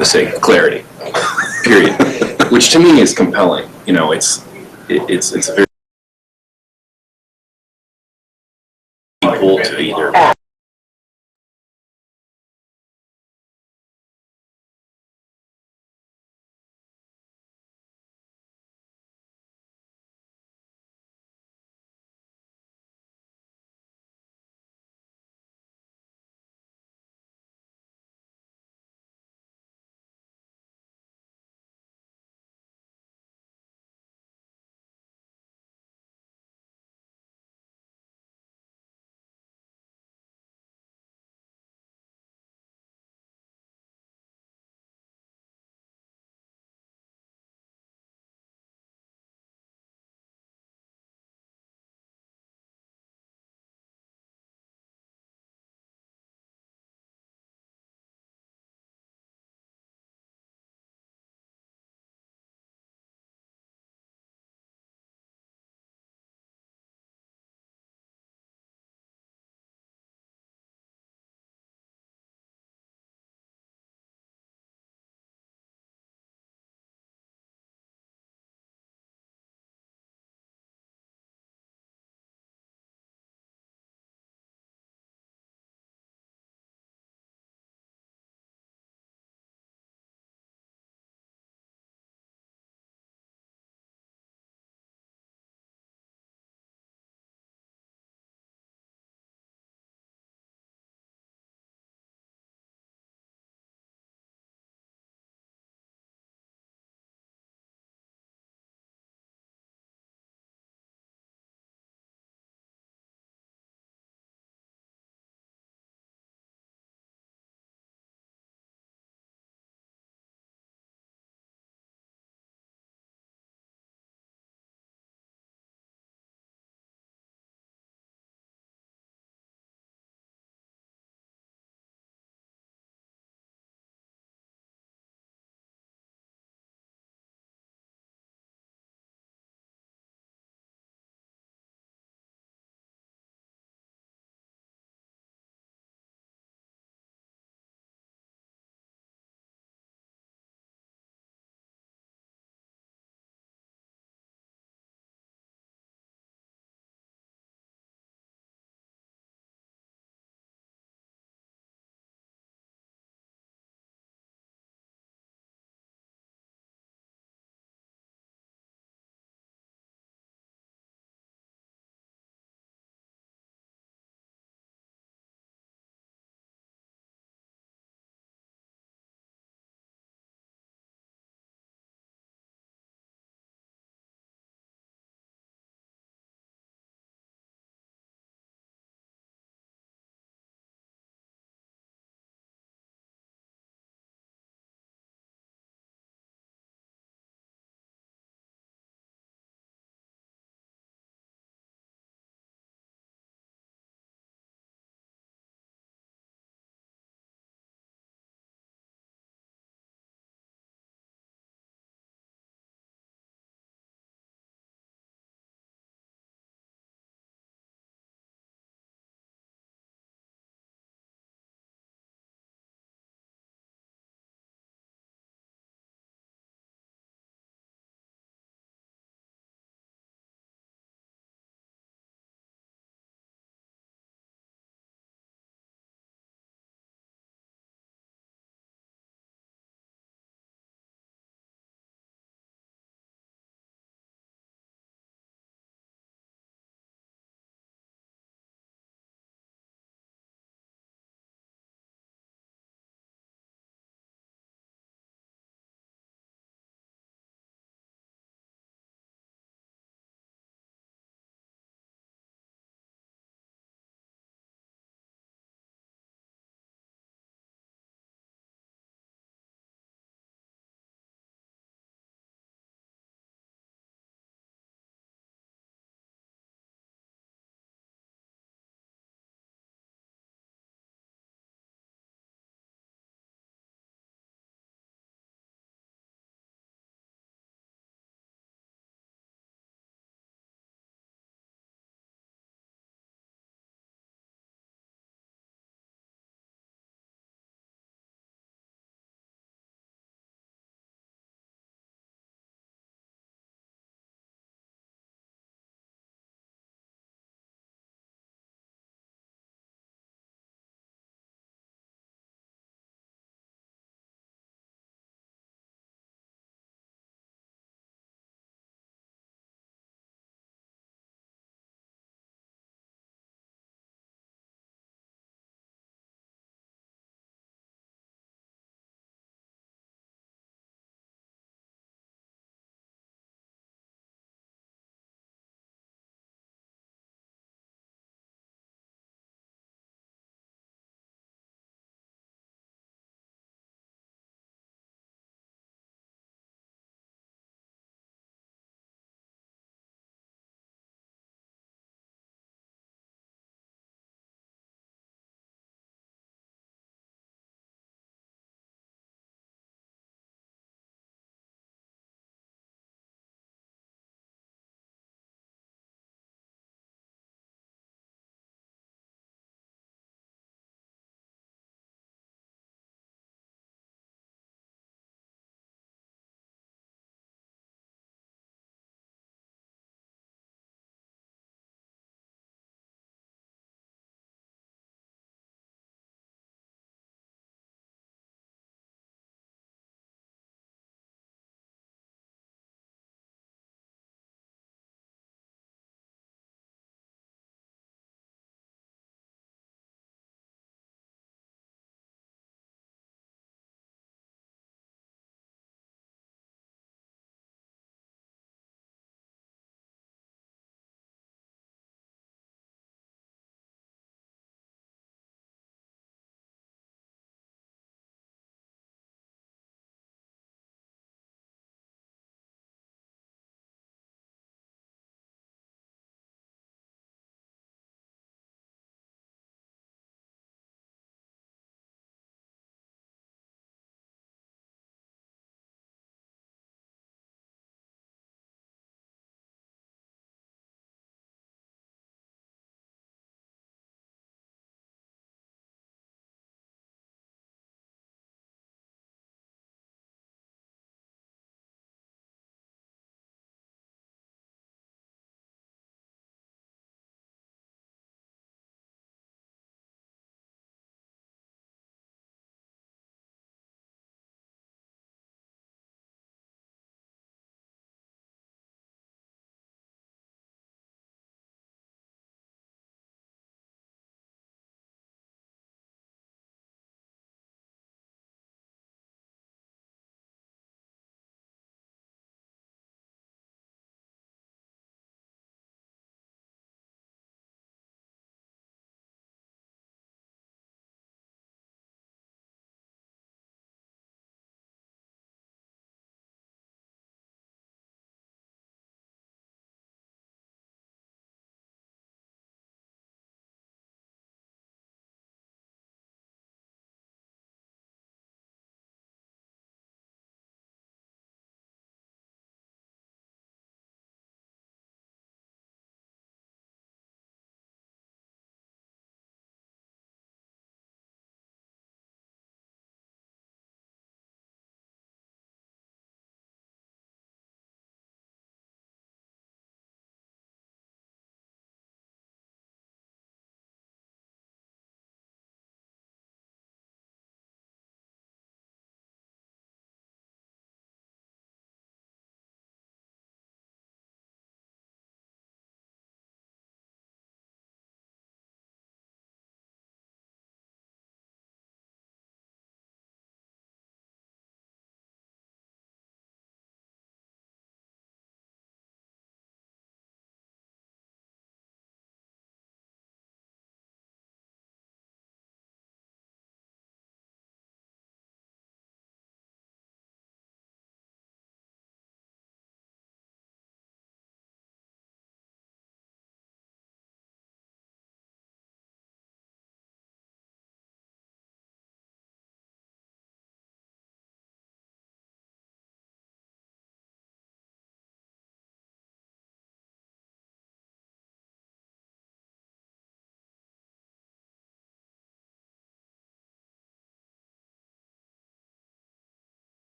the sake of clarity. Period. Which to me is compelling. You know, it's a very equal to either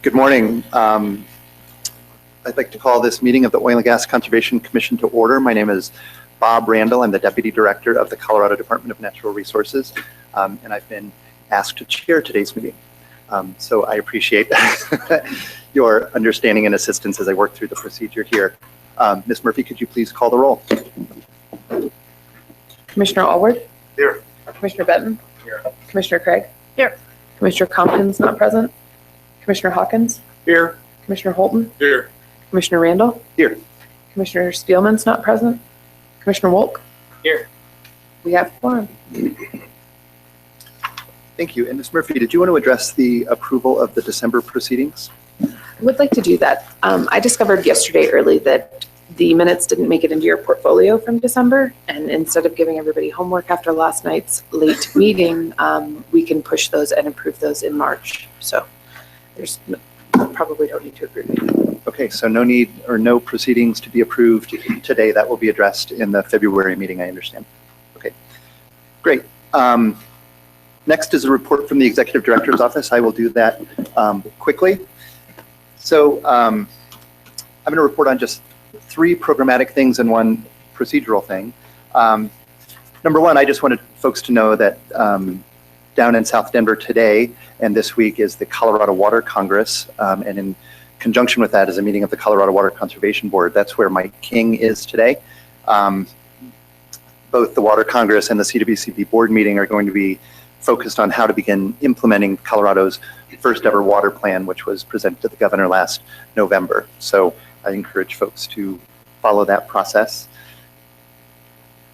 Good morning. I'd like to call this meeting of the Oil and Gas Conservation Commission to order. My name is Bob Randall. I'm the Deputy Director of the Colorado Department of Natural Resources, and I've been asked to chair today's meeting. So I appreciate your understanding and assistance as I work through the procedure here. Ms. Murphy, could you please call the roll? Commissioner Allward? Here. Commissioner Benton? Here. Commissioner Craig? Here. Commissioner Compton's not present. Commissioner Hawkins? Here. Commissioner Holton? Here. Commissioner Randall? Here. Commissioner Spielman's not present. Commissioner Wolk? Here. We have quorum. Thank you. And Ms. Murphy, did you want to address the approval of the December proceedings? I would like to do that. I discovered yesterday early that the minutes didn't make it into your portfolio from December, and instead of giving everybody homework after last night's late meeting, we can push those and approve those in March. So there's probably don't need to approve it. Okay, so no need or no proceedings to be approved today. That will be addressed in the February meeting, I understand. Okay, great. Next is a report from the Executive Director's Office. I will do that quickly. So I'm going to report on just 3 programmatic things and 1 procedural thing. Number 1, I just wanted folks to know that down in South Denver today and this week is the Colorado Water Congress, and in conjunction with that is a meeting of the Colorado Water Conservation Board. That's where Mike King is today. Both the Water Congress and the CWCB board meeting are going to be focused on how to begin implementing Colorado's first ever water plan, which was presented to the governor last November. So I encourage folks to follow that process.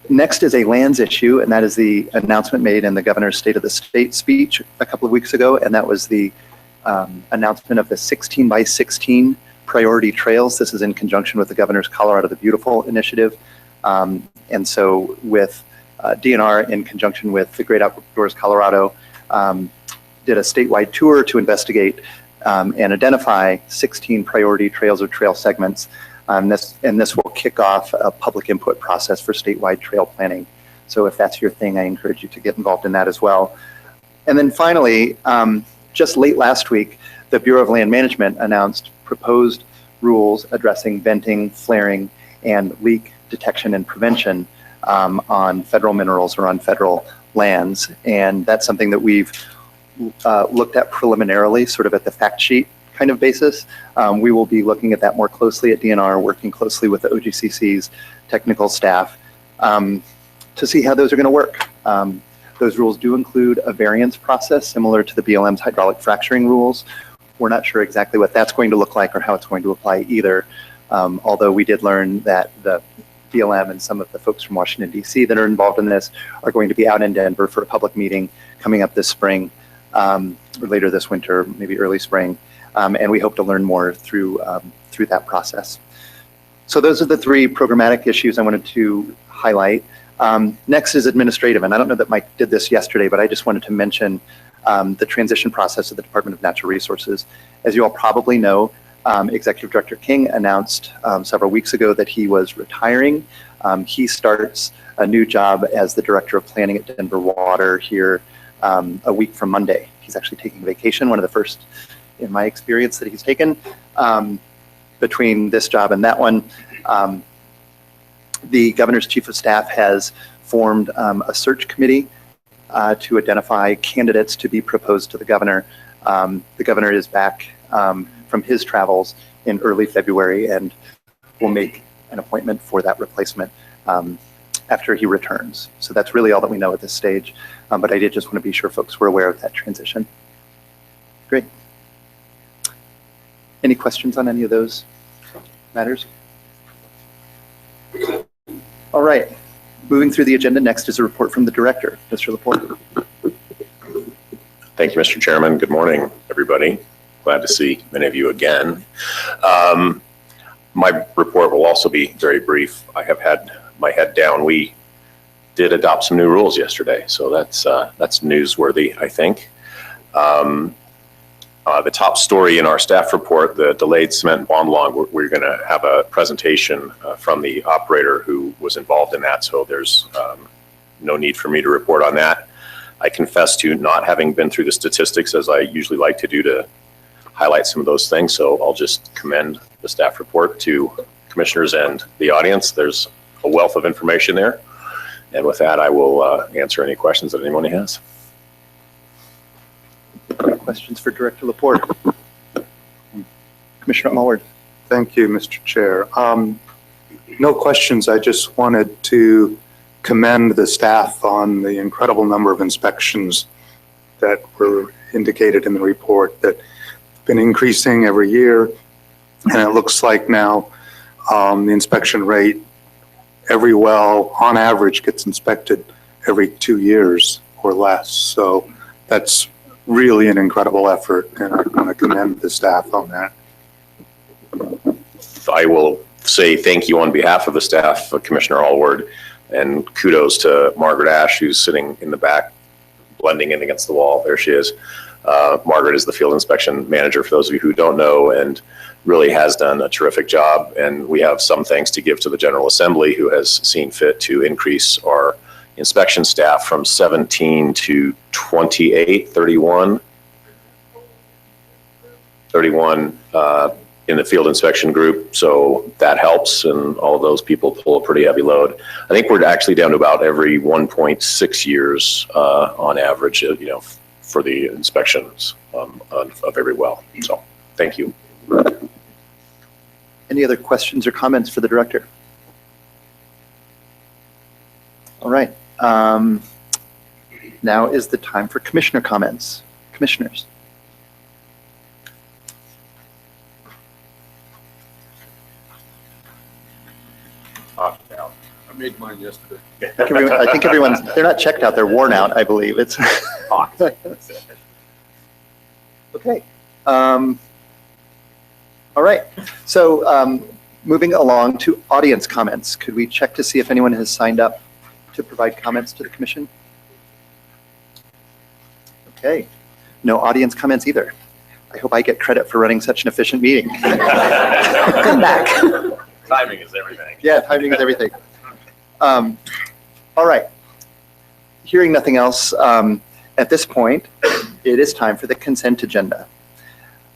Next is a lands issue, and that is the announcement made in the governor's State of the State speech a couple of weeks ago, and that was the announcement of the 16 by 16 priority trails. This is in conjunction with the governor's Colorado the Beautiful initiative. And so with DNR in conjunction with the Great Outdoors Colorado did a statewide tour to investigate and identify 16 priority trails or trail segments. This will kick off a public input process for statewide trail planning. So if that's your thing, I encourage you to get involved in that as well. And then finally, just late last week, the Bureau of Land Management announced proposed rules addressing venting, flaring, and leak detection and prevention on federal minerals or on federal lands. And that's something that we've looked at preliminarily, sort of at the fact sheet kind of basis. We will be looking at that more closely at DNR, working closely with the OGCC's technical staff to see how those are going to work. Those rules do include a variance process similar to the BLM's hydraulic fracturing rules. We're not sure exactly what that's going to look like or how it's going to apply either, although we did learn that the BLM and some of the folks from Washington, D.C. that are involved in this are going to be out in Denver for a public meeting coming up this spring, or later this winter, maybe early spring. And we hope to learn more through that process. So those are the 3 programmatic issues I wanted to highlight. Next is administrative, and I don't know that Mike did this yesterday, but I just wanted to mention the transition process of the Department of Natural Resources. As you all probably know, Executive Director King announced several weeks ago that he was retiring. He starts a new job as the Director of Planning at Denver Water here a week from Monday. He's actually taking vacation, one of the first in my experience that he's taken. Between this job and that one, the governor's chief of staff has formed a search committee to identify candidates to be proposed to the governor. The governor is back from his travels in early February and will make an appointment for that replacement after he returns. So that's really all that we know at this stage. But I did just want to be sure folks were aware of that transition. Great. Any questions on any of those matters? All right. Moving through the agenda, next is a report from the director. Mr. Laporte. Thank you, Mr. Chairman. Good morning, everybody. Glad to see many of you again. My report will also be very brief. I have had my head down. We did adopt some new rules yesterday, so that's newsworthy, I think. The top story in our staff report, the delayed cement bond log, we're going to have a presentation from the operator who was involved in that, so there's no need for me to report on that. I confess to not having been through the statistics as I usually like to do to highlight some of those things. So I'll just commend the staff report to commissioners and the audience. There's a wealth of information there. And with that, I will answer any questions that anyone has. Questions for Director Laporte? Commissioner Allward. Thank you, Mr. Chair. No questions. I just wanted to commend the staff on the incredible number of inspections that were indicated in the report that have been increasing every year. And it looks like now the inspection rate, every well on average gets inspected every 2 years or less. So that's really an incredible effort, and I want to commend the staff on that. I will say thank you on behalf of the staff, Commissioner Allward, and kudos to Margaret Ash, who's sitting in the back, blending in against the wall. There she is. Margaret is the field inspection manager, for those of you who don't know, and really has done a terrific job. And we have some thanks to give to the General Assembly, who has seen fit to increase our inspection staff from 17 to 28, 31 in the field inspection group. So that helps, and all of those people pull a pretty heavy load. I think we're actually down to about every 1.6 years on average, for the inspections of every well. So thank you. Any other questions or comments for the director? All right. Now is the time for commissioner comments. Commissioners. I made mine yesterday. I think everyone's, they're not checked out, they're worn out, I believe. It's okay. All right. So moving along to audience comments. Could we check to see if anyone has signed up to provide comments to the commission? Okay. No audience comments either. I hope I get credit for running such an efficient meeting. Come back. Timing is everything. Yeah, timing is everything. All right. Hearing nothing else, at this point, it is time for the consent agenda.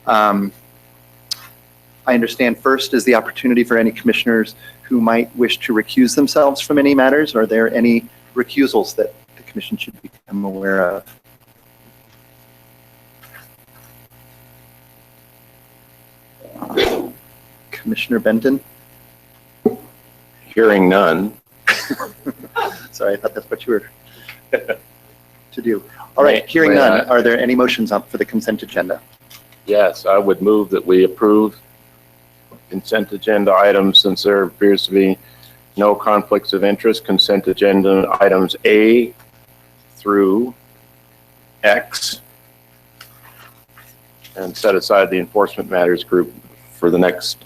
I understand first is the opportunity for any commissioners who might wish to recuse themselves from any matters. Are there any recusals that the commission should become aware of? Commissioner Benton? Hearing none. Sorry, I thought that's what you were to do. All right, hearing none, are there any motions up for the consent agenda? Yes, I would move that we approve consent agenda items since there appears to be no conflicts of interest. Consent agenda items A through X, and set aside the enforcement matters group for the next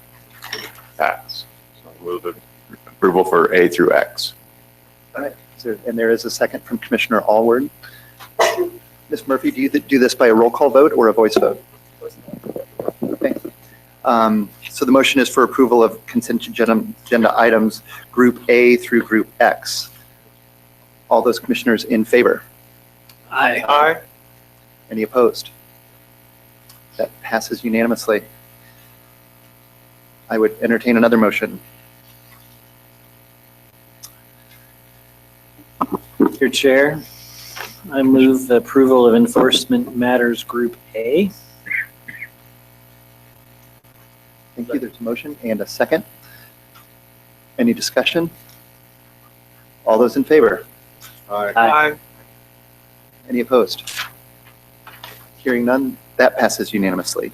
pass. So move it. Approval for A through X. All right, and there is a second from Commissioner Allward. Ms. Murphy, do you do this by a roll call vote or a voice vote? Okay. So the motion is for approval of consent agenda items Group A through Group X. All those commissioners in favor? Aye. Aye. Any opposed? That passes unanimously. I would entertain another motion. Your Chair, I move the approval of Enforcement Matters Group A. Thank you. There's a motion and a second. Any discussion? All those in favor? Aye. Any opposed? Hearing none, that passes unanimously.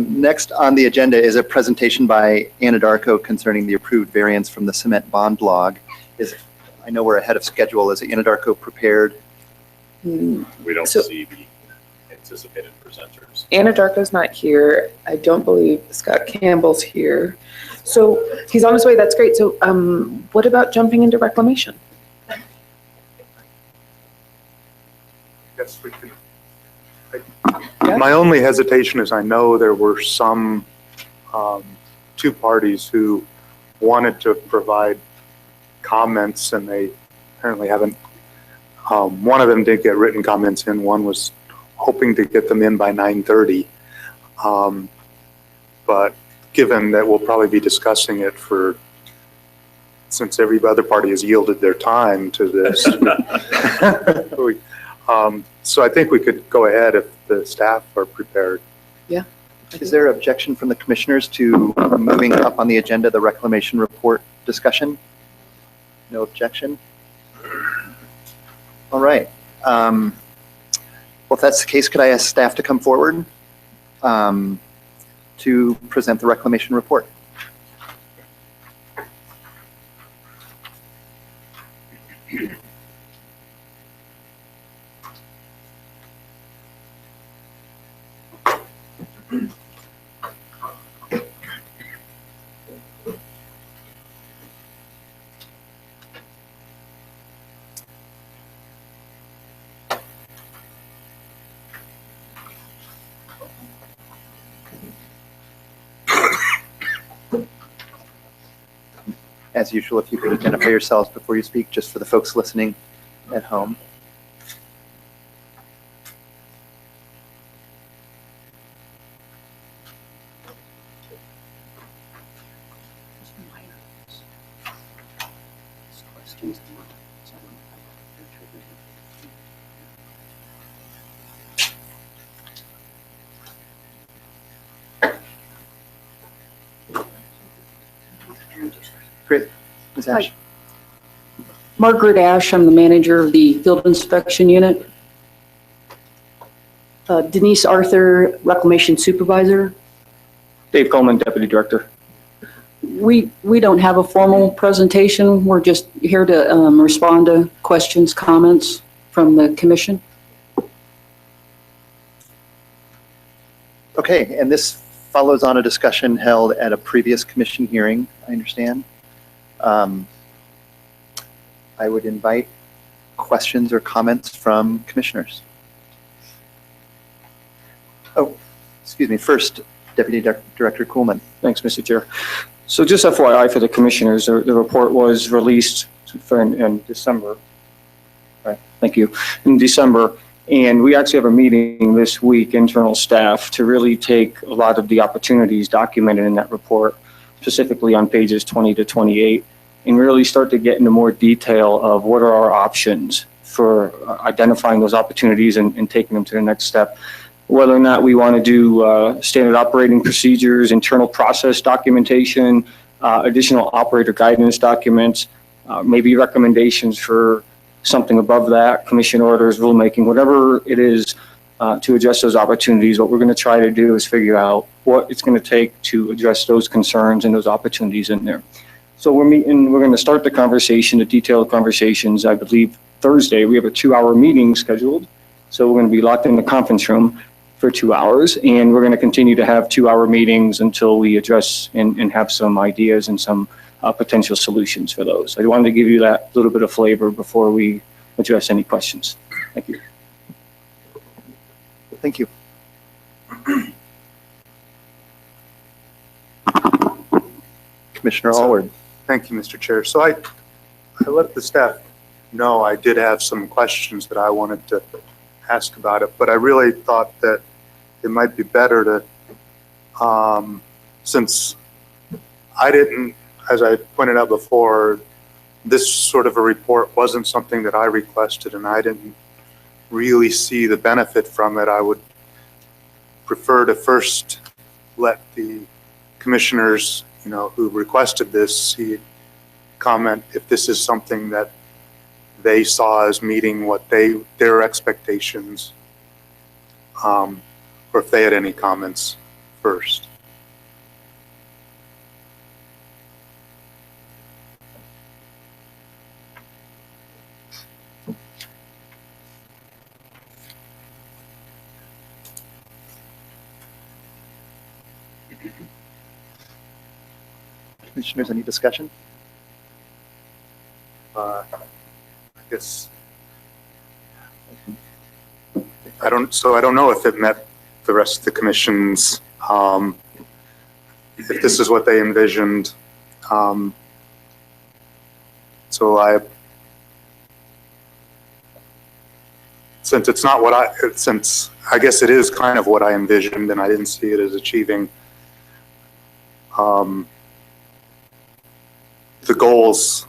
Next on the agenda is a presentation by Anadarko concerning the approved variance from the cement bond log. I know we're ahead of schedule. Is Anadarko prepared? We don't So- see the anticipated presenters. Anadarko's not here. I don't believe Scott Campbell's here. So he's on his way. That's great. So what about jumping into reclamation? Yes, we can. My only hesitation is I know there were some two parties who wanted to provide comments, and they apparently haven't. One of them did get written comments in. One was hoping to get them in by 9:30. But given that we'll probably be discussing it since every other party has yielded their time to this. So I think we could go ahead if the staff are prepared. Is there objection from the commissioners to moving up on the agenda the reclamation report discussion? No objection? All right. Well, if that's the case, could I ask staff to come forward to present the reclamation report? As usual, if you could identify yourselves before you speak, just for the folks listening at home. Great. Ms. Ash? Margaret Ash, I'm the manager of the field inspection unit. Denise Arthur, reclamation supervisor. Dave Coleman, Deputy Director. We don't have a formal presentation. We're just here to respond to questions, comments from the commission. Okay, and this follows on a discussion held at a previous commission hearing, I understand. I would invite questions or comments from commissioners. Oh, excuse me. First, Deputy Director Kuhlman. Thanks, Mr. Chair. So just FYI for the commissioners, the report was released in December. Right, thank you. In December, and we actually have a meeting this week, internal staff, to really take a lot of the opportunities documented in that report, specifically on pages 20 to 28, and really start to get into more detail of what are our options for identifying those opportunities and taking them to the next step. Whether or not we want to do standard operating procedures, internal process documentation, additional operator guidance documents, maybe recommendations for something above that, commission orders, rulemaking, whatever it is to address those opportunities. What we're going to try to do is figure out what it's going to take to address those concerns and those opportunities in there. So we're going to start the conversation, the detailed conversations, I believe Thursday. We have a 2-hour meeting scheduled. So we're going to be locked in the conference room for 2 hours, and we're going to continue to have 2-hour meetings until we address and have some ideas and some potential solutions for those. I wanted to give you that little bit of flavor before we address any questions. Thank you. Thank you. Commissioner Allward. Thank you, Mr. Chair. So I let the staff know I did have some questions that I wanted to ask about it, but I really thought that it might be better to, since I didn't, as I pointed out before, this sort of a report wasn't something that I requested, and I didn't really see the benefit from it. I would prefer to first let the commissioners, who requested this, comment if this is something that they saw as meeting what their expectations, or if they had any comments first. Commissioners, any discussion? I guess I don't know if it met the rest of the commission's if this is what they envisioned. Since it's not what since I guess it is kind of what I envisioned, and I didn't see it as achieving the goals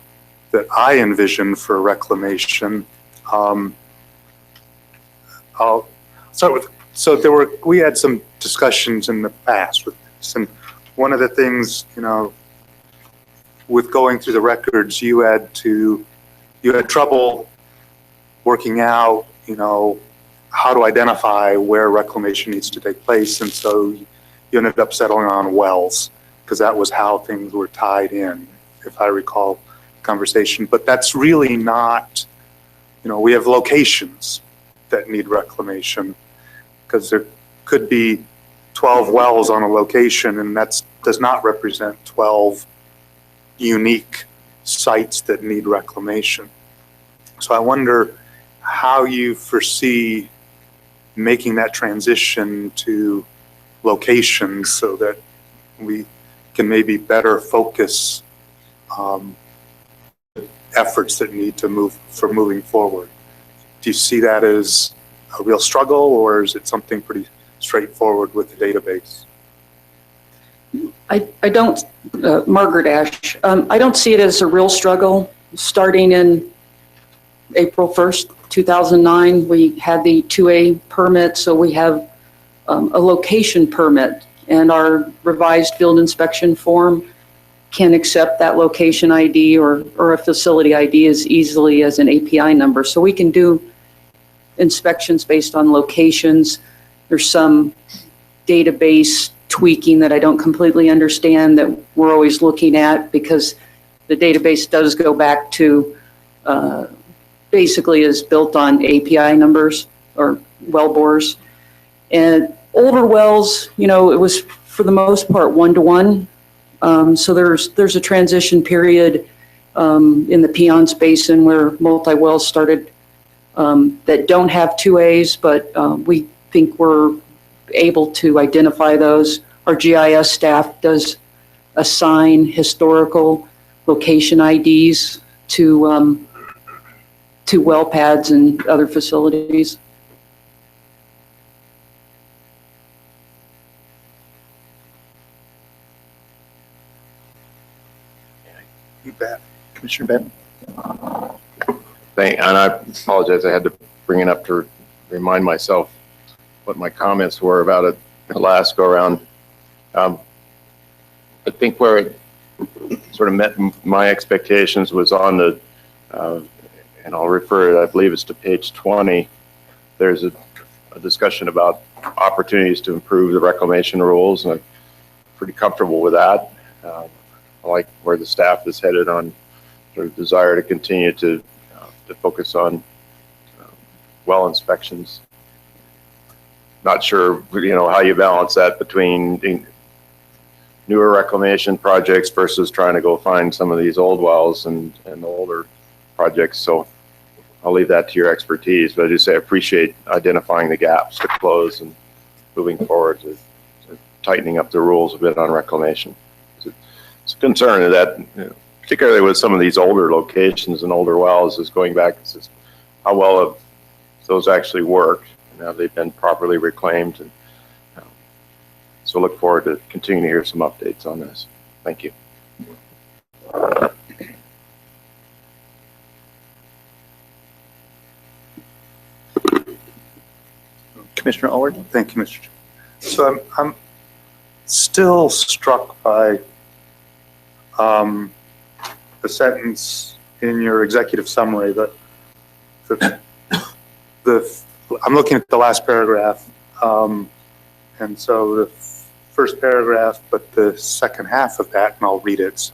that I envisioned for reclamation. I'll start with, we had some discussions in the past with this, and one of the things, with going through the records, you had trouble working out, how to identify where reclamation needs to take place. And so you ended up settling on wells because that was how things were tied in, if I recall the conversation. But that's really not, we have locations that need reclamation because there could be 12 wells on a location, and that does not represent 12 unique sites that need reclamation. So I wonder how you foresee making that transition to locations so that we can maybe better focus efforts that need to moving forward. Do you see that as a real struggle, or is it something pretty straightforward with the database? I don't, Margaret Ash, I don't see it as a real struggle. Starting in April 1st, 2009, we had the 2A permit, so we have a location permit, and our revised field inspection form can accept that location ID or a facility ID as easily as an API number. So we can do inspections based on locations. There's some database tweaking that I don't completely understand that we're always looking at, because the database does go back to basically is built on API numbers or well bores. And older wells, it was for the most part 1-to-1. So there's a transition period in the Piceance Basin where multi-wells started that don't have 2As, but we think we're able to identify those. Our GIS staff does assign historical location IDs to well pads and other facilities. You bet. Commissioner Benton? And I apologize, I had to bring it up to remind myself what my comments were about it the last go around. I think where it sort of met my expectations was on the, and I'll refer, I believe it's to page 20. There's a discussion about opportunities to improve the reclamation rules, and I'm pretty comfortable with that. I like where the staff is headed on sort of desire to continue to focus on well inspections. Not sure, how you balance that between newer reclamation projects versus trying to go find some of these old wells and older projects. So I'll leave that to your expertise, but I just say I appreciate identifying the gaps to close and moving forward to tightening up the rules a bit on reclamation. It's a concern that, particularly with some of these older locations and older wells, is going back, it's just how well have those actually worked and have they been properly reclaimed. And so look forward to continuing to hear some updates on this. Thank you. Commissioner Allward? Thank you, Mr. Chair. So I'm still struck by the sentence in your executive summary that I'm looking at the last paragraph, and so the first paragraph, but the second half of that, and I'll read it.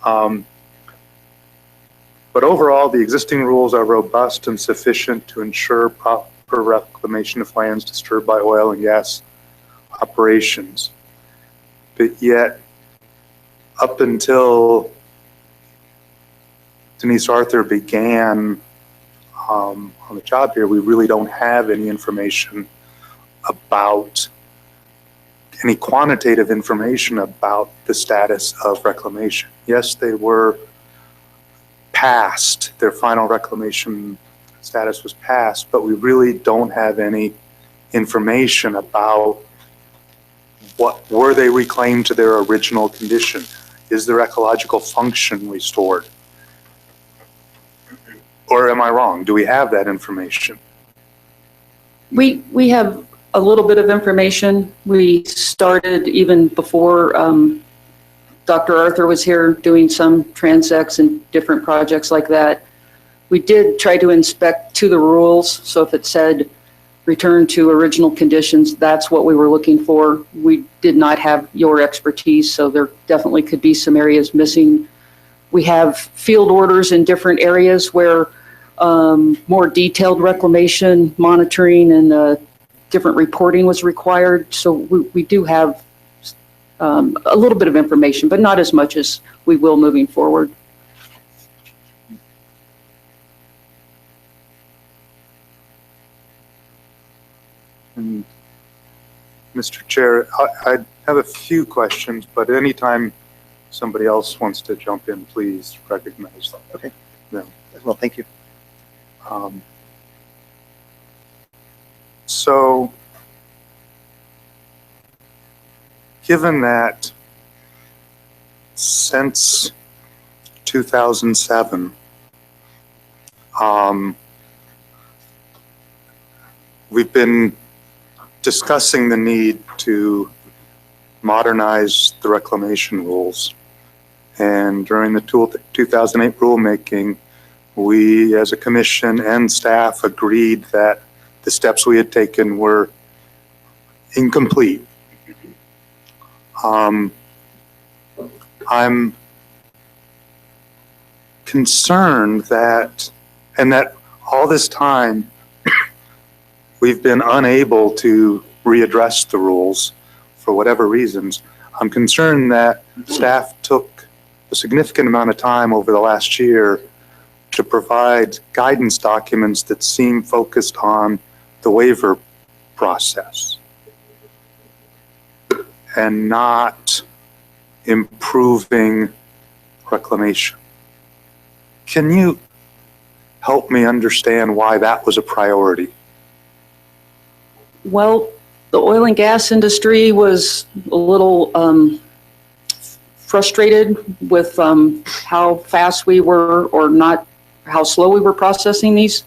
But overall, the existing rules are robust and sufficient to ensure proper reclamation of lands disturbed by oil and gas operations. But yet, up until Denise Arthur began on the job here, we really don't have any information about any quantitative information about the status of reclamation. Yes, they were passed, their final reclamation status was passed, but we really don't have any information about what were they reclaimed to their original condition. Is their ecological function restored? Or am I wrong? Do we have that information? We have a little bit of information. We started even before Dr. Arthur was here doing some transects and different projects like that. We did try to inspect to the rules. So if it said return to original conditions, that's what we were looking for. We did not have your expertise, so there definitely could be some areas missing. We have field orders in different areas where more detailed reclamation, monitoring, and different reporting was required. So we do have a little bit of information, but not as much as we will moving forward. And Mr. Chair, I have a few questions, but anytime somebody else wants to jump in, please recognize them. Okay. them. Well, thank you. So, given that since 2007, we've been discussing the need to modernize the reclamation rules. And during the 2008 rulemaking, we as a commission and staff agreed that the steps we had taken were incomplete. I'm concerned that all this time we've been unable to readdress the rules for whatever reasons. I'm concerned that staff took a significant amount of time over the last year to provide guidance documents that seem focused on the waiver process and not improving reclamation. Can you help me understand why that was a priority? Well, the oil and gas industry was a little frustrated with how fast we were, or not, how slow we were processing these.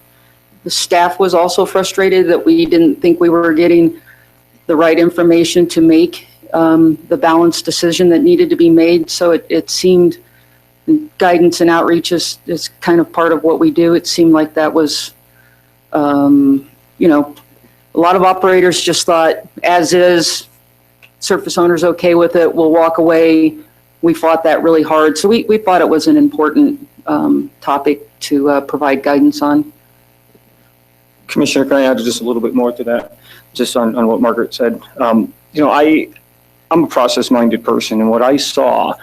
The staff was also frustrated that we didn't think we were getting the right information to make the balanced decision that needed to be made. So it seemed, guidance and outreach is kind of part of what we do. It seemed like that was, a lot of operators just thought, as is, surface owner's okay with it, we'll walk away. We fought that really hard. So we thought it was an important topic to provide guidance on. Commissioner, can I add just a little bit more to that, just on what Margaret said? I'm a process-minded person, and what I saw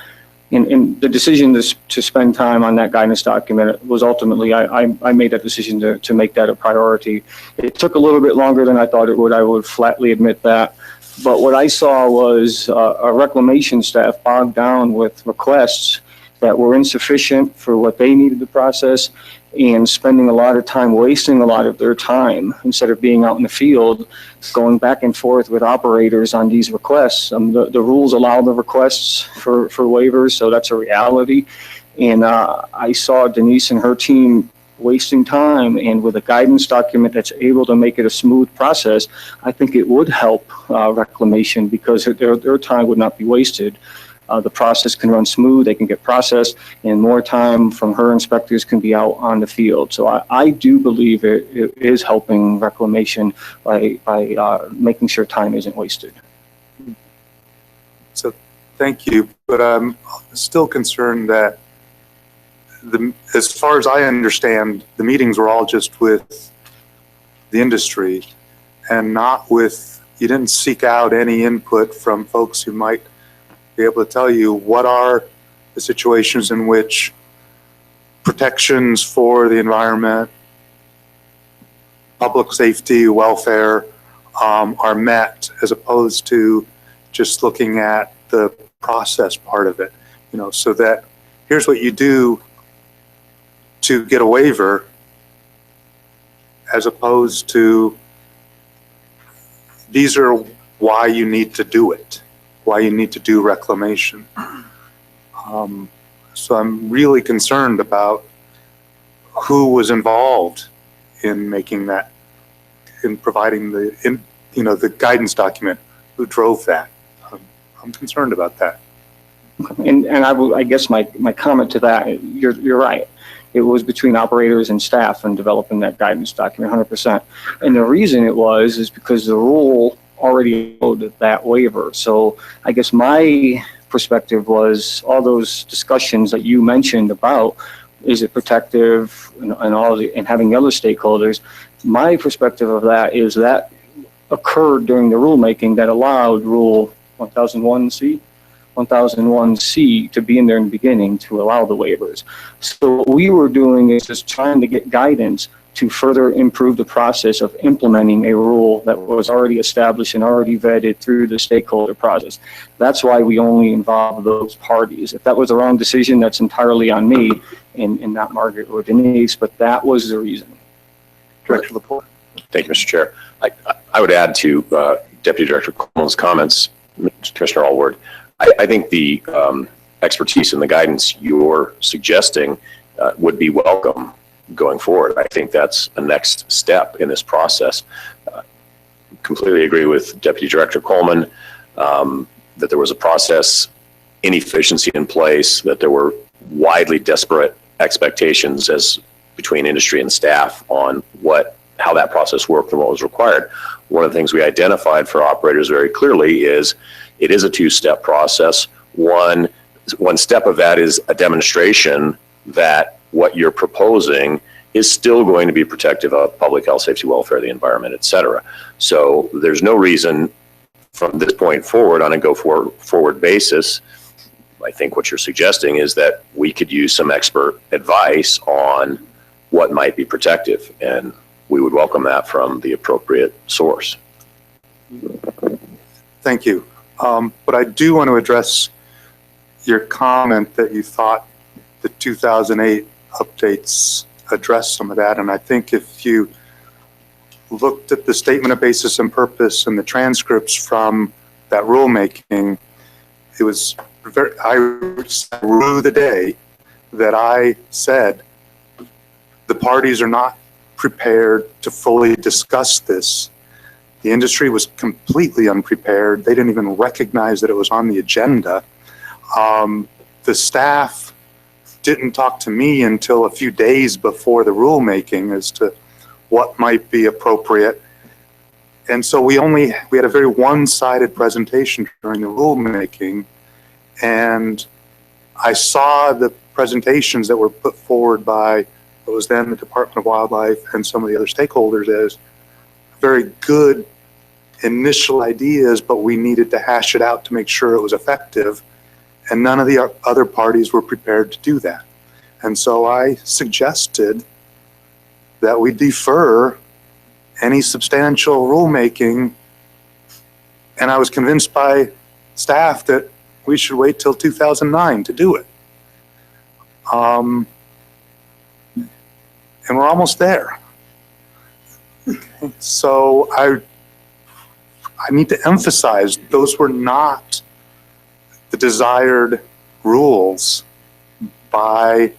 in the decision to spend time on that guidance document was ultimately, I made that decision to make that a priority. It took a little bit longer than I thought it would. I would flatly admit that. But what I saw was a reclamation staff bogged down with requests that were insufficient for what they needed to process, and spending a lot of time, wasting a lot of their time instead of being out in the field, going back and forth with operators on these requests. The rules allow the requests for waivers, so that's a reality. And I saw Denise and her team wasting time, and with a guidance document that's able to make it a smooth process, I think it would help reclamation, because their time would not be wasted. The process can run smooth, they can get processed, and more time from her inspectors can be out on the field. So I do believe it is helping reclamation by making sure time isn't wasted. So thank you, but I'm still concerned that as far as I understand, the meetings were all just with the industry and not with, you didn't seek out any input from folks who might be able to tell you what are the situations in which protections for the environment, public safety, welfare are met, as opposed to just looking at the process part of it, so that here's what you do to get a waiver, as opposed to these are why you need to do it, why you need to do reclamation. So I'm really concerned about who was involved in making that, in providing the guidance document, who drove that. I'm concerned about that. And I guess my comment to that, you're right. It was between operators and staff in developing that guidance document, 100%. And the reason it was is because the rule already allowed that waiver. So I guess my perspective was all those discussions that you mentioned about, is it protective and having the other stakeholders. My perspective of that is that occurred during the rulemaking that allowed Rule 1001C to be in there in the beginning to allow the waivers. So what we were doing is just trying to get guidance to further improve the process of implementing a rule that was already established and already vetted through the stakeholder process. That's why we only involve those parties. If that was the wrong decision, that's entirely on me and not Margaret or Denise, but that was the reason. Director Laporte. Thank you, Mr. Chair. I would add to Deputy Director Coleman's comments, Commissioner Allward. I think the expertise and the guidance you're suggesting would be welcome going forward. I think that's a next step in this process. Completely agree with Deputy Director Coleman that there was a process inefficiency in place, that there were widely disparate expectations as between industry and staff on how that process worked and what was required. One of the things we identified for operators very clearly is it is a two-step process. One step of that is a demonstration that what you're proposing is still going to be protective of public health, safety, welfare, the environment, et cetera. So there's no reason from this point forward on a go-forward basis. I think what you're suggesting is that we could use some expert advice on what might be protective, and we would welcome that from the appropriate source. Thank you. But I do want to address your comment that you thought the 2008 updates addressed some of that. And I think if you looked at the statement of basis and purpose and the transcripts from that rulemaking, it was I rue the day that I said the parties are not prepared to fully discuss this. The industry was completely unprepared. They didn't even recognize that it was on the agenda. The staff didn't talk to me until a few days before the rulemaking as to what might be appropriate. And so we had a very one-sided presentation during the rulemaking. And I saw the presentations that were put forward by what was then the Department of Wildlife and some of the other stakeholders as very good initial ideas, but we needed to hash it out to make sure it was effective. And none of the other parties were prepared to do that. And so I suggested that we defer any substantial rulemaking. And I was convinced by staff that we should wait till 2009 to do it. And we're almost there. So I need to emphasize those were not the desired rules by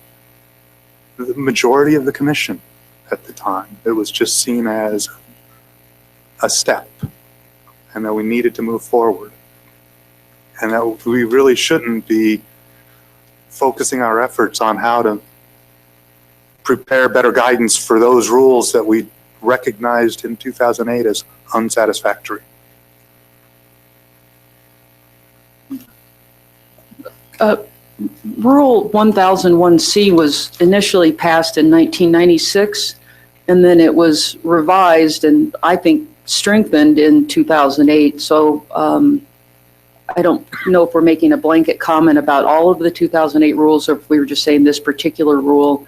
the majority of the commission at the time. It was just seen as a step and that we needed to move forward. And that we really shouldn't be focusing our efforts on how to prepare better guidance for those rules that we recognized in 2008 as unsatisfactory. Rule 1001C was initially passed in 1996, and then it was revised and I think strengthened in 2008. So I don't know if we're making a blanket comment about all of the 2008 rules or if we were just saying this particular rule.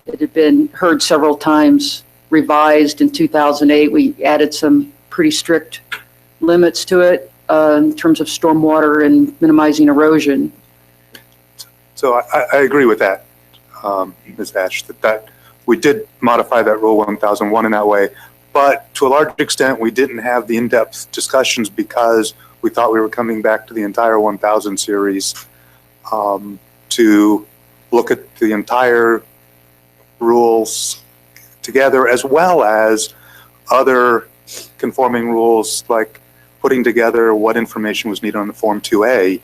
It had been heard several times, revised in 2008. We added some pretty strict limits to it. in terms of stormwater and minimizing erosion. So I agree with that, Ms. Ash, that we did modify that Rule 1001 in that way. But to a large extent, we didn't have the in-depth discussions because we thought we were coming back to the entire 1000 series to look at the entire rules together, as well as other conforming rules, like putting together what information was needed on the Form 2A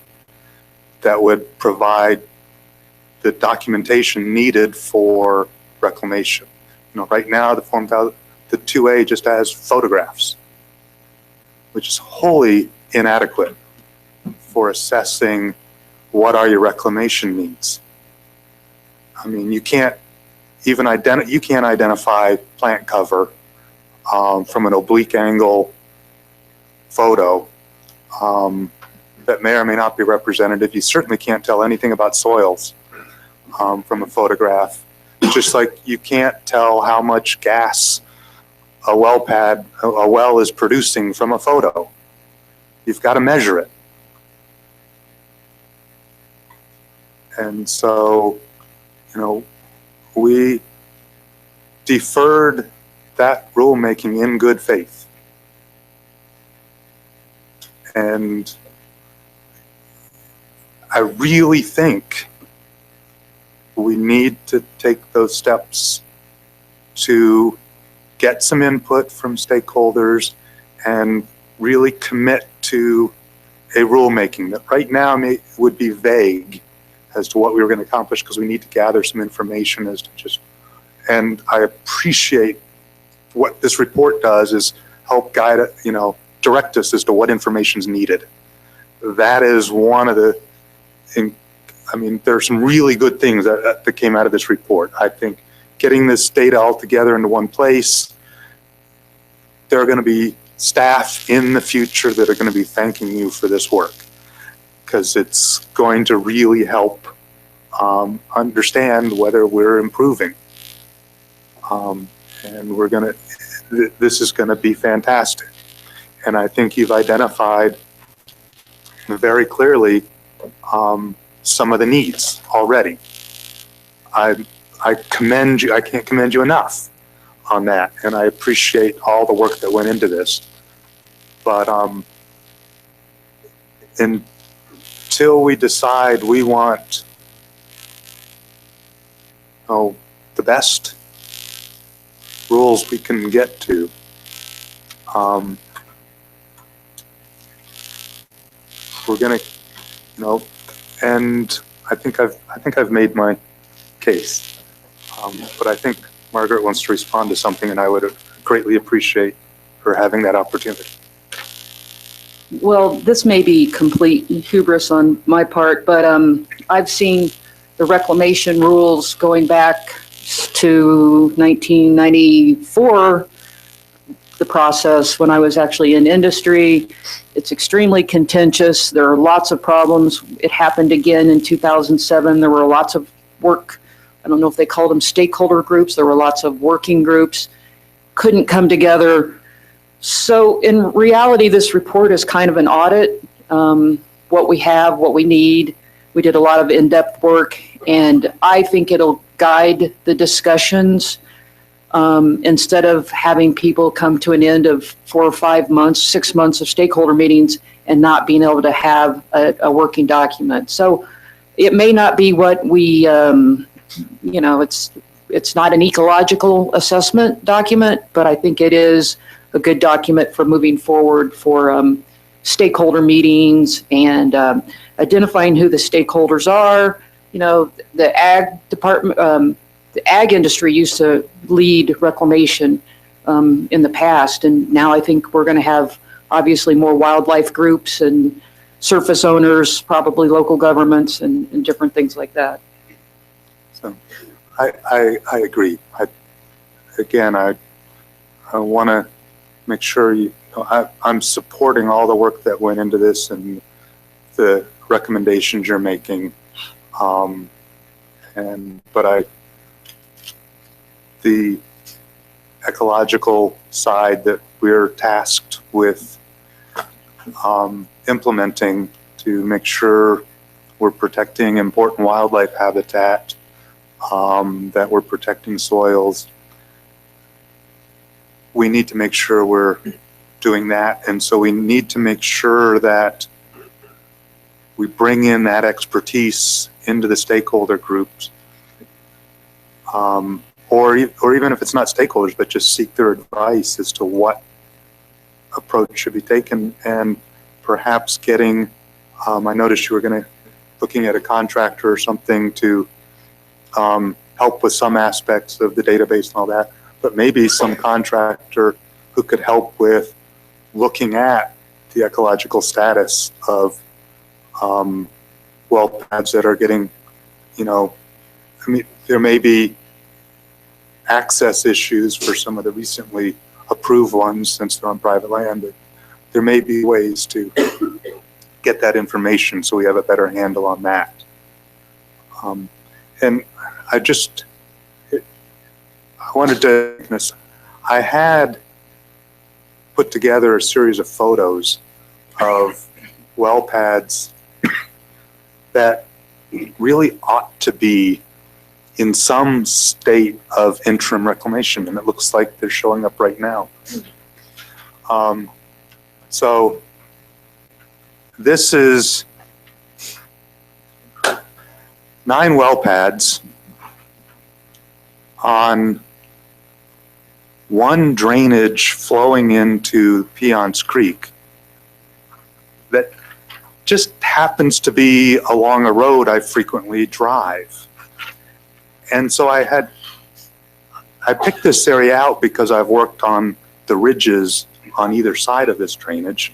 that would provide the documentation needed for reclamation. You know, right now the 2A just has photographs, which is wholly inadequate for assessing what are your reclamation needs. I mean, you can't even identify plant cover from an oblique angle photo that may or may not be representative. You certainly can't tell anything about soils from a photograph. Just like you can't tell how much gas a well is producing from a photo. You've got to measure it. And so, you know, we deferred that rulemaking in good faith. And I really think we need to take those steps to get some input from stakeholders and really commit to a rulemaking that right now would be vague as to what we were going to accomplish, because we need to gather some information as to just, and I appreciate what this report does is help guide, you know, direct us as to what information is needed. That is one of the, I mean, there are some really good things that came out of this report. I think getting this data all together into one place, there are going to be staff in the future that are going to be thanking you for this work, because it's going to really help understand whether we're improving. And we're going to, this is going to be fantastic. And I think you've identified very clearly some of the needs already. I commend you, I can't commend you enough on that. And I appreciate all the work that went into this. But until we decide we want the best rules we can get to, we're gonna, you know, and I think I've made my case. But I think Margaret wants to respond to something, and I would greatly appreciate her having that opportunity. Well, this may be complete hubris on my part, but I've seen the reclamation rules going back to 1994, the process when I was actually in industry. It's extremely contentious. There are lots of problems. It happened again in 2007. There were lots of work. I don't know if they called them stakeholder groups. There were lots of working groups, couldn't come together. So in reality, this report is kind of an audit. What we have, what we need. We did a lot of in-depth work, and I think it'll guide the discussions instead of having people come to an end of 4 or 5 months, 6 months of stakeholder meetings and not being able to have a working document. So it may not be what we, you know, it's not an ecological assessment document, but I think it is a good document for moving forward for stakeholder meetings and identifying who the stakeholders are. You know, the ag department, the ag industry used to lead reclamation in the past, and now I think we're going to have obviously more wildlife groups and surface owners, probably local governments and different things like that. So I agree. I want to make sure I'm supporting all the work that went into this and the recommendations you're making. But the ecological side that we're tasked with implementing to make sure we're protecting important wildlife habitat, that we're protecting soils. We need to make sure we're doing that. And so we need to make sure that we bring in that expertise into the stakeholder groups. Or even if it's not stakeholders, but just seek their advice as to what approach should be taken, and perhaps getting, I noticed you were looking at a contractor or something to help with some aspects of the database and all that, but maybe some contractor who could help with looking at the ecological status of well pads that are getting, I mean, there may be access issues for some of the recently approved ones since they're on private land, but there may be ways to get that information so we have a better handle on that. And I wanted to, I had put together a series of photos of well pads that really ought to be in some state of interim reclamation, and it looks like they're showing up right now. So this is 9 well pads on one drainage flowing into Peons Creek that just happens to be along a road I frequently drive. And so I picked this area out because I've worked on the ridges on either side of this drainage.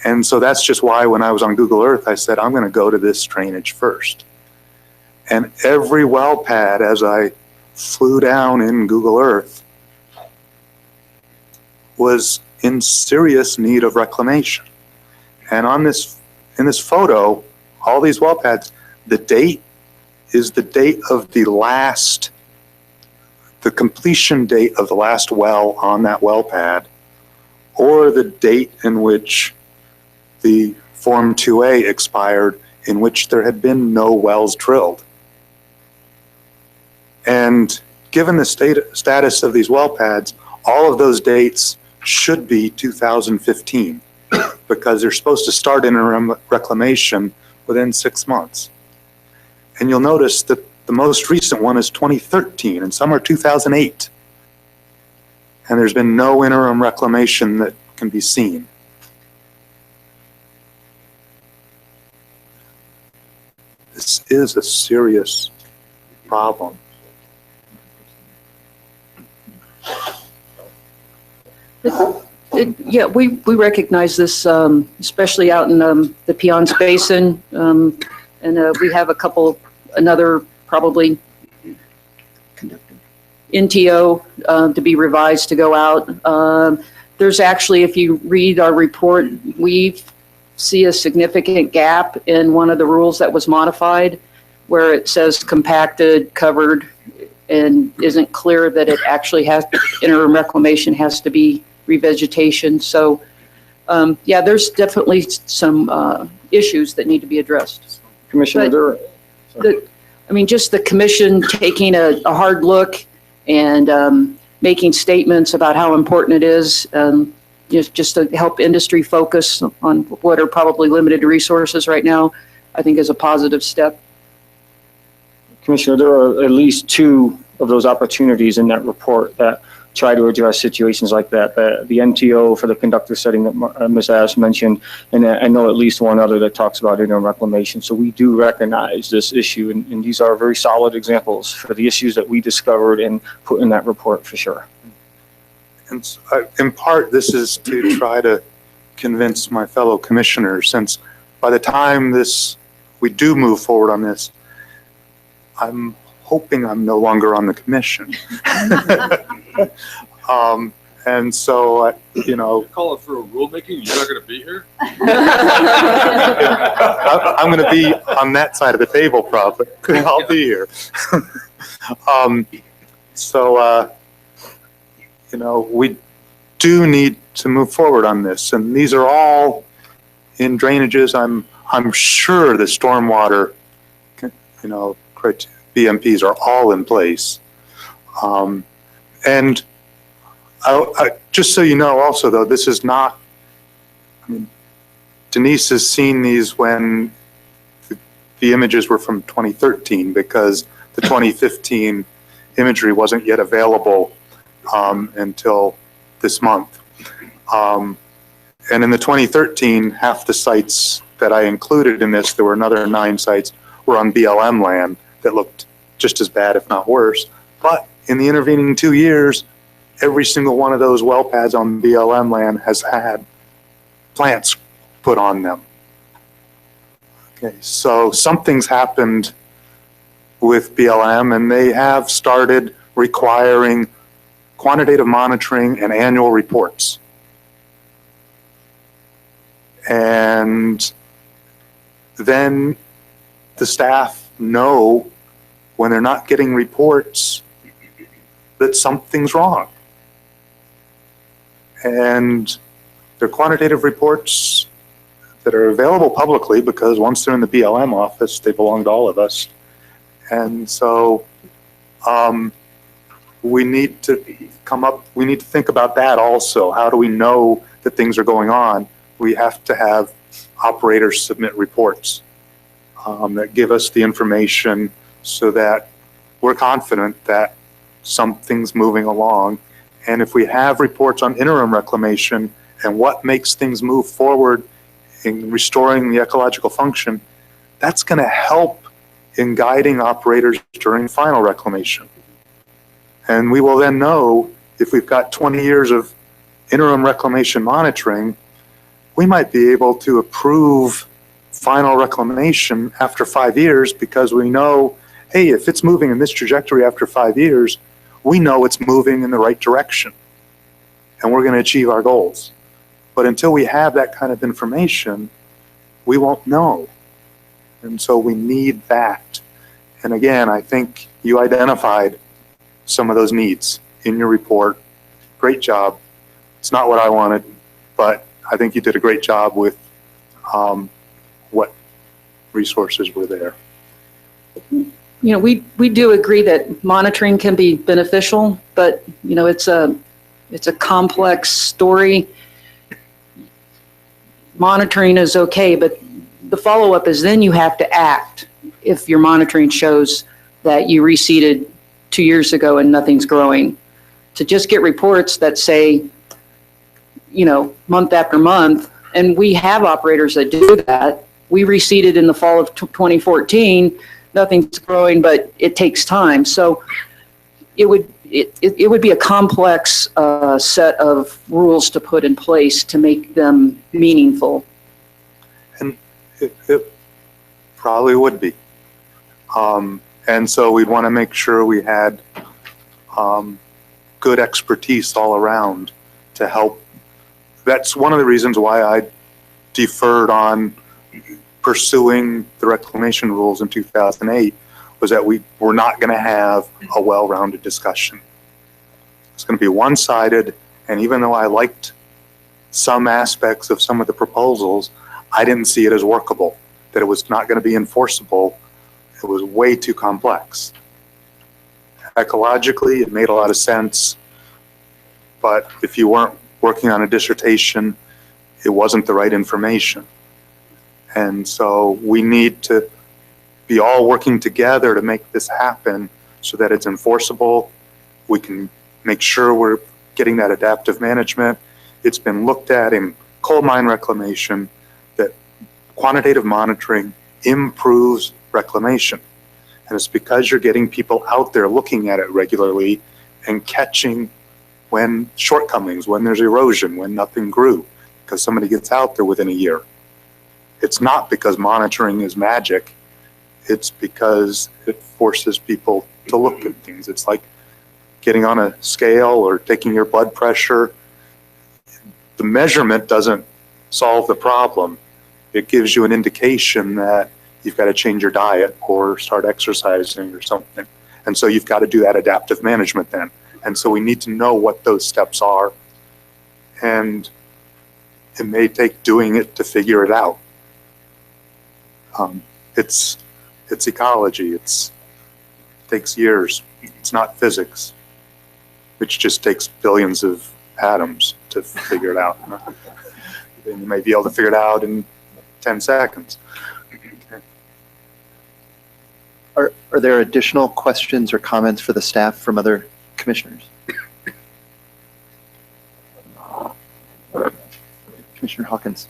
And so that's just why when I was on Google Earth, I said, I'm going to go to this drainage first. And every well pad, as I flew down in Google Earth, was in serious need of reclamation. And in this photo, all these well pads, the date is the date of the completion date of the last well on that well pad, or the date in which the Form 2A expired, in which there had been no wells drilled. And given the status of these well pads, all of those dates should be 2015 because they're supposed to start interim reclamation within 6 months. And you'll notice that the most recent one is 2013 and some are 2008. And there's been no interim reclamation that can be seen. This is a serious problem. Yeah, we recognize this, especially out in the Peons Basin. And we have another probably NTO to be revised to go out. There's actually, if you read our report, we see a significant gap in one of the rules that was modified where it says compacted, covered, and isn't clear that it actually has, interim reclamation has to be revegetation. So yeah, there's definitely some issues that need to be addressed. Commissioner, just the commission taking a hard look and making statements about how important it is, just to help industry focus on what are probably limited resources right now, I think is a positive step. Commissioner, there are at least 2 of those opportunities in that report that try to address situations like that. The NTO for the conductor setting that Ms. Ash mentioned, and I know at least one other that talks about interim reclamation. So we do recognize this issue, and these are very solid examples for the issues that we discovered and put in that report for sure. And in part, this is to try to convince my fellow commissioners, since by the time we do move forward on this, I'm hoping I'm no longer on the commission. And so, Call it for a rulemaking, you're not going to be here? I'm going to be on that side of the table probably. I'll be here. do need to move forward on this. And these are all in drainages. I'm sure the stormwater, BMPs are all in place. And just so you know also though, this is not, Denise has seen these when the images were from 2013 because the 2015 imagery wasn't yet available until this month. And in the 2013, half the sites that I included in this, there were another 9 sites, were on BLM land that looked just as bad, if not worse. But in the intervening 2 years, every single one of those well pads on BLM land has had plants put on them. Okay, so something's happened with BLM and they have started requiring quantitative monitoring and annual reports. And then the staff know when they're not getting reports that something's wrong. And they're quantitative reports that are available publicly because once they're in the BLM office, they belong to all of us. And so we need to think about that also. How do we know that things are going on? We have to have operators submit reports that give us the information so that we're confident that something's moving along. And if we have reports on interim reclamation and what makes things move forward in restoring the ecological function, that's going to help in guiding operators during final reclamation. And we will then know if we've got 20 years of interim reclamation monitoring, we might be able to approve final reclamation after 5 years because we know, hey, if it's moving in this trajectory after 5 years, we know it's moving in the right direction and we're going to achieve our goals. But until we have that kind of information, we won't know. And so we need that. And again, I think you identified some of those needs in your report. Great job. It's not what I wanted, but I think you did a great job with what resources were there. We do agree that monitoring can be beneficial, but it's a complex story. Monitoring is okay, but the follow-up is then you have to act if your monitoring shows that you reseeded 2 years ago and nothing's growing. To just get reports that say, month after month, and we have operators that do that. We reseeded in the fall of 2014, nothing's growing, but it takes time. So it would be a complex set of rules to put in place to make them meaningful. And it probably would be. And so we'd want to make sure we had good expertise all around to help. That's one of the reasons why I deferred on pursuing the reclamation rules in 2008, was that we were not going to have a well-rounded discussion. It's going to be one-sided, and even though I liked some aspects of some of the proposals, I didn't see it as workable, that it was not going to be enforceable. It was way too complex. Ecologically, it made a lot of sense, but if you weren't working on a dissertation, it wasn't the right information. And so we need to be all working together to make this happen so that it's enforceable. We can make sure we're getting that adaptive management. It's been looked at in coal mine reclamation that quantitative monitoring improves reclamation. And it's because you're getting people out there looking at it regularly and catching when shortcomings, when there's erosion, when nothing grew, because somebody gets out there within a year. It's not because monitoring is magic. It's because it forces people to look at things. It's like getting on a scale or taking your blood pressure. The measurement doesn't solve the problem. It gives you an indication that you've got to change your diet or start exercising or something. And so you've got to do that adaptive management then. And so we need to know what those steps are. and it may take doing it to figure it out. It's ecology. It takes years. It's not physics, which just takes billions of atoms to figure it out. Then you may be able to figure it out in 10 seconds. Are there additional questions or comments for the staff from other commissioners? Commissioner Hawkins.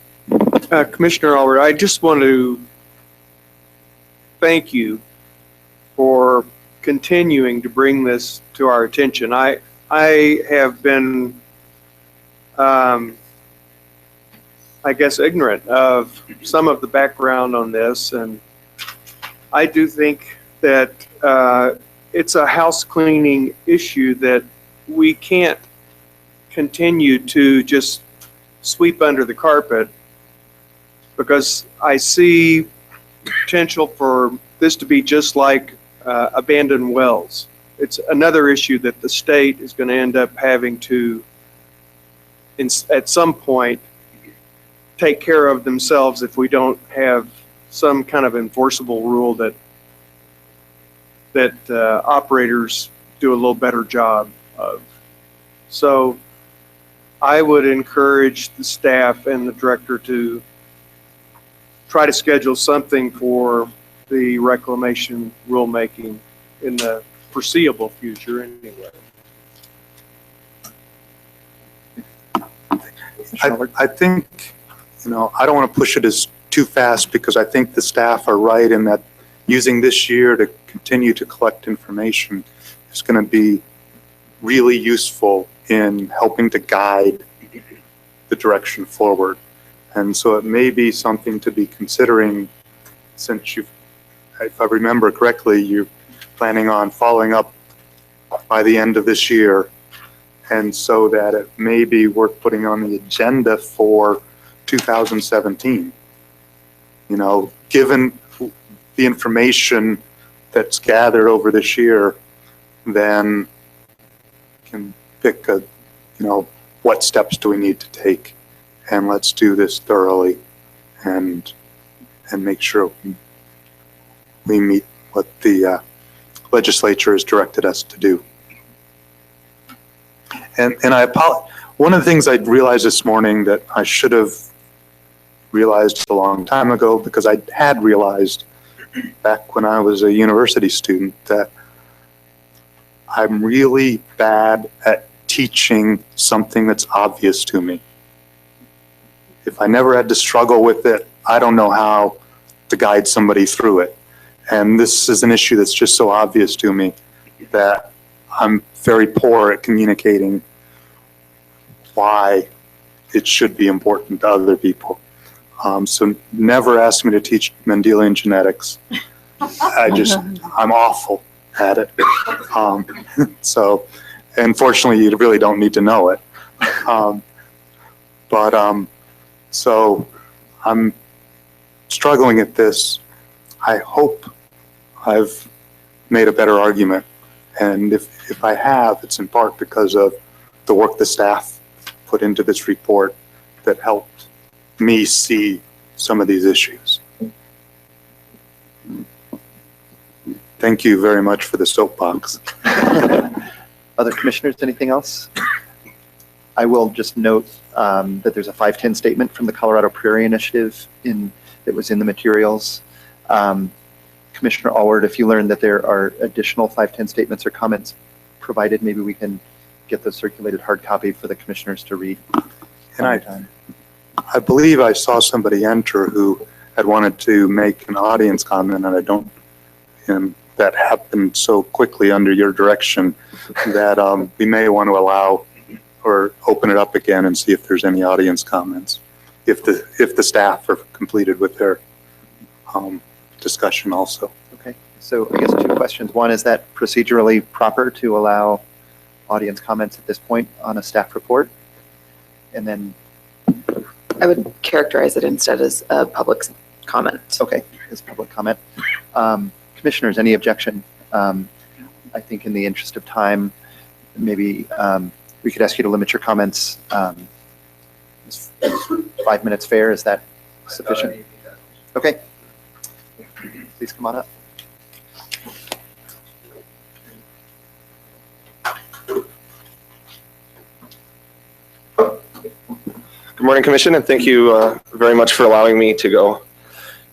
Commissioner Allred, I just want to thank you for continuing to bring this to our attention. I have been, I guess, ignorant of some of the background on this, and I do think that it's a house cleaning issue that we can't continue to just sweep under the carpet, because I see potential for this to be just like abandoned wells. It's another issue that the state is going to end up having to, at some point, take care of themselves if we don't have some kind of enforceable rule that operators do a little better job of. So I would encourage the staff and the director to try to schedule something for the reclamation rulemaking in the foreseeable future anyway. I think, I don't want to push it as too fast, because I think the staff are right in that using this year to continue to collect information is going to be really useful in helping to guide the direction forward. And so it may be something to be considering, since if I remember correctly, you're planning on following up by the end of this year. And so that it may be worth putting on the agenda for 2017. Given the information that's gathered over this year, then can pick what steps do we need to take, and let's do this thoroughly and make sure we meet what the legislature has directed us to do. And I apologize. One of the things I realized this morning that I should have realized a long time ago, because I had realized back when I was a university student, that I'm really bad at teaching something that's obvious to me. If I never had to struggle with it, I don't know how to guide somebody through it. And this is an issue that's just so obvious to me that I'm very poor at communicating why it should be important to other people. So never ask me to teach Mendelian genetics. I'm awful at it. So unfortunately, you really don't need to know it. So I'm struggling at this. I hope I've made a better argument. And if I have, it's in part because of the work the staff put into this report that helped me see some of these issues. Thank you very much for the soapbox. Other commissioners, anything else? I will just note that there's a 510 statement from the Colorado Prairie Initiative that was in the materials. Commissioner Allred, if you learn that there are additional 510 statements or comments provided, maybe we can get those circulated hard copy for the commissioners to read. And I believe I saw somebody enter who had wanted to make an audience comment, and that happened so quickly under your direction that we may want to allow or open it up again and see if there's any audience comments, if the staff are completed with their discussion also. Okay, so I guess two questions. One, is that procedurally proper to allow audience comments at this point on a staff report? And then I would characterize it instead as a public comment. okay, as public comment. Commissioners, any objection? I think in the interest of time, maybe we could ask you to limit your comments 5 minutes fair? Is that sufficient? Okay. Please come on up. Good morning, Commission, and thank you very much for allowing me to go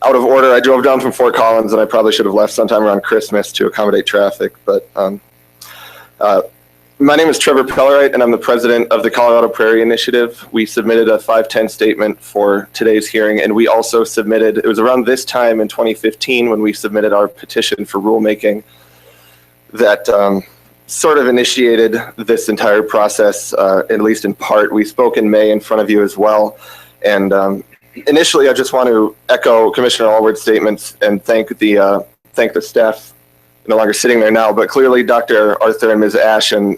out of order. I drove down from Fort Collins, and I probably should have left sometime around Christmas to accommodate traffic. But my name is Trevor Pellerite, and I'm the president of the Colorado Prairie Initiative. We submitted a 510 statement for today's hearing, and we also submitted, it was around this time in 2015 when we submitted our petition for rulemaking that sort of initiated this entire process, at least in part. We spoke in May in front of you as well. And initially, I just want to echo Commissioner Allward's statements and thank the staff, no longer sitting there now, but clearly Dr. Arthur and Ms. Ash and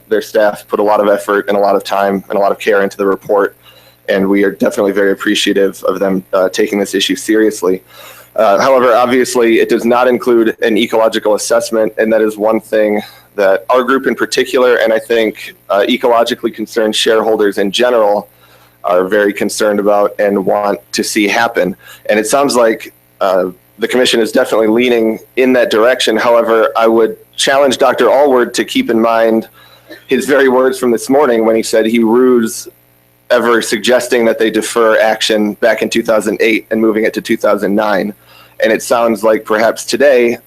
their staff put a lot of effort and a lot of time and a lot of care into the report. And we are definitely very appreciative of them taking this issue seriously. However, obviously, it does not include an ecological assessment, and that is one thing that our group in particular, and I think ecologically concerned shareholders in general, are very concerned about and want to see happen. And it sounds like the Commission is definitely leaning in that direction. However, I would challenge Dr. Allward to keep in mind his very words from this morning when he said he rues ever suggesting that they defer action back in 2008 and moving it to 2009. And it sounds like perhaps today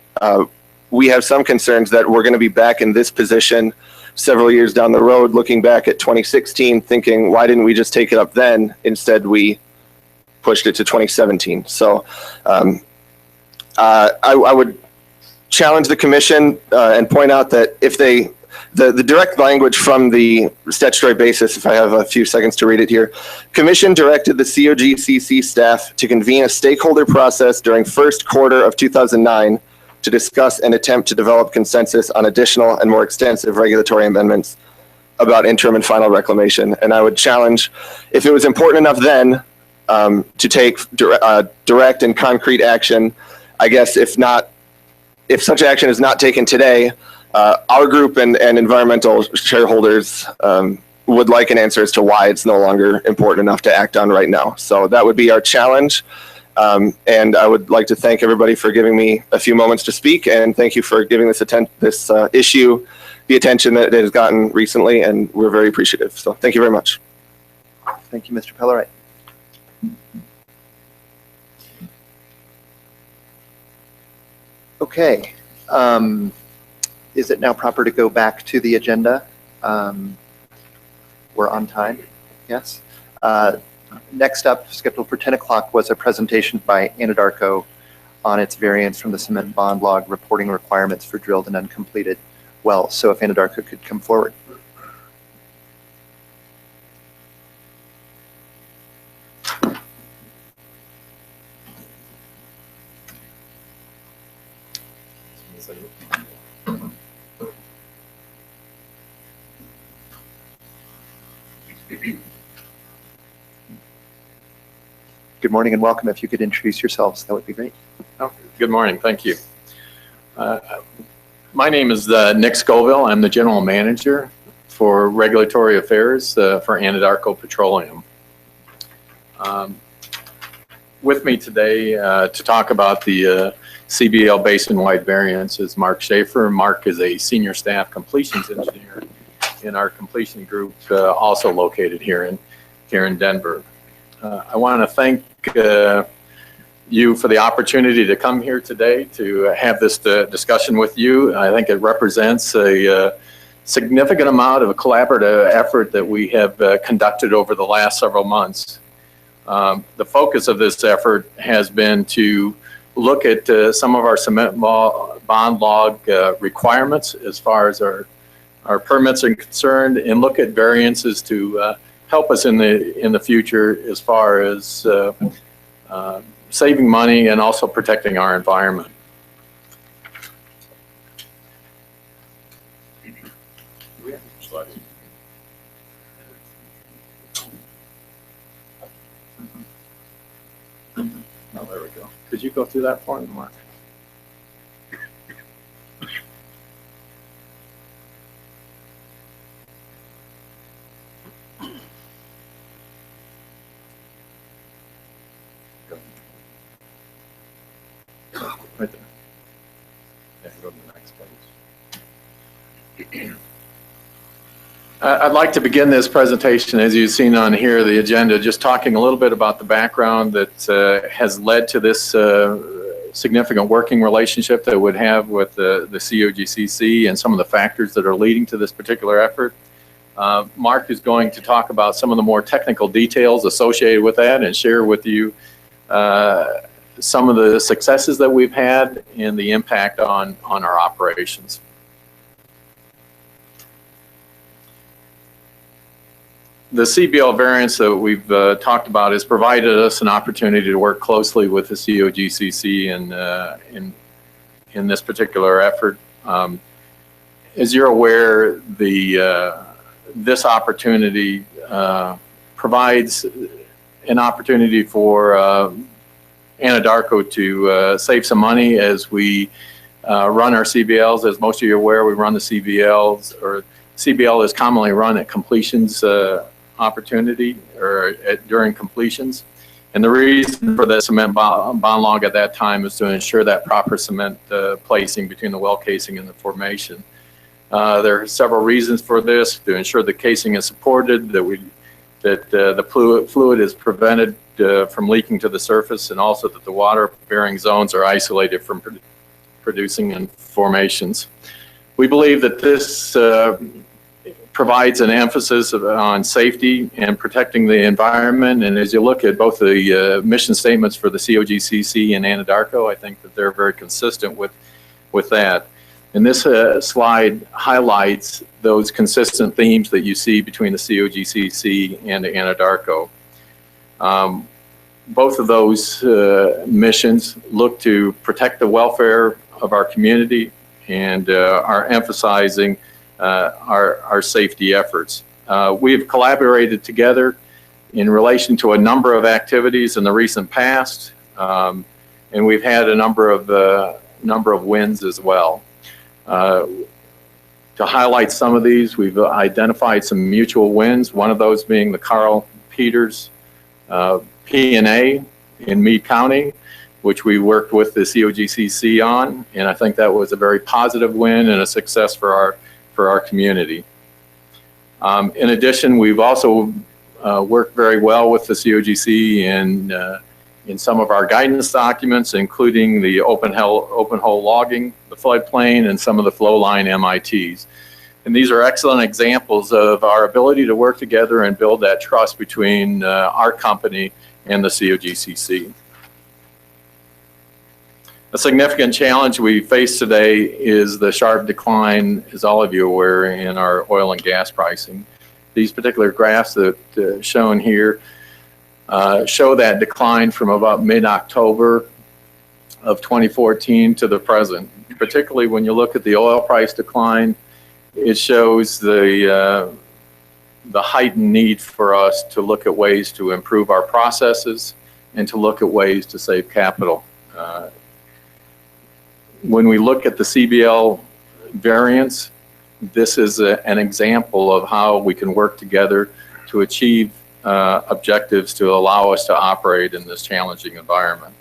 we have some concerns that we're going to be back in this position several years down the road, looking back at 2016, thinking, why didn't we just take it up then? Instead, we pushed it to 2017. So I would challenge the Commission and point out that if the direct language from the statutory basis, if I have a few seconds to read it here, Commission directed the COGCC staff to convene a stakeholder process during first quarter of 2009 to discuss and attempt to develop consensus on additional and more extensive regulatory amendments about interim and final reclamation. And I would challenge, if it was important enough then to take direct and concrete action, I guess if such action is not taken today, our group and environmental shareholders would like an answer as to why it's no longer important enough to act on right now. So that would be our challenge. And I would like to thank everybody for giving me a few moments to speak, and thank you for giving this issue the attention that it has gotten recently, and we're very appreciative. So thank you very much. Thank you, Mr. Pellerite. Okay. Is it now proper to go back to the agenda? We're on time. Yes. Next up, scheduled for 10 o'clock, was a presentation by Anadarko on its variance from the cement bond log reporting requirements for drilled and uncompleted wells. So if Anadarko could come forward. Good morning and welcome. If you could introduce yourselves, that would be great. Oh, good morning. Thank you. My name is Nick Scoville. I'm the General Manager for Regulatory Affairs for Anadarko Petroleum. With me today to talk about the CBL basin-wide variance is Mark Schaefer. Mark is a Senior Staff Completions Engineer in our completion group, also located here in Denver. I want to thank you for the opportunity to come here today to have this discussion with you. I think it represents a significant amount of a collaborative effort that we have conducted over the last several months. The focus of this effort has been to look at some of our cement bond log requirements as far as our permits are concerned, and look at variances to help us in the future as far as saving money and also protecting our environment. Oh, there we go. Could you go through that for me, Mark? Right there. Yeah, go to the next page. I'd like to begin this presentation, as you've seen on here, the agenda, just talking a little bit about the background that has led to this significant working relationship that would have with the COGCC and some of the factors that are leading to this particular effort. Mark is going to talk about some of the more technical details associated with that and share with you some of the successes that we've had and the impact on our operations. The CBL variance that we've talked about has provided us an opportunity to work closely with the COGCC in this particular effort. As you're aware, this opportunity provides an opportunity for Anadarko to save some money as we run our CBLs. As most of you are aware, we run the CBLs, or CBL is commonly run at completions opportunity or during completions. And the reason for the cement bond log at that time is to ensure that proper cement placing between the well casing and the formation. There are several reasons for this: to ensure the casing is supported, that the fluid is prevented from leaking to the surface, and also that the water-bearing zones are isolated from producing in formations. We believe that this provides an emphasis on safety and protecting the environment. And as you look at both the mission statements for the COGCC and Anadarko, I think that they're very consistent with that. And this slide highlights those consistent themes that you see between the COGCC and Anadarko. Both of those missions look to protect the welfare of our community and are emphasizing our safety efforts. We've collaborated together in relation to a number of activities in the recent past, and we've had a number of wins as well. To highlight some of these, we've identified some mutual wins, one of those being the Carl Peters P&A in Meade County, which we worked with the COGCC on, and I think that was a very positive win and a success for our community. In addition, we've also worked very well with the COGC in some of our guidance documents, including the open hole logging, the floodplain, and some of the flow line MITs. And these are excellent examples of our ability to work together and build that trust between our company and the COGCC. A significant challenge we face today is the sharp decline, as all of you are aware, in our oil and gas pricing. These particular graphs that shown here show that decline from about mid-October of 2014 to the present. Particularly when you look at the oil price decline, it shows the heightened need for us to look at ways to improve our processes and to look at ways to save capital. When we look at the CBL variance, this is an example of how we can work together to achieve objectives to allow us to operate in this challenging environment.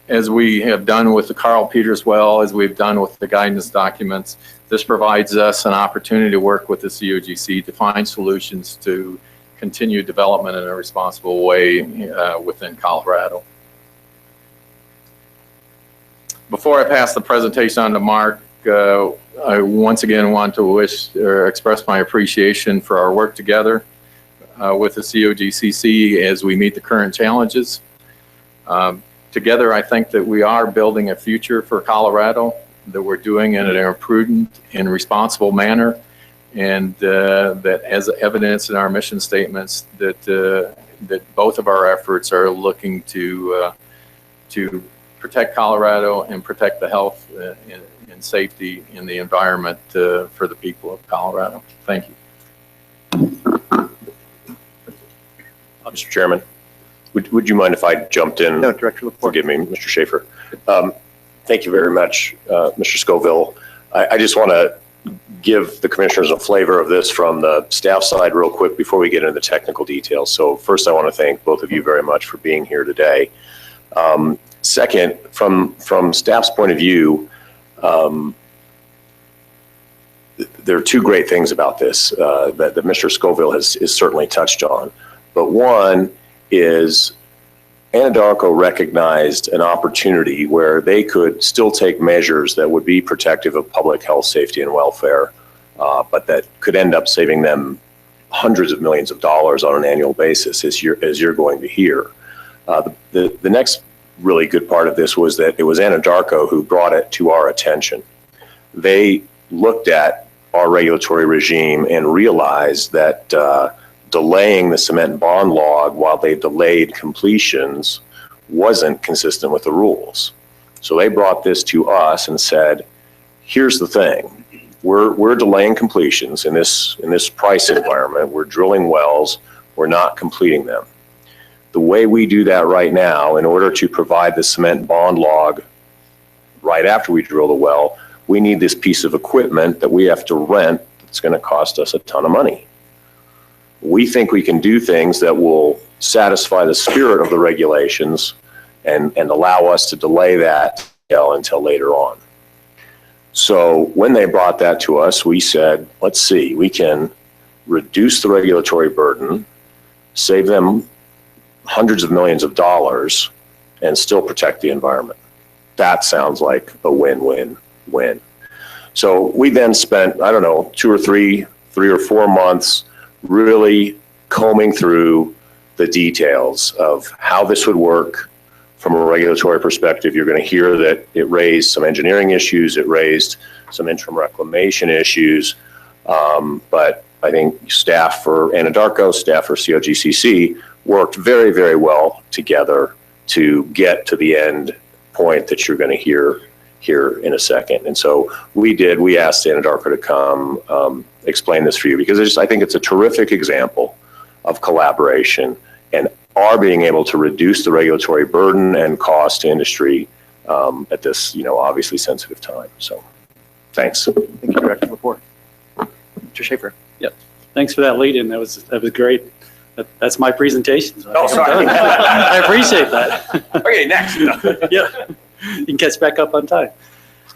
As we have done with the Carl Peters well, as we've done with the guidance documents, this provides us an opportunity to work with the COGC to find solutions to continue development in a responsible way within Colorado. Before I pass the presentation on to Mark, I once again want to express my appreciation for our work together with the COGCC as we meet the current challenges. Together, I think that we are building a future for Colorado, that we're doing it in a prudent and responsible manner, and that as evidenced in our mission statements, that both of our efforts are looking to protect Colorado and protect the health and safety in the environment for the people of Colorado. Thank you. Mr. Chairman, would you mind if I jumped in? No, Director LaPorte. Forgive me, Mr. Schaefer. Thank you very much, Mr. Scoville. I just want to give the commissioners a flavor of this from the staff side real quick before we get into the technical details. So first, I want to thank both of you very much for being here today. Second, from staff's point of view, there are two great things about this that Mr. Scoville has certainly touched on. But one is Anadarko recognized an opportunity where they could still take measures that would be protective of public health, safety, and welfare, but that could end up saving them hundreds of millions of dollars on an annual basis, as you're going to hear. The next really good part of this was that it was Anadarko who brought it to our attention. They looked at our regulatory regime and realized that delaying the cement and bond log while they delayed completions wasn't consistent with the rules. So they brought this to us and said, here's the thing, we're delaying completions in this price environment. We're drilling wells, we're not completing them. The way we do that right now, in order to provide the cement and bond log right after we drill the well, we need this piece of equipment that we have to rent that's going to cost us a ton of money. We think we can do things that will satisfy the spirit of the regulations and allow us to delay that until later on. So when they brought that to us, we said, let's see, we can reduce the regulatory burden, save them hundreds of millions of dollars, and still protect the environment. That sounds like a win-win-win. So we then spent, I don't know, 2 or 3 or 4 months really combing through the details of how this would work from a regulatory perspective. You're going to hear that it raised some engineering issues, it raised some interim reclamation issues, but I think staff for Anadarko, staff for COGCC worked very, very well together to get to the end point that you're going to hear here in a second. And so we asked Anadarko to come explain this for you, because I think it's a terrific example of collaboration and our being able to reduce the regulatory burden and cost to industry at this, obviously sensitive time. So thanks. Thank you, Director Lepore. Mr. Schaefer. Yep. Thanks for that lead-in. That was great. That's my presentation. So Oh, sorry. I appreciate that. Okay, next. Yeah, you can catch back up on time.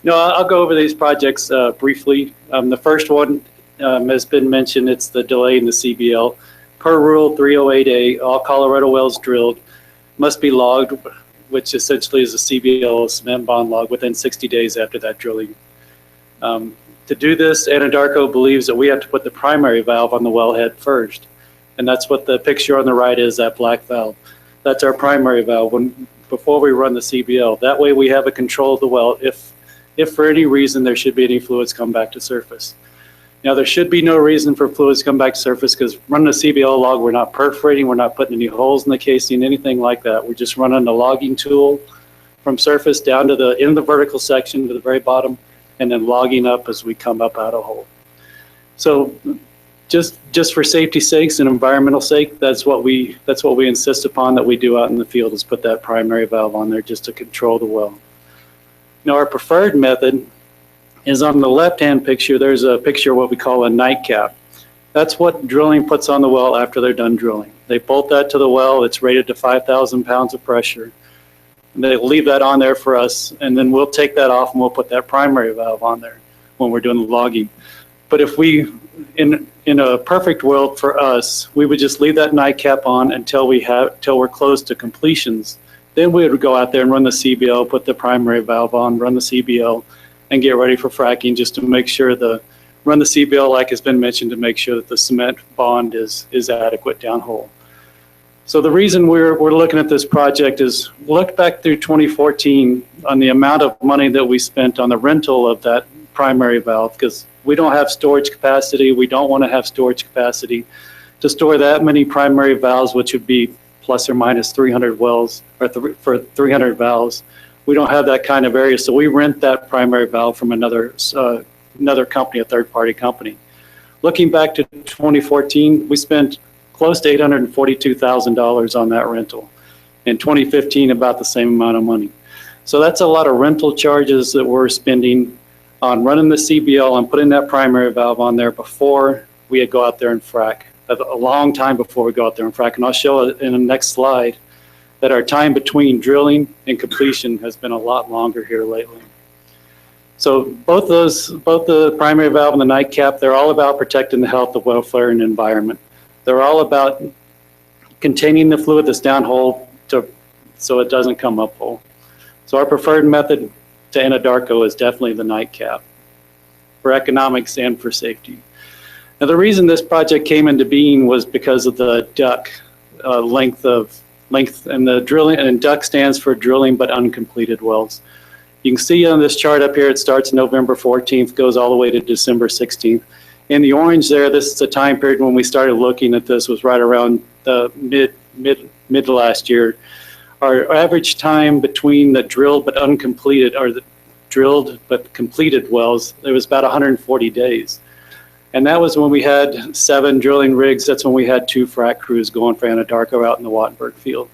No, I'll go over these projects briefly. The first one has been mentioned. It's the delay in the CBL. Per Rule 308A, all Colorado wells drilled must be logged, which essentially is a CBL, cement bond log, within 60 days after that drilling. To do this, Anadarko believes that we have to put the primary valve on the wellhead first. And that's what the picture on the right is, that black valve. That's our primary valve before we run the CBL. That way we have a control of the well if for any reason there should be any fluids come back to surface. Now, there should be no reason for fluids to come back to surface, because running a CBL log, we're not perforating, we're not putting any holes in the casing, anything like that. We're just running the logging tool from surface down to the end of the vertical section to the very bottom, and then logging up as we come up out of hole. So just for safety's sakes and environmental sake, that's what we insist upon that we do out in the field, is put that primary valve on there just to control the well. Now, our preferred method is on the left-hand picture. There's a picture of what we call a nightcap. That's what drilling puts on the well after they're done drilling. They bolt that to the well. It's rated to 5,000 pounds of pressure. And they leave that on there for us, and then we'll take that off and we'll put that primary valve on there when we're doing the logging. But if we, in a perfect world for us, we would just leave that nightcap on until we're close to completions. Then we would go out there and run the CBL, put the primary valve on, run the CBL, and get ready for fracking, just to make sure run the CBL, like has been mentioned, to make sure that the cement bond is adequate downhole. So the reason we're looking at this project is look back through 2014 on the amount of money that we spent on the rental of that primary valve, because we don't have storage capacity. We don't want to have storage capacity to store that many primary valves, which would be plus or minus 300 wells, or for 300 valves. We don't have that kind of area, so we rent that primary valve from another company, a third-party company. Looking back to 2014, we spent close to $842,000 on that rental. In 2015, about the same amount of money. So that's a lot of rental charges that we're spending on running the CBL and putting that primary valve on there before we go out there and frack. A long time before we go out there and frack. And I'll show it in the next slide that our time between drilling and completion has been a lot longer here lately. So both the primary valve and the nightcap, they're all about protecting the health, the welfare, and environment. They're all about containing the fluid that's downhole so it doesn't come uphole. So our preferred method to Anadarko is definitely the nightcap for economics and for safety. Now the reason this project came into being was because of the DUC length and the drilling, and DUC stands for drilling but uncompleted wells. You can see on this chart up here, it starts November 14th, goes all the way to December 16th. In the orange there, this is the time period when we started looking at this, was right around the mid last year. Our average time between the drilled but uncompleted, or the drilled but completed wells, it was about 140 days. And that was when we had 7 drilling rigs. That's when we had 2 frac crews going for Anadarko out in the Wattenberg field.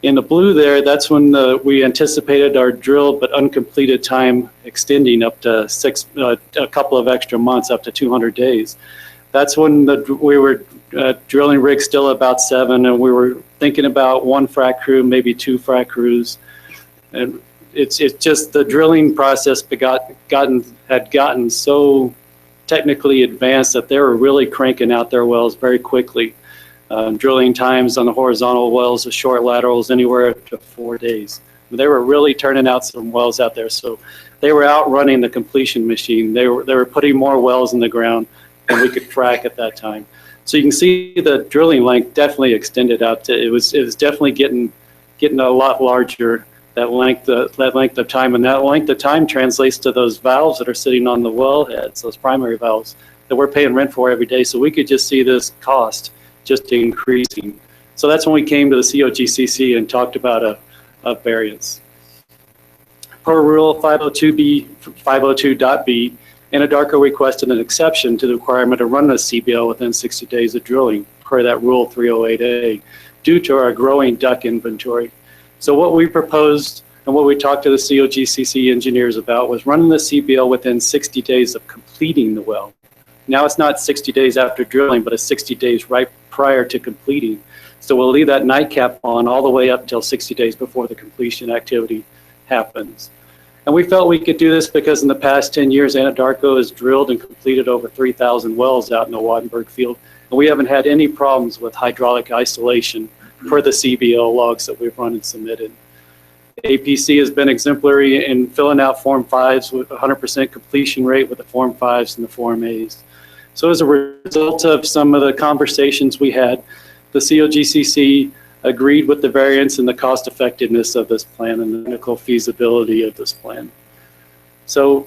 In the blue there, that's when we anticipated our drilled but uncompleted time extending up to a couple of extra months, up to 200 days. That's when we were drilling rigs still about 7, and we were thinking about 1 frac crew, maybe 2 frac crews. And it's just the drilling process had gotten so technically advanced that they were really cranking out their wells very quickly. Drilling times on the horizontal wells, the short laterals, anywhere up to 4 days. They were really turning out some wells out there. So they were outrunning the completion machine. They were putting more wells in the ground than we could frac at that time. So you can see the drilling length definitely extended out to, it was definitely getting a lot larger, that length of time. And that length of time translates to those valves that are sitting on the wellheads, those primary valves that we're paying rent for every day. So we could just see this cost just increasing. So that's when we came to the COGCC and talked about a variance. Per Rule 502.b, Anadarko requested an exception to the requirement to run a CBL within 60 days of drilling, per that Rule 308A, due to our growing DUC inventory. So what we proposed and what we talked to the COGCC engineers about was running the CBL within 60 days of completing the well. Now it's not 60 days after drilling, but it's 60 days right prior to completing. So we'll leave that nightcap on all the way up until 60 days before the completion activity happens. And we felt we could do this because in the past 10 years, Anadarko has drilled and completed over 3,000 wells out in the Wattenberg field. And we haven't had any problems with hydraulic isolation for the CBL logs that we've run and submitted. APC has been exemplary in filling out Form 5s with 100% completion rate with the Form 5s and the Form As. So as a result of some of the conversations we had, the COGCC agreed with the variance and the cost effectiveness of this plan and the technical feasibility of this plan. So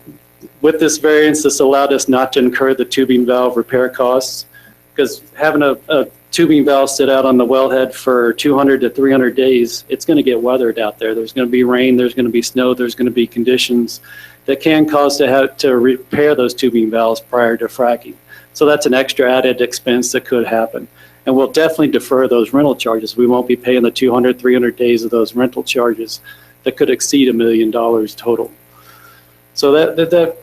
with this variance, this allowed us not to incur the tubing valve repair costs, because having a tubing valve sit out on the wellhead for 200 to 300 days, it's going to get weathered out there. There's going to be rain, there's going to be snow, there's going to be conditions that can cause to repair those tubing valves prior to fracking. So that's an extra added expense that could happen. And we'll definitely defer those rental charges. We won't be paying the 200, 300 days of those rental charges that could exceed $1 million total. So that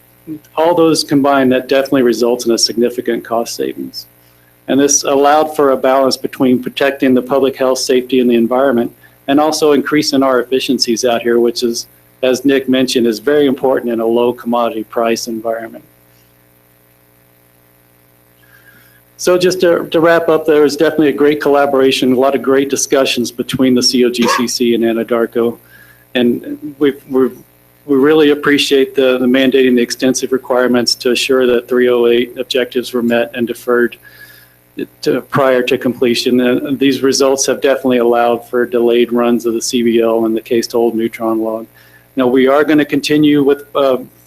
all those combined, that definitely results in a significant cost savings. And this allowed for a balance between protecting the public health, safety, and the environment, and also increasing our efficiencies out here, which is, as Nick mentioned, is very important in a low commodity price environment. So just to wrap up, there was definitely a great collaboration, a lot of great discussions between the COGCC and Anadarko. And we really appreciate the mandating the extensive requirements to assure that 308 objectives were met and deferred prior to completion. And these results have definitely allowed for delayed runs of the CBL and the case-to-hold neutron log. Now, we are going to continue with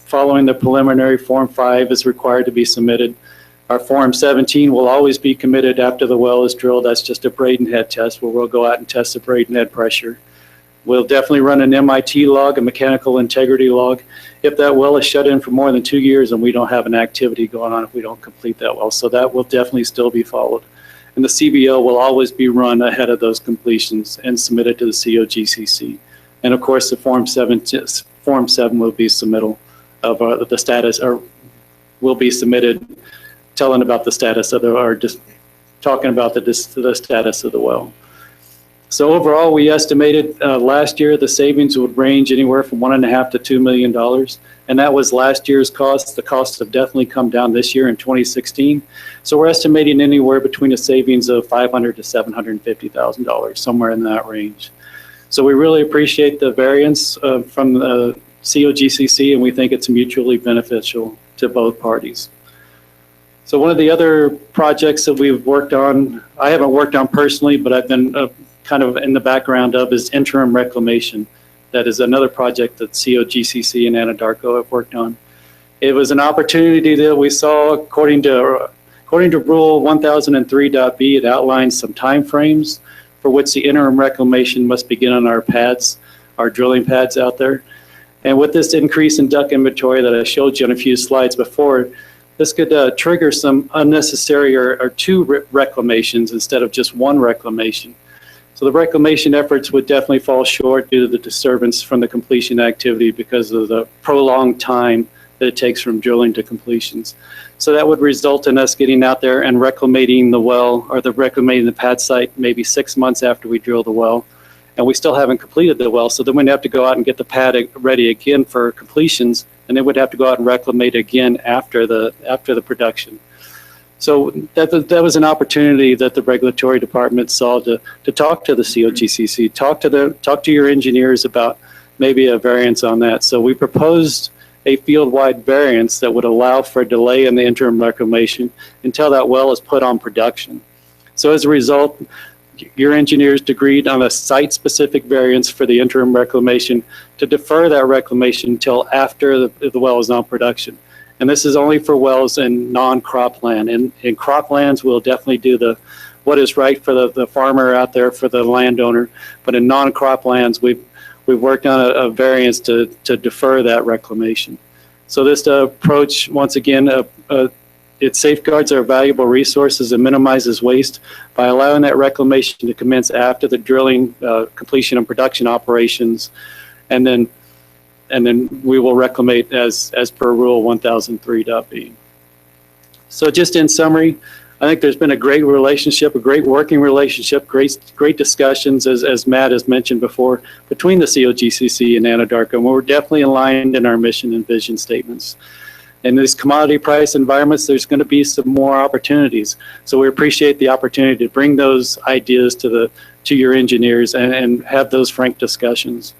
following the preliminary Form 5 is required to be submitted. Our Form 17 will always be committed after the well is drilled. That's just a Braden head test where we'll go out and test the Braden head pressure. We'll definitely run an MIT log, a mechanical integrity log, if that well is shut in for more than 2 years and we don't have an activity going on if we don't complete that well. So that will definitely still be followed. And the CBL will always be run ahead of those completions and submitted to the COGCC. And of course, the Form 7 will be submittal of the status, or will be submitted telling about the status of the, or just talking about the status of the well. So overall, we estimated last year the savings would range anywhere from $1.5 to $2 million. And that was last year's cost. The costs have definitely come down this year in 2016. So we're estimating anywhere between a savings of $500,000 to $750,000, somewhere in that range. So we really appreciate the variance from the COGCC, and we think it's mutually beneficial to both parties. So one of the other projects that we've worked on, I haven't worked on personally, but I've been kind of in the background of, is interim reclamation. That is another project that COGCC and Anadarko have worked on. It was an opportunity that we saw according to Rule 1003.b. It outlines some timeframes for which the interim reclamation must begin on our pads, our drilling pads out there. And with this increase in duck inventory that I showed you on a few slides before, this could trigger some unnecessary or two reclamations instead of just one reclamation. So the reclamation efforts would definitely fall short due to the disturbance from the completion activity because of the prolonged time that it takes from drilling to completions. So that would result in us getting out there and reclamating the well, or reclamating the pad site maybe 6 months after we drill the well. And we still haven't completed the well, so then we'd have to go out and get the pad ready again for completions, and then we'd have to go out and reclamate again after the production. So that was an opportunity that the regulatory department saw to talk to the COGCC, talk to your engineers about maybe a variance on that. So we proposed a field-wide variance that would allow for a delay in the interim reclamation until that well is put on production. So as a result, your engineers agreed on a site-specific variance for the interim reclamation to defer that reclamation until after the well is on production. And this is only for wells in non-cropland. In croplands, we'll definitely do what is right for the farmer out there, for the landowner. But in non-croplands, we've worked on a variance to defer that reclamation. So this approach, once again, it safeguards our valuable resources and minimizes waste by allowing that reclamation to commence after the drilling, completion, and production operations, and then we will reclamate as per Rule 1003.b. So just in summary, I think there's been a great relationship, a great working relationship, great discussions, as Matt has mentioned before, between the COGCC and Anadarko, and we're definitely aligned in our mission and vision statements. In these commodity price environments, there's going to be some more opportunities. So we appreciate the opportunity to bring those ideas to your engineers and have those frank discussions.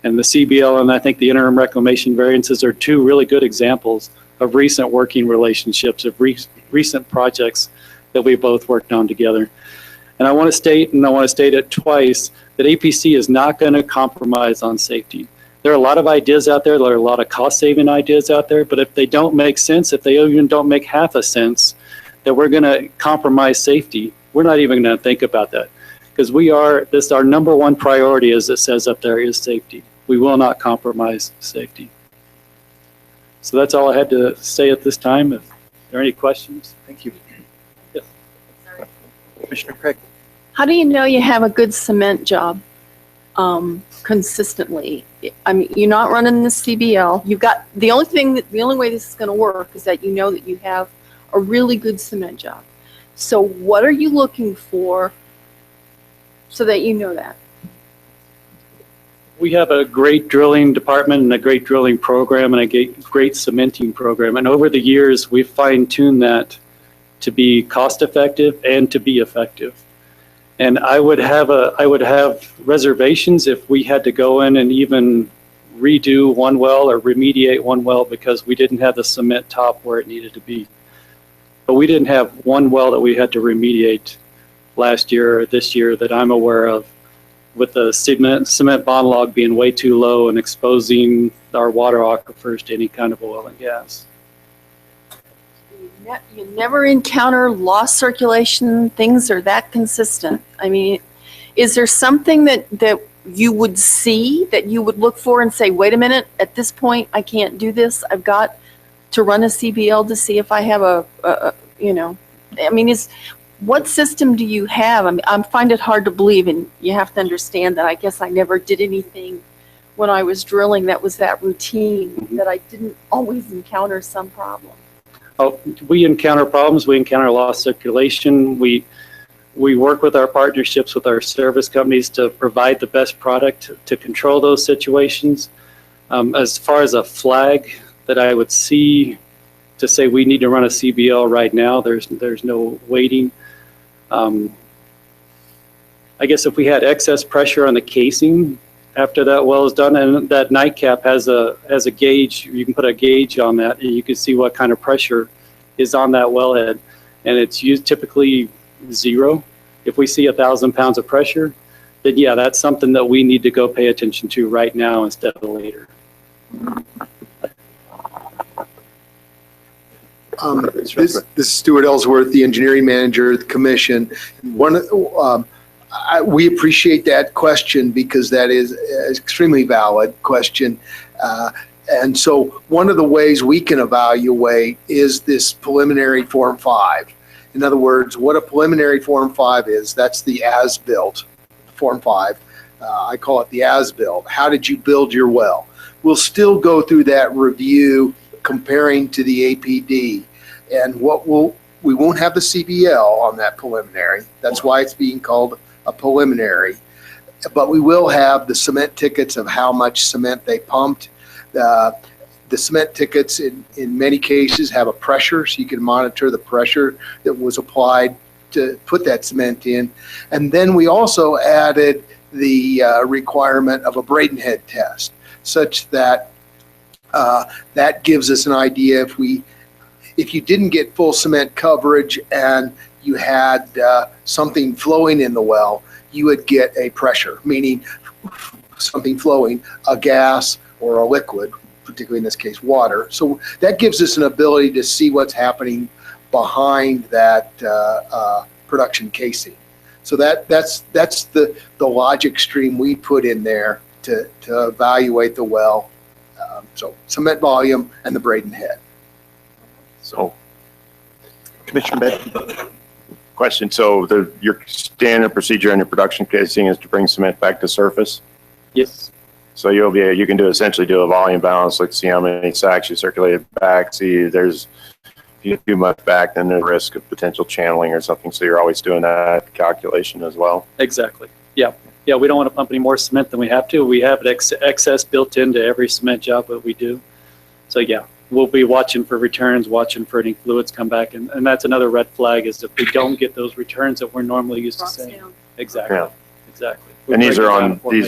And the CBL and I think the interim reclamation variances are two really good examples of recent working relationships, of recent projects that we both worked on together. And I want to state, and I want to state it twice, that APC is not going to compromise on safety. There are a lot of ideas out there, there are a lot of cost-saving ideas out there, but if they don't make sense, if they even don't make half a sense, that we're going to compromise safety, we're not even going to think about that. Because our number one priority, as it says up there, is safety. We will not compromise safety. So that's all I had to say at this time. If there are any questions. Thank you. Yes. Commissioner Craig. How do you know you have a good cement job consistently? I mean, you're not running the CBL. You've got the only way this is going to work is that you know that you have a really good cement job. So what are you looking for so that you know that? We have a great drilling department and a great drilling program and a great cementing program. And over the years, we've fine-tuned that to be cost-effective and to be effective. And I would have reservations if we had to go in and even redo one well or remediate one well because we didn't have the cement top where it needed to be. But we didn't have one well that we had to remediate last year or this year that I'm aware of, with the cement bond log being way too low and exposing our water aquifers to any kind of oil and gas. You never encounter lost circulation, things are that consistent. I mean, is there something that you would see, that you would look for and say, wait a minute, at this point, I can't do this. I've got to run a CBL to see if I have what system do you have? I mean, I find it hard to believe, and you have to understand that I guess I never did anything when I was drilling that was that routine, that I didn't always encounter some problem. Oh, we encounter problems. We encounter lost circulation. We work with our partnerships with our service companies to provide the best product to control those situations. As far as a flag that I would see to say we need to run a CBL right now, there's no waiting. I guess if we had excess pressure on the casing after that well is done, and that nightcap has a gauge, you can put a gauge on that and you can see what kind of pressure is on that wellhead, and it's used typically 0. If we see 1,000 pounds of pressure, then yeah, that's something that we need to go pay attention to right now instead of later. This is Stuart Ellsworth, the engineering manager of the commission. We appreciate that question because that is an extremely valid question. And so one of the ways we can evaluate is this preliminary Form 5. In other words, what a preliminary Form 5 is, that's the as-built Form 5. I call it the as-built. How did you build your well? We'll still go through that review comparing to the APD. And we won't have the CBL on that preliminary. That's why it's being called a preliminary. But we will have the cement tickets of how much cement they pumped. The cement tickets in many cases have a pressure, so you can monitor the pressure that was applied to put that cement in. And then we also added the requirement of a Bradenhead test, such that that gives us an idea if you didn't get full cement coverage and you had something flowing in the well, you would get a pressure, meaning something flowing, a gas or a liquid, particularly in this case, water. So that gives us an ability to see what's happening behind that production casing. So that's the logic stream we put in there to evaluate the well. So cement volume and the Bradenhead. So, Commissioner Benton. question, so your standard procedure on your production casing is to bring cement back to surface? Yes. So you can essentially do a volume balance, like see how many sacks you circulated back, see if you get too much back, then there's risk of potential channeling or something, so you're always doing that calculation as well? Exactly. Yeah. Yeah, we don't want to pump any more cement than we have to. We have excess built into every cement job that we do. So yeah, we'll be watching for returns, watching for any fluids come back. And that's another red flag is if we don't get those returns that we're normally used to seeing. Exactly. Yeah. Exactly. And these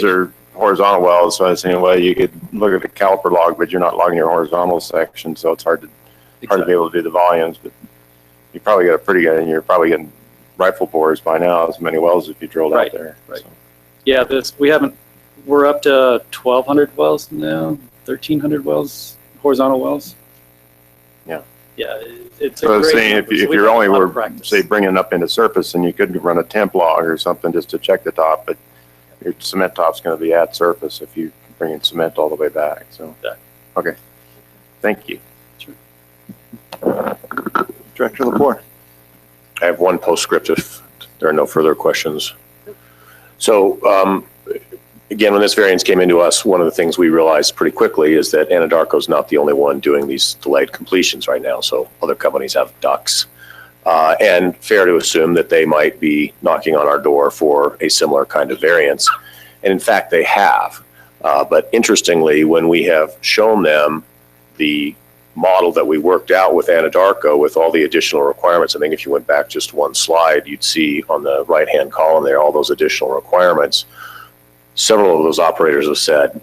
are horizontal wells, so I was saying, well, you could look at the caliper log, but you're not logging your horizontal section, so it's hard to be able to do the volumes. But you probably got a pretty good, and you're probably getting rifle bores by now, as many wells if you drilled out there. Right. So. Yeah, we're up to 1,200 wells now, 1,300 wells, horizontal wells. Yeah. Yeah, it's so I was saying if you're only say bringing up into surface, and you could run a temp log or something just to check the top, but your cement top's going to be at surface if you bring in cement all the way back. So, okay. Thank you. Sure. Director Lepore. I have one postscript if there are no further questions. So, again, when this variance came into us, one of the things we realized pretty quickly is that Anadarko is not the only one doing these delayed completions right now. So other companies have ducts. And fair to assume that they might be knocking on our door for a similar kind of variance. And in fact, they have. But interestingly, when we have shown them the model that we worked out with Anadarko with all the additional requirements, I think if you went back just one slide, you'd see on the right-hand column there all those additional requirements. Several of those operators have said,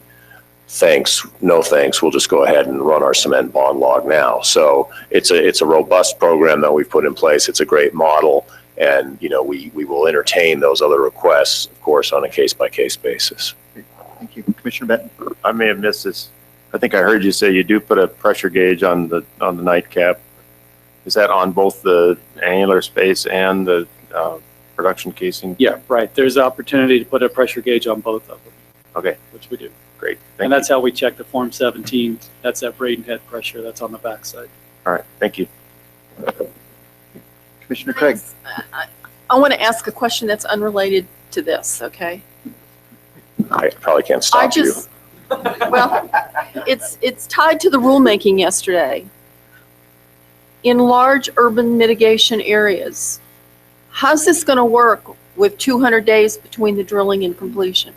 thanks, no thanks, we'll just go ahead and run our cement bond log now. So it's a robust program that we've put in place. It's a great model, and we will entertain those other requests, of course, on a case-by-case basis. Thank you. Commissioner Benton. I may have missed this. I think I heard you say you do put a pressure gauge on the nightcap. Is that on both the annular space and the production casing? Yeah, right. There's opportunity to put a pressure gauge on both of them. Okay. Which we do. Great. And that's how we check the Form 17. That's that Bradenhead pressure that's on the backside. All right. Thank you. Commissioner Craig. I want to ask a question that's unrelated to this, okay? I probably can't stop you. Well, it's tied to the rulemaking yesterday. In large urban mitigation areas, how's this going to work with 200 days between the drilling and completion?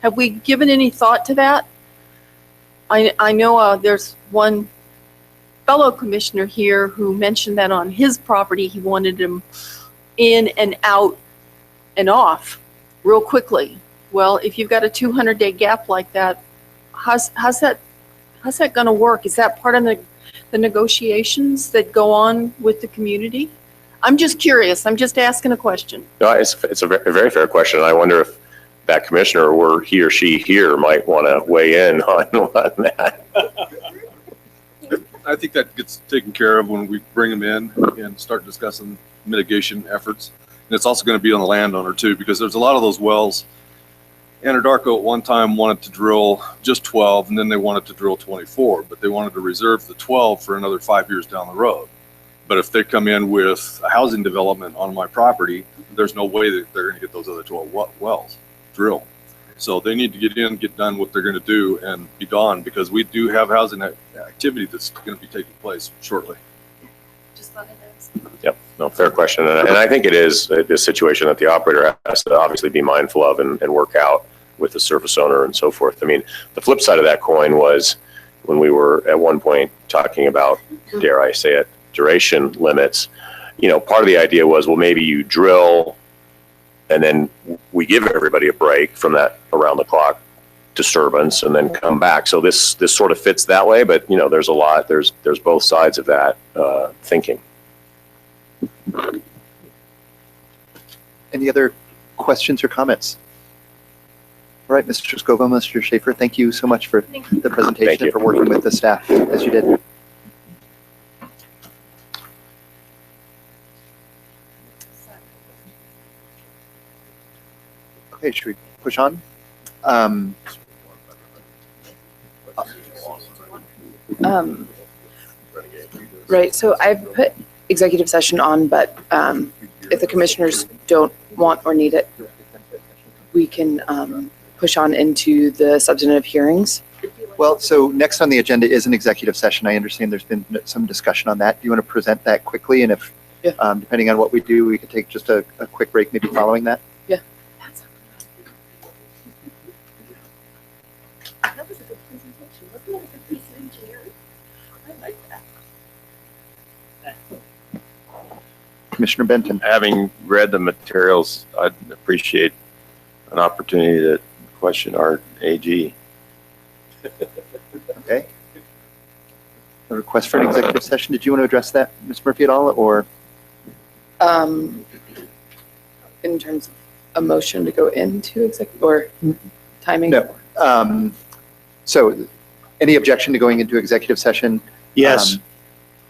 Have we given any thought to that? I know there's one fellow commissioner here who mentioned that on his property, he wanted them in and out and off real quickly. Well, if you've got a 200-day gap like that, how's that going to work? Is that part of the negotiations that go on with the community? I'm just curious. I'm just asking a question. No, it's a very fair question. I wonder if that commissioner, or he or she here, might want to weigh in on that. I think that gets taken care of when we bring them in and start discussing mitigation efforts. And it's also going to be on the landowner too, because there's a lot of those wells. Anadarko at one time wanted to drill just 12, and then they wanted to drill 24, but they wanted to reserve the 12 for another 5 years down the road. But if they come in with a housing development on my property, there's no way that they're going to get those other 12 wells drilled. So they need to get in, get done what they're going to do, and be gone, because we do have housing activity that's going to be taking place shortly. Yep, no, fair question. And I think it is a situation that the operator has to obviously be mindful of and work out with the surface owner and so forth. I mean, the flip side of that coin was when we were at one point talking about, dare I say it, duration limits, part of the idea was, well, maybe you drill and then we give everybody a break from that around the clock disturbance and then come back. So this sort of fits that way, but there's a lot, there's both sides of that thinking. Any other questions or comments? All right, Mr. Scova, Mr. Schaefer, thank you so much for the presentation and for working with the staff as you did. Okay, should we push on? Right, so I've put executive session on, but if the commissioners don't want or need it, we can push on into the substantive hearings. Well, so next on the agenda is an executive session. I understand there's been some discussion on that. Do you want to present that quickly? And if, depending on what we do, we could take just a quick break maybe following that? Yeah. That was a good presentation. Wasn't that a good piece of engineering? I like that. Commissioner Benton. Having read the materials, I'd appreciate an opportunity to question our AG. Okay. A request for an executive session. Did you want to address that, Ms. Murphy, at all, or? In terms of a motion to go into executive or timing? No. So any objection to going into executive session? Yes.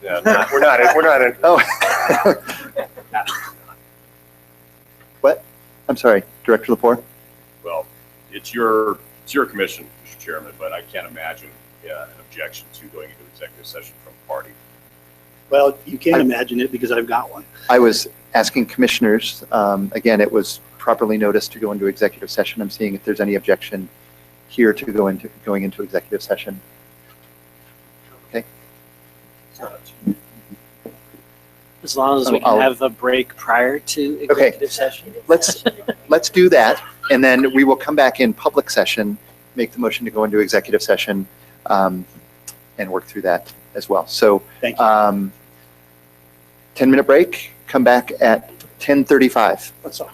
Yeah, we're not in. Oh. What? I'm sorry, Director Lepore? Well, it's your commission, Mr. Chairman, but I can't imagine an objection to going into executive session from a party. Well, you can't imagine it because I've got one. I was asking commissioners, again, it was properly noticed to go into executive session. I'm seeing if there's any objection here to going into executive session. Okay. As long as we can have the break prior to executive session. Let's do that, and then we will come back in public session, make the motion to go into executive session, and work through that as well. So, thank you. 10-minute break. Come back at 10:35. That's all.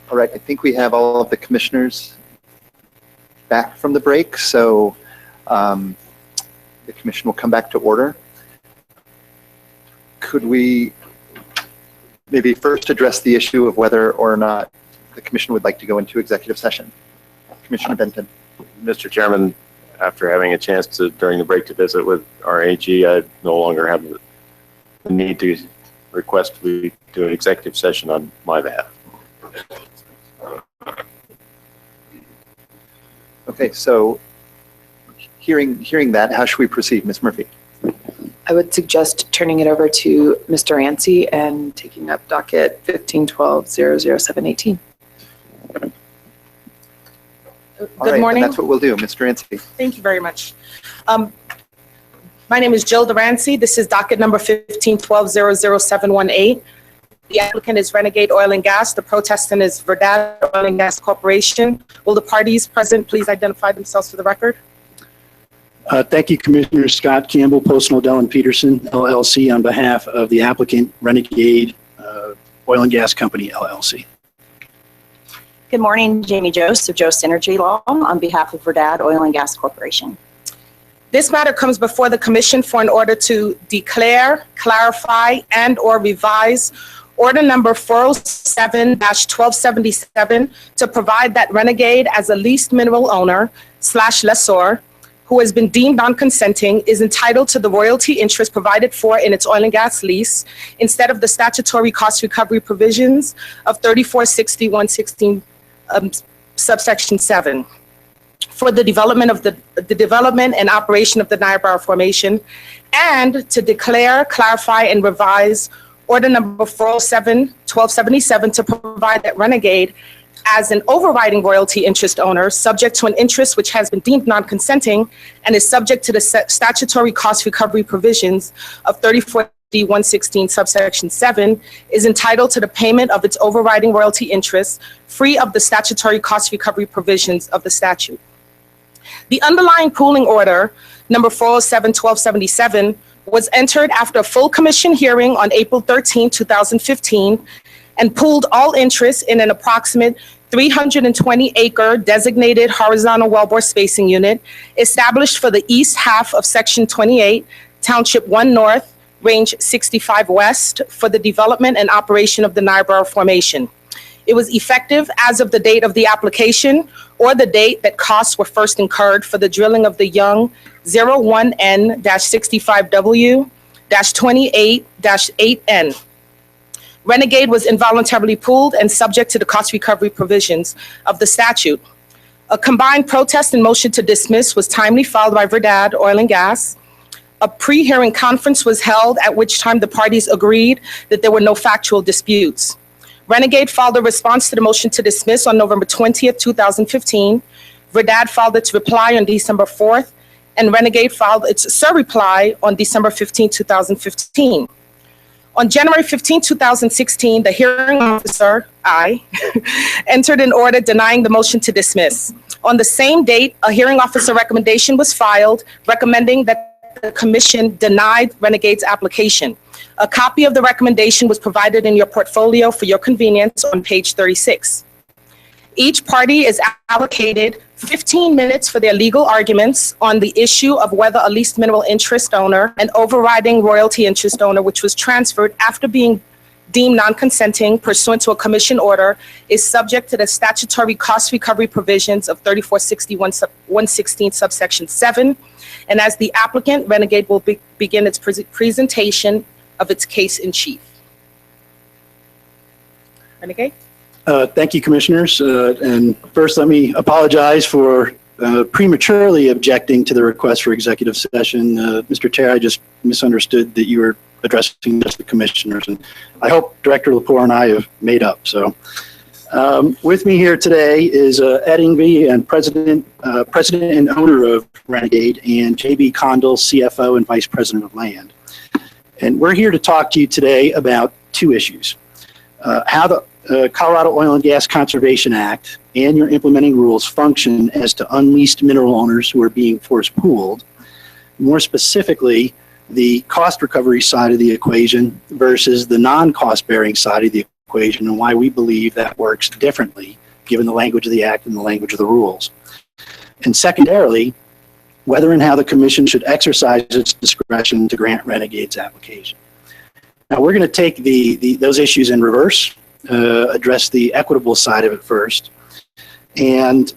All right, I think we have all of the commissioners back from the break, so the commission will come back to order. Could we maybe first address the issue of whether or not the commission would like to go into executive session? Commissioner Benton. Mr. Chairman, after having a chance to, during the break, to visit with our AG, I no longer have the need to request we do an executive session on my behalf. Okay, so hearing that, how should we proceed, Ms. Murphy? I would suggest turning it over to Mr. Yancey and taking up docket 1512-00718. All Good right, morning. and that's what we'll do, Mr. Ansey. Thank you very much. My name is Jill Durancy. This is docket number 1512-00718. The applicant is Renegade Oil and Gas. The protestant is Verdad Oil and Gas Corporation. Will the parties present please identify themselves for the record? Thank you, Commissioner Scott Campbell, Post Nodell and Peterson, LLC, on behalf of the applicant, Renegade Oil and Gas Company, LLC. Good morning, Jamie Jost of Jost Energy Law on behalf of Verdad Oil and Gas Corporation. This matter comes before the commission for an order to declare, clarify, and/or revise order number 407-1277 to provide that Renegade, as a leased mineral owner / lessor who has been deemed non-consenting, is entitled to the royalty interest provided for in its oil and gas lease instead of the statutory cost recovery provisions of 3460-116 subsection 7 for the development of the development and operation of the Niobrara Formation, and to declare, clarify, and revise order number 407-1277 to provide that Renegade, as an overriding royalty interest owner, subject to an interest which has been deemed non-consenting and is subject to the statutory cost recovery provisions of 34D-116 subsection 7, is entitled to the payment of its overriding royalty interest free of the statutory cost recovery provisions of the statute. The underlying pooling order, number 407-1277, was entered after a full commission hearing on April 13, 2015, and pooled all interests in an approximate 320-acre designated horizontal wellbore spacing unit established for the east half of Section 28, Township 1 North, Range 65 West, for the development and operation of the Niobrara Formation. It was effective as of the date of the application or the date that costs were first incurred for the drilling of the Young 01N-65W-28-8N. Renegade was involuntarily pooled and subject to the cost recovery provisions of the statute. A combined protest and motion to dismiss was timely filed by Verdad Oil and Gas. A pre-hearing conference was held at which time the parties agreed that there were no factual disputes. Renegade filed a response to the motion to dismiss on November 20th, 2015. Verdad filed its reply on December 4th, and Renegade filed its surreply on December 15, 2015. On January 15, 2016, the hearing officer, entered an order denying the motion to dismiss. On the same date, a hearing officer recommendation was filed recommending that the commission denied Renegade's application. A copy of the recommendation was provided in your portfolio for your convenience on page 36. Each party is allocated 15 minutes for their legal arguments on the issue of whether a leased mineral interest owner, an overriding royalty interest owner, which was transferred after being deemed non-consenting pursuant to a commission order, is subject to the statutory cost recovery provisions of 3460-116 subsection 7. And as the applicant, Renegade will begin its presentation of its case in chief. Renegade? Thank you, Commissioners. And first, let me apologize for prematurely objecting to the request for executive session. Mr. Chair, I just misunderstood that you were addressing just the Commissioners, and I hope Director Lepore and I have made up. So with me here today is Ed Ingvey, and President and owner of Renegade, and JB Condell, CFO and Vice President of Land. And we're here to talk to you today about two issues. How the Colorado Oil and Gas Conservation Act and your implementing rules function as to unleased mineral owners who are being force pooled. More specifically, the cost recovery side of the equation versus the non-cost bearing side of the equation and why we believe that works differently, given the language of the act and the language of the rules. And secondarily, whether and how the commission should exercise its discretion to grant Renegade's application. Now, we're going to take those issues in reverse, address the equitable side of it first. And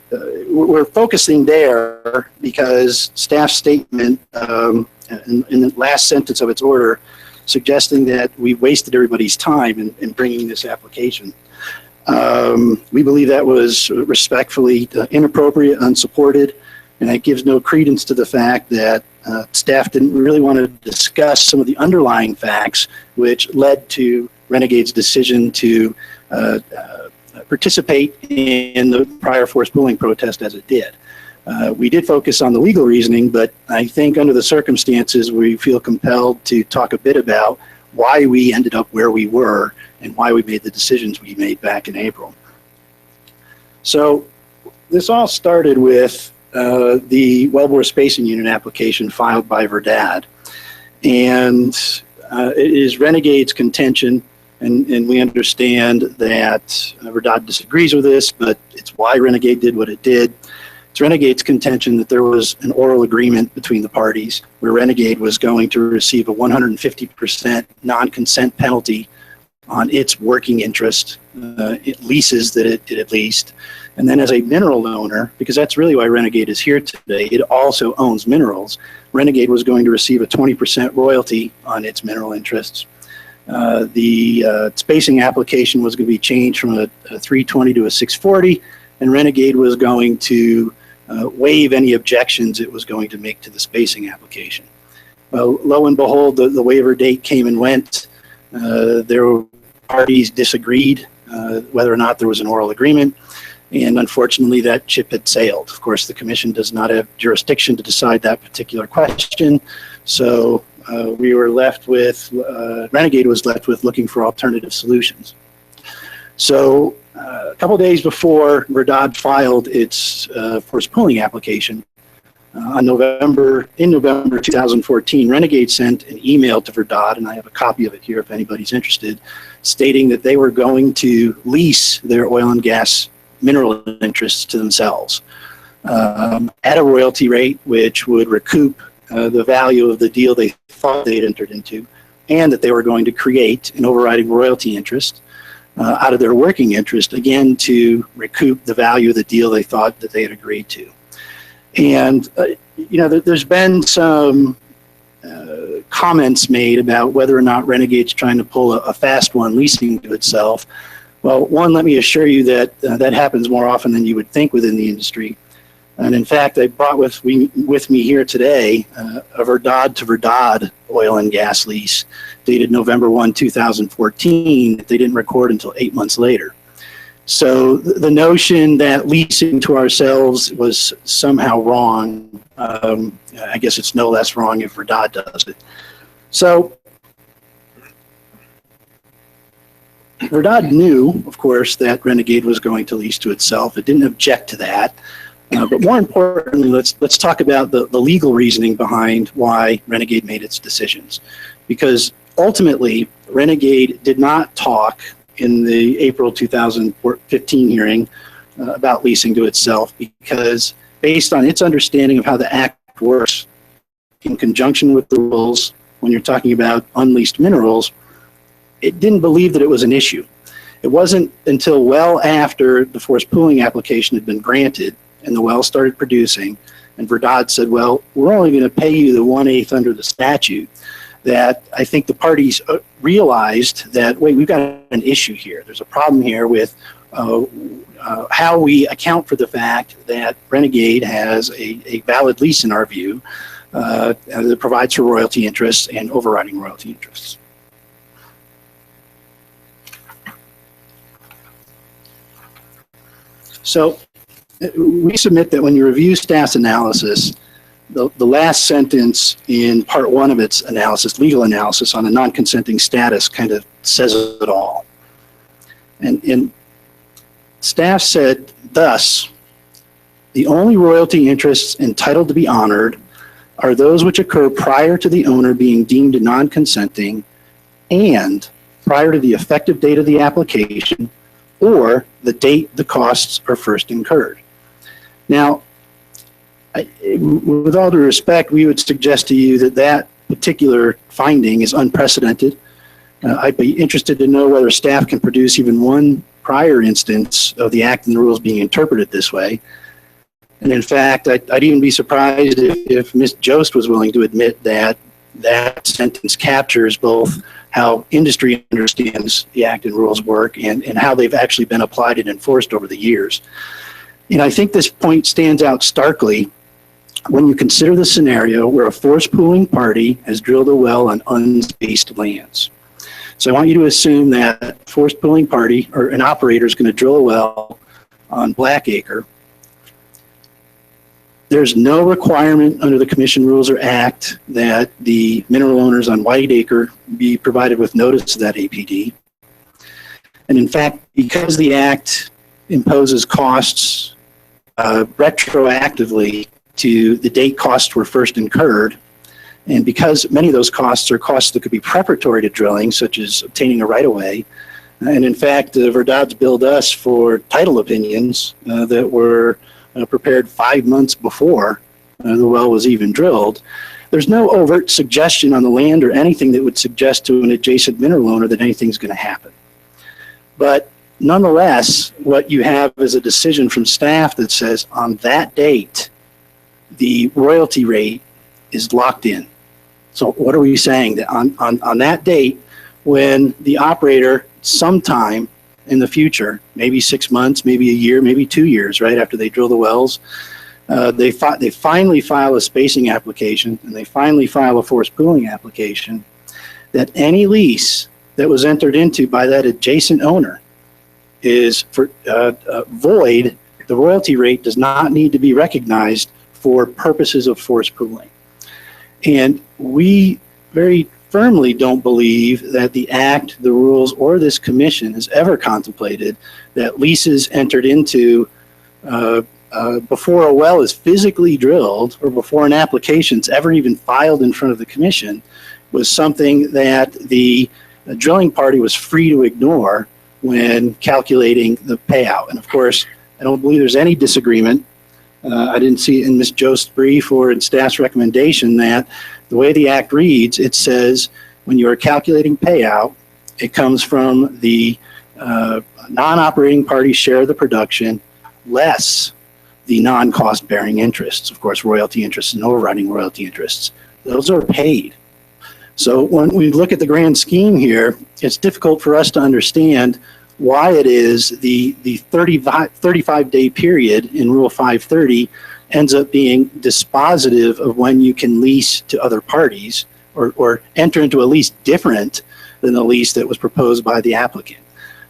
we're focusing there because staff statement in the last sentence of its order suggesting that we wasted everybody's time in bringing this application. We believe that was respectfully inappropriate, unsupported, and that gives no credence to the fact that staff didn't really want to discuss some of the underlying facts which led to Renegade's decision to participate in the prior forced pooling protest as it did. We did focus on the legal reasoning, but I think under the circumstances, we feel compelled to talk a bit about why we ended up where we were and why we made the decisions we made back in April. So this all started with the wellbore spacing unit application filed by Verdad. And it is Renegade's contention, and we understand that Verdad disagrees with this, but it's why Renegade did what it did. It's Renegade's contention that there was an oral agreement between the parties where Renegade was going to receive a 150% non-consent penalty on its working interest, leases that it had leased. And then as a mineral owner, because that's really why Renegade is here today, it also owns minerals. Renegade was going to receive a 20% royalty on its mineral interests. The spacing application was going to be changed from a 320 to a 640, and Renegade was going to waive any objections it was going to make to the spacing application. Well, lo and behold, the waiver date came and went. There were parties disagreed whether or not there was an oral agreement, and unfortunately that ship had sailed. Of course, the commission does not have jurisdiction to decide that particular question, so we were left with, Renegade was left with looking for alternative solutions. So a couple days before Verdad filed its forced pooling application, in November 2014, Renegade sent an email to Verdad, and I have a copy of it here if anybody's interested, stating that they were going to lease their oil and gas mineral interests to themselves at a royalty rate which would recoup the value of the deal they thought they'd entered into, and that they were going to create an overriding royalty interest out of their working interest, again, to recoup the value of the deal they thought that they had agreed to. And, you know, there's been some comments made about whether or not Renegade's trying to pull a fast one, leasing to itself. Well, one, let me assure you that that happens more often than you would think within the industry. And in fact, I brought with me here today a Verdad to Verdad oil and gas lease dated November 1, 2014 that they didn't record until 8 months later. So the notion that leasing to ourselves was somehow wrong, I guess it's no less wrong if Verdad does it. So Verdad knew, of course, that Renegade was going to lease to itself. It didn't object to that. But more importantly, let's talk about the legal reasoning behind why Renegade made its decisions. Because ultimately, Renegade did not talk in the April 2015 hearing about leasing to itself, because based on its understanding of how the Act works, in conjunction with the rules, when you're talking about unleased minerals, it didn't believe that it was an issue. It wasn't until well after the forced pooling application had been granted and the well started producing, and Verdad said, well, we're only going to pay you the 1/8 under the statute, that I think the parties realized that, wait, we've got an issue here. There's a problem here with how we account for the fact that Renegade has a valid lease in our view that provides for royalty interests and overriding royalty interests. So we submit that when you review staff's analysis, the last sentence in part one of its analysis, legal analysis on a non-consenting status, kind of says it all. And staff said, thus, the only royalty interests entitled to be honored are those which occur prior to the owner being deemed non-consenting and prior to the effective date of the application or the date the costs are first incurred. Now, with all due respect, we would suggest to you that that particular finding is unprecedented. I'd be interested to know whether staff can produce even one prior instance of the act and the rules being interpreted this way. And in fact, I'd even be surprised if Ms. Jost was willing to admit that that sentence captures both how industry understands the act and rules work and how they've actually been applied and enforced over the years. And I think this point stands out starkly when you consider the scenario where a force pooling party has drilled a well on unspaced lands. So I want you to assume that a force pooling party or an operator is going to drill a well on Blackacre. There's no requirement under the Commission Rules or Act that the mineral owners on Whiteacre be provided with notice of that APD. And in fact, because the Act imposes costs retroactively to the date costs were first incurred, and because many of those costs are costs that could be preparatory to drilling, such as obtaining a right-of-way, and in fact, Verdad's billed us for title opinions that were prepared 5 months before the well was even drilled. There's no overt suggestion on the land or anything that would suggest to an adjacent mineral owner that anything's going to happen. But nonetheless, what you have is a decision from staff that says on that date, the royalty rate is locked in. So what are we saying? That on that date, when the operator sometime in the future, maybe 6 months, maybe a year, maybe 2 years, right after they drill the wells, they finally file a spacing application and they finally file a force pooling application, that any lease that was entered into by that adjacent owner is void. The royalty rate does not need to be recognized for purposes of force pooling. And we very firmly don't believe that the Act, the rules, or this commission has ever contemplated that leases entered into before a well is physically drilled or before an application's ever even filed in front of the commission was something that the drilling party was free to ignore when calculating the payout. And of course, I don't believe there's any disagreement. I didn't see it in Ms. Jost's brief or in staff's recommendation that the way the Act reads, it says when you are calculating payout, it comes from the non-operating party's share of the production less the non-cost bearing interests. Of course, royalty interests and overriding royalty interests. Those are paid. So when we look at the grand scheme here, it's difficult for us to understand why it is the 35-day period in Rule 530 ends up being dispositive of when you can lease to other parties or enter into a lease different than the lease that was proposed by the applicant.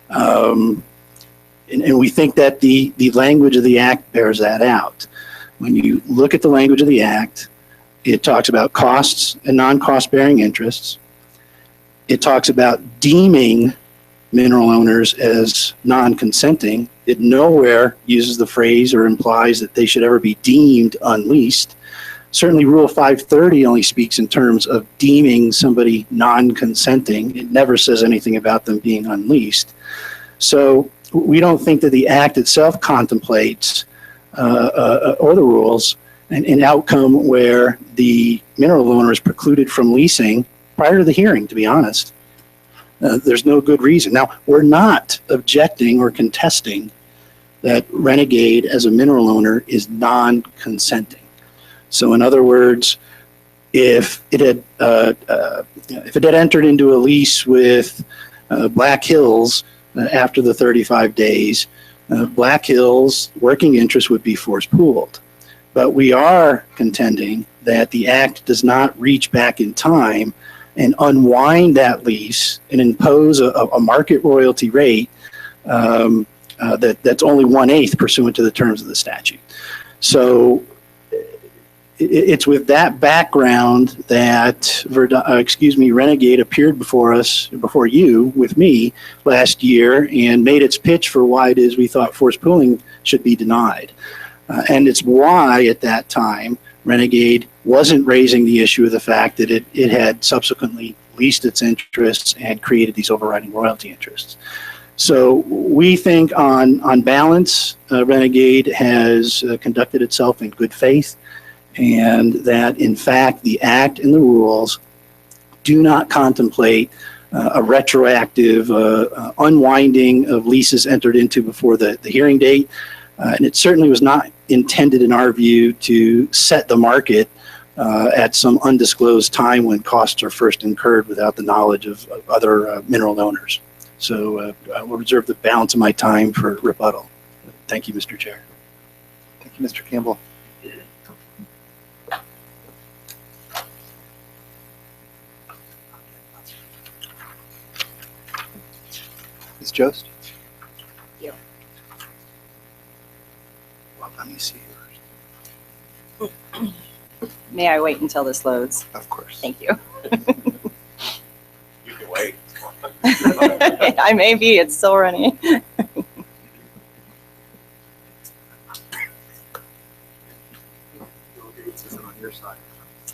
And we think that the language of the Act bears that out. When you look at the language of the Act, it talks about costs and non-cost bearing interests. It talks about deeming mineral owners as non-consenting. It nowhere uses the phrase or implies that they should ever be deemed unleased. Certainly Rule 530 only speaks in terms of deeming somebody non-consenting. It never says anything about them being unleased. So we don't think that the Act itself contemplates or the rules an outcome where the mineral owner is precluded from leasing prior to the hearing, to be honest. There's no good reason. Now, we're not objecting or contesting that Renegade as a mineral owner is non-consenting. So in other words, if it had entered into a lease with Black Hills after the 35 days, Black Hills' working interest would be force pooled. But we are contending that the Act does not reach back in time and unwind that lease and impose a market royalty rate that's only 1/8 pursuant to the terms of the statute. So it's with that background that Renegade appeared before you with me last year and made its pitch for why it is we thought force pooling should be denied. And it's why at that time Renegade wasn't raising the issue of the fact that it had subsequently leased its interests and created these overriding royalty interests. So we think on balance, Renegade has conducted itself in good faith, and that in fact the act and the rules do not contemplate a retroactive unwinding of leases entered into before the hearing date. And it certainly was not intended, in our view, to set the market at some undisclosed time when costs are first incurred without the knowledge of other mineral owners. So I will reserve the balance of my time for rebuttal. Thank you, Mr. Chair. Thank you, Mr. Campbell. Ms. Jost? Yeah. Well, let me see yours. May I wait until this loads? Of course. Thank you. You can wait. I may be, it's still running.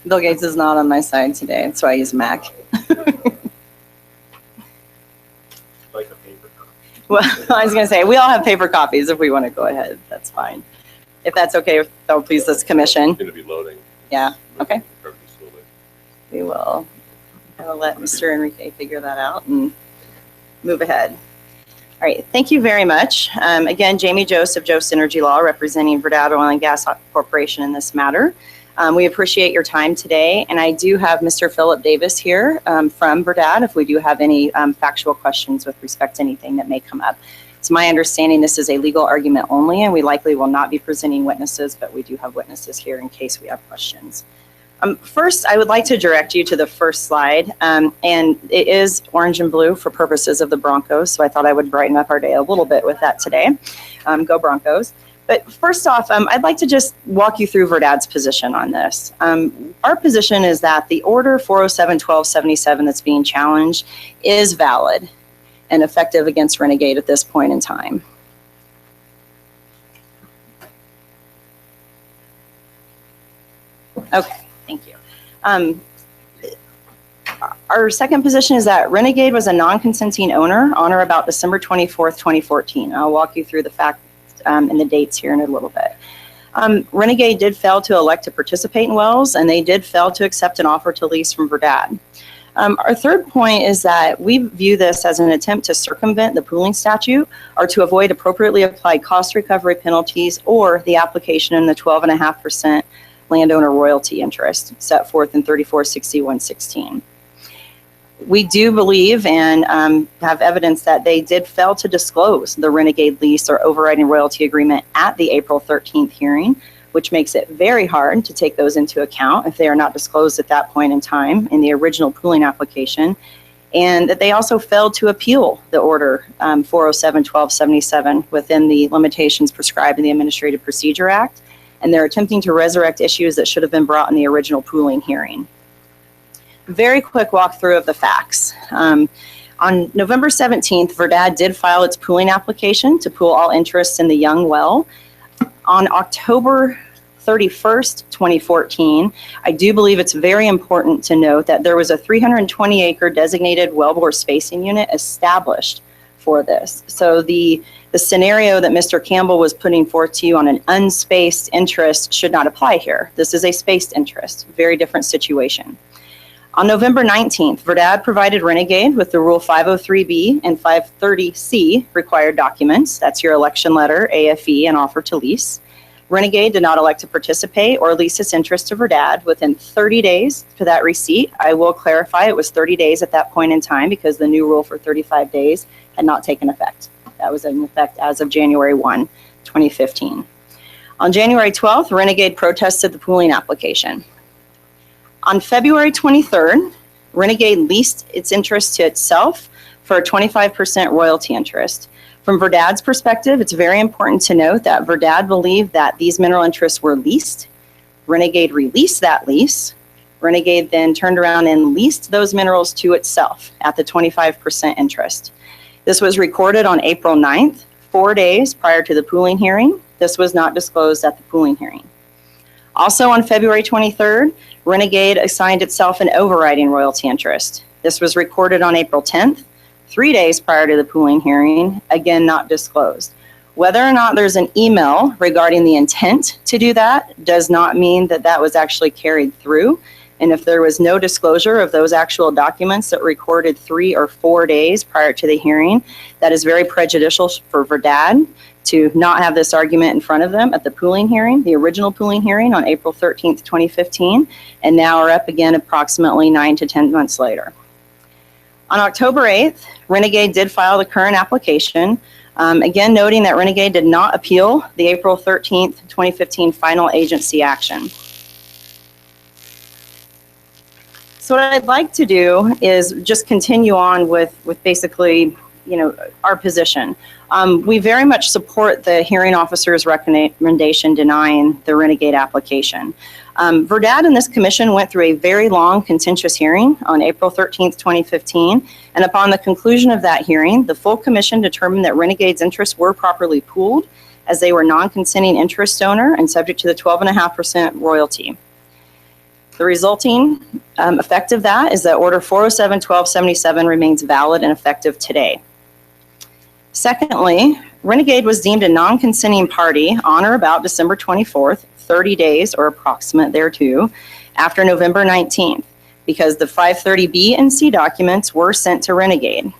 Bill Gates is not on my side today, that's why I use Mac. Like a paper copy. Well, I was gonna say, we all have paper copies if we want to go ahead, that's fine. If that's okay, though, please, this commission. Going to be loading. Yeah, okay. We will, I'll let Mr. Enrique figure that out and move ahead. All right, thank you very much. Again, Jamie Jost of Jost Energy Law, representing Verdad Oil and Gas Corporation in this matter. We appreciate your time today, and I do have Mr. Philip Davis here from Verdad if we do have any factual questions with respect to anything that may come up. It's my understanding this is a legal argument only, and we likely will not be presenting witnesses, but we do have witnesses here in case we have questions. First, I would like to direct you to the first slide, and it is orange and blue for purposes of the Broncos, so I thought I would brighten up our day a little bit with that today. Go Broncos. But first off, I'd like to just walk you through Verdad's position on this. Our position is that the Order 407-1277 that's being challenged is valid and effective against Renegade at this point in time. Okay. Thank you. Our second position is that Renegade was a non-consenting owner on or about December 24th, 2014. I'll walk you through the facts and the dates here in a little bit. Renegade did fail to elect to participate in wells, and they did fail to accept an offer to lease from Verdad. Our third point is that we view this as an attempt to circumvent the pooling statute or to avoid appropriately applied cost recovery penalties or the application in the 12.5% landowner royalty interest set forth in 346116. We do believe and have evidence that they did fail to disclose the Renegade lease or overriding royalty agreement at the April 13th hearing, which makes it very hard to take those into account if they are not disclosed at that point in time in the original pooling application, and that they also failed to appeal the Order 407-1277 within the limitations prescribed in the Administrative Procedure Act, and they're attempting to resurrect issues that should have been brought in the original pooling hearing. Very quick walkthrough of the facts. On November 17th, Verdad did file its pooling application to pool all interests in the Young well. On October 31st, 2014, I do believe it's very important to note that there was a 320-acre designated wellbore spacing unit established for this. So the scenario that Mr. Campbell was putting forth to you on an unspaced interest should not apply here. This is a spaced interest, very different situation. On November 19th, Verdad provided Renegade with the Rule 503B and 530C required documents. That's your election letter, AFE, and offer to lease. Renegade did not elect to participate or lease its interest to Verdad within 30 days for that receipt. I will clarify it was 30 days at that point in time because the new rule for 35 days had not taken effect. That was in effect as of January 1, 2015. On January 12th, Renegade protested the pooling application. On February 23rd, Renegade leased its interest to itself for a 25% royalty interest. From Verdad's perspective, it's very important to note that Verdad believed that these mineral interests were leased. Renegade released that lease. Renegade then turned around and leased those minerals to itself at the 25% interest. This was recorded on April 9th, 4 days prior to the pooling hearing. This was not disclosed at the pooling hearing. Also on February 23rd, Renegade assigned itself an overriding royalty interest. This was recorded on April 10th, 3 days prior to the pooling hearing, again, not disclosed. Whether or not there's an email regarding the intent to do that does not mean that that was actually carried through. And if there was no disclosure of those actual documents that recorded 3 or 4 days prior to the hearing, that is very prejudicial for Verdad to not have this argument in front of them at the pooling hearing, the original pooling hearing on April 13th, 2015, and now are up again approximately 9 to 10 months later. On October 8th, Renegade did file the current application, again noting that Renegade did not appeal the April 13th, 2015 final agency action. So what I'd like to do is just continue on with basically, our position. We very much support the hearing officer's recommendation denying the Renegade application. Verdad and this commission went through a very long contentious hearing on April 13th, 2015, and upon the conclusion of that hearing, the full commission determined that Renegade's interests were properly pooled as they were non-consenting interest owner and subject to the 12.5% royalty. The resulting effect of that is that Order 407-1277 remains valid and effective today. Secondly, Renegade was deemed a non-consenting party on or about December 24th, 30 days or approximate thereto, after November 19th, because the 530B and C documents were sent to Renegade.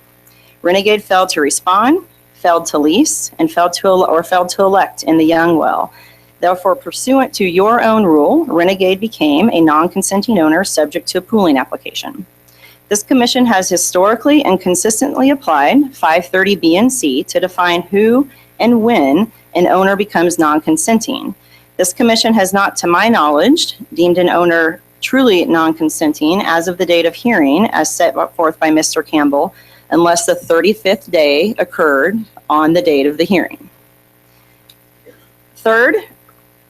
Renegade failed to respond, failed to lease, and failed to elect in the Young well. Therefore, pursuant to your own rule, Renegade became a non-consenting owner subject to a pooling application. This commission has historically and consistently applied 530B and C to define who and when an owner becomes non-consenting. This commission has not, to my knowledge, deemed an owner truly non-consenting as of the date of hearing as set forth by Mr. Campbell, unless the 35th day occurred on the date of the hearing. Third,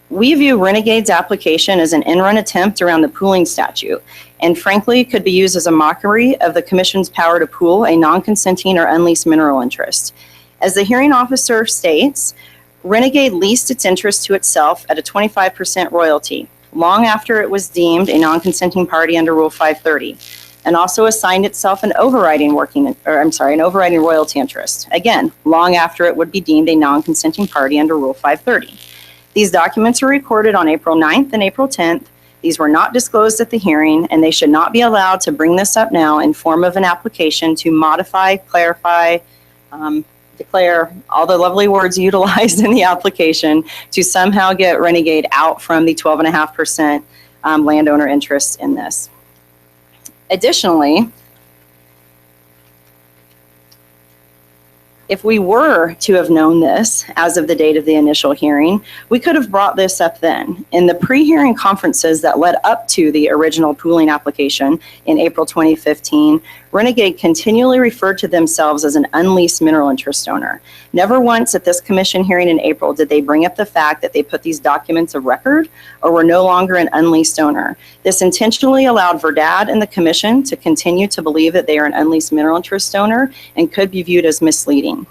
we view Renegade's application as an end-run attempt around the pooling statute, and frankly could be used as a mockery of the commission's power to pool a non-consenting or unleased mineral interest. As the hearing officer states, Renegade leased its interest to itself at a 25% royalty, long after it was deemed a non-consenting party under Rule 530, and also assigned itself an overriding royalty interest, again, long after it would be deemed a non-consenting party under Rule 530. These documents were recorded on April 9th and April 10th. These were not disclosed at the hearing, and they should not be allowed to bring this up now in form of an application to modify, clarify, declare all the lovely words utilized in the application to somehow get Renegade out from the 12.5% landowner interest in this. Additionally, if we were to have known this as of the date of the initial hearing, we could have brought this up then. In the pre-hearing conferences that led up to the original pooling application in April 2015, Renegade continually referred to themselves as an unleased mineral interest owner. Never once at this commission hearing in April did they bring up the fact that they put these documents of record or were no longer an unleased owner. This intentionally allowed Verdad and the commission to continue to believe that they are an unleased mineral interest owner and could be viewed as misleading.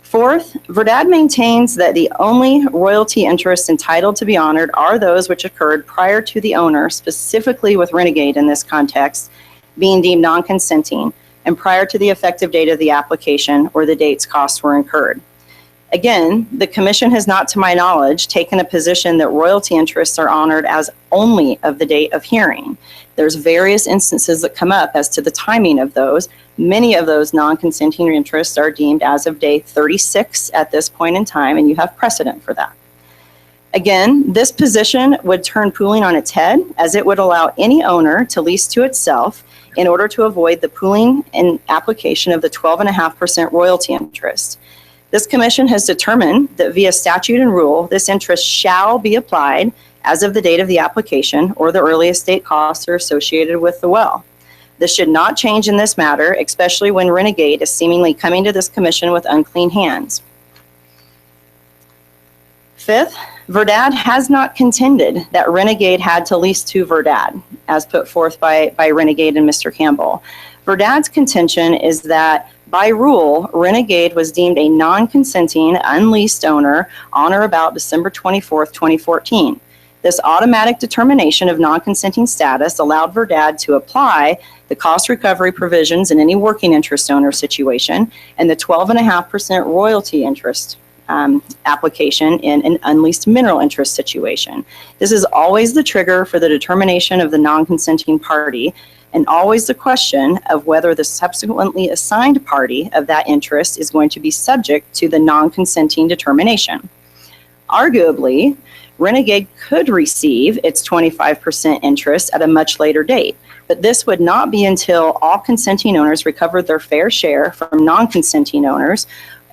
Fourth, Verdad maintains that the only royalty interests entitled to be honored are those which occurred prior to the owner, specifically with Renegade in this context, being deemed non-consenting, and prior to the effective date of the application or the dates costs were incurred. Again, the commission has not, to my knowledge, taken a position that royalty interests are honored as only of the date of hearing. There's various instances that come up as to the timing of those. Many of those non-consenting interests are deemed as of day 36 at this point in time, and you have precedent for that. Again, this position would turn pooling on its head, as it would allow any owner to lease to itself in order to avoid the pooling and application of the 12.5% royalty interest. This commission has determined that via statute and rule, this interest shall be applied as of the date of the application or the earliest date costs are associated with the well. This should not change in this matter, especially when Renegade is seemingly coming to this commission with unclean hands. Fifth, Verdad has not contended that Renegade had to lease to Verdad, as put forth by Renegade and Mr. Campbell. Verdad's contention is that by rule, Renegade was deemed a non-consenting, unleased owner on or about December 24th, 2014. This automatic determination of non-consenting status allowed Verdad to apply the cost recovery provisions in any working interest owner situation and the 12.5% royalty interest application in an unleased mineral interest situation. This is always the trigger for the determination of the non-consenting party and always the question of whether the subsequently assigned party of that interest is going to be subject to the non-consenting determination. Arguably, Renegade could receive its 25% interest at a much later date, but this would not be until all consenting owners recovered their fair share from non-consenting owners,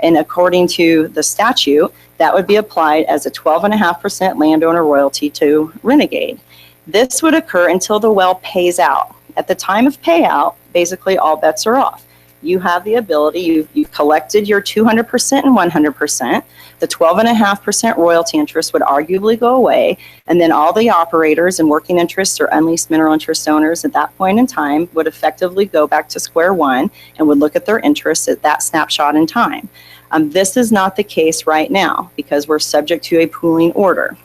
and according to the statute, that would be applied as a 12.5% landowner royalty to Renegade. This would occur until the well pays out. At the time of payout, basically all bets are off. You have the ability, you've collected your 200% and 100%. The 12.5% royalty interest would arguably go away, and then all the operators and working interests or unleased mineral interest owners at that point in time would effectively go back to square one and would look at their interests at that snapshot in time. This is not the case right now because we're subject to a pooling order.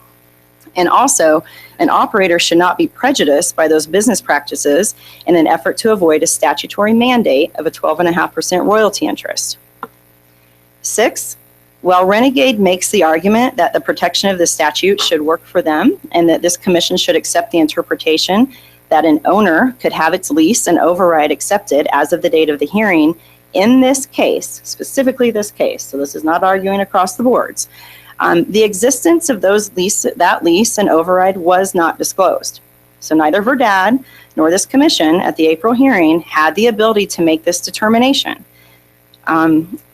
And also, an operator should not be prejudiced by those business practices in an effort to avoid a statutory mandate of a 12.5% royalty interest. 6, while Renegade makes the argument that the protection of the statute should work for them and that this commission should accept the interpretation that an owner could have its lease and override accepted as of the date of the hearing, in this case, specifically this case, so this is not arguing across the boards, the existence of that lease and override was not disclosed. So neither Verdad nor this commission at the April hearing had the ability to make this determination.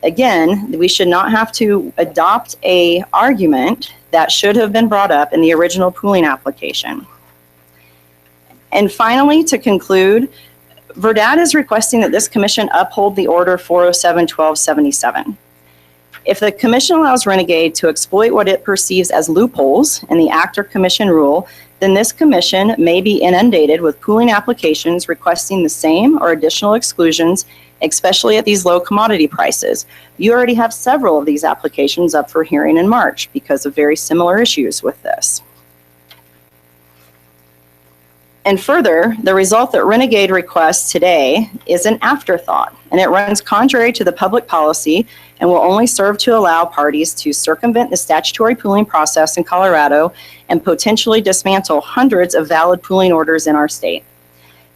Again, we should not have to adopt an argument that should have been brought up in the original pooling application. And finally, to conclude, Verdad is requesting that this commission uphold the order 407-1277. If the commission allows Renegade to exploit what it perceives as loopholes in the act or commission rule, then this commission may be inundated with pooling applications requesting the same or additional exclusions, especially at these low commodity prices. You already have several of these applications up for hearing in March because of very similar issues with this. And further, the result that Renegade requests today is an afterthought, and it runs contrary to the public policy and will only serve to allow parties to circumvent the statutory pooling process in Colorado and potentially dismantle hundreds of valid pooling orders in our state.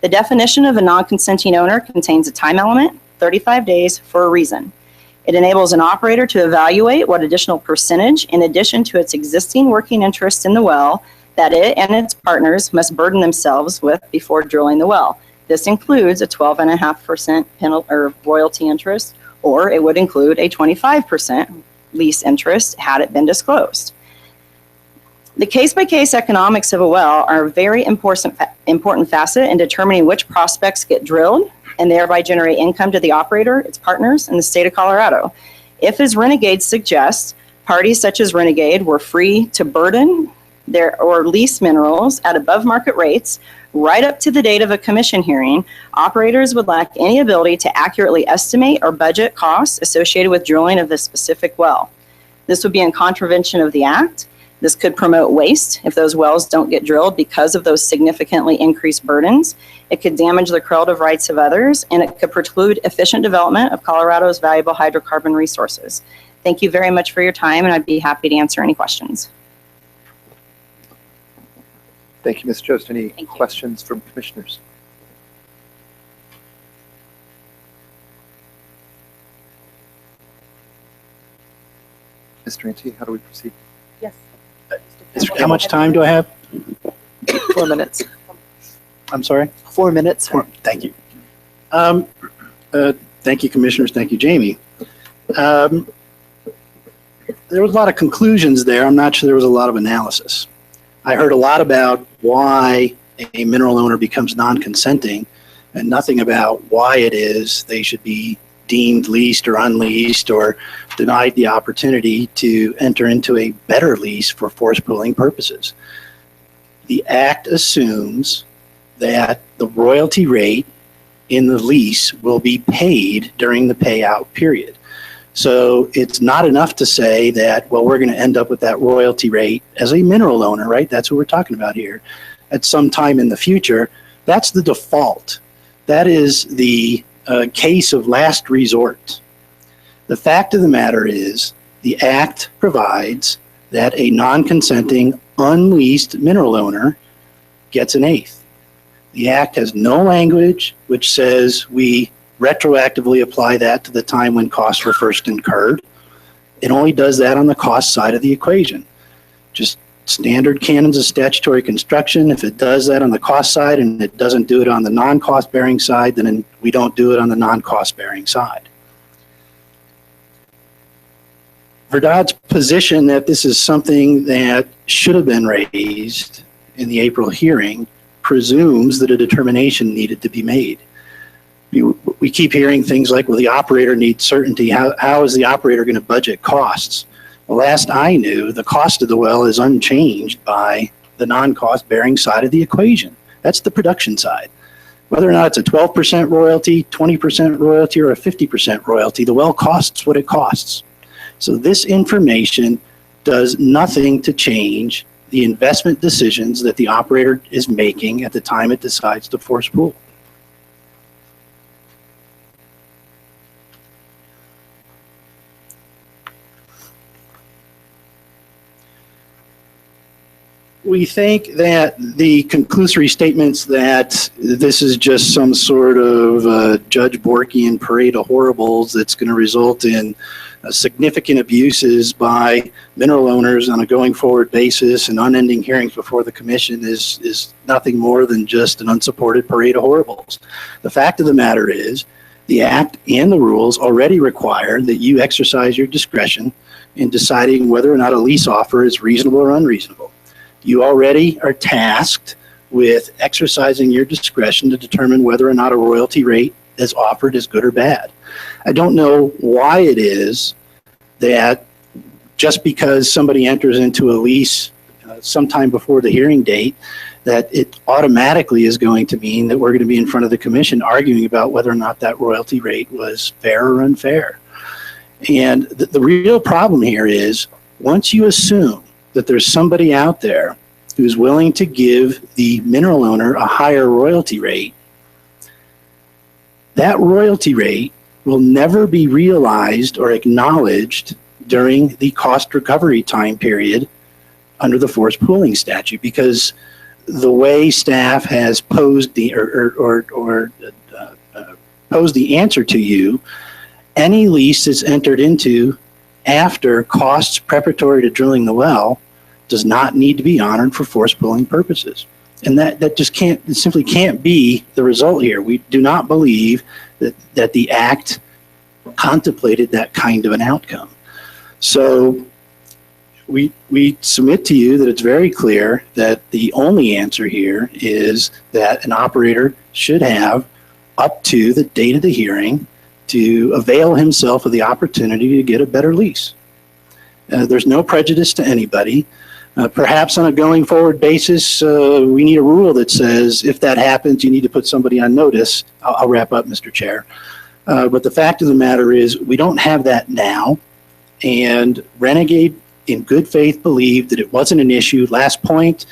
The definition of a non-consenting owner contains a time element, 35 days, for a reason. It enables an operator to evaluate what additional percentage, in addition to its existing working interest in the well, that it and its partners must burden themselves with before drilling the well. This includes a 12.5% penalty or royalty interest, or it would include a 25% lease interest had it been disclosed. The case-by-case economics of a well are a very important facet in determining which prospects get drilled and thereby generate income to the operator, its partners, and the state of Colorado. If, as Renegade suggests, parties such as Renegade were free to burden or lease minerals at above market rates right up to the date of a commission hearing, operators would lack any ability to accurately estimate or budget costs associated with drilling of the specific well. This would be in contravention of the act. This could promote waste if those wells don't get drilled because of those significantly increased burdens. It could damage the correlative rights of others, and it could preclude efficient development of Colorado's valuable hydrocarbon resources. Thank you very much for your time, and I'd be happy to answer any questions. Thank you, Ms. Jost. Any questions from commissioners? Mr. Ante, how do we proceed? Yes. How much time do I have? 4 minutes. I'm sorry? 4 minutes. Thank you. Thank you, commissioners. Thank you, Jamie. There was a lot of conclusions there. I'm not sure there was a lot of analysis. I heard a lot about why a mineral owner becomes non-consenting and nothing about why it is they should be deemed leased or unleased or denied the opportunity to enter into a better lease for forest pooling purposes. The act assumes that the royalty rate in the lease will be paid during the payout period. So it's not enough to say that, well, we're going to end up with that royalty rate as a mineral owner, right? That's what we're talking about here. At some time in the future, that's the default. That is the case of last resort. The fact of the matter is the Act provides that a non-consenting, unleased mineral owner gets an eighth. The Act has no language which says we retroactively apply that to the time when costs were first incurred. It only does that on the cost side of the equation. Just standard canons of statutory construction. If it does that on the cost side and it doesn't do it on the non-cost bearing side, then we don't do it on the non-cost bearing side. Verdad's position that this is something that should have been raised in the April hearing presumes that a determination needed to be made. We keep hearing things like, well, the operator needs certainty. How is the operator going to budget costs? The last I knew, the cost of the well is unchanged by the non-cost bearing side of the equation. That's the production side. Whether or not it's a 12% royalty, 20% royalty, or a 50% royalty, the well costs what it costs. So this information does nothing to change the investment decisions that the operator is making at the time it decides to force pool. We think that the conclusory statements that this is just some sort of Judge Borkian parade of horribles that's going to result in significant abuses by mineral owners on a going forward basis and unending hearings before the commission is nothing more than just an unsupported parade of horribles. The fact of the matter is the Act and the rules already require that you exercise your discretion in deciding whether or not a lease offer is reasonable or unreasonable. You already are tasked with exercising your discretion to determine whether or not a royalty rate as offered is good or bad. I don't know why it is that just because somebody enters into a lease sometime before the hearing date, that it automatically is going to mean that we're going to be in front of the commission arguing about whether or not that royalty rate was fair or unfair. And the real problem here is once you assume that there's somebody out there who's willing to give the mineral owner a higher royalty rate, that royalty rate will never be realized or acknowledged during the cost recovery time period under the forced pooling statute, because the way staff has posed the posed the answer to you, any lease that's entered into after costs preparatory to drilling the well does not need to be honored for forced pooling purposes. And that just simply can't be the result here. We do not believe that the Act contemplated that kind of an outcome. So we submit to you that it's very clear that the only answer here is that an operator should have up to the date of the hearing to avail himself of the opportunity to get a better lease. There's no prejudice to anybody. Perhaps on a going forward basis, we need a rule that says if that happens, you need to put somebody on notice. I'll wrap up, Mr. Chair. But the fact of the matter is we don't have that now. And Renegade, in good faith, believed that it wasn't an issue. Last point,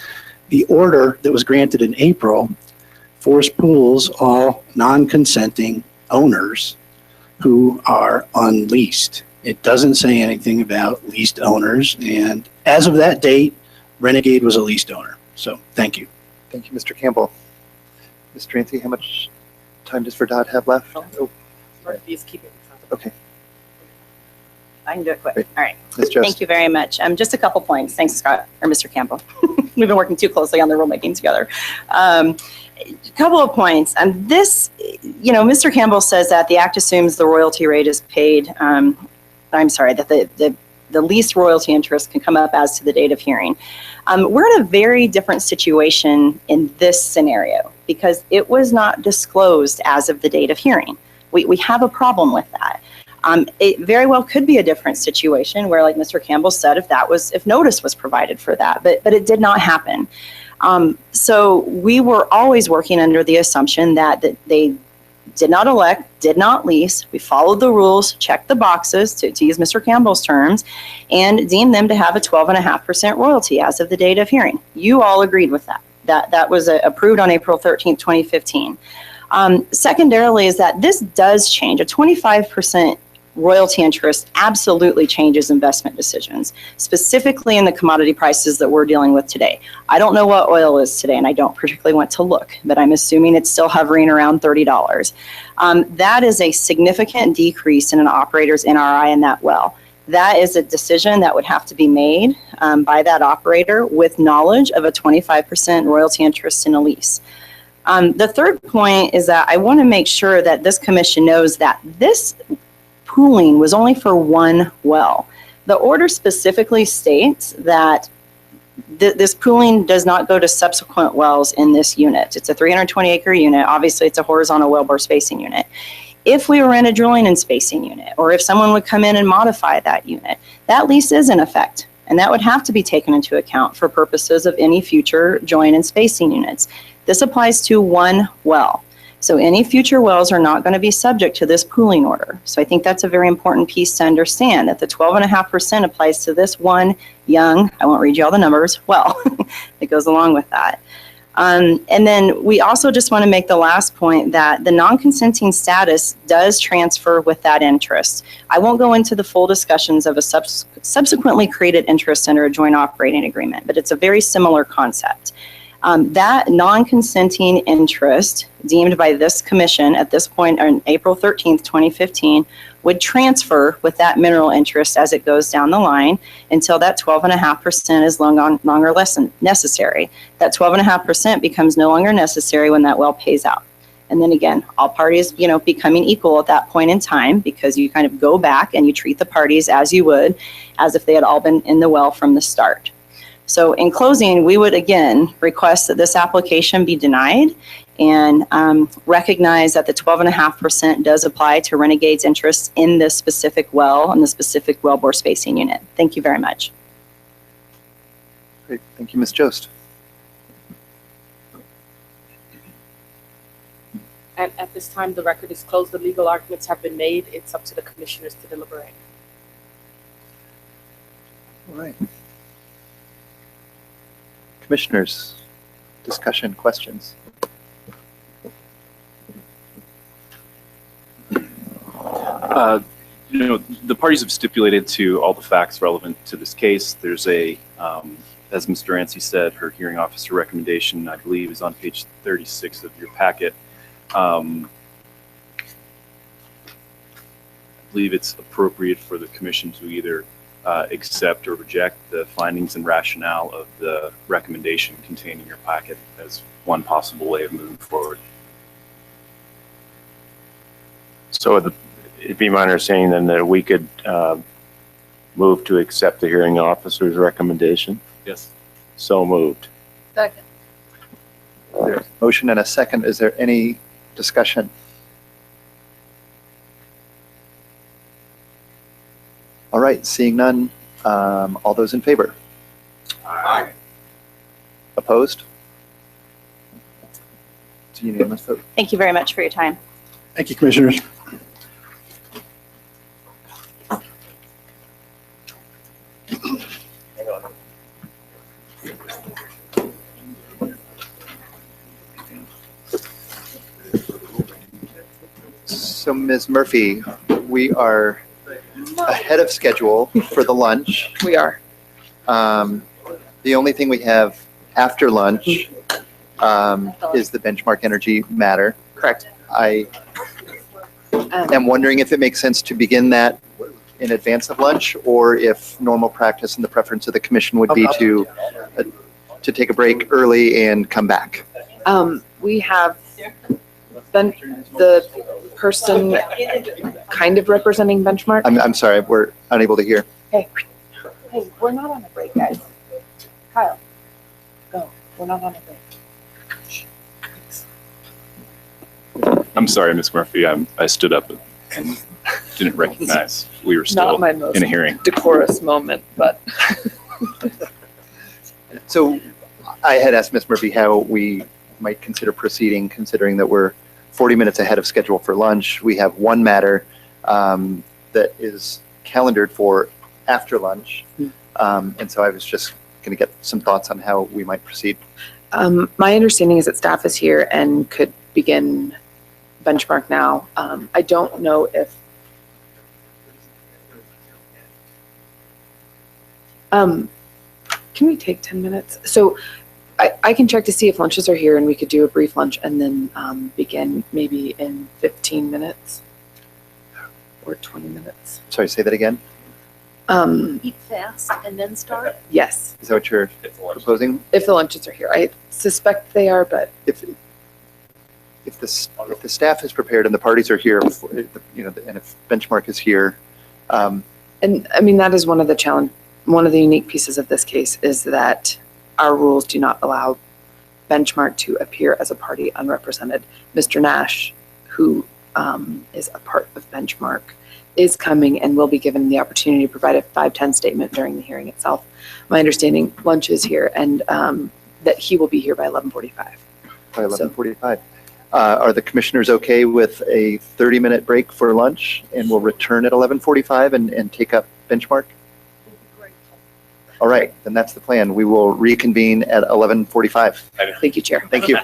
the order that was granted in April forced pools all non-consenting owners who are unleased. It doesn't say anything about leased owners, and as of that date, Renegade was a leased owner. So, thank you. Thank you, Mr. Campbell. Mr. Anthony, how much time does Verdad have left? Oh. Okay. I can do it quick. Great. All right. Ms. Jost. Thank you very much. Just a couple points. Thanks, Scott, or Mr. Campbell. We've been working too closely on the rulemaking together. A couple of points. This, Mr. Campbell says that the Act assumes the royalty rate is paid. That the least royalty interest can come up as to the date of hearing. We're in a very different situation in this scenario because it was not disclosed as of the date of hearing. We have a problem with that. It very well could be a different situation where, like Mr. Campbell said, if notice was provided for that, but it did not happen. So we were always working under the assumption that did not elect, did not lease. We followed the rules, checked the boxes, to use Mr. Campbell's terms, and deemed them to have a 12.5% royalty as of the date of hearing. You all agreed with that. That was approved on April 13th, 2015. Secondarily is that this does change. A 25% royalty interest absolutely changes investment decisions, specifically in the commodity prices that we're dealing with today. I don't know what oil is today, and I don't particularly want to look, but I'm assuming it's still hovering around $30. That is a significant decrease in an operator's NRI in that well. That is a decision that would have to be made by that operator with knowledge of a 25% royalty interest in a lease. The third point is that I want to make sure that this commission knows that this pooling was only for one well. The order specifically states that this pooling does not go to subsequent wells in this unit. It's a 320-acre unit. Obviously, it's a horizontal wellbore spacing unit. If we were in a drilling and spacing unit, or if someone would come in and modify that unit, that lease is in effect, and that would have to be taken into account for purposes of any future join and spacing units. This applies to one well. So any future wells are not going to be subject to this pooling order. So I think that's a very important piece to understand, that the 12.5% applies to this one young, I won't read you all the numbers, well, that goes along with that. And then we also just want to make the last point that the non-consenting status does transfer with that interest. I won't go into the full discussions of a subsequently created interest under a joint operating agreement, but it's a very similar concept. That non-consenting interest deemed by this commission at this point on April 13th, 2015, would transfer with that mineral interest as it goes down the line until that 12.5% is no longer necessary. That 12.5% becomes no longer necessary when that well pays out. And then again, all parties, becoming equal at that point in time, because you kind of go back and you treat the parties as you would, as if they had all been in the well from the start. So in closing, we would again request that this application be denied and recognize that the 12.5% does apply to Renegade's interest in this specific well and the specific wellbore spacing unit. Thank you very much. Great. Thank you, Ms. Jost. And at this time, the record is closed. The legal arguments have been made. It's up to the commissioners to deliberate. All right. Commissioners, discussion, questions? The parties have stipulated to all the facts relevant to this case. There's as Mr. Ansey said, her hearing officer recommendation, I believe, is on page 36 of your packet. I believe it's appropriate for the commission to either accept or reject the findings and rationale of the recommendation contained in your packet as one possible way of moving forward. So it'd be my understanding then that we could move to accept the hearing officer's recommendation? Yes. So moved. Second. There's a motion and a second. Is there any discussion? All right, seeing none, all those in favor? Aye. Opposed? It's a unanimous vote. Thank you very much for your time. Thank you, commissioners. So Ms. Murphy, we are ahead of schedule for the lunch. We are. The only thing we have after lunch is the benchmark energy matter. Correct. I am wondering if it makes sense to begin that in advance of lunch, or if normal practice and the preference of the commission would be to take a break early and come back. We have the person kind of representing Benchmark. I'm sorry, we're unable to hear. Hey, we're not on a break, guys. Kyle, go. We're not on a break. I'm sorry, Ms. Murphy. I stood up and didn't recognize we were still Not my most in a hearing. decorous moment, but So I had asked Ms. Murphy how we might consider proceeding, considering that we're 40 minutes ahead of schedule for lunch. We have one matter that is calendared for after lunch. And so I was just going to get some thoughts on how we might proceed. My understanding is that staff is here and could begin benchmark now. I don't know if can we take 10 minutes? So I can check to see if lunches are here and we could do a brief lunch and then begin maybe in 15 minutes or 20 minutes. Sorry, say that again. Eat fast and then start? Yes. Is that what you're proposing? If the lunches are here. I suspect they are, but If the staff is prepared and the parties are here, you know, and if Benchmark is here, and I mean, that is one of the unique pieces of this case is that our rules do not allow Benchmark to appear as a party unrepresented. Mr. Nash, who is a part of Benchmark, is coming and will be given the opportunity to provide a 510 statement during the hearing itself. My understanding, lunch is here and that he will be here by 11:45. By 11:45. Are the commissioners okay with a 30-minute break for lunch and we'll return at 11:45 and take up Benchmark? All right, then that's the plan. We will reconvene at 11:45. Thank you, Chair. Thank you.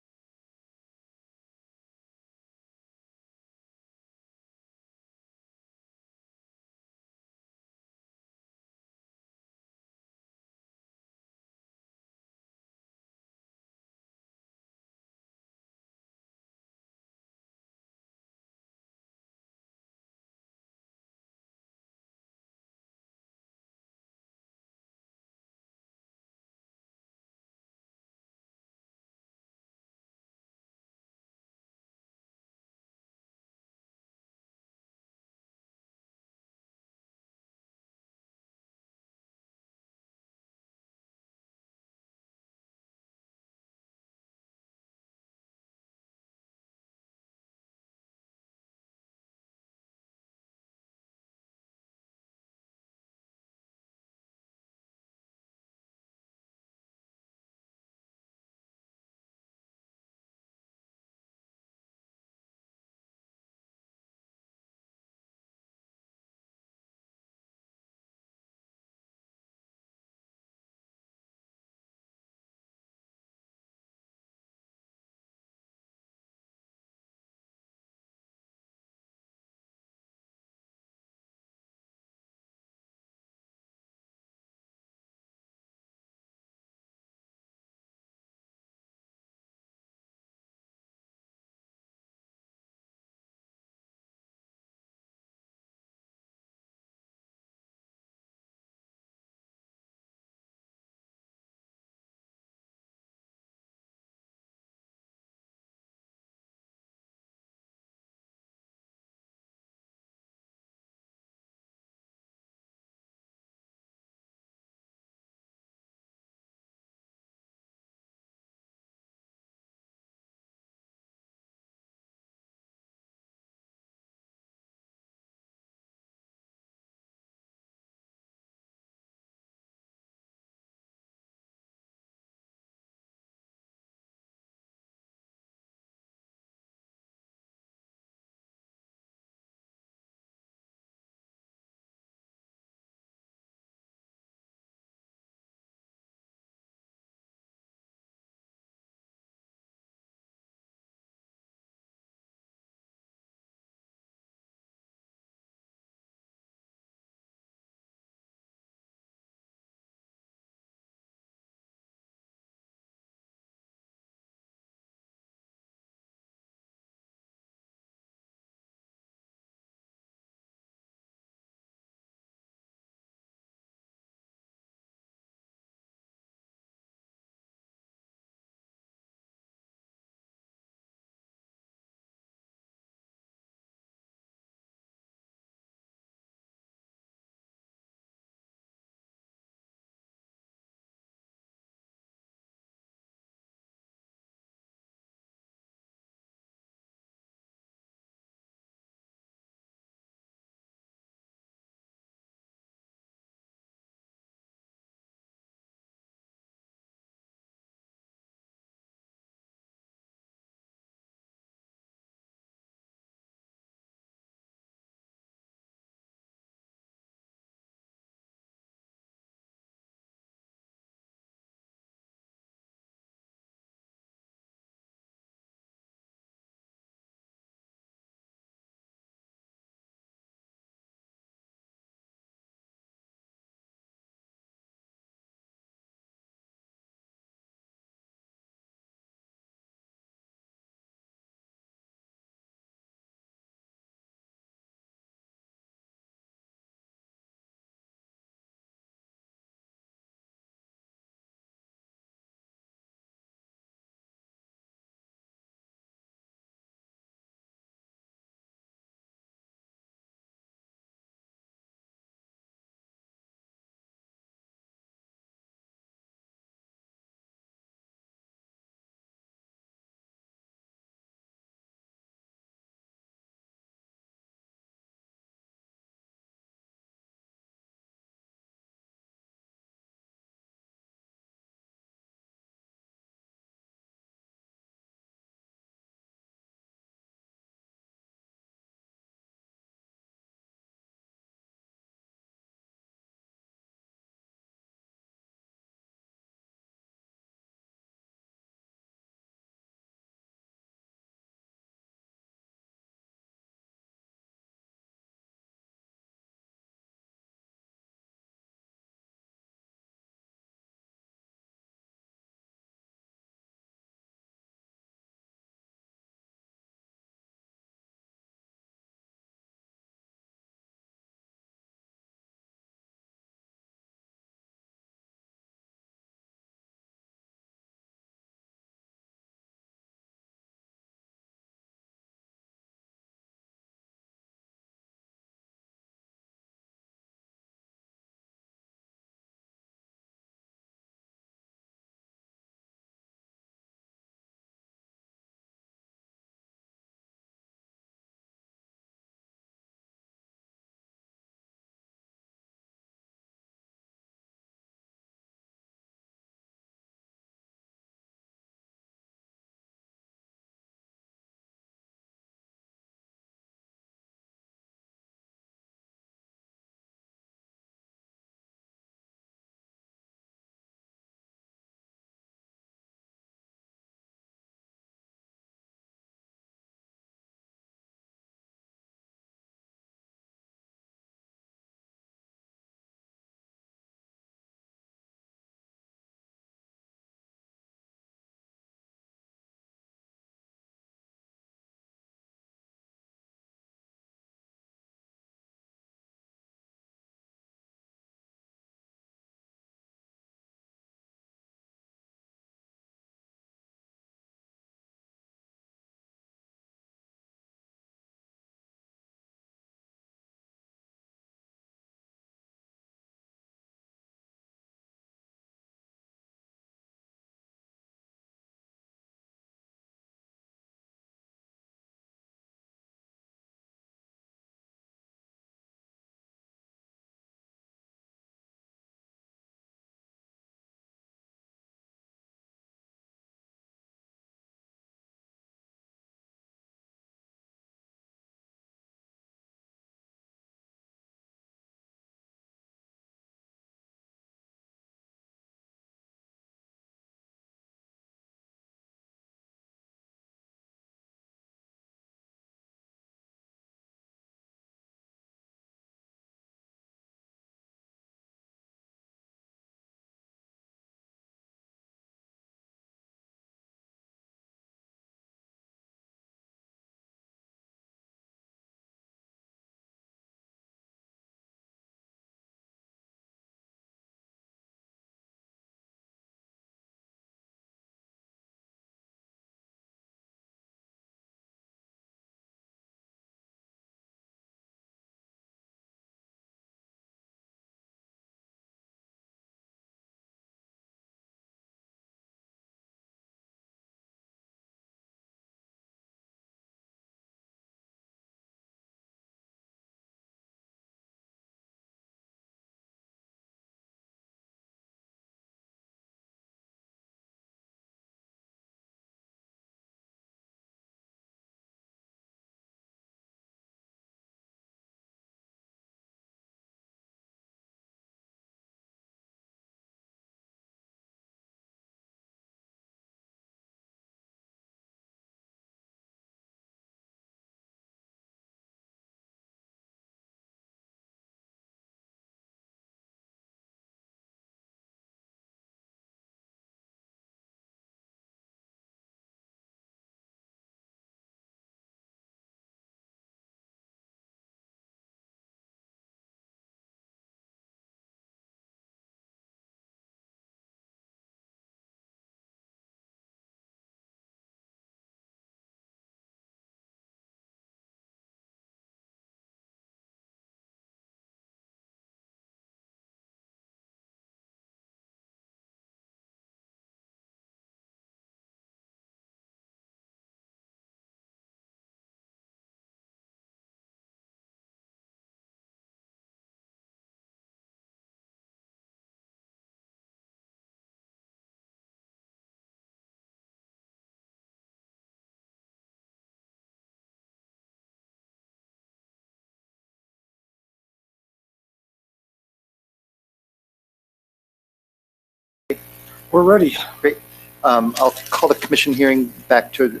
We're ready. Great. I'll call the commission hearing back to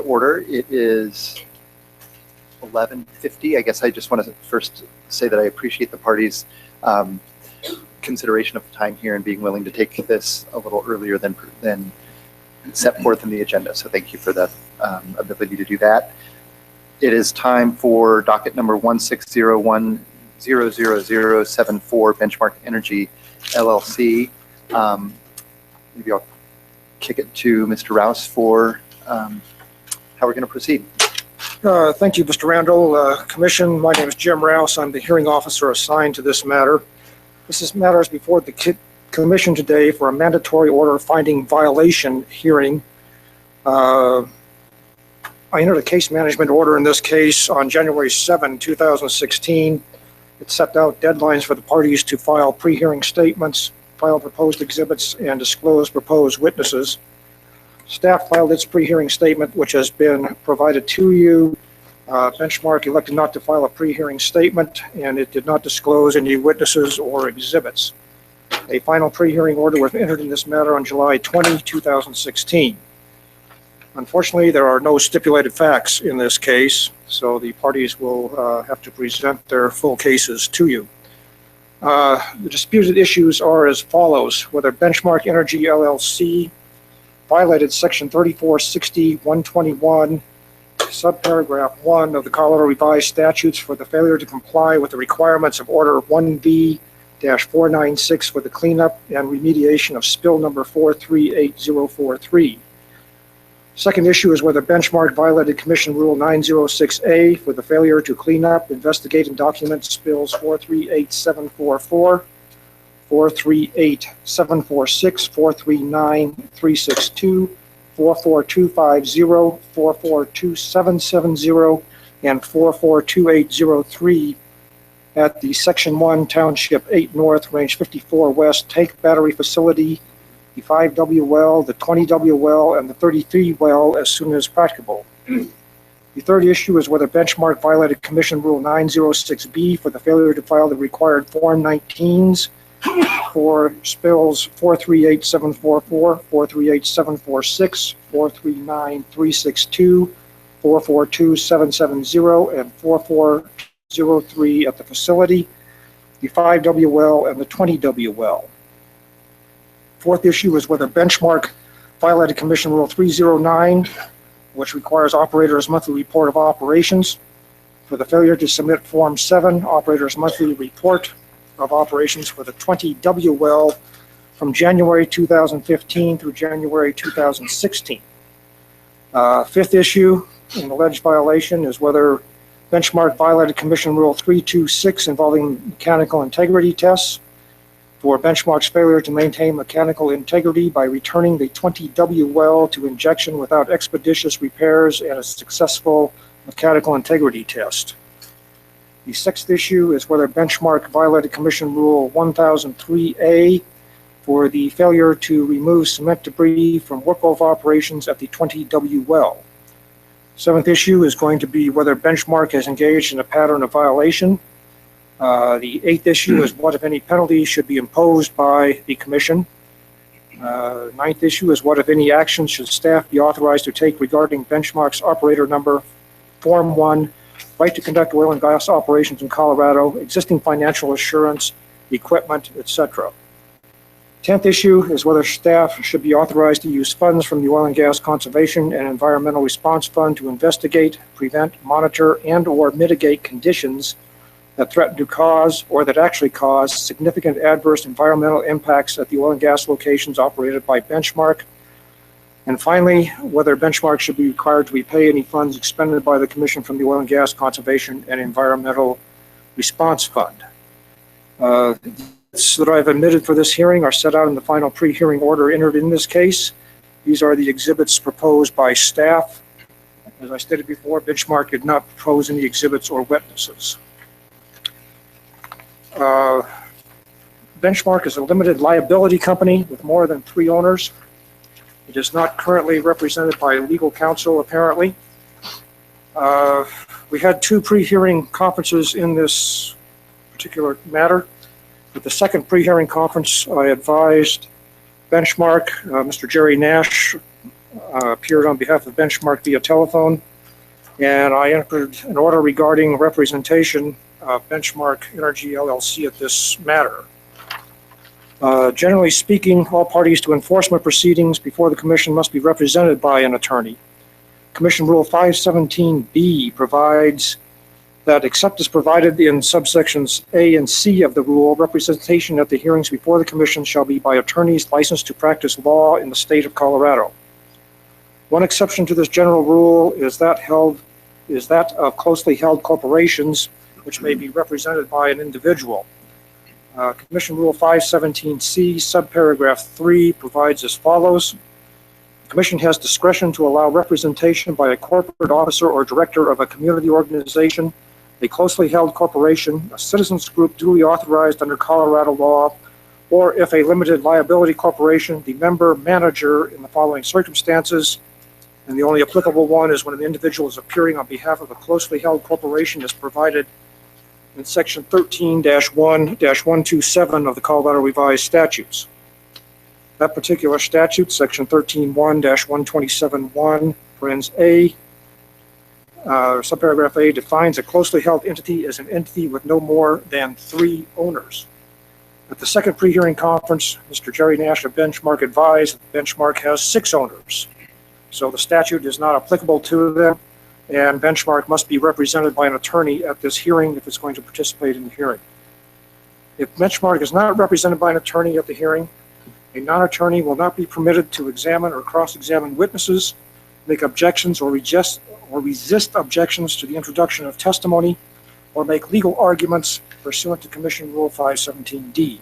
order. It is 11:50. I guess I just want to first say that I appreciate the parties' consideration of the time here and being willing to take this a little earlier than set forth in the agenda. So thank you for the ability to do that. It is time for docket number 1601-00074, Benchmark Energy LLC. Maybe I'll kick it to Mr. Rouse for how we're going to proceed. Thank you, Mr. Randall. Commission, my name is Jim Rouse. I'm the hearing officer assigned to this matter. This matter is before the commission today for a mandatory order finding violation hearing. I entered a case management order in this case on January 7, 2016. It set out deadlines for the parties to file pre-hearing statements, file proposed exhibits, and disclose proposed witnesses. Staff filed its pre-hearing statement, which has been provided to you. Benchmark elected not to file a pre-hearing statement, and it did not disclose any witnesses or exhibits. A final pre-hearing order was entered in this matter on July 20, 2016. Unfortunately, there are no stipulated facts in this case, so the parties will have to present their full cases to you. The disputed issues are as follows: whether Benchmark Energy LLC violated Section 3460-121, subparagraph 1 of the Colorado Revised Statutes for the failure to comply with the requirements of Order 1B-496 for the cleanup and remediation of spill number 438043. Second issue is whether Benchmark violated Commission Rule 906A for the failure to clean up, investigate, and document spills 438744, 438746, 439362, 44250, 442770, and 442803 at the Section 1 Township 8 North, Range 54 West Tank Battery Facility, the 5W well, the 20W well, and the 33 well as soon as practicable. The third issue is whether Benchmark violated Commission Rule 906B for the failure to file the required Form 19s for spills 438744, 438746, 439362, 442770, and 4403 at the facility, the 5W well, and the 20W well. Fourth issue is whether Benchmark violated Commission Rule 309, which requires operators' monthly report of operations, for the failure to submit Form 7, Operator's Monthly Report of Operations for the 20W well from January 2015 through January 2016. Fifth issue, an alleged violation, is whether Benchmark violated Commission Rule 326 involving mechanical integrity tests for Benchmark's failure to maintain mechanical integrity by returning the 20W well to injection without expeditious repairs and a successful mechanical integrity test. The sixth issue is whether Benchmark violated Commission Rule 1003A for the failure to remove cement debris from workover operations at the 20W well. Seventh issue is going to be whether Benchmark has engaged in a pattern of violation. The eighth issue is what, if any, penalties should be imposed by the Commission. Ninth issue is what, if any, actions should staff be authorized to take regarding Benchmark's operator number, Form 1, right to conduct oil and gas operations in Colorado, existing financial assurance, equipment, etc. 10th issue is whether staff should be authorized to use funds from the Oil and Gas Conservation and Environmental Response Fund to investigate, prevent, monitor, and/or mitigate conditions that threaten to cause or that actually cause significant adverse environmental impacts at the oil and gas locations operated by Benchmark. And finally, whether Benchmark should be required to repay any funds expended by the Commission from the Oil and Gas Conservation and Environmental Response Fund. That I've admitted for this hearing are set out in the final pre-hearing order entered in this case. These are the exhibits proposed by staff. As I stated before, Benchmark did not propose any exhibits or witnesses. Benchmark is a limited liability company with more than 3 owners. It is not currently represented by legal counsel, apparently. We had 2 pre-hearing conferences in this particular matter. At the second pre-hearing conference, I advised Benchmark, Mr. Jerry Nash appeared on behalf of Benchmark via telephone, and I entered an order regarding representation of Benchmark Energy LLC at this matter. Generally speaking, all parties to enforcement proceedings before the commission must be represented by an attorney. Commission Rule 517B provides that, except as provided in subsections A and C of the rule, representation at the hearings before the commission shall be by attorneys licensed to practice law in the state of Colorado. One exception to this general rule is that of closely held corporations, which may be represented by an individual. Commission Rule 517C, subparagraph 3, provides as follows. The Commission has discretion to allow representation by a corporate officer or director of a community organization, a closely held corporation, a citizens group duly authorized under Colorado law, or if a limited liability corporation, the member manager in the following circumstances, and the only applicable one is when an individual is appearing on behalf of a closely held corporation as provided in section 13-1-127 of the Colorado Revised Statutes. That particular statute, section 13-1-127-1, parens A, subparagraph A, defines a closely held entity as an entity with no more than 3 owners. At the second pre-hearing conference, Mr. Jerry Nash of Benchmark advised that Benchmark has 6 owners. So the statute is not applicable to them, and Benchmark must be represented by an attorney at this hearing if it's going to participate in the hearing. If Benchmark is not represented by an attorney at the hearing, a non-attorney will not be permitted to examine or cross-examine witnesses, make objections or resist objections to the introduction of testimony, or make legal arguments pursuant to Commission Rule 517D.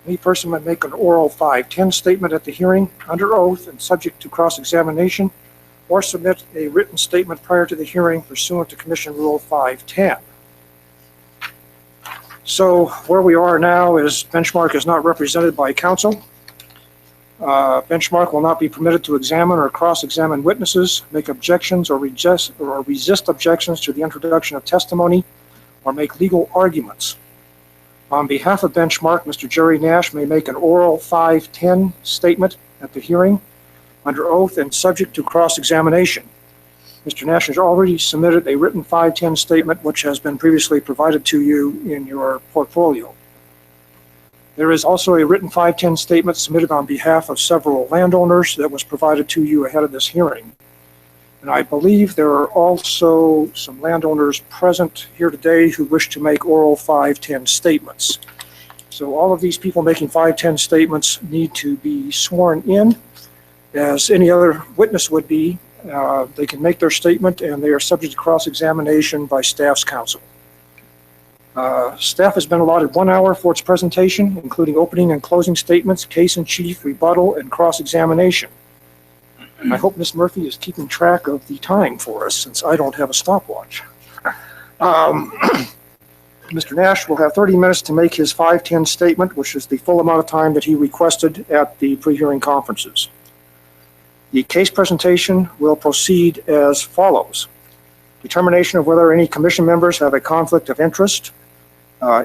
Any person may make an oral 510 statement at the hearing under oath and subject to cross-examination, or submit a written statement prior to the hearing pursuant to Commission Rule 510. So where we are now is Benchmark is not represented by counsel. Benchmark will not be permitted to examine or cross-examine witnesses, make objections or resist objections to the introduction of testimony, or make legal arguments. On behalf of Benchmark, Mr. Jerry Nash may make an oral 510 statement at the hearing under oath and subject to cross-examination. Mr. Nash has already submitted a written 510 statement which has been previously provided to you in your portfolio. There is also a written 510 statement submitted on behalf of several landowners that was provided to you ahead of this hearing. And I believe there are also some landowners present here today who wish to make oral 510 statements. So all of these people making 510 statements need to be sworn in as any other witness would be. They can make their statement and they are subject to cross-examination by staff's counsel. Staff has been allotted 1 hour for its presentation, including opening and closing statements, case in chief, rebuttal, and cross-examination. I hope Ms. Murphy is keeping track of the time for us since I don't have a stopwatch. Mr. Nash will have 30 minutes to make his 510 statement, which is the full amount of time that he requested at the pre-hearing conferences. The case presentation will proceed as follows. Determination of whether any commission members have a conflict of interest.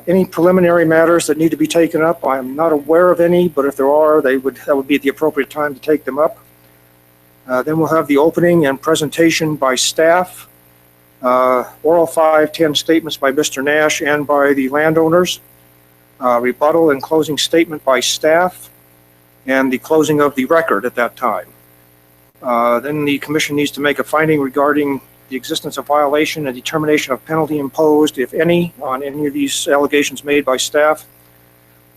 Any preliminary matters that need to be taken up. I am not aware of any, but if there are, that would be the appropriate time to take them up. Then we'll have the opening and presentation by staff. Oral 510 statements by Mr. Nash and by the landowners. Rebuttal and closing statement by staff. And the closing of the record at that time. Then the commission needs to make a finding regarding the existence of violation and determination of penalty imposed, if any, on any of these allegations made by staff.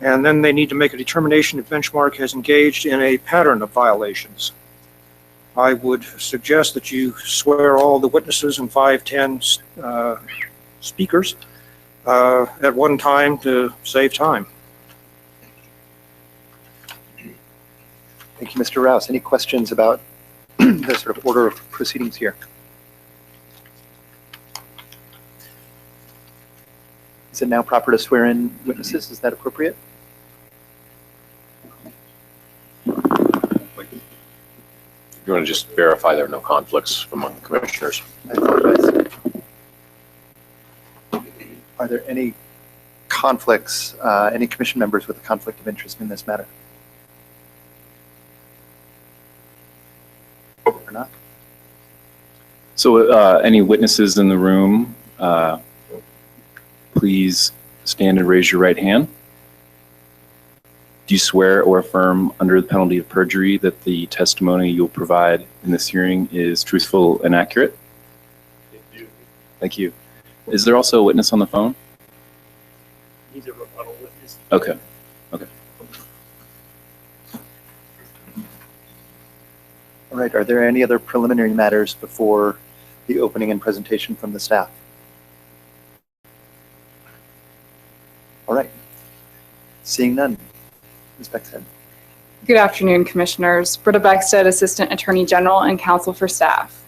And then they need to make a determination if Benchmark has engaged in a pattern of violations. I would suggest that you swear all the witnesses and 510 speakers at one time to save time. Thank you, Mr. Rouse. Any questions about the sort of order of proceedings here? Is it now proper to swear in witnesses? Is that appropriate? You want to just verify there are no conflicts among commissioners? I apologize. Are there any conflicts, any commission members with a conflict of interest in this matter? So any witnesses in the room, please stand and raise your right hand. Do you swear or affirm under the penalty of perjury that the testimony you'll provide in this hearing is truthful and accurate? I do. Thank you. Is there also a witness on the phone? He's a rebuttal witness. Okay. Okay. All right, are there any other preliminary matters before the opening and presentation from the staff? All right. Seeing none. Ms. Beckstead. Good afternoon, Commissioners. Britta Beckstead, Assistant Attorney General and Counsel for Staff.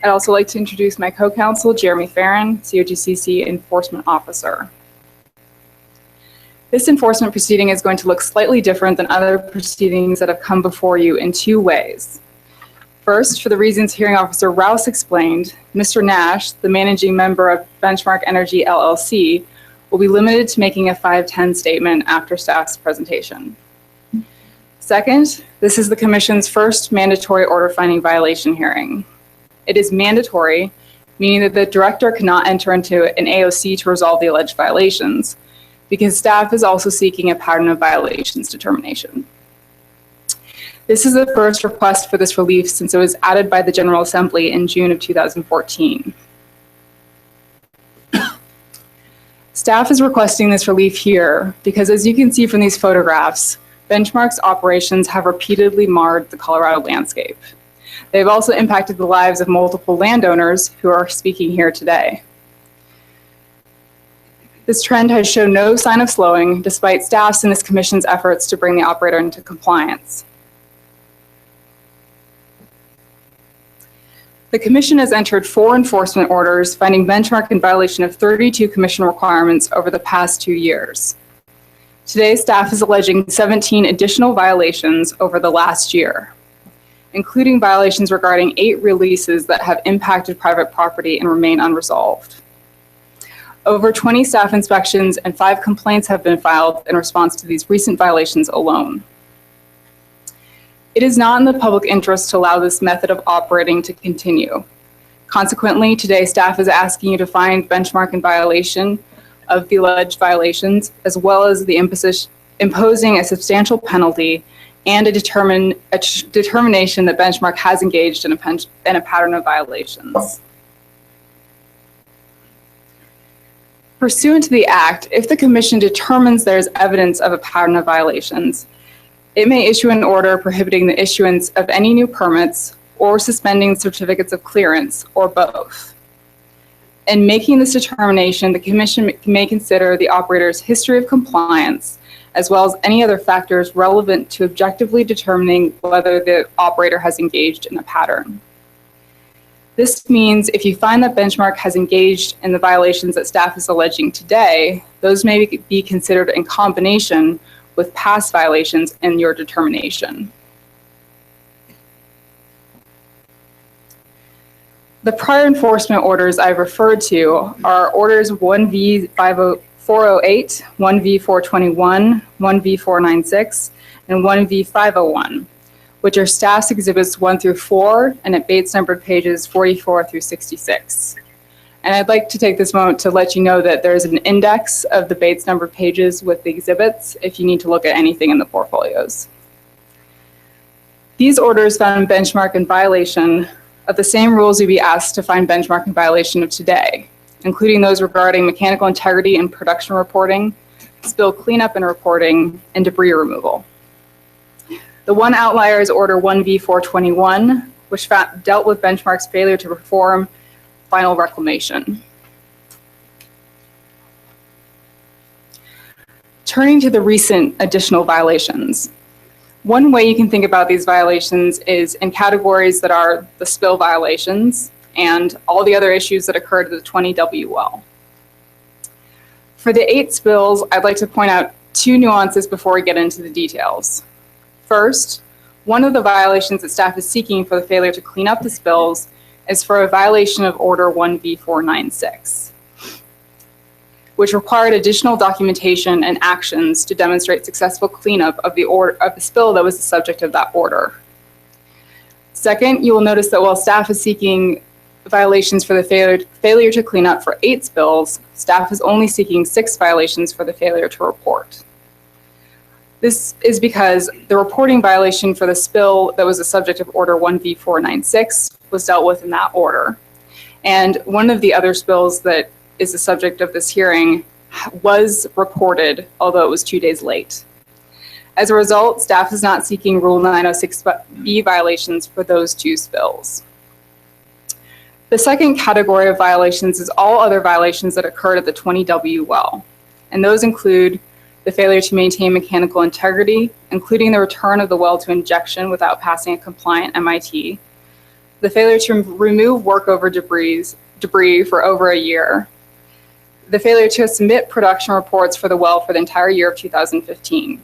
I'd also like to introduce my co-counsel, Jeremy Farron, COGCC Enforcement Officer. This enforcement proceeding is going to look slightly different than other proceedings that have come before you in two ways. First, for the reasons Hearing Officer Rouse explained, Mr. Nash, the managing member of Benchmark Energy LLC, will be limited to making a 510 statement after staff's presentation. Second, this is the Commission's first mandatory order finding violation hearing. It is mandatory, meaning that the Director cannot enter into an AOC to resolve the alleged violations, because staff is also seeking a pattern of violations determination. This is the first request for this relief since it was added by the General Assembly in June of 2014. Staff is requesting this relief here because, as you can see from these photographs, Benchmark's operations have repeatedly marred the Colorado landscape. They've also impacted the lives of multiple landowners who are speaking here today. This trend has shown no sign of slowing despite staff's and this Commission's efforts to bring the operator into compliance. The Commission has entered 4 enforcement orders finding Benchmark in violation of 32 Commission requirements over the past 2 years. Today, staff is alleging 17 additional violations over the last year, including violations regarding 8 releases that have impacted private property and remain unresolved. Over 20 staff inspections and 5 complaints have been filed in response to these recent violations alone. It is not in the public interest to allow this method of operating to continue. Consequently, today staff is asking you to find Benchmark in violation of the alleged violations, as well as the imposing a substantial penalty and a determination that Benchmark has engaged in a pattern of violations. Pursuant to the Act, if the Commission determines there is evidence of a pattern of violations, it may issue an order prohibiting the issuance of any new permits or suspending certificates of clearance, or both. In making this determination, the Commission may consider the operator's history of compliance, as well as any other factors relevant to objectively determining whether the operator has engaged in a pattern. This means if you find that Benchmark has engaged in the violations that staff is alleging today, those may be considered in combination with past violations in your determination. The prior enforcement orders I've referred to are orders 1V408, 1V421, 1V496, and 1V501, which are staff's exhibits 1 through 4 and at Bates numbered pages 44 through 66. And I'd like to take this moment to let you know that there's an index of the Bates numbered pages with the exhibits if you need to look at anything in the portfolios. These orders found Benchmark in violation of the same rules you'd be asked to find Benchmark in violation of today, including those regarding mechanical integrity and production reporting, spill cleanup and reporting, and debris removal. The one outlier is Order 1V421, which dealt with Benchmark's failure to perform final reclamation. Turning to the recent additional violations. One way you can think about these violations is in categories that are the spill violations and all the other issues that occurred at the 20W well. For the 8 spills, I'd like to point out 2 nuances before we get into the details. First, one of the violations that staff is seeking for the failure to clean up the spills is for a violation of Order 1V496, which required additional documentation and actions to demonstrate successful cleanup of the spill that was the subject of that order. Second, you will notice that while staff is seeking violations for the failure to clean up for 8 spills, staff is only seeking 6 violations for the failure to report. This is because the reporting violation for the spill that was the subject of Order 1V496 was dealt with in that order. And one of the other spills that is the subject of this hearing was reported, although it was 2 days late. As a result, staff is not seeking Rule 906B violations for those 2 spills. The second category of violations is all other violations that occurred at the 20W well, and those include the failure to maintain mechanical integrity, including the return of the well to injection without passing a compliant MIT, the failure to remove workover debris for over a year, the failure to submit production reports for the well for the entire year of 2015.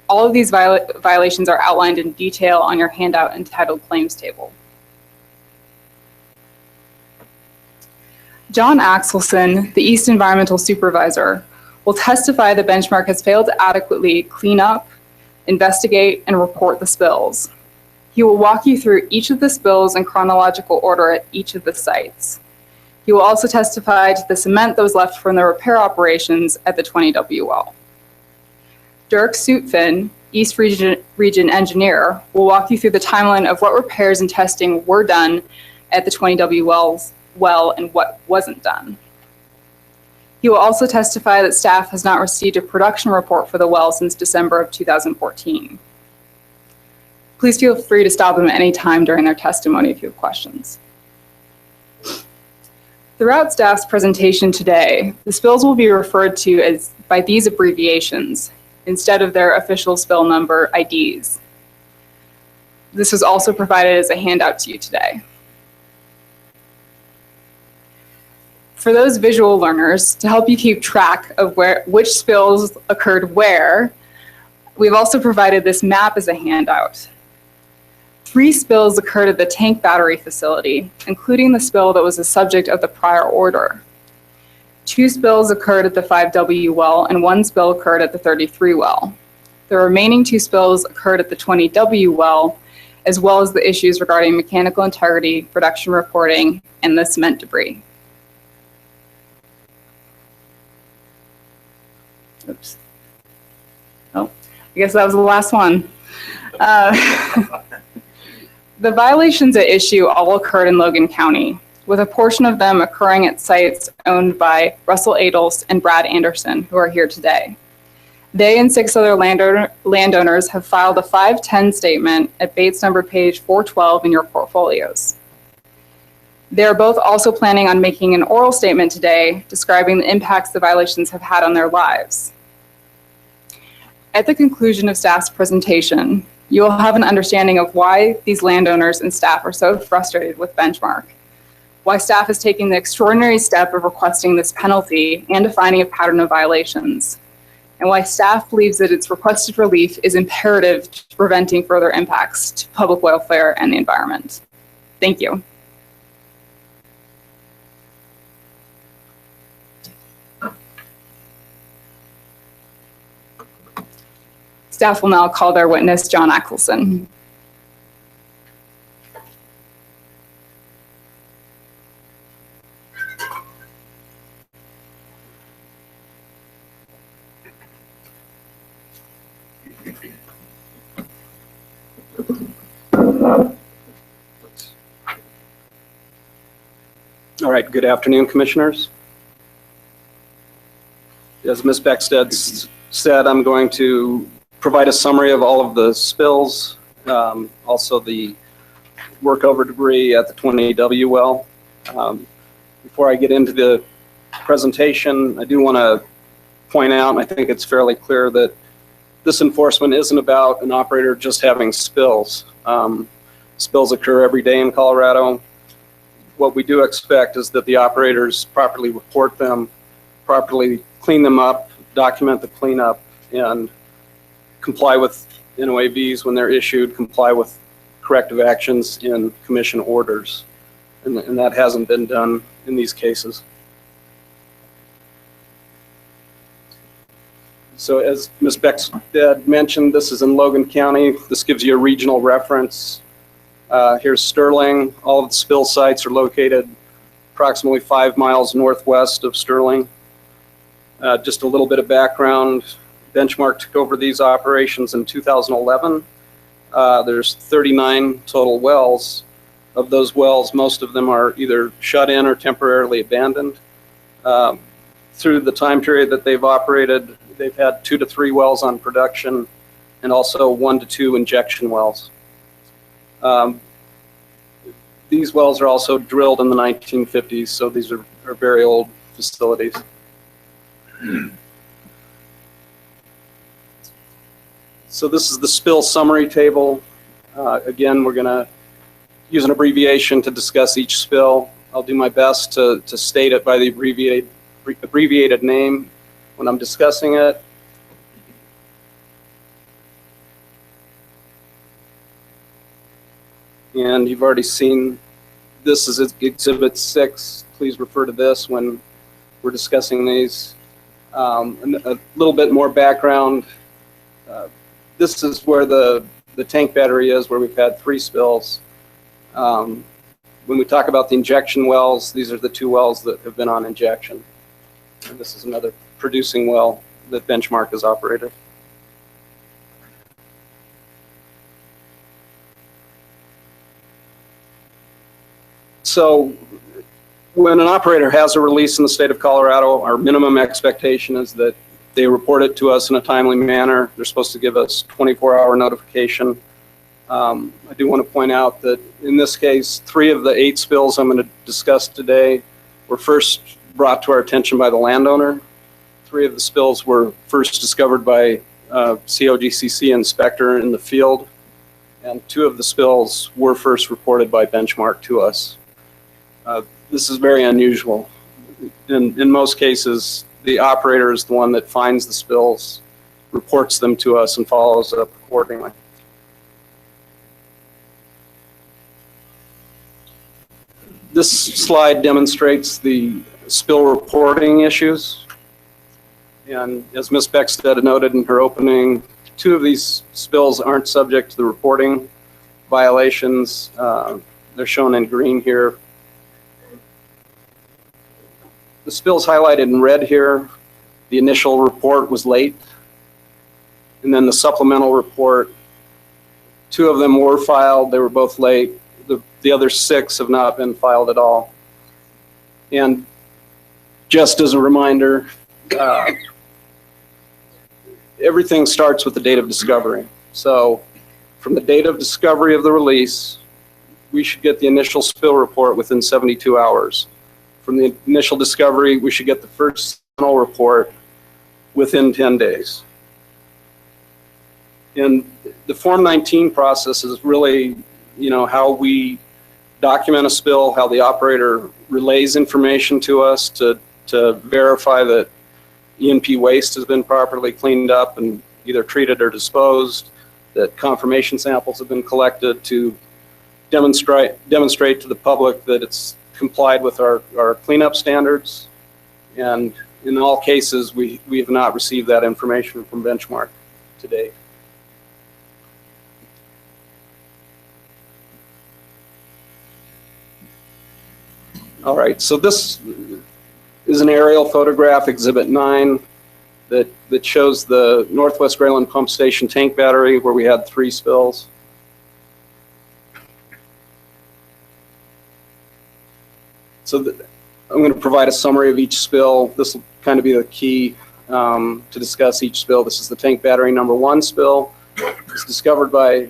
All of these violations are outlined in detail on your handout entitled Claims Table. John Axelson, the East Environmental Supervisor, will testify the benchmark has failed to adequately clean up, investigate, and report the spills. He will walk you through each of the spills in chronological order at each of the sites. He will also testify to the cement that was left from the repair operations at the 20W well. Dirk Soetfin, East Region Engineer, will walk you through the timeline of what repairs and testing were done at the 20W well and what wasn't done. He will also testify that staff has not received a production report for the well since December of 2014. Please feel free to stop them at any time during their testimony if you have questions. Throughout staff's presentation today, the spills will be referred to as by these abbreviations instead of their official spill number IDs. This was also provided as a handout to you today. For those visual learners, to help you keep track of which spills occurred where, we've also provided this map as a handout. 3 spills occurred at the tank battery facility, including the spill that was the subject of the prior order. 2 spills occurred at the 5W well and 1 spill occurred at the 33 well. The remaining 2 spills occurred at the 20W well, as well as the issues regarding mechanical integrity, production reporting, and the cement debris. Oops. Oh, I guess that was the last one. The violations at issue all occurred in Logan County, with a portion of them occurring at sites owned by Russell Adels and Brad Anderson, who are here today. They and 6 other landowners have filed a 510 statement at Bates number page 412 in your portfolios. They are both also planning on making an oral statement today describing the impacts the violations have had on their lives. At the conclusion of staff's presentation, you will have an understanding of why these landowners and staff are so frustrated with Benchmark, why staff is taking the extraordinary step of requesting this penalty and defining a pattern of violations, and why staff believes that its requested relief is imperative to preventing further impacts to public welfare and the environment. Thank you. Staff will now call their witness, John Axelson. All right, good afternoon, Commissioners. As Ms. Beckstead said, I'm going to provide a summary of all of the spills, also the workover debris at the 20W well. Before I get into the presentation, I do want to point out, and I think it's fairly clear, that this enforcement isn't about an operator just having spills. Spills occur every day in Colorado. What we do expect is that the operators properly report them, properly clean them up, document the cleanup, and comply with NOAVs when they're issued, comply with corrective actions in commission orders. And that hasn't been done in these cases. So as Ms. Beckstead mentioned, this is in Logan County. This gives you a regional reference. Here's Sterling. All of the spill sites are located approximately 5 miles northwest of Sterling. Just a little bit of background. Benchmark took over these operations in 2011. There's 39 total wells. Of those wells, most of them are either shut in or temporarily abandoned. Through the time period that they've operated, they've had 2 to 3 wells on production and also 1 to 2 injection wells. These wells are also drilled in the 1950s, so these are very old facilities. So this is the spill summary table. Again, we're going to use an abbreviation to discuss each spill. I'll do my best to state it by the abbreviated name when I'm discussing it. And you've already seen this is Exhibit 6. Please refer to this when we're discussing these. A little bit more background. This is where the tank battery is, where we've had 3 spills. When we talk about the injection wells, these are the 2 wells that have been on injection. And this is another producing well that Benchmark has operated. So when an operator has a release in the state of Colorado, our minimum expectation is that they report it to us in a timely manner. They're supposed to give us 24-hour notification. I do want to point out that in this case, 3 of the 8 spills I'm going to discuss today were first brought to our attention by the landowner. 3 of the spills were first discovered by COGCC inspector in the field, and 2 of the spills were first reported by Benchmark to us. This is very unusual. In most cases, the operator is the one that finds the spills, reports them to us, and follows up accordingly. This slide demonstrates the spill reporting issues. And as Ms. Beckstead noted in her opening, 2 of these spills aren't subject to the reporting violations. They're shown in green here. The spills highlighted in red here, the initial report was late. And then the supplemental report, 2 of them were filed. They were both late. The other 6 have not been filed at all. And just as a reminder, everything starts with the date of discovery. So from the date of discovery of the release, we should get the initial spill report within 72 hours. From the initial discovery, we should get the first final report within 10 days. And the Form 19 process is really, how we document a spill, how the operator relays information to us to verify that E&P waste has been properly cleaned up and either treated or disposed, that confirmation samples have been collected to demonstrate to the public that it's complied with our cleanup standards. And in all cases, we have not received that information from Benchmark to date. All right, so this is an aerial photograph, Exhibit 9, that shows the Northwest Grayland Pump Station tank battery where we had 3 spills. So I'm going to provide a summary of each spill. This will kind of be the key to discuss each spill. This is the tank battery number 1 spill. It was discovered by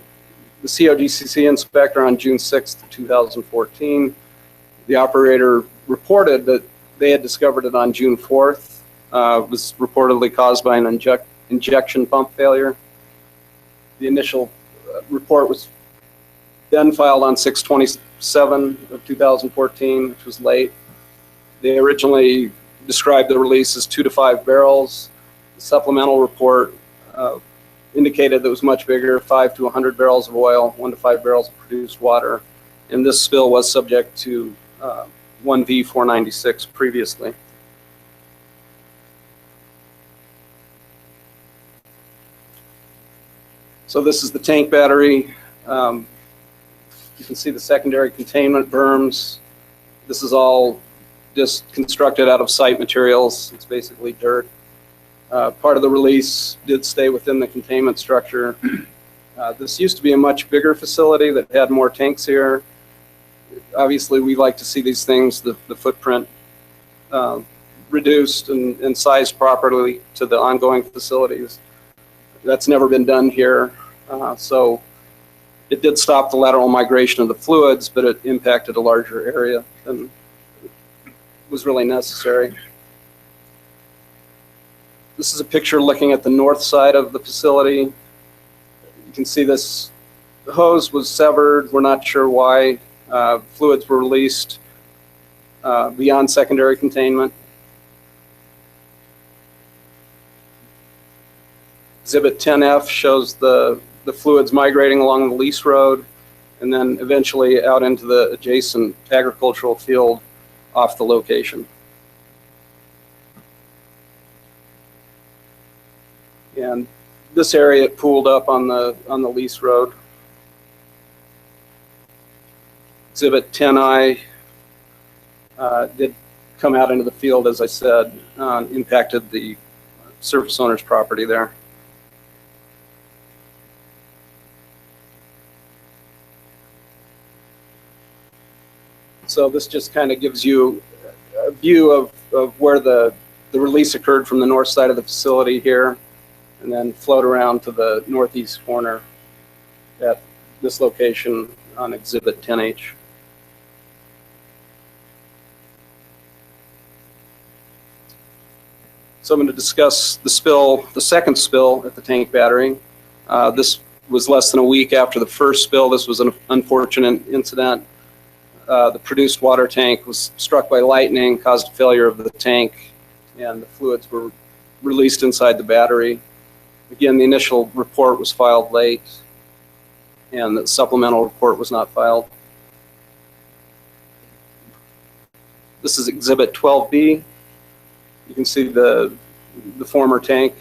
the COGCC inspector on June 6th, 2014. The operator reported that they had discovered it on June 4th. It was reportedly caused by an injection pump failure. The initial report was then filed on 6/27 of 2014, which was late. They originally described the release as 2 to 5 barrels. The supplemental report indicated that it was much bigger, 5 to 100 barrels of oil, 1 to 5 barrels of produced water. And this spill was subject to 1V 496 previously. So this is the tank battery. You can see the secondary containment berms. This is all just constructed out of site materials. It's basically dirt. Part of the release did stay within the containment structure. This used to be a much bigger facility that had more tanks here. Obviously, we like to see these things, the footprint reduced and sized properly to the ongoing facilities. That's never been done here. So it did stop the lateral migration of the fluids, but it impacted a larger area than was really necessary. This is a picture looking at the north side of the facility. You can see this hose was severed. We're not sure why. Fluids were released beyond secondary containment. Exhibit 10F shows the fluids migrating along the lease road and then eventually out into the adjacent agricultural field off the location. And this area pooled up on the lease road. Exhibit 10I did come out into the field, as I said, impacted the surface owner's property there. So this just kind of gives you a view of where the release occurred from the north side of the facility here, and then flowed around to the northeast corner at this location on Exhibit 10H. So I'm going to discuss the spill, the second spill at the tank battery. This was less than a week after the first spill. This was an unfortunate incident. The produced water tank was struck by lightning, caused a failure of the tank, and the fluids were released inside the battery. Again, the initial report was filed late, and the supplemental report was not filed. This is Exhibit 12B. You can see the former tank,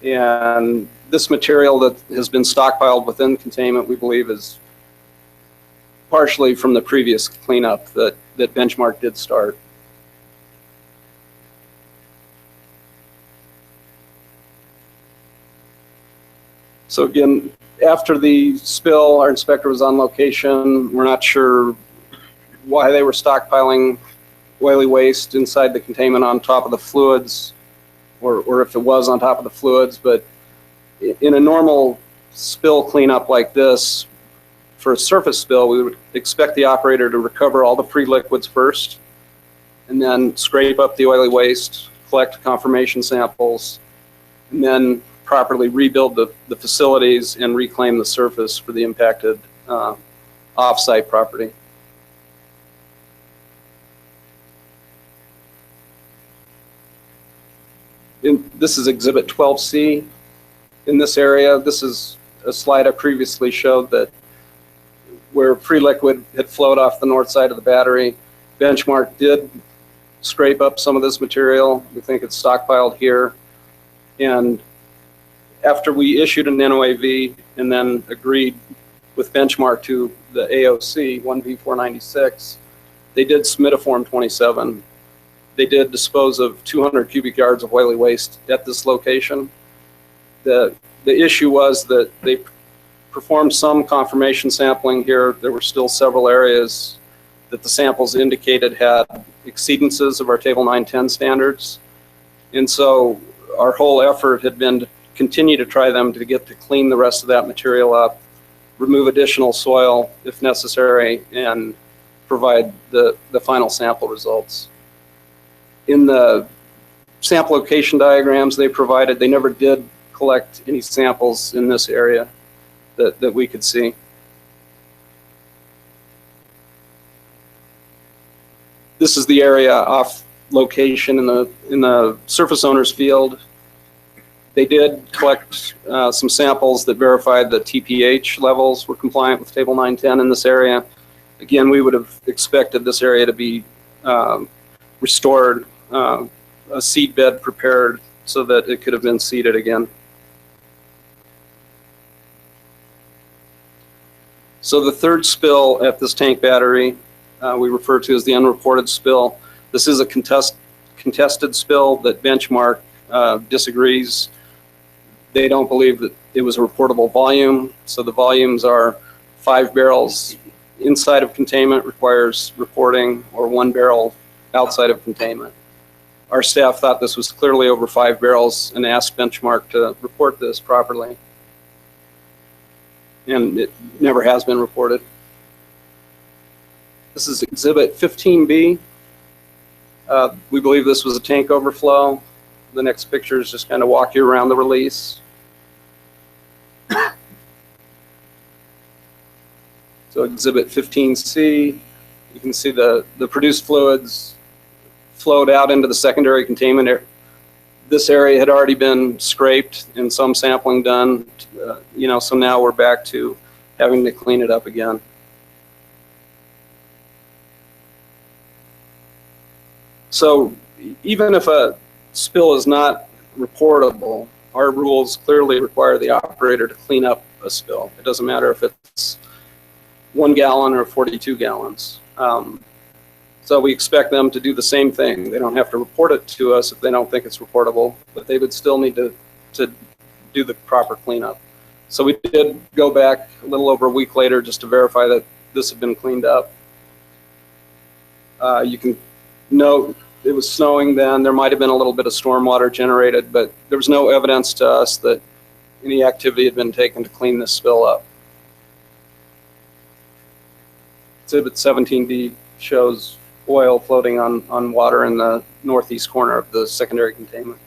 and this material that has been stockpiled within containment, we believe, is partially from the previous cleanup that Benchmark did start. So again, after the spill, our inspector was on location. We're not sure why they were stockpiling oily waste inside the containment on top of the fluids, or if it was on top of the fluids, but in a normal spill cleanup like this, for a surface spill, we would expect the operator to recover all the pre-liquids first, and then scrape up the oily waste, collect confirmation samples, and then properly rebuild the facilities and reclaim the surface for the impacted off-site property. This is Exhibit 12C. In this area, this is a slide I previously showed that where pre-liquid had flowed off the north side of the battery. Benchmark did scrape up some of this material. We think it's stockpiled here. And after we issued an NOAV and then agreed with Benchmark to the AOC 1V496, they did submit a Form 27. They did dispose of 200 cubic yards of oily waste at this location. The issue was that they performed some confirmation sampling here. There were still several areas that the samples indicated had exceedances of our Table 910 standards. And so our whole effort had been to continue to try them to get to clean the rest of that material up, remove additional soil if necessary, and provide the final sample results. In the sample location diagrams they provided, they never did collect any samples in this area that we could see. This is the area off location in the surface owner's field. They did collect some samples that verified the TPH levels were compliant with Table 910 in this area. Again, we would have expected this area to be restored, a seed bed prepared so that it could have been seeded again. So the third spill at this tank battery we refer to as the unreported spill. This is a contested spill that Benchmark disagrees. They don't believe that it was a reportable volume. So the volumes are 5 barrels inside of containment requires reporting, or 1 barrel outside of containment. Our staff thought this was clearly over 5 barrels and asked Benchmark to report this properly. And it never has been reported. This is Exhibit 15B. We believe this was a tank overflow. The next picture is just kind of walk you around the release. So Exhibit 15C, you can see the produced fluids flowed out into the secondary containment area. This area had already been scraped and some sampling done, so now we're back to having to clean it up again. So even if a spill is not reportable, our rules clearly require the operator to clean up a spill. It doesn't matter if it's 1 gallon or 42 gallons. So we expect them to do the same thing. They don't have to report it to us if they don't think it's reportable, but they would still need to do the proper cleanup. So we did go back a little over a week later just to verify that this had been cleaned up. You can note it was snowing then. There might have been a little bit of stormwater generated, but there was no evidence to us that any activity had been taken to clean this spill up. Exhibit 17D shows oil floating on water in the northeast corner of the secondary containment.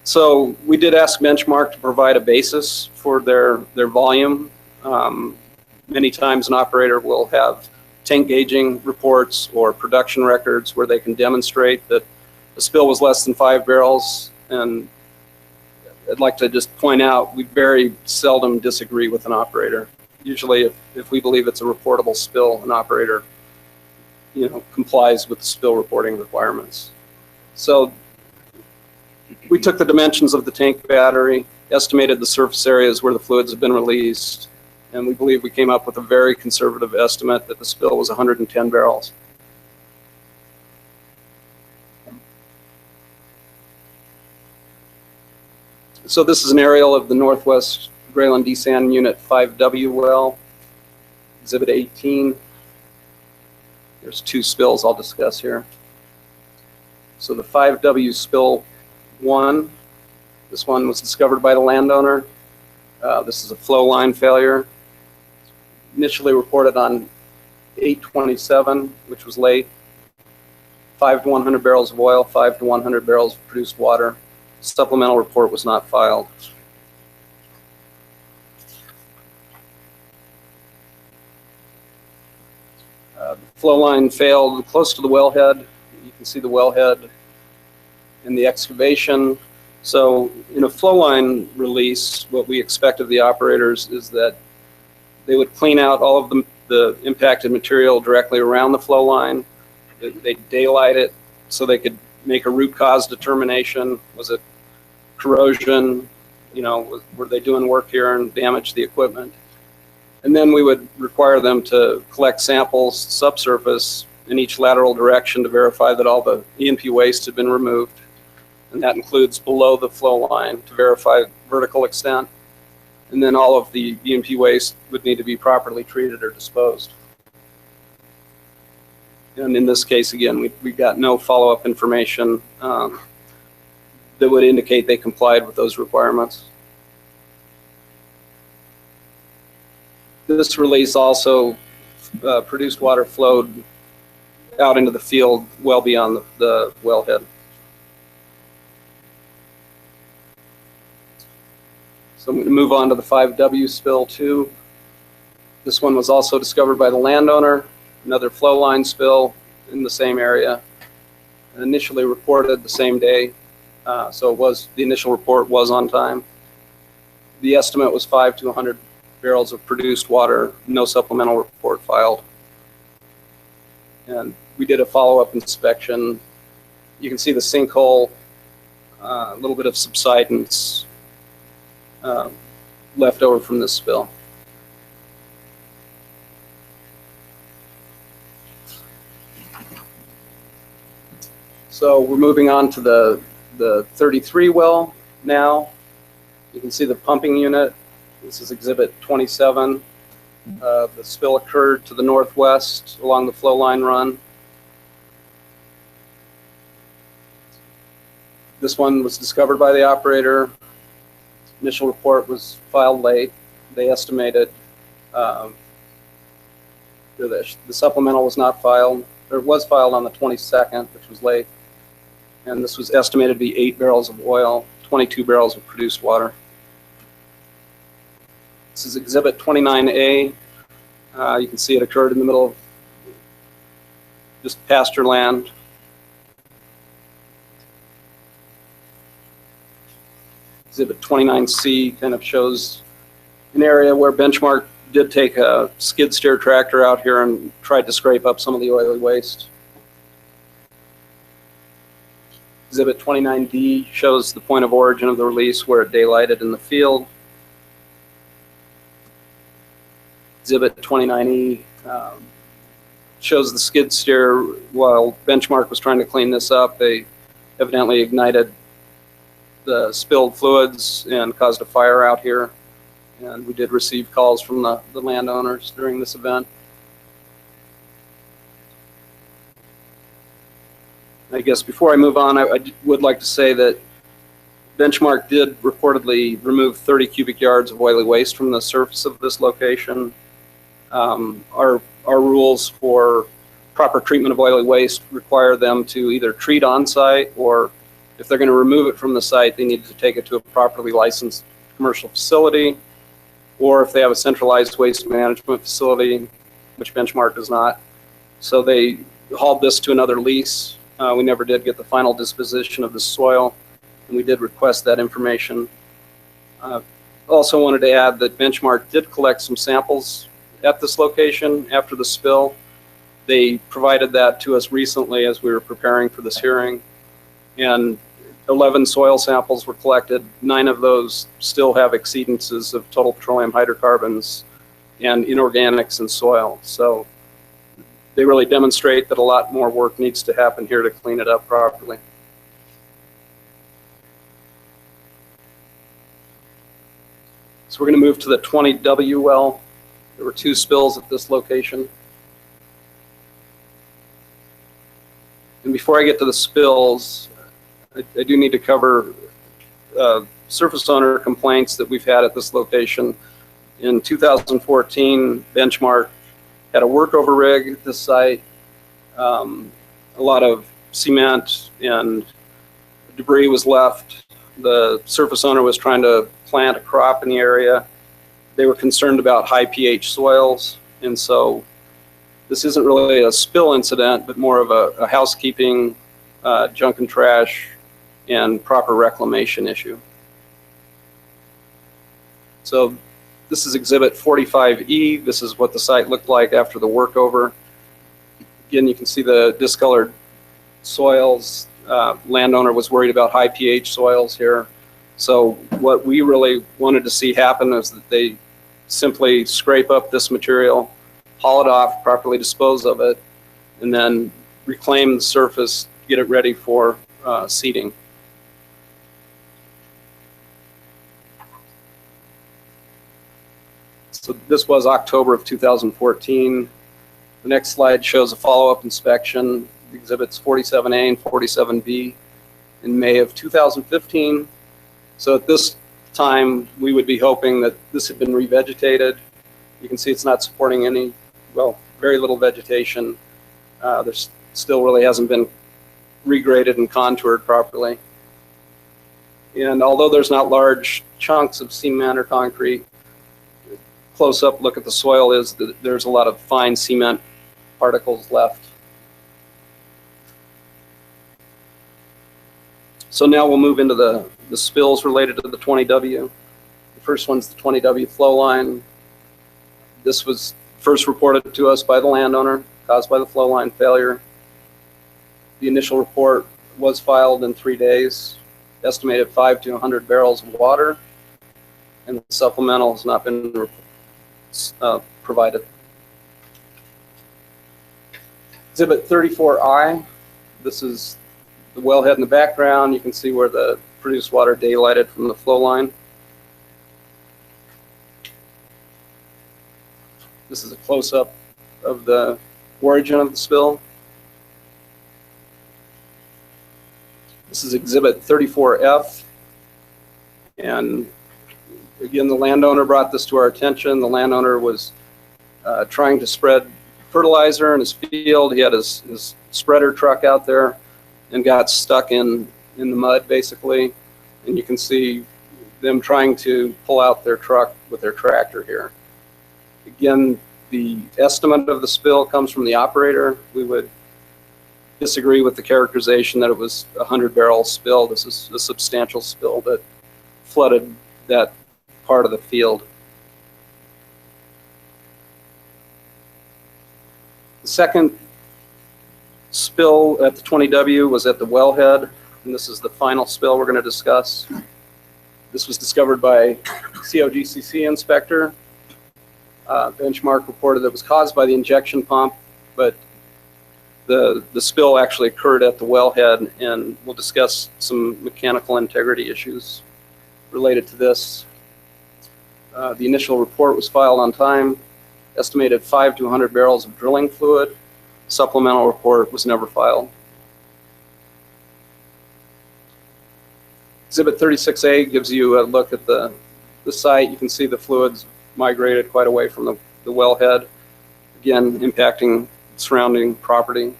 So we did ask Benchmark to provide a basis for their volume. Many times an operator will have tank gauging reports or production records where they can demonstrate that the spill was less than 5 barrels. And I'd like to just point out, we very seldom disagree with an operator. Usually if we believe it's a reportable spill, an operator, complies with the spill reporting requirements. So we took the dimensions of the tank battery, estimated the surface areas where the fluids have been released, and we believe we came up with a very conservative estimate that the spill was 110 barrels. So this is an aerial of the Northwest Grayland Desand Unit 5W well, Exhibit 18. There's 2 spills I'll discuss here. So the 5W spill 1, this one was discovered by the landowner. This is a flow line failure. Initially reported on 8/27, which was late. 5 to 100 barrels of oil, 5 to 100 barrels of produced water. Supplemental report was not filed. The flow line failed close to the wellhead. You can see the wellhead in the excavation. So in a flow line release, what we expect of the operators is that they would clean out all of the impacted material directly around the flow line. They daylight it so they could make a root cause determination. Was it corrosion? Were they doing work here and damage the equipment? And then we would require them to collect samples subsurface in each lateral direction to verify that all the E&P waste had been removed. And that includes below the flow line to verify vertical extent. And then all of the E&P waste would need to be properly treated or disposed. And in this case, again, we got no follow-up information that would indicate they complied with those requirements. This release also produced water flowed out into the field well beyond the wellhead. So I'm going to move on to the 5W spill 2. This one was also discovered by the landowner, another flow line spill in the same area, initially reported the same day. So the initial report was on time. The estimate was 5 to 100 barrels of produced water, no supplemental report filed. And we did a follow-up inspection. You can see the sinkhole, a little bit of subsidence left over from this spill. So we're moving on to the 33 well now. You can see the pumping unit. This is exhibit 27. The spill occurred to the northwest along the flow line run. This one was discovered by the operator. Initial report was filed late. They estimated the supplemental was not filed. It was filed on the 22nd, which was late. And this was estimated to be 8 barrels of oil, 22 barrels of produced water. This is exhibit 29A. You can see it occurred in the middle of just pasture land. Exhibit 29C kind of shows an area where Benchmark did take a skid steer tractor out here and tried to scrape up some of the oily waste. Exhibit 29D shows the point of origin of the release where it daylighted in the field. Exhibit 29E shows the skid steer. While Benchmark was trying to clean this up, they evidently ignited the spilled fluids and caused a fire out here. And we did receive calls from the landowners during this event. I guess before I move on, I would like to say that Benchmark did reportedly remove 30 cubic yards of oily waste from the surface of this location. Our rules for proper treatment of oily waste require them to either treat on site, or if they're going to remove it from the site, they need to take it to a properly licensed commercial facility, or if they have a centralized waste management facility, which Benchmark does not. So they hauled this to another lease. We never did get the final disposition of the soil, and we did request that information. Also wanted to add that Benchmark did collect some samples at this location after the spill. They provided that to us recently as we were preparing for this hearing, and 11 soil samples were collected. 9 of those still have exceedances of total petroleum hydrocarbons and inorganics in soil. So they really demonstrate that a lot more work needs to happen here to clean it up properly. So we're going to move to the 20W well. There were 2 spills at this location. And before I get to the spills, I do need to cover surface owner complaints that we've had at this location. In 2014, Benchmark had a workover rig at this site. A lot of cement and debris was left. The surface owner was trying to plant a crop in the area. They were concerned about high pH soils, and so this isn't really a spill incident, but more of a housekeeping, junk and trash, and proper reclamation issue. So this is exhibit 45E. This is what the site looked like after the workover. Again, you can see the discolored soils. Landowner was worried about high pH soils here. So what we really wanted to see happen is that they simply scrape up this material, haul it off, properly dispose of it, and then reclaim the surface, get it ready for seeding. So this was October of 2014. The next slide shows a follow-up inspection, exhibits 47A and 47B in May of 2015. So at this time, we would be hoping that this had been revegetated. You can see it's not supporting any, well, very little vegetation. There's still really hasn't been regraded and contoured properly. And although there's not large chunks of cement or concrete, close-up look at the soil is that there's a lot of fine cement particles left. So now we'll move into the spills related to the 20W. The first one's the 20W flow line. This was first reported to us by the landowner, caused by the flow line failure. The initial report was filed in 3 days, estimated 5 to 100 barrels of water, and the supplemental has not been provided. Exhibit 34I, this is the wellhead in the background. You can see where the produced water daylighted from the flow line. This is a close-up of the origin of the spill. This is Exhibit 34F. And again, the landowner brought this to our attention. The landowner was trying to spread fertilizer in his field. He had his spreader truck out there and got stuck in the mud, basically. And you can see them trying to pull out their truck with their tractor here. Again, the estimate of the spill comes from the operator. We would disagree with the characterization that it was a 100-barrel spill. This is a substantial spill that flooded that part of the field. The second spill at the 20W was at the wellhead, and this is the final spill we're going to discuss. This was discovered by COGCC inspector. Benchmark reported that it was caused by the injection pump, but the spill actually occurred at the wellhead, and we'll discuss some mechanical integrity issues related to this. The initial report was filed on time, estimated 5 to 100 barrels of drilling fluid. Supplemental report was never filed. Exhibit 36A gives you a look at the site. You can see the fluids migrated quite away from the wellhead, again impacting surrounding property.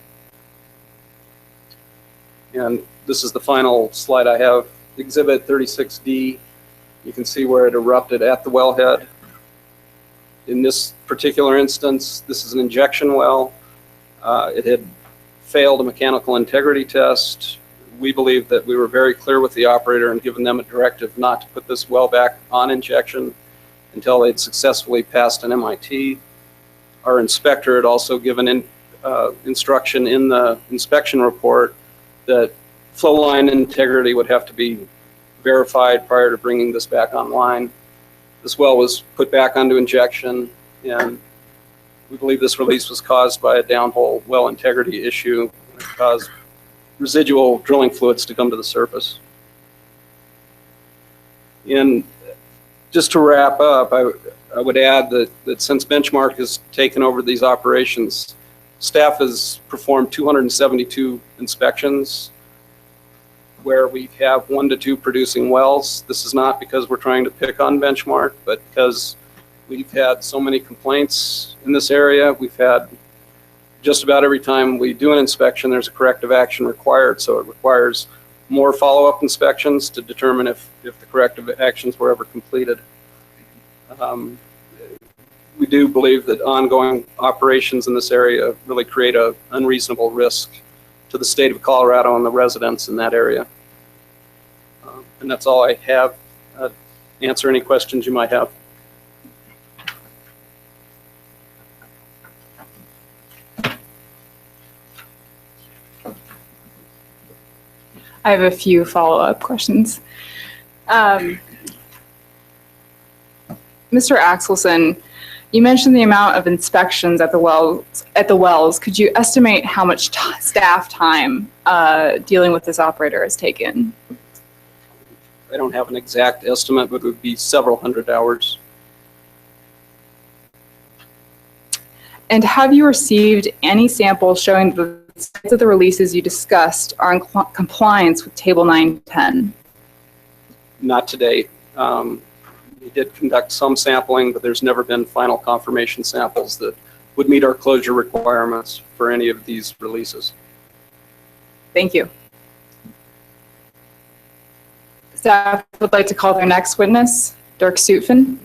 And this is the final slide I have. Exhibit 36D, you can see where it erupted at the wellhead. In this particular instance, this is an injection well. It had failed a mechanical integrity test. We believe that we were very clear with the operator and given them a directive not to put this well back on injection until they'd successfully passed an MIT. Our inspector had also given instruction in the inspection report that flow line integrity would have to be verified prior to bringing this back online. This well was put back onto injection, and we believe this release was caused by a downhole well integrity issue that caused residual drilling fluids to come to the surface. And just to wrap up, I would add that since Benchmark has taken over these operations, staff has performed 272 inspections where we have 1 to 2 producing wells. This is not because we're trying to pick on Benchmark, but because we've had so many complaints in this area. We've had just about every time we do an inspection, there's a corrective action required. So it requires more follow-up inspections to determine if the corrective actions were ever completed. We do believe that ongoing operations in this area really create an unreasonable risk to the state of Colorado and the residents in that area. And that's all I have. Answer any questions you might have. I have a few follow-up questions. Mr. Axelson, you mentioned the amount of inspections at the wells. Could you estimate how much staff time dealing with this operator has taken? I don't have an exact estimate, but it would be several hundred hours. And have you received any samples showing the sites of the releases you discussed are in compliance with Table 910? Not to date. We did conduct some sampling, but there's never been final confirmation samples that would meet our closure requirements for any of these releases. Thank you. Staff would like to call their next witness, Dirk Sutphin.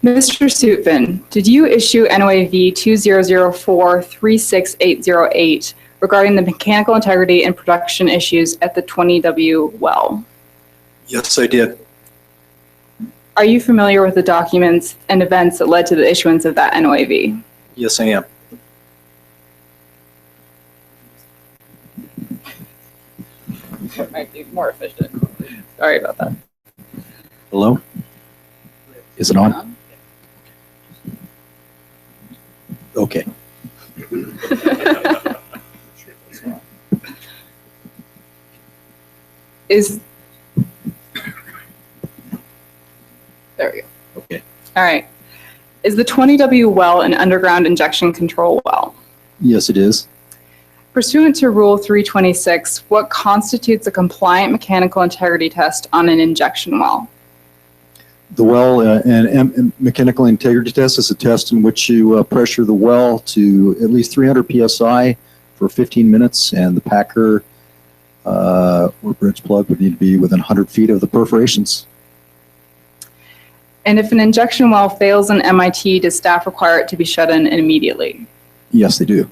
Mr. Sutvin, did you issue NOAV 2004-36808 regarding the mechanical integrity and production issues at the 20W well? Yes, I did. Are you familiar with the documents and events that led to the issuance of that NOAV? Yes, I am. It might be more efficient. Sorry about that. Hello? Is it on? Okay. There we go. Okay. All right. Is the 20W well an underground injection control well? Yes, it is. Pursuant to Rule 326, what constitutes a compliant mechanical integrity test on an injection well? The well and mechanical integrity test is a test in which you pressure the well to at least 300 psi for 15 minutes, and the packer or bridge plug would need to be within 100 feet of the perforations. And if an injection well fails in MIT, does staff require it to be shut in immediately? Yes, they do.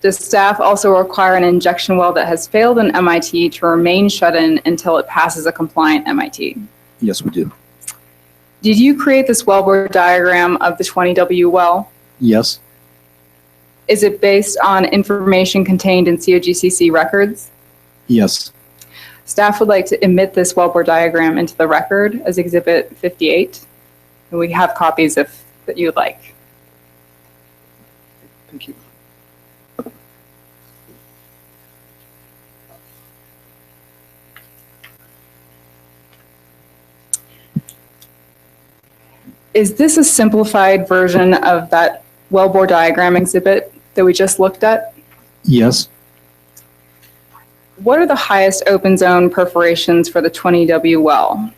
Does staff also require an injection well that has failed in MIT to remain shut in until it passes a compliant MIT? Yes, we do. Did you create this wellbore diagram of the 20W well? Yes. Is it based on information contained in COGCC records? Yes. Staff would like to emit this wellbore diagram into the record as Exhibit 58. And we have copies if that you would like. Thank you. Is this a simplified version of that wellbore diagram exhibit that we just looked at? Yes. What are the highest open zone perforations for the 20W well?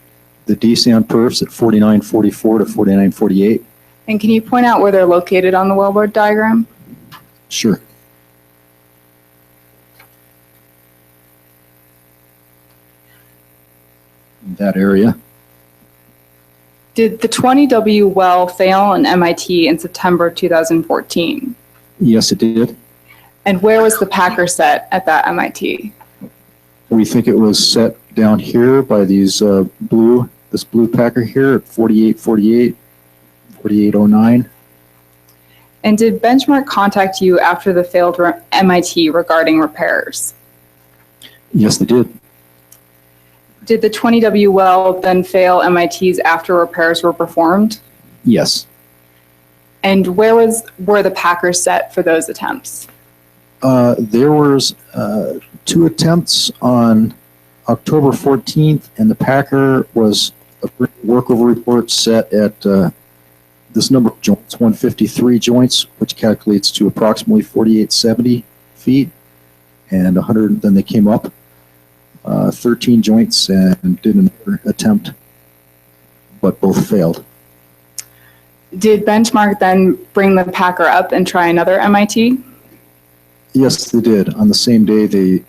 The DSAN perfs at 4944 to 4948. And can you point out where they're located on the wellbore diagram? Sure. In that area. Did the 20W well fail in MIT in September 2014? Yes, it did. And where was the packer set at that MIT? We think it was set down here by these this blue packer here at 4848, 4809. And did Benchmark contact you after the failed MIT regarding repairs? Yes, they did. Did the 20W well then fail MITs after repairs were performed? Yes. And where were the packers set for those attempts? There was 2 attempts on October 14th, and the packer was a workover report set at this number of joints, 153 joints, which calculates to approximately 4870 feet, and 100. Then they came up 13 joints and did another attempt, but both failed. Did Benchmark then bring the packer up and try another MIT? Yes, they did. On the same day, they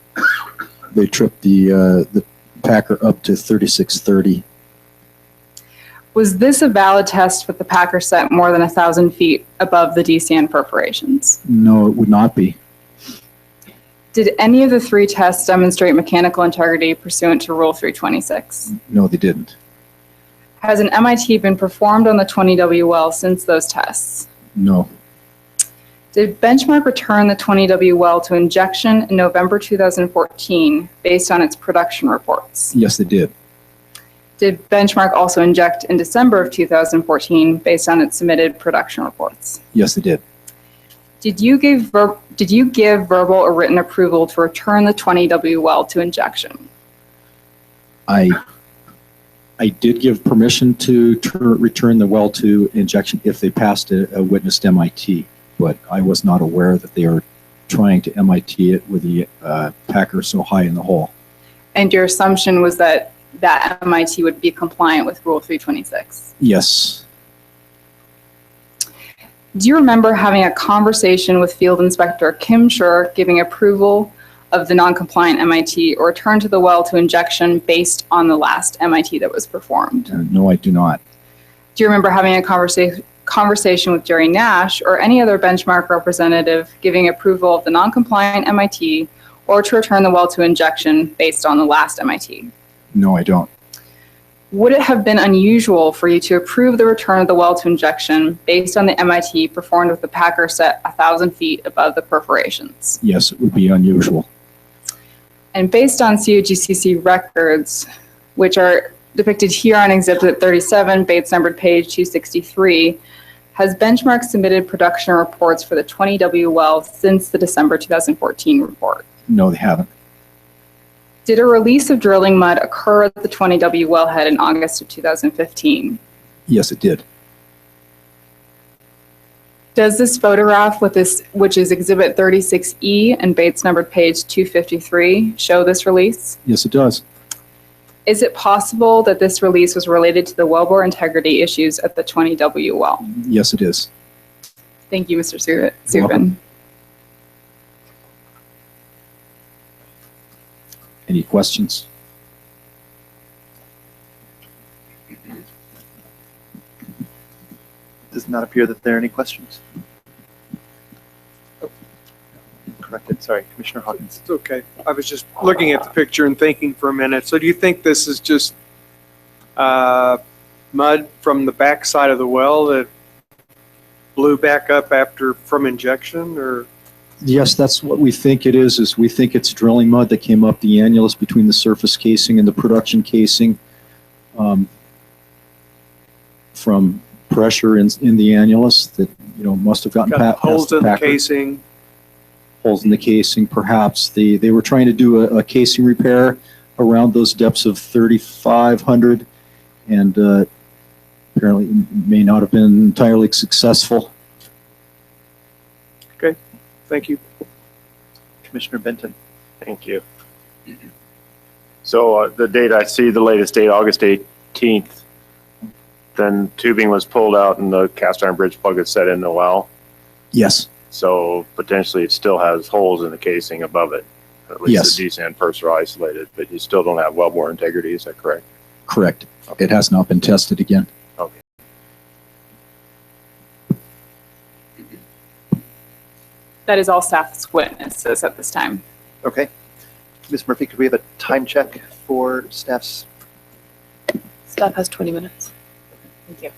tripped the packer up to 3630. Was this a valid test with the packer set more than 1,000 feet above the DCN perforations? No, it would not be. Did any of the 3 tests demonstrate mechanical integrity pursuant to Rule 326? No, they didn't. Has an MIT been performed on the 20W well since those tests? No. Did Benchmark return the 20W well to injection in November 2014 based on its production reports? Yes, they did. Did Benchmark also inject in December of 2014 based on its submitted production reports? Yes, they did. Did you give verbal or written approval to return the 20W well to injection? I did give permission to return the well to injection if they passed a witnessed MIT, but I was not aware that they were trying to MIT it with the packer so high in the hole. And your assumption was that that MIT would be compliant with Rule 326? Yes. Do you remember having a conversation with Field Inspector Kim Schur giving approval of the non-compliant MIT or return to the well to injection based on the last MIT that was performed? No, I do not. Do you remember having a conversation with Jerry Nash or any other benchmark representative giving approval of the non-compliant MIT or to return the well to injection based on the last MIT? No, I don't. Would it have been unusual for you to approve the return of the well to injection based on the MIT performed with the packer set 1,000 feet above the perforations? Yes, it would be unusual. And based on COGCC records, which are depicted here on Exhibit 37, Bates numbered page 263, has Benchmark submitted production reports for the 20W well since the December 2014 report? No, they haven't. Did a release of drilling mud occur at the 20W wellhead in August of 2015? Yes, it did. Does this photograph, which is Exhibit 36E and Bates numbered page 253, show this release? Yes, it does. Is it possible that this release was related to the wellbore integrity issues at the 20W well? Yes, it is. Thank you, Mr. Subin. Any questions? Does not appear that there are any questions. Oh, corrected. Sorry, Commissioner Hawkins. It's okay. I was just looking at the picture and thinking for a minute. So do you think this is just mud from the back side of the well that blew back up from injection, or? Yes, that's what we think it is we think it's drilling mud that came up the annulus between the surface casing and the production casing from pressure in the annulus that, must have gotten past holes in the casing. Holes in the casing, perhaps. They were trying to do a casing repair around those depths of 3,500 and apparently may not have been entirely successful. Okay. Thank you. Commissioner Benton. Thank you. So the date I see, the latest date, August 18th, then tubing was pulled out and the cast iron bridge plug is set in the well. Yes. So potentially it still has holes in the casing above it. At least Yes. the descent first are isolated, but you still don't have wellbore integrity. Is that correct? Correct. It has not been tested again. Okay. That is all staff's witnesses at this time. Okay. Ms. Murphy, could we have a time check for staff's? Staff has 20 minutes. Thank you.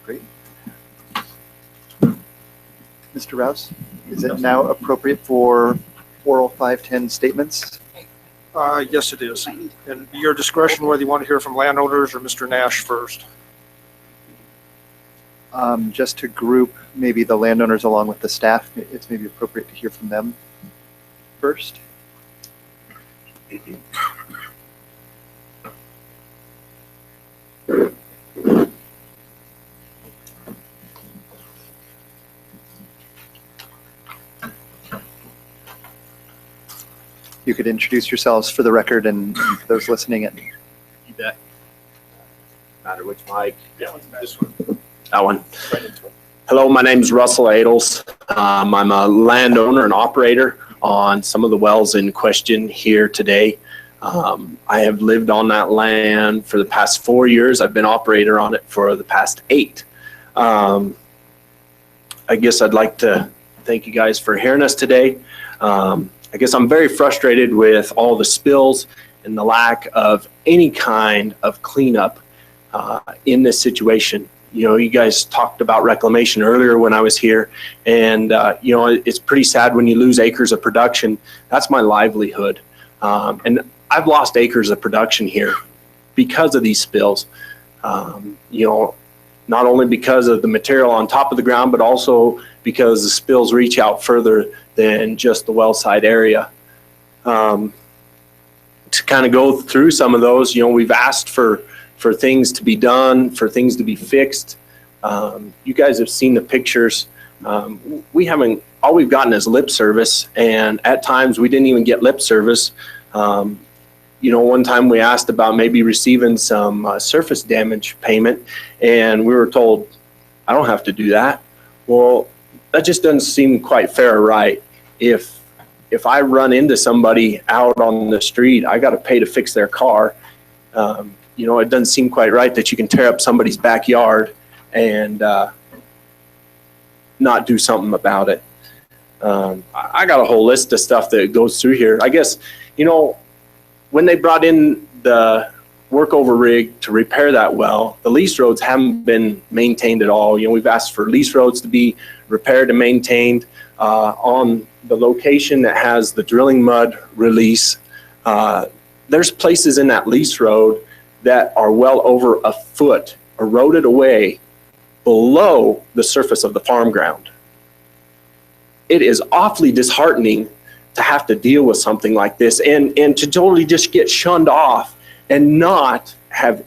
Great. Mr. Rouse, is it now appropriate for oral 510 statements? Yes, it is. And your discretion whether you want to hear from landowners or Mr. Nash first. Just to group maybe the landowners along with the staff, it's maybe appropriate to hear from them first. You could introduce yourselves for the record and for those listening. You bet. Matter which mic. Yeah, this one. That one. Hello, my name is Russell Adels. I'm a landowner and operator on some of the wells in question here today. I have lived on that land for the past 4 years. I've been operator on it for the past 8. I guess I'd like to thank you guys for hearing us today. I guess I'm very frustrated with all the spills and the lack of any kind of cleanup in this situation. You guys talked about reclamation earlier when I was here, and it's pretty sad when you lose acres of production. That's my livelihood, and I've lost acres of production here because of these spills. Not only because of the material on top of the ground, but also because the spills reach out further than just the well site area. To kind of go through some of those, we've asked for things to be done, for things to be fixed. You guys have seen the pictures. All we've gotten is lip service, and at times we didn't even get lip service. One time we asked about maybe receiving some surface damage payment, and we were told, I don't have to do that. Well, that just doesn't seem quite fair or right. If I run into somebody out on the street, I got to pay to fix their car. it doesn't seem quite right that you can tear up somebody's backyard and not do something about it. I got a whole list of stuff that goes through here. I guess, when they brought in the workover rig to repair that well, the lease roads haven't been maintained at all. We've asked for lease roads to be repaired and maintained on the location that has the drilling mud release. There's places in that lease road that are well over a foot eroded away below the surface of the farm ground. It is awfully disheartening to have to deal with something like this and to totally just get shunned off and not have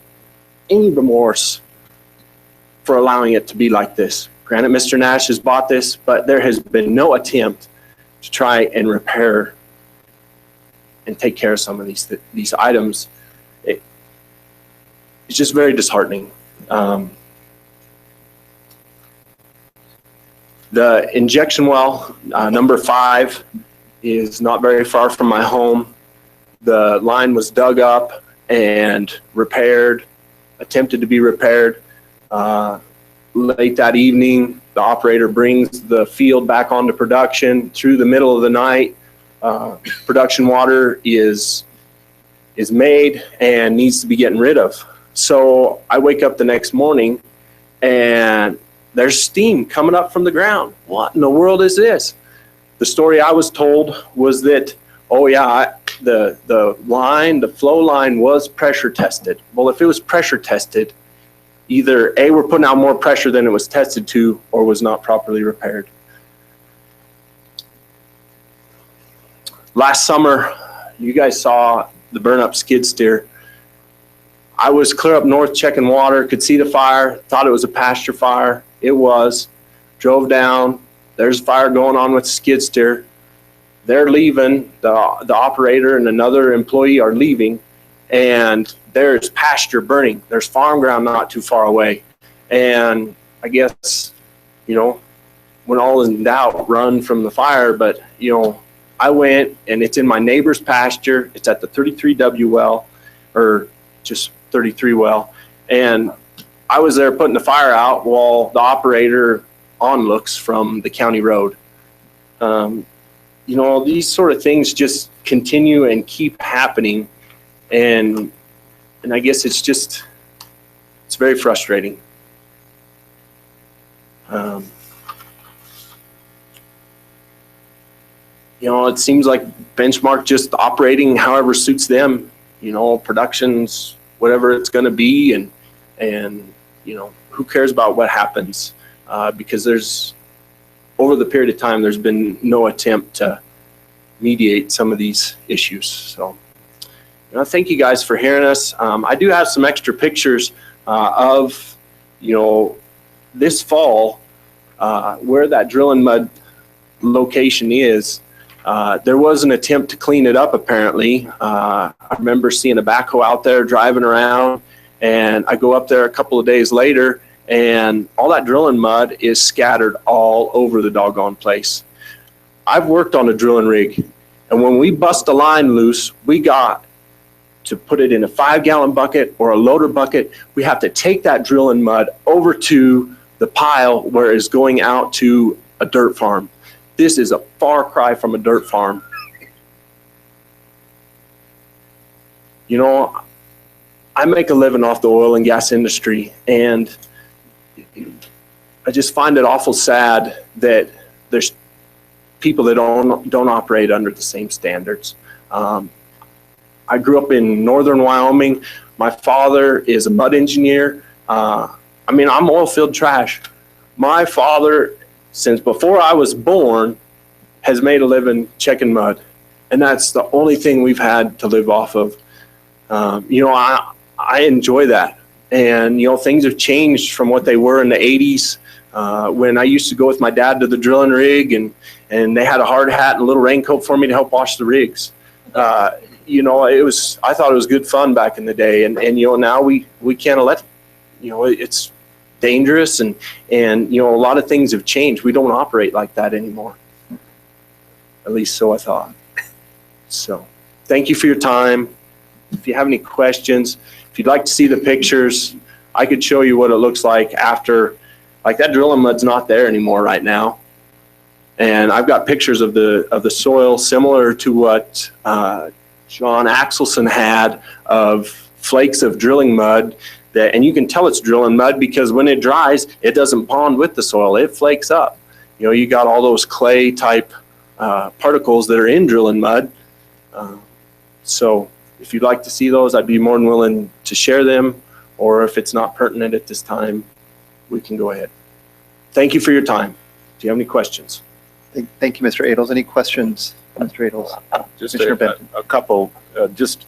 any remorse for allowing it to be like this. Granted, Mr. Nash has bought this, but there has been no attempt to try and repair and take care of some of these items. It's just very disheartening. The injection well, number 5, is not very far from my home. The line was dug up and repaired, attempted to be repaired. Late that evening, the operator brings the field back onto production. Through the middle of the night, production water is made and needs to be getting rid of. So I wake up the next morning and there's steam coming up from the ground. What in the world is this? The story I was told was that, oh yeah, the line, the flow line was pressure tested. Well, if it was pressure tested, either A, we're putting out more pressure than it was tested to, or was not properly repaired. Last summer, you guys saw the burn up skid steer. I was clear up north checking water, could see the fire, thought it was a pasture fire. It was. Drove down, there's a fire going on with the skid steer. They're leaving, the operator and another employee are leaving, and there's pasture burning. There's farm ground not too far away. And I guess, when all is in doubt, run from the fire. But, I went and it's in my neighbor's pasture. It's at the 33W well, or just 33 well. And I was there putting the fire out while the operator onlooks from the county road. These sort of things just continue and keep happening. And I guess it's very frustrating. It seems like Benchmark just operating however suits them, productions, whatever it's going to be. And who cares about what happens? Because over the period of time, there's been no attempt to mediate some of these issues. So, thank you guys for hearing us. I do have some extra pictures of, this fall, where that drill and mud location is. There was an attempt to clean it up, apparently. I remember seeing a backhoe out there driving around, and I go up there a couple of days later, and all that drilling mud is scattered all over the doggone place. I've worked on a drilling rig, and when we bust a line loose, we got to put it in a 5-gallon bucket or a loader bucket. We have to take that drilling mud over to the pile where it's going out to a dirt farm. This is a far cry from a dirt farm. I make a living off the oil and gas industry, and I just find it awful sad that there's people that don't operate under the same standards. I grew up in northern Wyoming. My father is a mud engineer. I'm oil field trash. My father, since before I was born, has made a living checking mud. And that's the only thing we've had to live off of. I enjoy that. And, things have changed from what they were in the 80s when I used to go with my dad to the drilling rig, and they had a hard hat and a little raincoat for me to help wash the rigs. I thought it was good fun back in the day. And now we can't let, it's dangerous, and a lot of things have changed. We don't operate like that anymore. At least so I thought. So thank you for your time. If you have any questions, If you'd like to see the pictures, I could show you what it looks like after, like that drilling mud's not there anymore right now. And I've got pictures of the soil similar to what John Axelson had of flakes of drilling mud that, and you can tell it's drilling mud because when it dries, it doesn't bond with the soil, it flakes up. You know, you got all those clay type particles that are in drilling mud. So if you'd like to see those, I'd be more than willing to share them, or if it's not pertinent at this time, we can go ahead. Thank you for your time. Do you have any questions? Thank you, Mr. Adles. Any questions, Mr. Adles? Just Commissioner Benton. a couple, just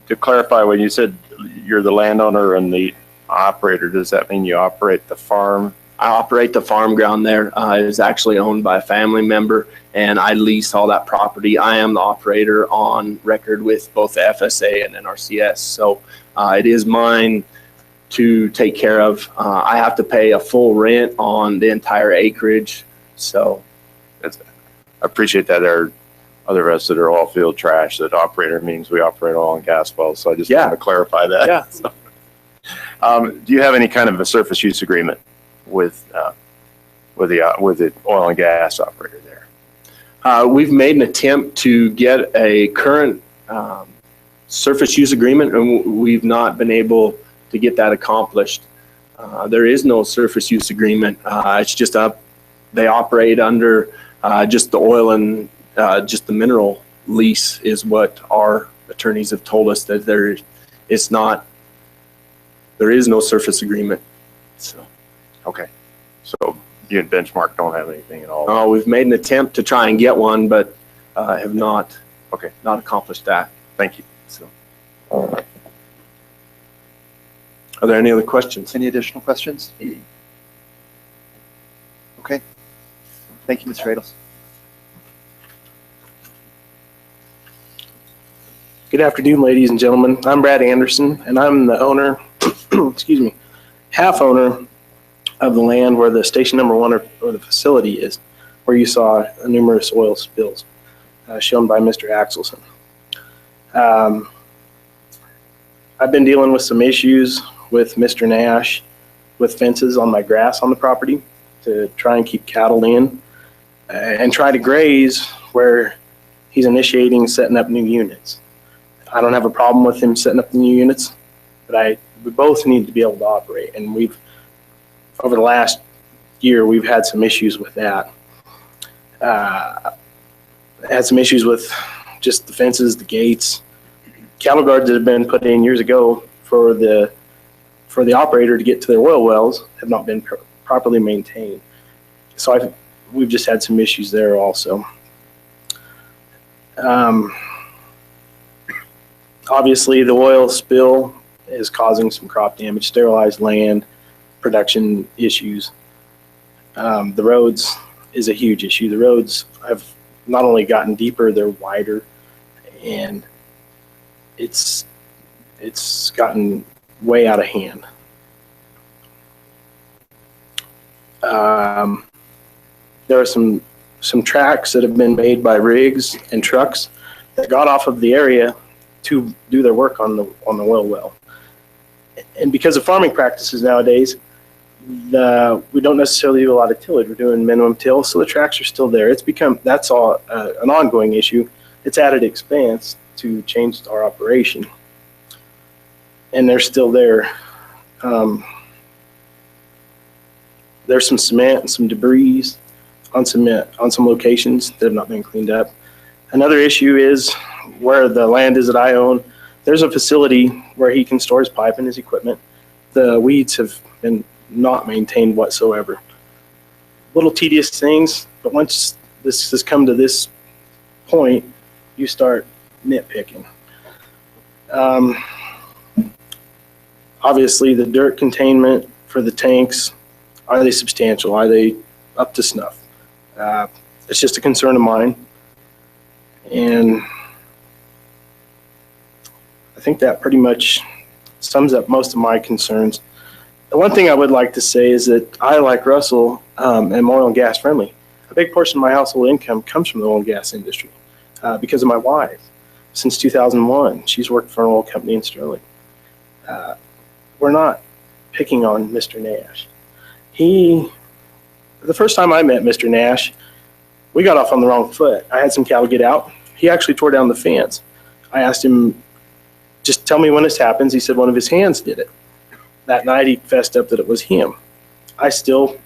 to clarify, when you said you're the landowner and the operator, does that mean you operate the farm? I operate the farm ground there. It is actually owned by a family member, and I lease all that property. I am the operator on record with both the FSA and NRCS, so it is mine to take care of. I have to pay a full rent on the entire acreage, so. I appreciate that. There are other of us that are all field trash, that operator means we operate oil and gas wells, so I just want to clarify that. Yeah. So, do you have any kind of a surface use agreement with the oil and gas operator there? We've made an attempt to get a current surface use agreement, and we've not been able to get that accomplished. There is no surface use agreement. It's just they operate under just the oil and just the mineral lease is what our attorneys have told us, that there is no surface agreement. So. Okay, so you and Benchmark don't have anything at all? We've made an attempt to try and get one, but have not accomplished that. Thank you. So, are there any other questions? Any additional questions? Okay. Thank you, Mr. Adles. Good afternoon, ladies and gentlemen. I'm Brad Anderson, and I'm the owner, excuse me, half owner of the land where the station number one or the facility is, where you saw numerous oil spills shown by Mr. Axelson. I've been dealing with some issues with Mr. Nash with fences on my grass on the property to try and keep cattle in and try to graze where he's initiating setting up new units. I don't have a problem with him setting up the new units, but we both need to be able to operate, and over the last year, we've had some issues with that. Had some issues with just the fences, the gates. Cattle guards that have been put in years ago for the operator to get to their oil wells have not been properly maintained. So we've just had some issues there also. Obviously, the oil spill is causing some crop damage, sterilized land, production issues. The roads is a huge issue. The roads have not only gotten deeper, they're wider, and it's gotten way out of hand. There are some tracks that have been made by rigs and trucks that got off of the area to do their work on the oil well. And because of farming practices nowadays, we don't necessarily do a lot of tillage. We're doing minimum till, so the tracks are still there. That's all an ongoing issue. It's added expense to change our operation, and they're still there. There's some cement and some debris on some locations that have not been cleaned up. Another issue is where the land is that I own. There's a facility where he can store his pipe and his equipment. The weeds have been not maintained whatsoever. Little tedious things, but once this has come to this point, you start nitpicking. Obviously, the dirt containment for the tanks, are they substantial? Are they up to snuff? It's just a concern of mine. And I think that pretty much sums up most of my concerns. The one thing I would like to say is that I, like Russell, am oil and gas friendly. A big portion of my household income comes from the oil and gas industry because of my wife. since 2001. She's worked for an oil company in Sterling. We're not picking on Mr. Nash. The first time I met Mr. Nash, we got off on the wrong foot. I had some cattle get out. He actually tore down the fence. I asked him, just tell me when this happens. He said one of his hands did it. That night he fessed up that it was him. I still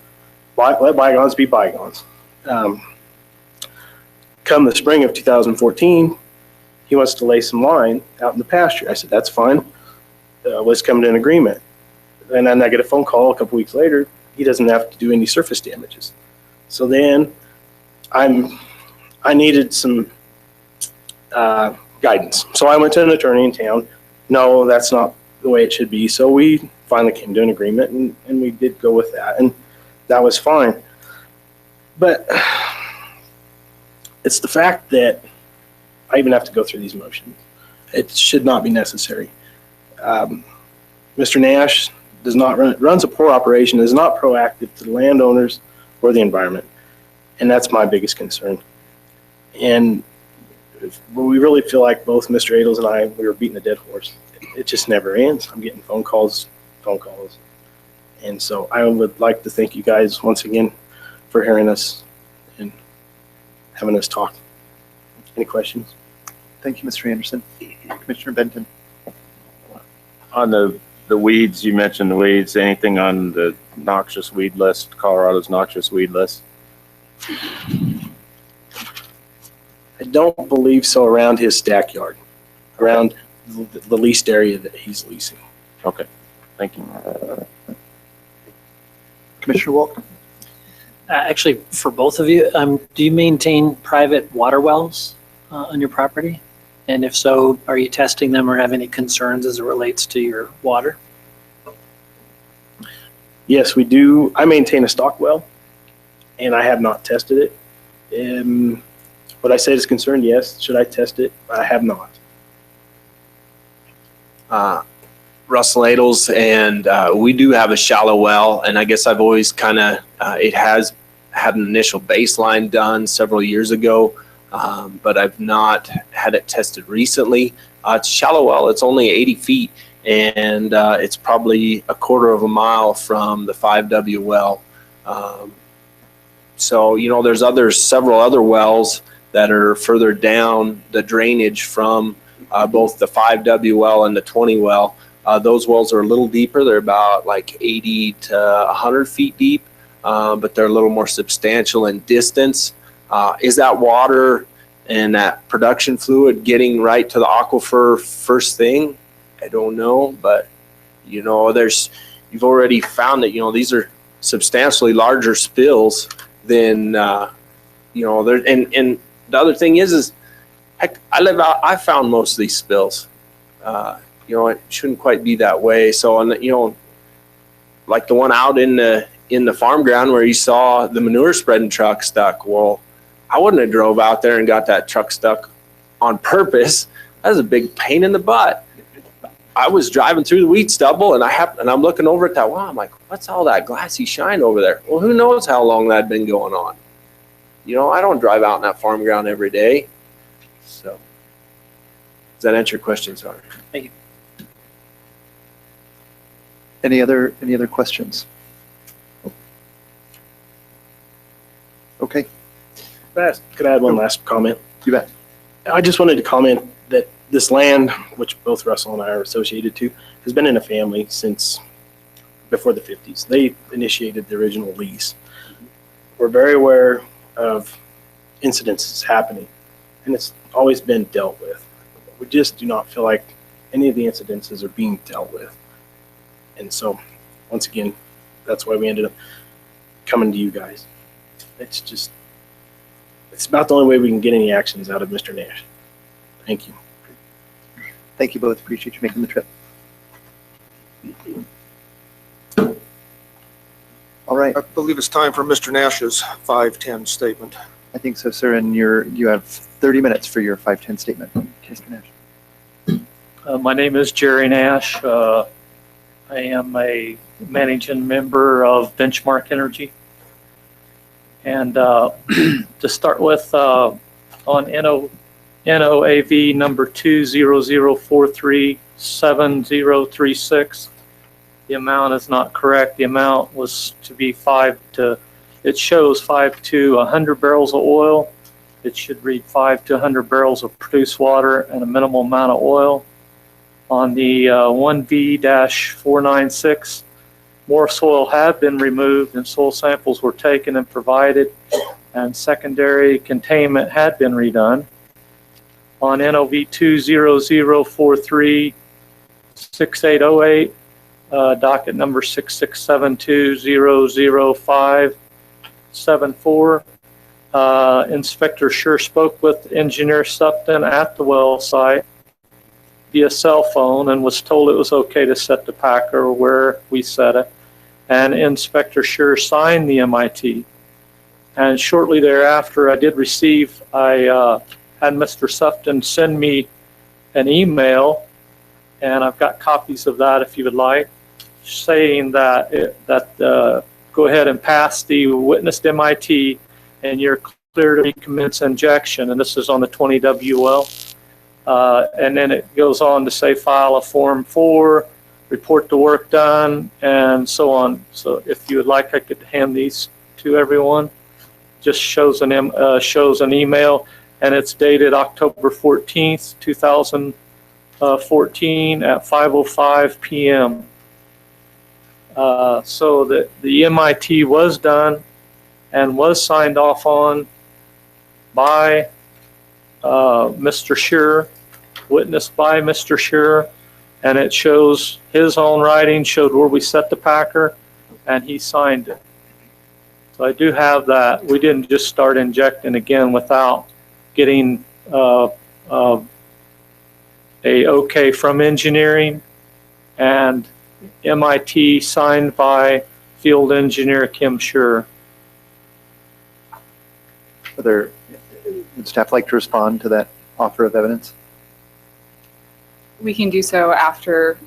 let bygones be bygones. Come the spring of 2014, he wants to lay some line out in the pasture. I said, that's fine. Let's come to an agreement. And then I get a phone call a couple weeks later. He doesn't have to do any surface damages. So then I needed some guidance. So I went to an attorney in town. No, that's not the way it should be. So we finally came to an agreement, and we did go with that, and that was fine. But it's the fact that I even have to go through these motions. It should not be necessary. Mr. Nash runs a poor operation, is not proactive to the landowners or the environment, and that's my biggest concern. And we really feel like both Mr. Adels and I, we were beating a dead horse. It just never ends. I'm getting phone calls. And so I would like to thank you guys once again for hearing us and having us talk. Any questions? Thank you, Mr. Anderson. Commissioner Benton. On the weeds, you mentioned the weeds. Anything on the noxious weed list, Colorado's noxious weed list? I don't believe so around his stack yard, around the leased area that he's leasing. Okay, thank you. Commissioner Walk. Actually, for both of you, do you maintain private water wells on your property? And if so, are you testing them or have any concerns as it relates to your water? Yes, we do. I maintain a stock well, and I have not tested it. What I said is concerned, yes. Should I test it? I have not. Russell Adels, and we do have a shallow well, and I guess I've always kind of, it has had an initial baseline done several years ago, but I've not had it tested recently. It's a shallow well. It's only 80 feet, and it's probably a quarter of a mile from the 5W well. So, you know, there's several other wells that are further down the drainage from both the 5W well and the 20 well. Those wells are a little deeper. They're about like 80 to 100 feet deep, but they're a little more substantial in distance. Is that water and that production fluid getting right to the aquifer first thing? I don't know, but you know, you've already found that, you know, these are substantially larger spills than, you know, and the other thing is heck, I found most of these spills. You know, it shouldn't quite be that way. So, you know, like the one out in the farm ground where you saw the manure spreading truck stuck. Well, I wouldn't have drove out there and got that truck stuck on purpose. That was a big pain in the butt. I was driving through the wheat stubble, and I'm looking over at that well. I'm like, what's all that glassy shine over there? Well, who knows how long that had been going on? You know, I don't drive out in that farm ground every day. So, does that answer your question, sorry? Thank you. Any other questions? Okay. Could I add one last comment? You bet. I just wanted to comment that this land, which both Russell and I are associated to, has been in a family since before the 50s. They initiated the original lease. We're very aware of incidences happening, and it's always been dealt with. We just do not feel like any of the incidences are being dealt with. And so, once again, that's why we ended up coming to you guys. It's about the only way we can get any actions out of Mr. Nash. Thank you. Thank you both. Appreciate you making the trip. All right. I believe it's time for Mr. Nash's 510 statement. I think so, sir. And you have 30 minutes for your 510 statement. Mr. Nash. My name is Jerry Nash. I am a managing member of Benchmark Energy. And to start with, on NOAV number 200437036. The amount is not correct. The amount was to be it shows 5 to 100 barrels of oil. It should read 5 to 100 barrels of produced water and a minimal amount of oil. On the 1V-496, more soil had been removed and soil samples were taken and provided, and secondary containment had been redone. On NOV 200436808, docket number 6672000574, Inspector Sure spoke with Engineer Supton at the well site via cell phone and was told it was okay to set the packer where we set it. And Inspector Sure signed the MIT. And shortly thereafter, I had Mr. Supton send me an email, and I've got copies of that if you would like, saying that go ahead and pass the witnessed MIT, and you're clear to recommence injection. And this is on the 20W well. And then it goes on to say file a Form 4, report the work done, and so on. So if you would like, I could hand these to everyone. Just shows an email, and it's dated October 14th, 2014 at 5:05 p.m. So that the MIT was done and was signed off on by Mr. Sure, witnessed by Mr. Sure, and it shows his own writing, showed where we set the packer, and he signed it. So I do have that. We didn't just start injecting again without getting a okay from engineering and MIT signed by field engineer Kim Sure. Would staff like to respond to that offer of evidence? We can do so after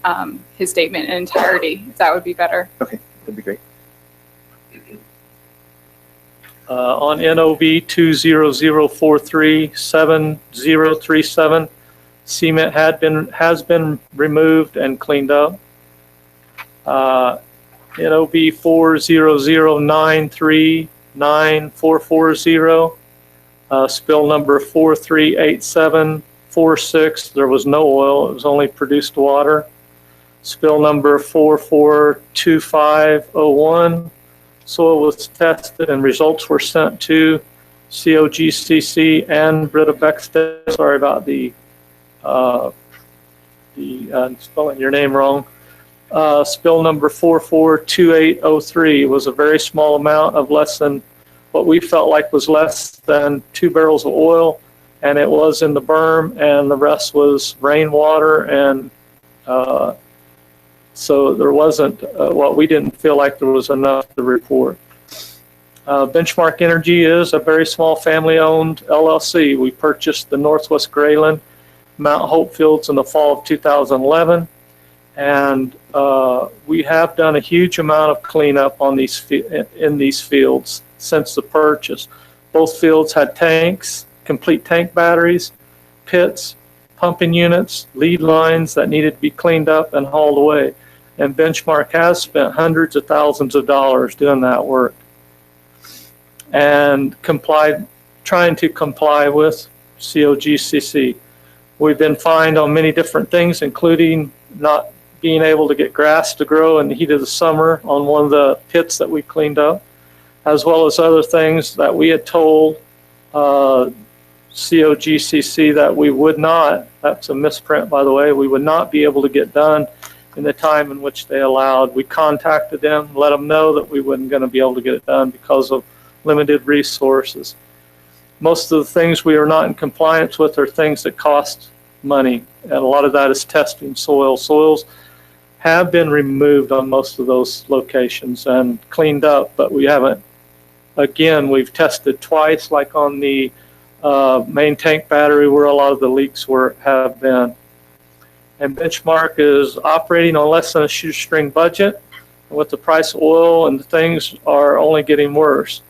his statement in entirety, if that would be better. Okay, that'd be great. On NOV 200437037, cement has been removed and cleaned up. NOV 400939440, spill number 438746, there was no oil, it was only produced water. Spill number 442501, soil was tested and results were sent to COGCC and Britta Beckstead. Sorry about the spelling your name wrong. Spill number 442803 was a very small amount of less than what we felt like was less than 2 barrels of oil, and it was in the berm, and the rest was rainwater, and so there wasn't we didn't feel like there was enough to report. Benchmark Energy is a very small family-owned LLC. We purchased the Northwest Grayland Mount Hope fields in the fall of 2011, and we have done a huge amount of cleanup on in these fields since the purchase. Both fields had tanks, complete tank batteries, pits, pumping units, lead lines that needed to be cleaned up and hauled away. And Benchmark has spent hundreds of thousands of dollars doing that work and trying to comply with COGCC. We've been fined on many different things, including not being able to get grass to grow in the heat of the summer on one of the pits that we cleaned up, as well as other things that we had told COGCC that we would not, that's a misprint by the way, we would not be able to get done in the time in which they allowed. We contacted them, let them know that we weren't going to be able to get it done because of limited resources. Most of the things we are not in compliance with are things that cost money, and a lot of that is testing soil. Soils have been removed on most of those locations and cleaned up, but we haven't. Again, we've tested twice, like on the main tank battery where a lot of the leaks have been. And Benchmark is operating on less than a shoestring budget, and with the price of oil and things are only getting worse.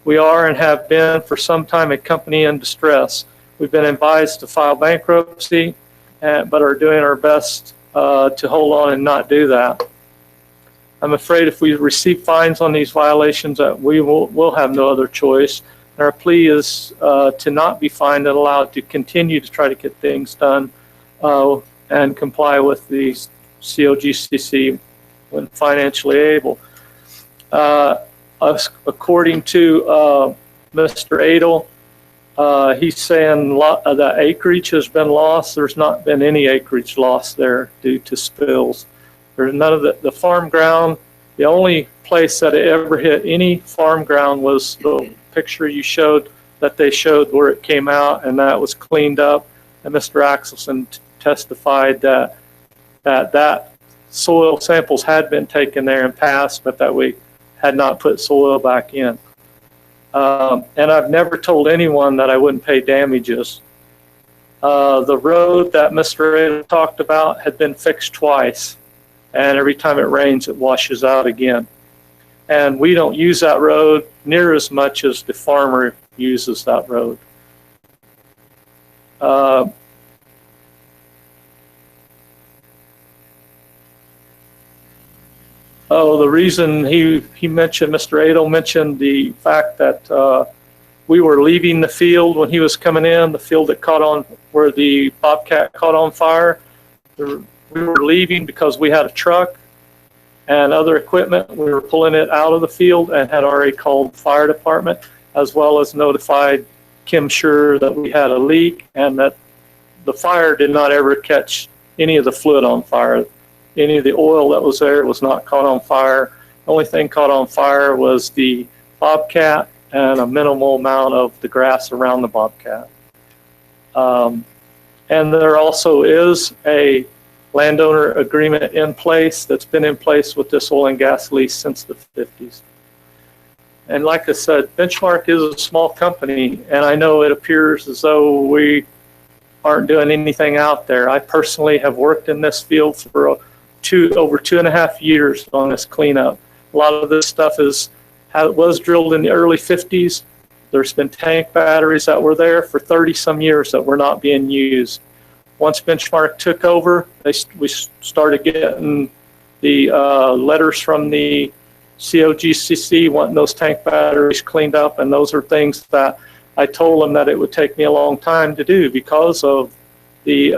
We are and have been for some time a company in distress. We've been advised to file bankruptcy, but are doing our best to hold on and not do that. I'm afraid if we receive fines on these violations, that we'll have no other choice. And our plea is to not be fined and allowed to continue to try to get things done and comply with the COGCC when financially able. According to Mr. Adel, he's saying that acreage has been lost. There's not been any acreage lost there due to spills. There's none of the farm ground. The only place that it ever hit any farm ground was the picture you showed that they showed where it came out, and that was cleaned up. And Mr. Axelson testified that soil samples had been taken there and passed, but that we had not put soil back in. And I've never told anyone that I wouldn't pay damages. The road that Mr. Adel talked about had been fixed twice, and every time it rains, it washes out again. And we don't use that road near as much as the farmer uses that road. The reason he mentioned, Mr. Adel mentioned the fact that we were leaving the field when he was coming in, the field that caught on, where the Bobcat caught on fire. We were leaving because we had a truck and other equipment. We were pulling it out of the field and had already called the fire department, as well as notified Kim Sure that we had a leak and that the fire did not ever catch any of the fluid on fire. Any of the oil that was there was not caught on fire. The only thing caught on fire was the Bobcat and a minimal amount of the grass around the Bobcat. And there also is a landowner agreement in place that's been in place with this oil and gas lease since the 50s. And like I said, Benchmark is a small company, and I know it appears as though we aren't doing anything out there. I personally have worked in this field for over 2.5 years on this cleanup. A lot of this stuff was drilled in the early 50s. There's been tank batteries that were there for 30 some years that were not being used. Once Benchmark took over, we started getting the letters from the COGCC wanting those tank batteries cleaned up, and those are things that I told them that it would take me a long time to do because of the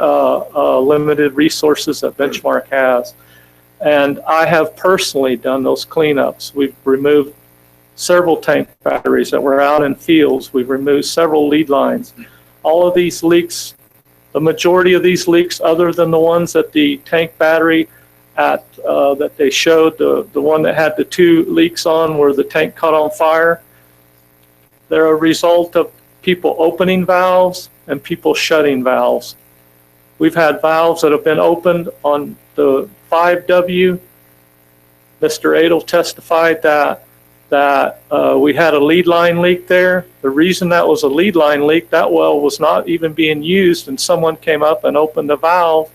limited resources that Benchmark has. And I have personally done those cleanups. We've removed several tank batteries that were out in fields. We've removed several lead lines. All of these leaks, the majority of these leaks, other than the ones that the tank battery that they showed, the one that had the 2 leaks on where the tank caught on fire, they're a result of people opening valves and people shutting valves. We've had valves that have been opened on the 5W. Mr. Adel testified that we had a lead line leak there. The reason that was a lead line leak, that well was not even being used, and someone came up and opened the valve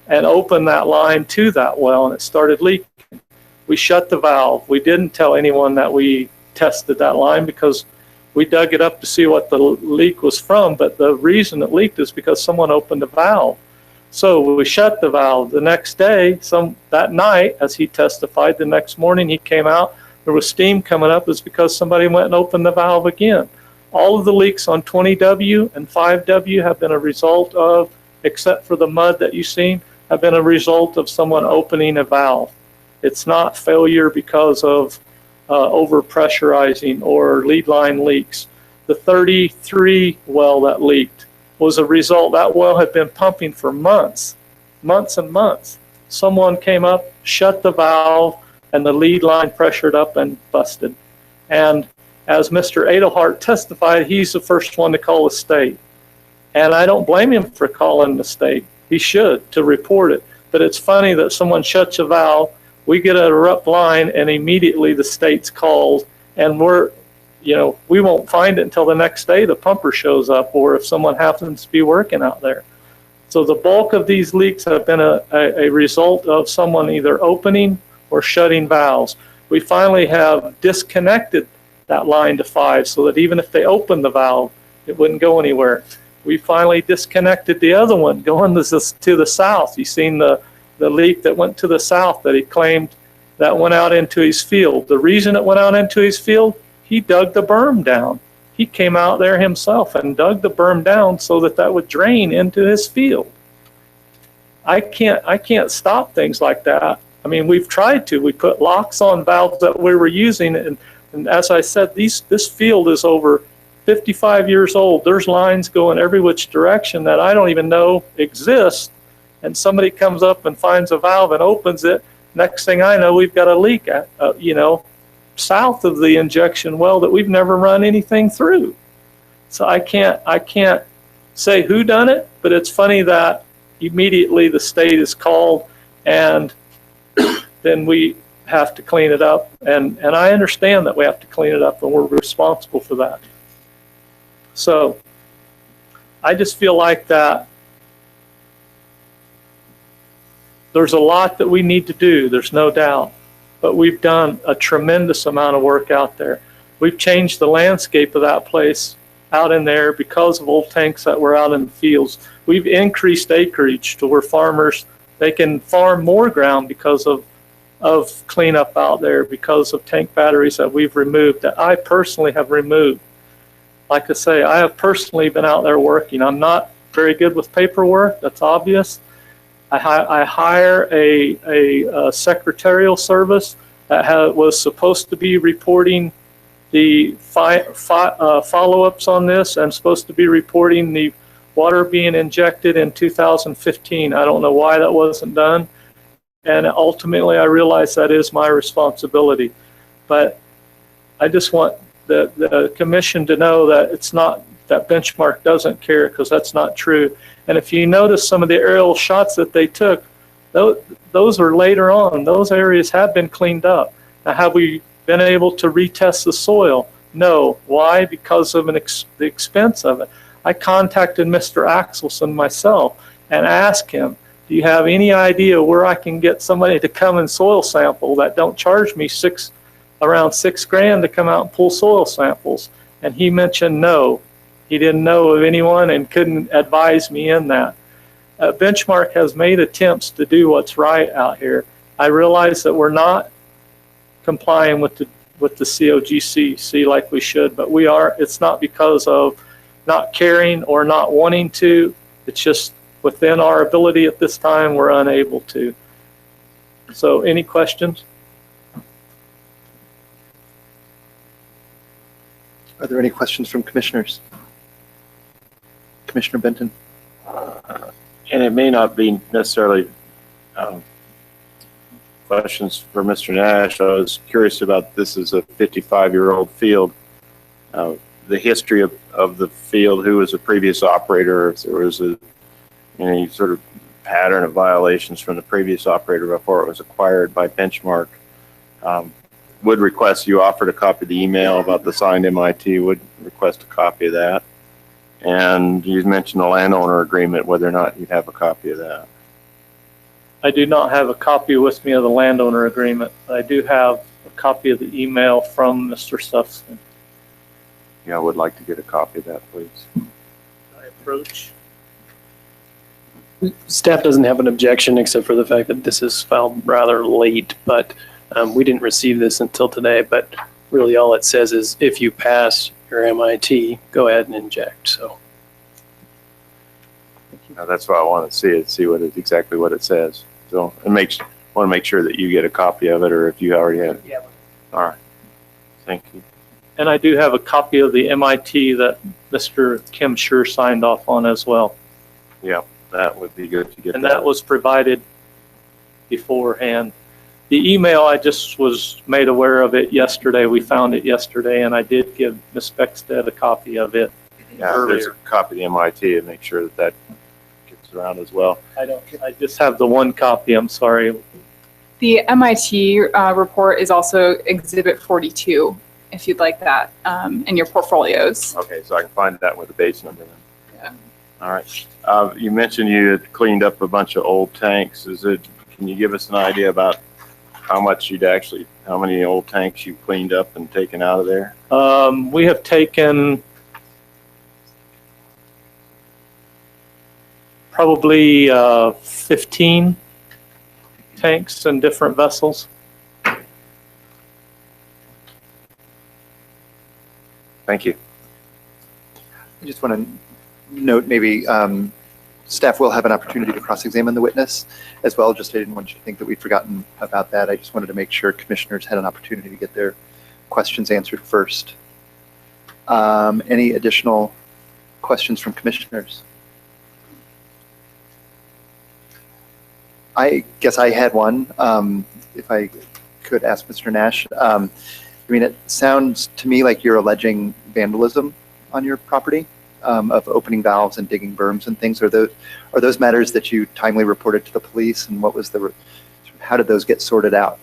and opened that line to that well, and it started leaking. We shut the valve. We didn't tell anyone that we tested that line because we dug it up to see what the leak was from, but the reason it leaked is because someone opened the valve. So we shut the valve. The next day, that night, as he testified, the next morning he came out, there was steam coming up. It's because somebody went and opened the valve again. All of the leaks on 20W and 5W have been a result of, except for the mud that you've seen, have been a result of someone opening a valve. It's not failure because of overpressurizing or lead line leaks. The 33 well that leaked was a result. That well had been pumping for months and months. Someone came up, shut the valve, and the lead line pressured up and busted. And as Mr. Adelhart testified, he's the first one to call the state. And I don't blame him for calling the state. He should, to report it. But it's funny that someone shuts a valve, we get an erupt line, and immediately the state's called, and we won't find it until the next day the pumper shows up, or if someone happens to be working out there. So the bulk of these leaks have been a result of someone either opening or shutting valves. We finally have disconnected that line to 5 so that even if they opened the valve, it wouldn't go anywhere. we finally disconnected the other one going to the south. You seen the leak that went to the south that he claimed that went out into his field. The reason it went out into his field, he dug the berm down. He came out there himself and dug the berm down so that that would drain into his field. I can't stop things like that. I mean, we've tried to. We put locks on valves that we were using, and as I said, this field is over 55 years old. There's lines going every which direction that I don't even know exist. And somebody comes up and finds a valve and opens it. Next thing I know, we've got a leak at, south of the injection well that we've never run anything through. So I can't say who done it, but it's funny that immediately the state is called and then we have to clean it up. And I understand that we have to clean it up and we're responsible for that. So I just feel like that there's a lot that we need to do, there's no doubt, but we've done a tremendous amount of work out there. We've changed the landscape of that place out in there because of old tanks that were out in the fields. We've increased acreage to where farmers, they can farm more ground because of cleanup out there, because of tank batteries that we've removed, that I personally have removed. Like I say, I have personally been out there working. I'm not very good with paperwork, that's obvious. I hire a secretarial service that was supposed to be reporting the follow-ups on this and supposed to be reporting the water being injected in 2015. I don't know why that wasn't done. And ultimately, I realize that is my responsibility. But I just want the commission to know that it's not, that Benchmark doesn't care, because that's not true. And if you notice some of the aerial shots that they took, those are later on. Those areas have been cleaned up. Now, have we been able to retest the soil? No. Why? Because of the expense of it. I contacted Mr. Axelson myself and asked him, do you have any idea where I can get somebody to come and soil sample that don't charge me around $6,000 to come out and pull soil samples? And he mentioned no. He didn't know of anyone and couldn't advise me in that. Benchmark has made attempts to do what's right out here. I realize that we're not complying with the COGCC like we should, but we are. It's not because of not caring or not wanting to. It's just within our ability at this time, we're unable to. So any questions? Are there any questions from commissioners? Commissioner Benton? And it may not be necessarily questions for Mr. Nash. I was curious about, this is a 55-year-old field. The history of the field, who was a previous operator, if there was any sort of pattern of violations from the previous operator before it was acquired by Benchmark. Would request you offered a copy of the email about the signed MIT, would request a copy of that. And you mentioned the landowner agreement, whether or not you'd have a copy of that. I do not have a copy with me of the landowner agreement. I do have a copy of the email from Mr. Suffson. Yeah, I would like to get a copy of that, please. I approach. Staff doesn't have an objection except for the fact that this is filed rather late, but we didn't receive this until today. But really all it says is if you pass your MIT, go ahead and inject. So that's why I want to see exactly what it says. So I want to make sure that you get a copy of it, or if you already have it. Yeah. All right. Thank you. And I do have a copy of the MIT that Mr. Kim Schur signed off on as well. Yeah, that would be good to get. And that was provided beforehand. The email, I just was made aware of it yesterday. We found it yesterday, and I did give Ms. Beckstead a copy of it. Yeah, there's a copy of the MIT, and make sure that gets around as well. I just have the one copy, I'm sorry. The MIT report is also Exhibit 42, if you'd like that, in your portfolios. Okay, so I can find that with the base number then. Yeah. All right. You mentioned you had cleaned up a bunch of old tanks. Can you give us an idea about how many old tanks you cleaned up and taken out of there? We have taken probably 15 tanks and different vessels. Thank you. I just want to note maybe staff will have an opportunity to cross-examine the witness as well. Just I didn't want you to think that we'd forgotten about that. I just wanted to make sure commissioners had an opportunity to get their questions answered first. Any additional questions from commissioners? I guess I had one, if I could ask Mr. Nash. I mean, it sounds to me like you're alleging vandalism on your property, of opening valves and digging berms and things. Are those matters that you timely reported to the police, and what was how did those get sorted out?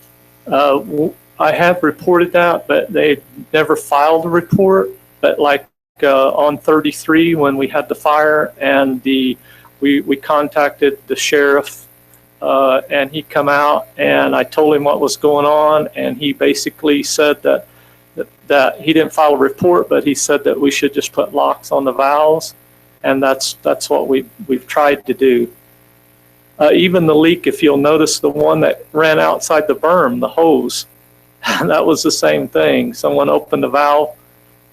I have reported that, but they never filed a report. But like on 33, when we had the fire, and we contacted the sheriff, and he come out, and I told him what was going on, and he basically said that he didn't file a report, but he said that we should just put locks on the valves, and that's what we've tried to do. Even the leak, if you'll notice, the one that ran outside the berm, the hose, that was the same thing. Someone opened the valve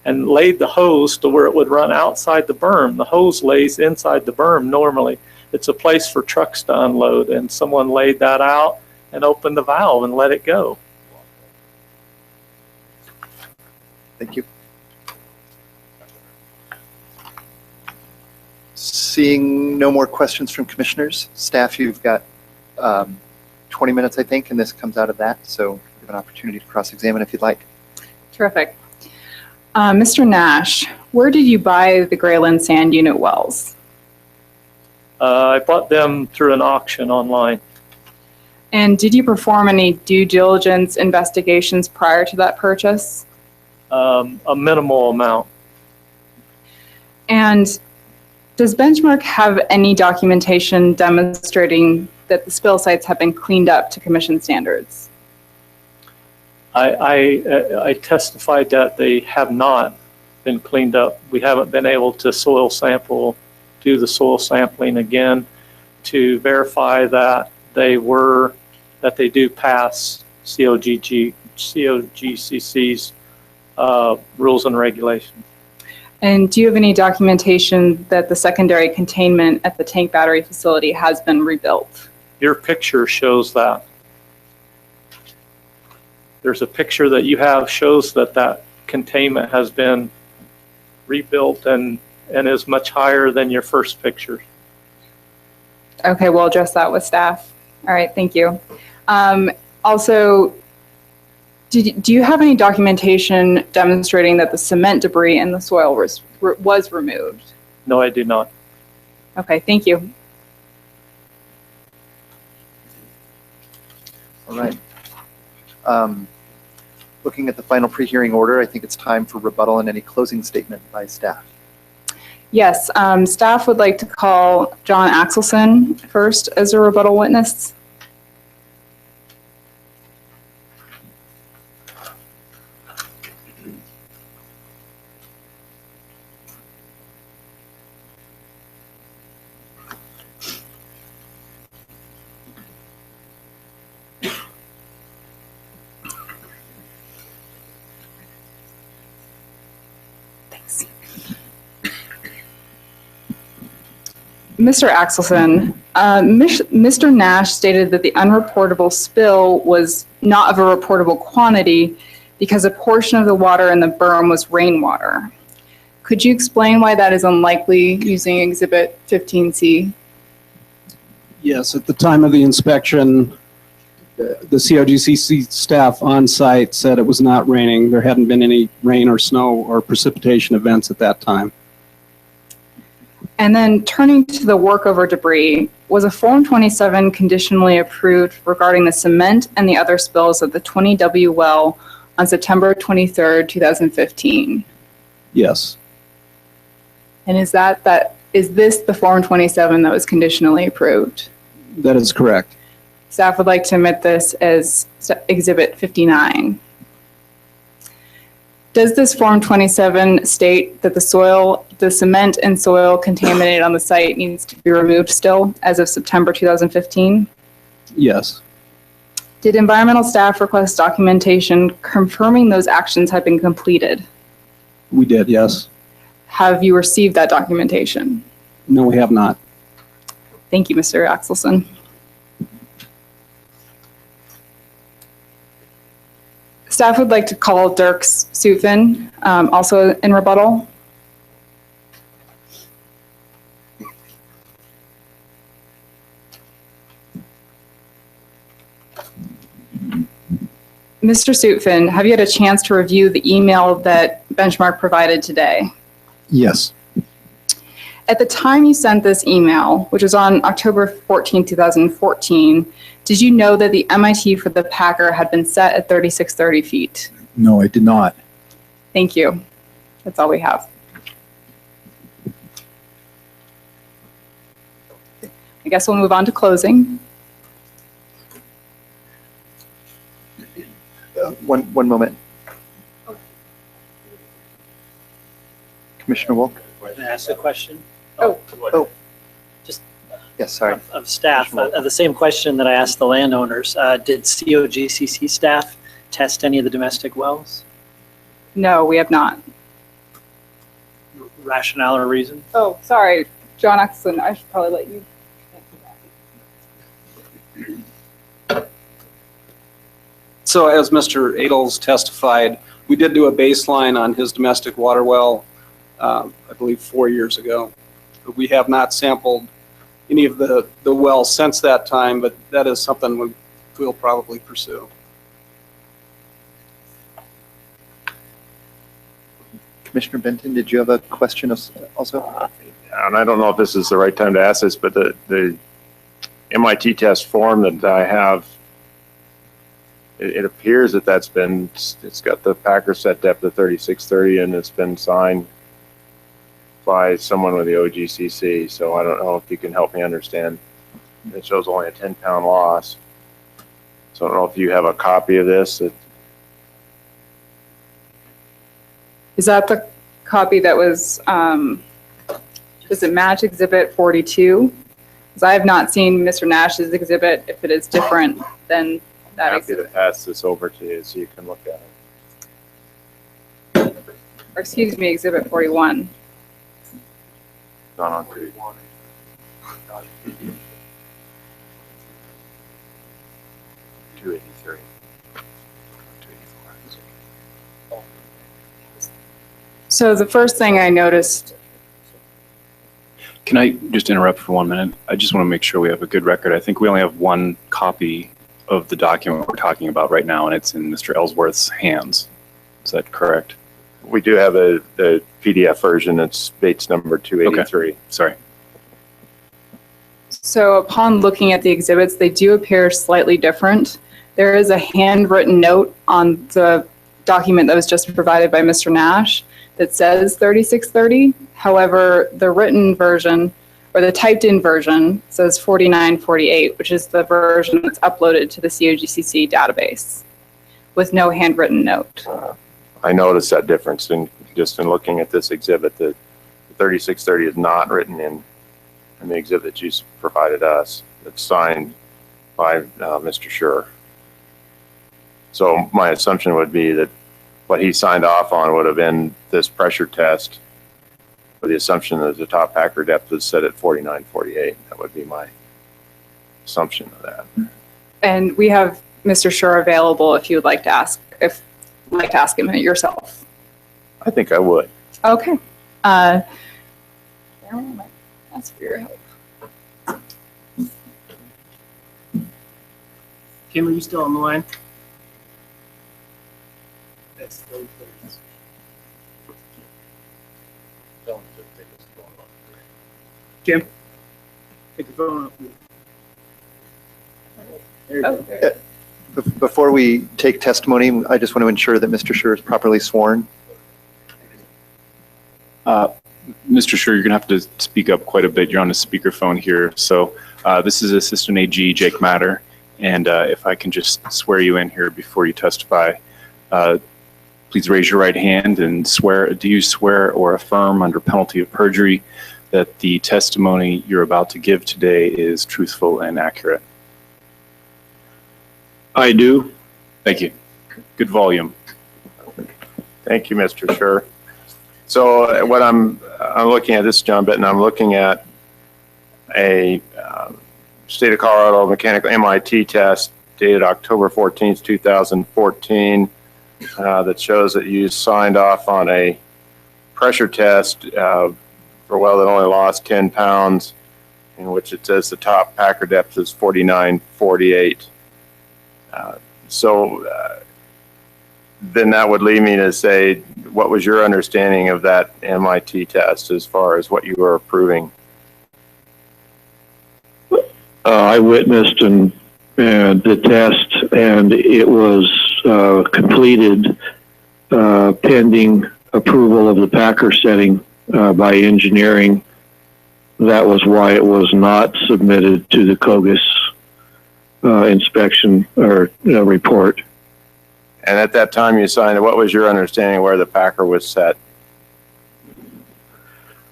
and laid the hose to where it would run outside the berm. The hose lays inside the berm normally. It's a place for trucks to unload, and someone laid that out and opened the valve and let it go. Thank you. Seeing no more questions from commissioners, staff, you've got 20 minutes, I think, and this comes out of that. So you have an opportunity to cross-examine if you'd like. Terrific. Mr. Nash, where did you buy the Grayland Sand Unit wells? I bought them through an auction online. And did you perform any due diligence investigations prior to that purchase? A minimal amount. And does Benchmark have any documentation demonstrating that the spill sites have been cleaned up to commission standards? I testified that they have not been cleaned up. We haven't been able to do the soil sampling again to verify that they do pass COGCC's rules and regulations. And do you have any documentation that the secondary containment at the tank battery facility has been rebuilt? Your picture shows that. There's a picture that you have shows that containment has been rebuilt and is much higher than your first picture. Okay, we'll address that with staff. All right, thank you. Also, do you have any documentation demonstrating that the cement debris in the soil was removed? No, I do not. Okay, thank you. All right. Looking at the final pre-hearing order, I think it's time for rebuttal and any closing statement by staff. Yes, staff would like to call John Axelson first as a rebuttal witness. Mr. Axelson, Mr. Nash stated that the unreportable spill was not of a reportable quantity because a portion of the water in the berm was rainwater. Could you explain why that is unlikely using Exhibit 15C? Yes, at the time of the inspection, the COGCC staff on site said it was not raining. There hadn't been any rain or snow or precipitation events at that time. And then turning to the workover debris, was a Form 27 conditionally approved regarding the cement and the other spills of the 20W well on September 23rd, 2015? Yes. And is this the Form 27 that was conditionally approved? That is correct. Staff would like to admit this as Exhibit 59. Does this Form 27 state that the cement and soil contaminated on the site needs to be removed still as of September 2015? Yes. Did environmental staff request documentation confirming those actions have been completed? We did, yes. Have you received that documentation? No, we have not. Thank you, Mr. Axelson. Staff would like to call Dirk Sutphin, also in rebuttal. Mr. Sutphin, have you had a chance to review the email that Benchmark provided today? Yes. At the time you sent this email, which was on October 14, 2014, did you know that the MIT for the Packer had been set at 3630 feet? No, I did not. Thank you. That's all we have. I guess we'll move on to closing. One moment. Commissioner Wolk? Can I ask a question? Yes, sorry. Of staff, the same question that I asked the landowners. Did COGCC staff test any of the domestic wells? No, we have not. Rationale or reason? Oh, sorry, John Axelson, I should probably let you. So as Mr. Adels testified, we did do a baseline on his domestic water well, I believe 4 years ago. But we have not sampled any of the wells since that time, but that is something we'll probably pursue. Commissioner Benton, did you have a question also? And I don't know if this is the right time to ask this, but the MIT test form that I have, it appears that it's got the Packer set depth of 3630 and it's been signed by someone with the OGCC. So I don't know if you can help me understand. It shows only a 10-pound loss. So I don't know if you have a copy of this. Is that the copy that was, does it match Exhibit 42? Because I have not seen Mr. Nash's exhibit, if it is different than that I'm happy to pass this over to you so you can look at it. Or excuse me, Exhibit 41. Not on 2. 283. So the first thing I noticed. Can I just interrupt for 1 minute? I just want to make sure we have a good record. I think we only have one copy of the document we're talking about right now, and it's in Mr. Ellsworth's hands. Is that correct? We do have the PDF version. It's Bates number 283. Okay. Sorry. So upon looking at the exhibits, they do appear slightly different. There is a handwritten note on the document that was just provided by Mr. Nash that says 3630. However, the written version or the typed in version says 4948, which is the version that's uploaded to the COGCC database with no handwritten note. I noticed that difference in looking at this exhibit. The 3630 is not written in the exhibit that you provided us. It's signed by Mr. Schur. So my assumption would be that what he signed off on would have been this pressure test with the assumption that the top Packer depth was set at 4948. That would be my assumption of that. And we have Mr. Schur available if you would like to ask, him yourself. I think I would. Okay. That's for your help. Kim, are you still on the line? Jim, take the phone off. Before we take testimony, I just want to ensure that Mr. Schur is properly sworn. Mr. Schur, you're going to have to speak up quite a bit. You're on a speakerphone here. So this is Assistant AG Jake Matter. And if I can just swear you in here before you testify. Please raise your right hand and swear. Do you swear or affirm under penalty of perjury that the testimony you're about to give today is truthful and accurate? I do. Thank you. Good volume. Thank you, Mr. Scher. So what I'm looking at, this is John Benton, I'm looking at a State of Colorado mechanical MIT test dated October 14th, 2014, that shows that you signed off on a pressure test for a well that only lost 10 pounds, in which it says the top packer depth is 49.48. Then that would lead me to say, what was your understanding of that MIT test as far as what you were approving? I witnessed the test, and it was completed pending approval of the packer setting by engineering. That was why it was not submitted to the COGCC inspection or report. And at that time you signed it, what was your understanding where the packer was set?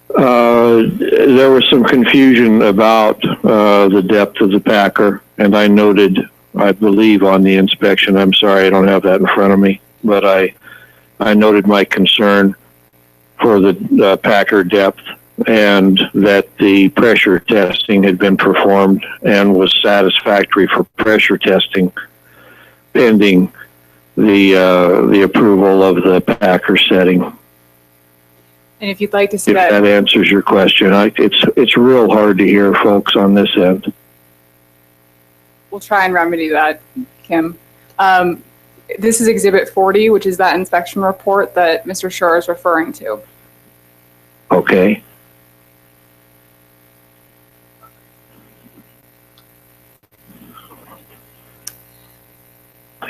There was some confusion about the depth of the packer, and I noted, I believe on the inspection, I'm sorry I don't have that in front of me, but I noted my concern for the packer depth, and that the pressure testing had been performed and was satisfactory for pressure testing pending the approval of the packer setting. And if you'd like to see If that answers your question, it's real hard to hear folks on this end. we'll try and remedy that, Kim. This is Exhibit 40, which is that inspection report that Mr. Scher is referring to. Okay.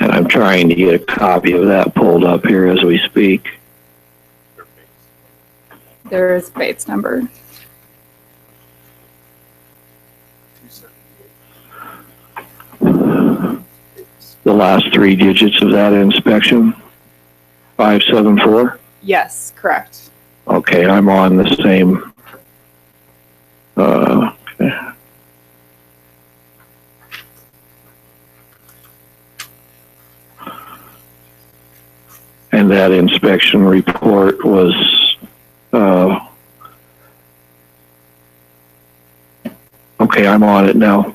And I'm trying to get a copy of that pulled up here as we speak. There is Bates number. The last three digits of that inspection, 574. Yes, correct. Okay, I'm on the same. Okay. And that inspection report was, okay, I'm on it now.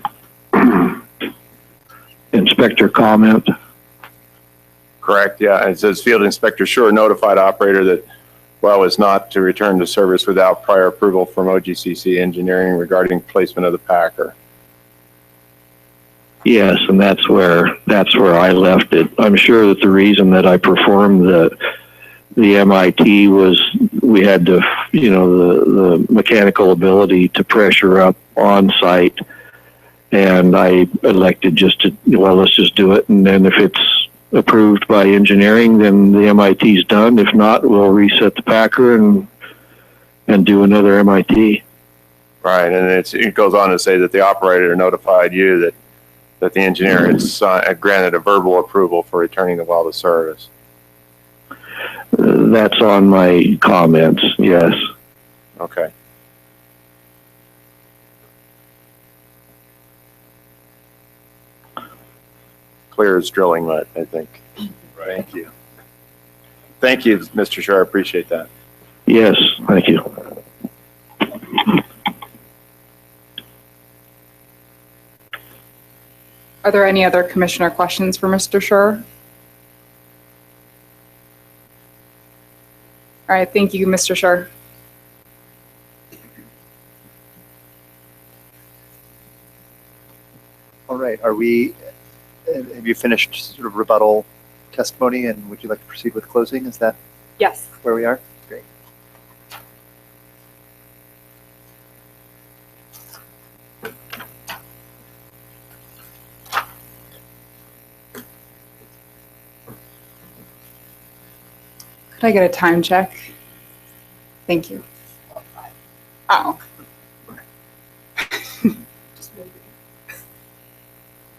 Inspector comment. Correct, yeah. It says Field Inspector Scher notified operator that well is not to return to service without prior approval from OGCC engineering regarding placement of the packer. Yes, and that's where I left it. I'm sure that the reason that I performed the MIT was we had to, the mechanical ability to pressure up on site, and I elected just to, let's just do it, and then if it's approved by engineering, then the MIT's done. If not, we'll reset the packer and do another MIT. Right, and it goes on to say that the operator notified you that the engineer had granted a verbal approval for returning the well to service. That's on my comments, yes. Okay. Clear as drilling mud, I think. Right. Thank you. Thank you, Mr. Scher. I appreciate that. Yes, thank you. Are there any other commissioner questions for Mr. Scher? All right, thank you, Mr. Scher. All right, have you finished sort of rebuttal testimony, and would you like to proceed with closing? Is that Yes. where we are? Great. Could I get a time check? Thank you. Oh.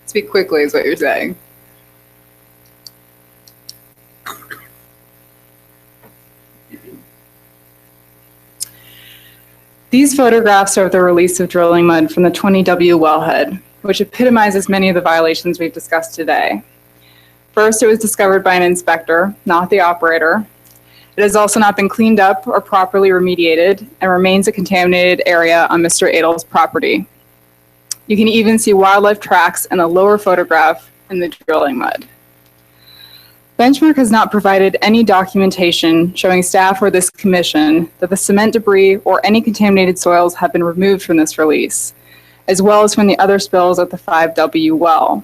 Speak quickly is what you're saying. These photographs are of the release of drilling mud from the 20W wellhead, which epitomizes many of the violations we've discussed today. First, it was discovered by an inspector, not the operator. It has also not been cleaned up or properly remediated and remains a contaminated area on Mr. Adel's property. You can even see wildlife tracks in the lower photograph in the drilling mud. Benchmark has not provided any documentation showing staff or this commission that the cement debris or any contaminated soils have been removed from this release, as well as from the other spills at the 5W well.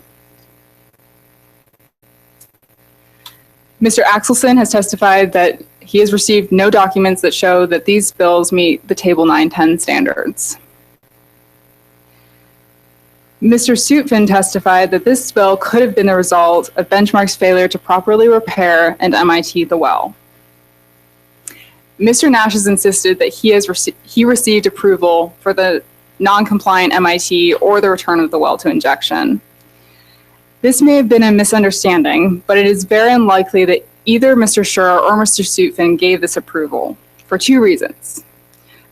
Mr. Axelson has testified that he has received no documents that show that these spills meet the Table 910 standards. Mr. Suitfin testified that this spill could have been the result of Benchmark's failure to properly repair and MIT the well. Mr. Nash has insisted that he received approval for the non-compliant MIT or the return of the well to injection. This may have been a misunderstanding, but it is very unlikely that either Mr. Schur or Mr. Suitfin gave this approval for two reasons.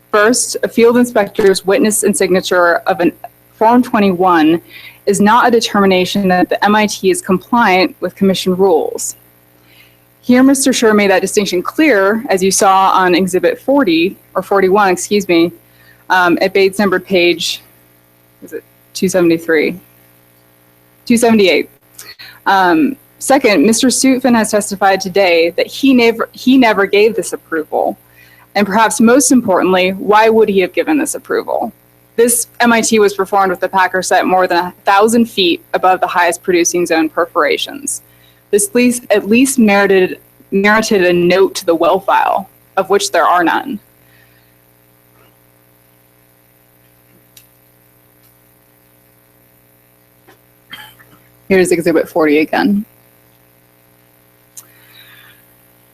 First, a field inspector's witness and signature of an Form 21 is not a determination that the MIT is compliant with commission rules. Here, Mr. Schur made that distinction clear, as you saw on Exhibit 40, or 41, excuse me, at Bates numbered page, was it 273? 278. Second, Mr. Suitfin has testified today that he never gave this approval. And perhaps most importantly, why would he have given this approval? This MIT was performed with the packer set more than 1,000 feet above the highest producing zone perforations. This at least merited a note to the well file, of which there are none. Here's Exhibit 40 again.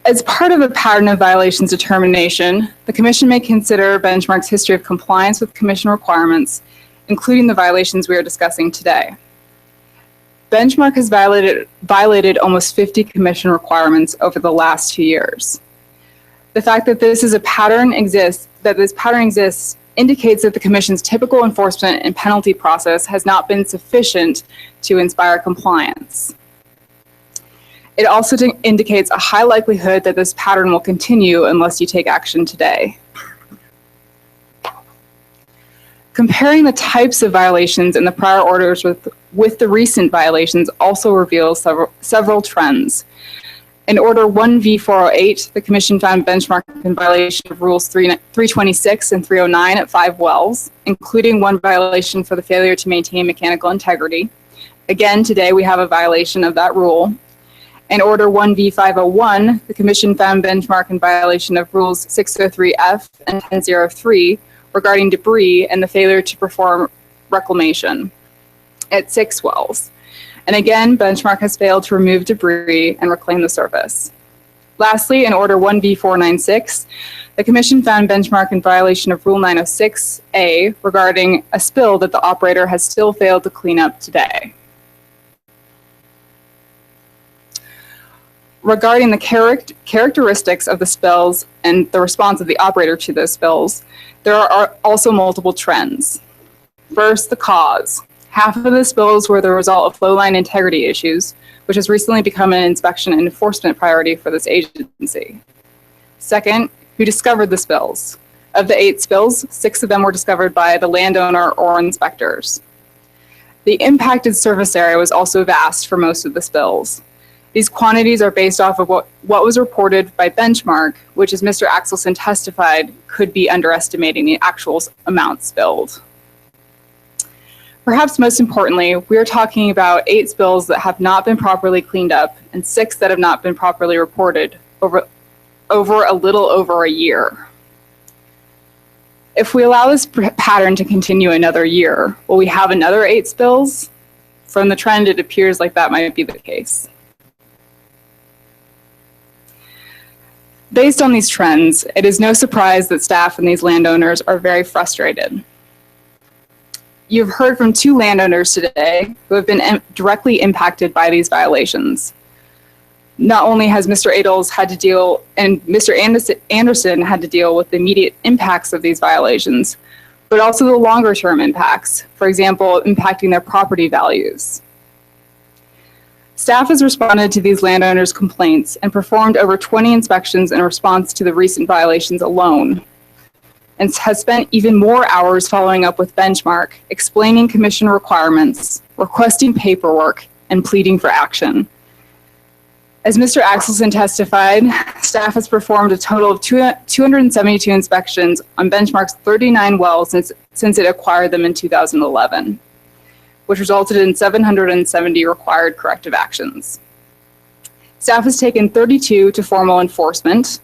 As part of a pattern of violations determination, the Commission may consider Benchmark's history of compliance with Commission requirements, including the violations we are discussing today. Benchmark has violated almost 50 Commission requirements over the last 2 years. The fact that this pattern exists indicates that the Commission's typical enforcement and penalty process has not been sufficient to inspire compliance. It also indicates a high likelihood that this pattern will continue unless you take action today. Comparing the types of violations in the prior orders with the recent violations also reveals several trends. In Order 1V408, the Commission found Benchmark in violation of Rules 326 and 309 at 5 wells, including one violation for the failure to maintain mechanical integrity. Again, today we have a violation of that rule. In Order 1V501, the Commission found Benchmark in violation of Rules 603F and 1003 regarding debris and the failure to perform reclamation at 6 wells. And again, Benchmark has failed to remove debris and reclaim the surface. Lastly, in Order 1V496, the Commission found Benchmark in violation of Rule 906A regarding a spill that the operator has still failed to clean up today. Regarding the characteristics of the spills and the response of the operator to those spills, there are also multiple trends. First, the cause. Half of the spills were the result of flowline integrity issues, which has recently become an inspection and enforcement priority for this agency. Second, who discovered the spills? Of the 8 spills, 6 of them were discovered by the landowner or inspectors. The impacted surface area was also vast for most of the spills. These quantities are based off of what was reported by Benchmark, which, as Mr. Axelson testified, could be underestimating the actual amount spilled. Perhaps most importantly, we are talking about 8 spills that have not been properly cleaned up and 6 that have not been properly reported over a little over a year. If we allow this pattern to continue another year, will we have another 8 spills? From the trend, it appears like that might be the case. Based on these trends, it is no surprise that staff and these landowners are very frustrated. You've heard from 2 landowners today who have been directly impacted by these violations. not only has Mr. Adels had to deal, and Mr. Anderson had to deal with the immediate impacts of these violations, but also the longer term impacts, for example, impacting their property values. Staff has responded to these landowners' complaints and performed over 20 inspections in response to the recent violations alone, and has spent even more hours following up with Benchmark, explaining commission requirements, requesting paperwork, and pleading for action. As Mr. Axelson testified, staff has performed a total of 272 inspections on Benchmark's 39 wells since it acquired them in 2011, which resulted in 770 required corrective actions. Staff has taken 32 to formal enforcement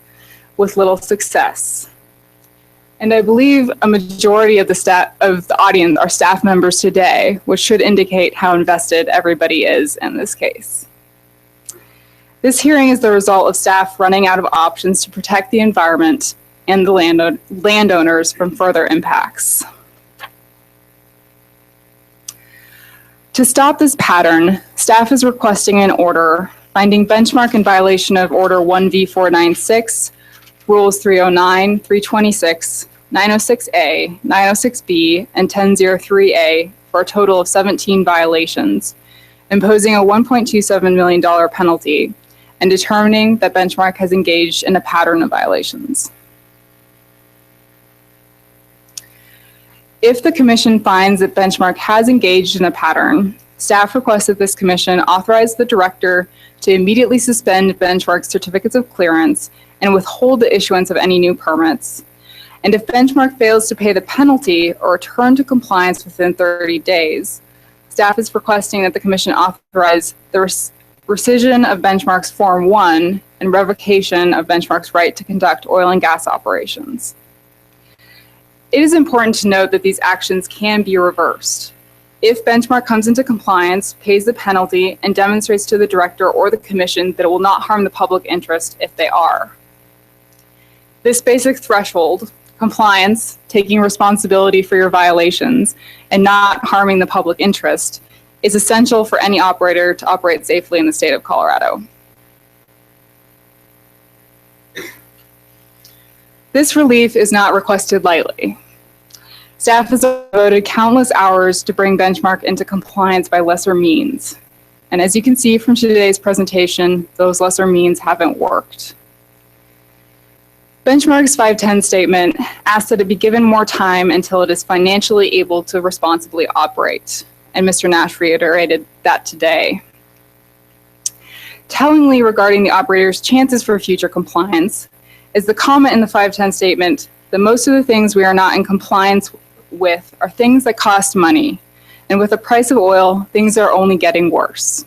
with little success. And I believe a majority of the audience are staff members today, which should indicate how invested everybody is in this case. This hearing is the result of staff running out of options to protect the environment and the landowners from further impacts. To stop this pattern, staff is requesting an order finding Benchmark in violation of Order 1V496, Rules 309, 326, 906A, 906B, and 1003A for a total of 17 violations, imposing a $1.27 million penalty, and determining that Benchmark has engaged in a pattern of violations. If the commission finds that Benchmark has engaged in a pattern, staff requests that this commission authorize the director to immediately suspend Benchmark's certificates of clearance and withhold the issuance of any new permits. And if Benchmark fails to pay the penalty or return to compliance within 30 days, staff is requesting that the commission authorize the rescission of Benchmark's Form 1 and revocation of Benchmark's right to conduct oil and gas operations. It is important to note that these actions can be reversed. If Benchmark comes into compliance, pays the penalty, and demonstrates to the director or the commission that it will not harm the public interest if they are. This basic threshold, compliance, taking responsibility for your violations, and not harming the public interest, is essential for any operator to operate safely in the state of Colorado. This relief is not requested lightly. Staff has devoted countless hours to bring Benchmark into compliance by lesser means. And as you can see from today's presentation, those lesser means haven't worked. Benchmark's 510 statement asks that it be given more time until it is financially able to responsibly operate. And Mr. Nash reiterated that today. Tellingly regarding the operator's chances for future compliance is the comment in the 510 statement that most of the things we are not in compliance with are things that cost money, and with the price of oil, things are only getting worse.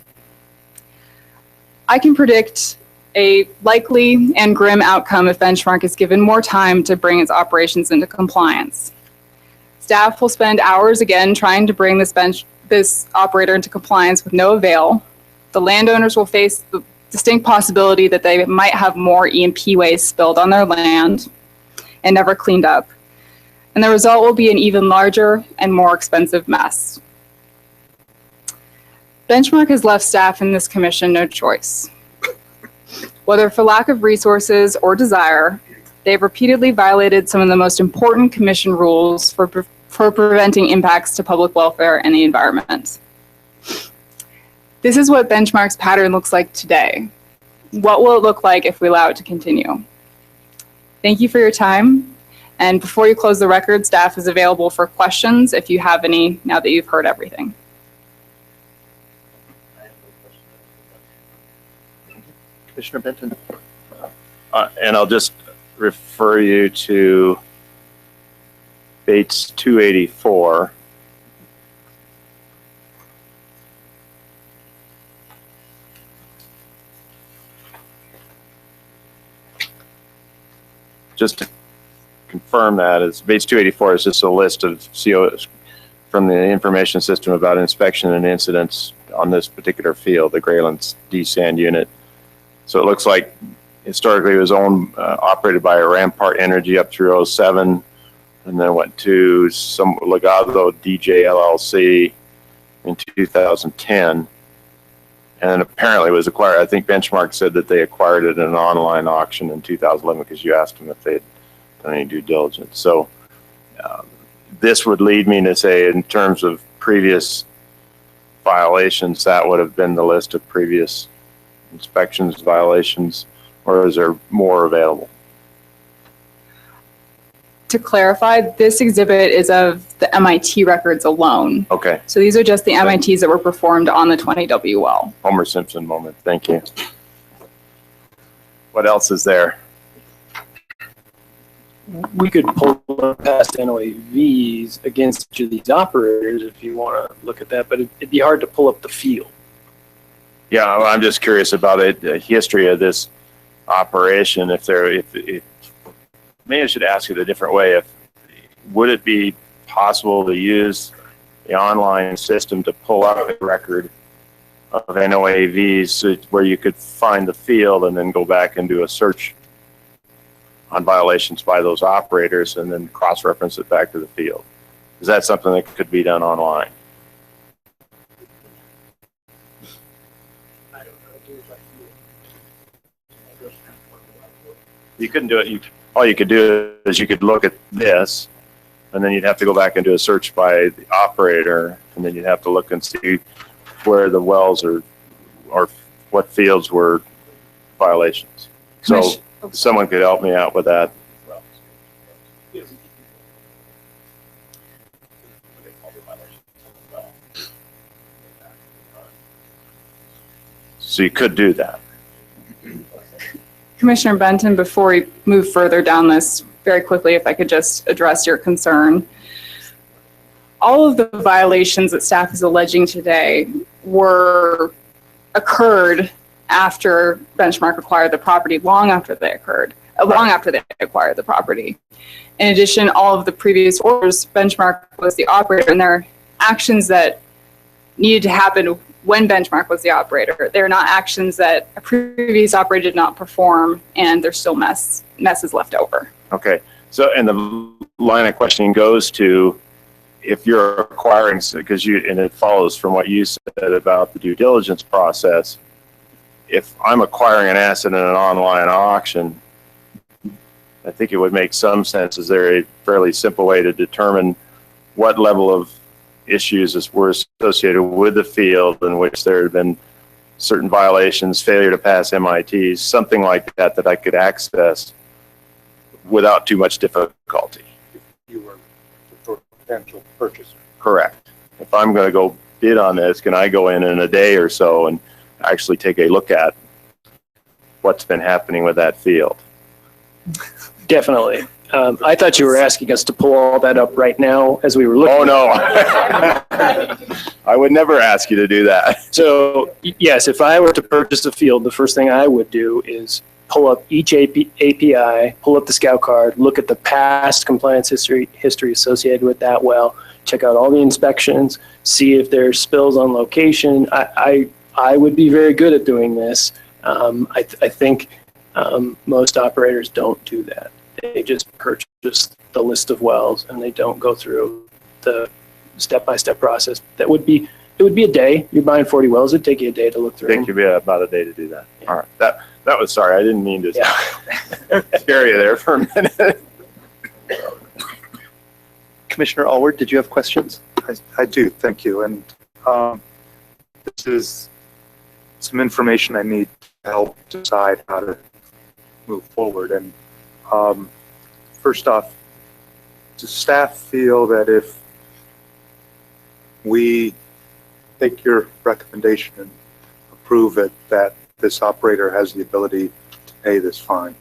I can predict a likely and grim outcome if Benchmark is given more time to bring its operations into compliance. Staff will spend hours again trying to bring this operator into compliance with no avail. The landowners will face the distinct possibility that they might have more E&P waste spilled on their land and never cleaned up. And the result will be an even larger and more expensive mess. Benchmark has left staff in this commission no choice. Whether for lack of resources or desire, they've repeatedly violated some of the most important commission rules for preventing impacts to public welfare and the environment. This is what Benchmark's pattern looks like today. What will it look like if we allow it to continue? Thank you for your time. And before you close the record, staff is available for questions if you have any, now that you've heard everything. Commissioner Benton. And I'll just refer you to Bates 284. Just to confirm that, is Bates 284 is just a list of COs from the information system about inspection and incidents on this particular field, the Graylands D sand unit. So it looks like historically it was owned, operated by Rampart Energy up through 07, and then went to some Legado DJ LLC in 2010. And apparently it was acquired. I think Benchmark said that they acquired it in an online auction in 2011 because you asked them if they had done any due diligence. So this would lead me to say, in terms of previous violations, that would have been the list of previous inspections, violations, or is there more available? To clarify, this exhibit is of the MIT records alone. Okay. So these are just the MITs that were performed on the 20W well. Homer Simpson moment. Thank you. What else is there? We could pull up past NOAVs against each of these operators if you want to look at that, but it'd be hard to pull up the field. Yeah, I'm just curious about it, the history of this operation. Maybe I should ask it a different way. Would it be possible to use the online system to pull up a record of NOAVs where you could find the field and then go back and do a search on violations by those operators and then cross-reference it back to the field? Is that something that could be done online? You couldn't do it. All you could do is you could look at this, and then you'd have to go back and do a search by the operator, and then you'd have to look and see where the wells are, or what fields were violations. So someone could help me out with that. So you could do that. Commissioner Benton, before we move further down this, very quickly, if I could just address your concern. All of the violations that staff is alleging today occurred after Benchmark acquired the property, long after they acquired the property. In addition, all of the previous orders, Benchmark was the operator, and there are actions that needed to happen when Benchmark was the operator. They're not actions that a previous operator did not perform, and there's still messes left over. Okay. So, and the line of questioning goes to, if you're acquiring, because and it follows from what you said about the due diligence process. If I'm acquiring an asset in an online auction, I think it would make some sense. Is there a fairly simple way to determine what level of issues were associated with the field in which there had been certain violations, failure to pass MITs, something like that, that I could access without too much difficulty? You were the potential purchaser. Correct. If I'm going to go bid on this, can I go in a day or so and actually take a look at what's been happening with that field? Definitely. I thought you were asking us to pull all that up right now as we were looking. Oh, no. I would never ask you to do that. So, yes, if I were to purchase a field, the first thing I would do is pull up each API, pull up the scout card, look at the past compliance history associated with that well, check out all the inspections, see if there's spills on location. I would be very good at doing this. I think most operators don't do that. They just purchase the list of wells and they don't go through the step-by-step process. It would be a day. You're buying 40 wells. It'd take you a day to look through. I think you'd be about a day to do that. Yeah. All right. That was, sorry, I didn't mean to scare you there for a minute. Commissioner Allward, did you have questions? I do, thank you. And this is some information I need to help decide how to move forward. And first off, does staff feel that if we take your recommendation and approve it, that this operator has the ability to pay this fine?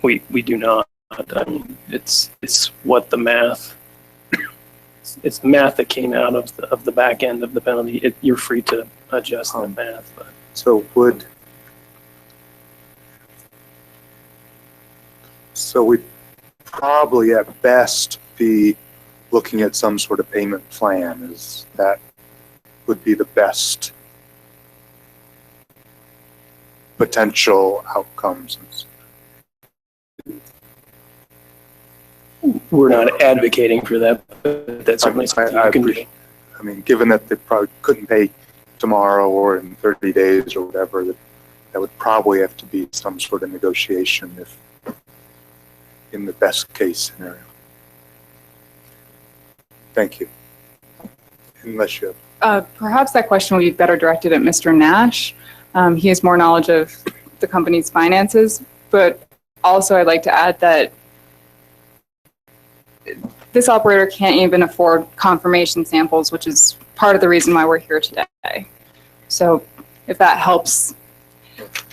We do not. I mean, it's what the math. It's the math that came out of the back end of the penalty. You're free to adjust the math. But. So we'd probably at best be looking at some sort of payment plan. Is that would be the best potential outcomes? we're not advocating for that, but that's certainly something you can do. I mean, given that they probably couldn't pay tomorrow or in 30 days or whatever, that would probably have to be some sort of negotiation if, in the best case scenario. Thank you. Unless you have. Perhaps that question would be better directed at Mr. Nash. He has more knowledge of the company's finances, but also I'd like to add that this operator can't even afford confirmation samples, which is part of the reason why we're here today. So if that helps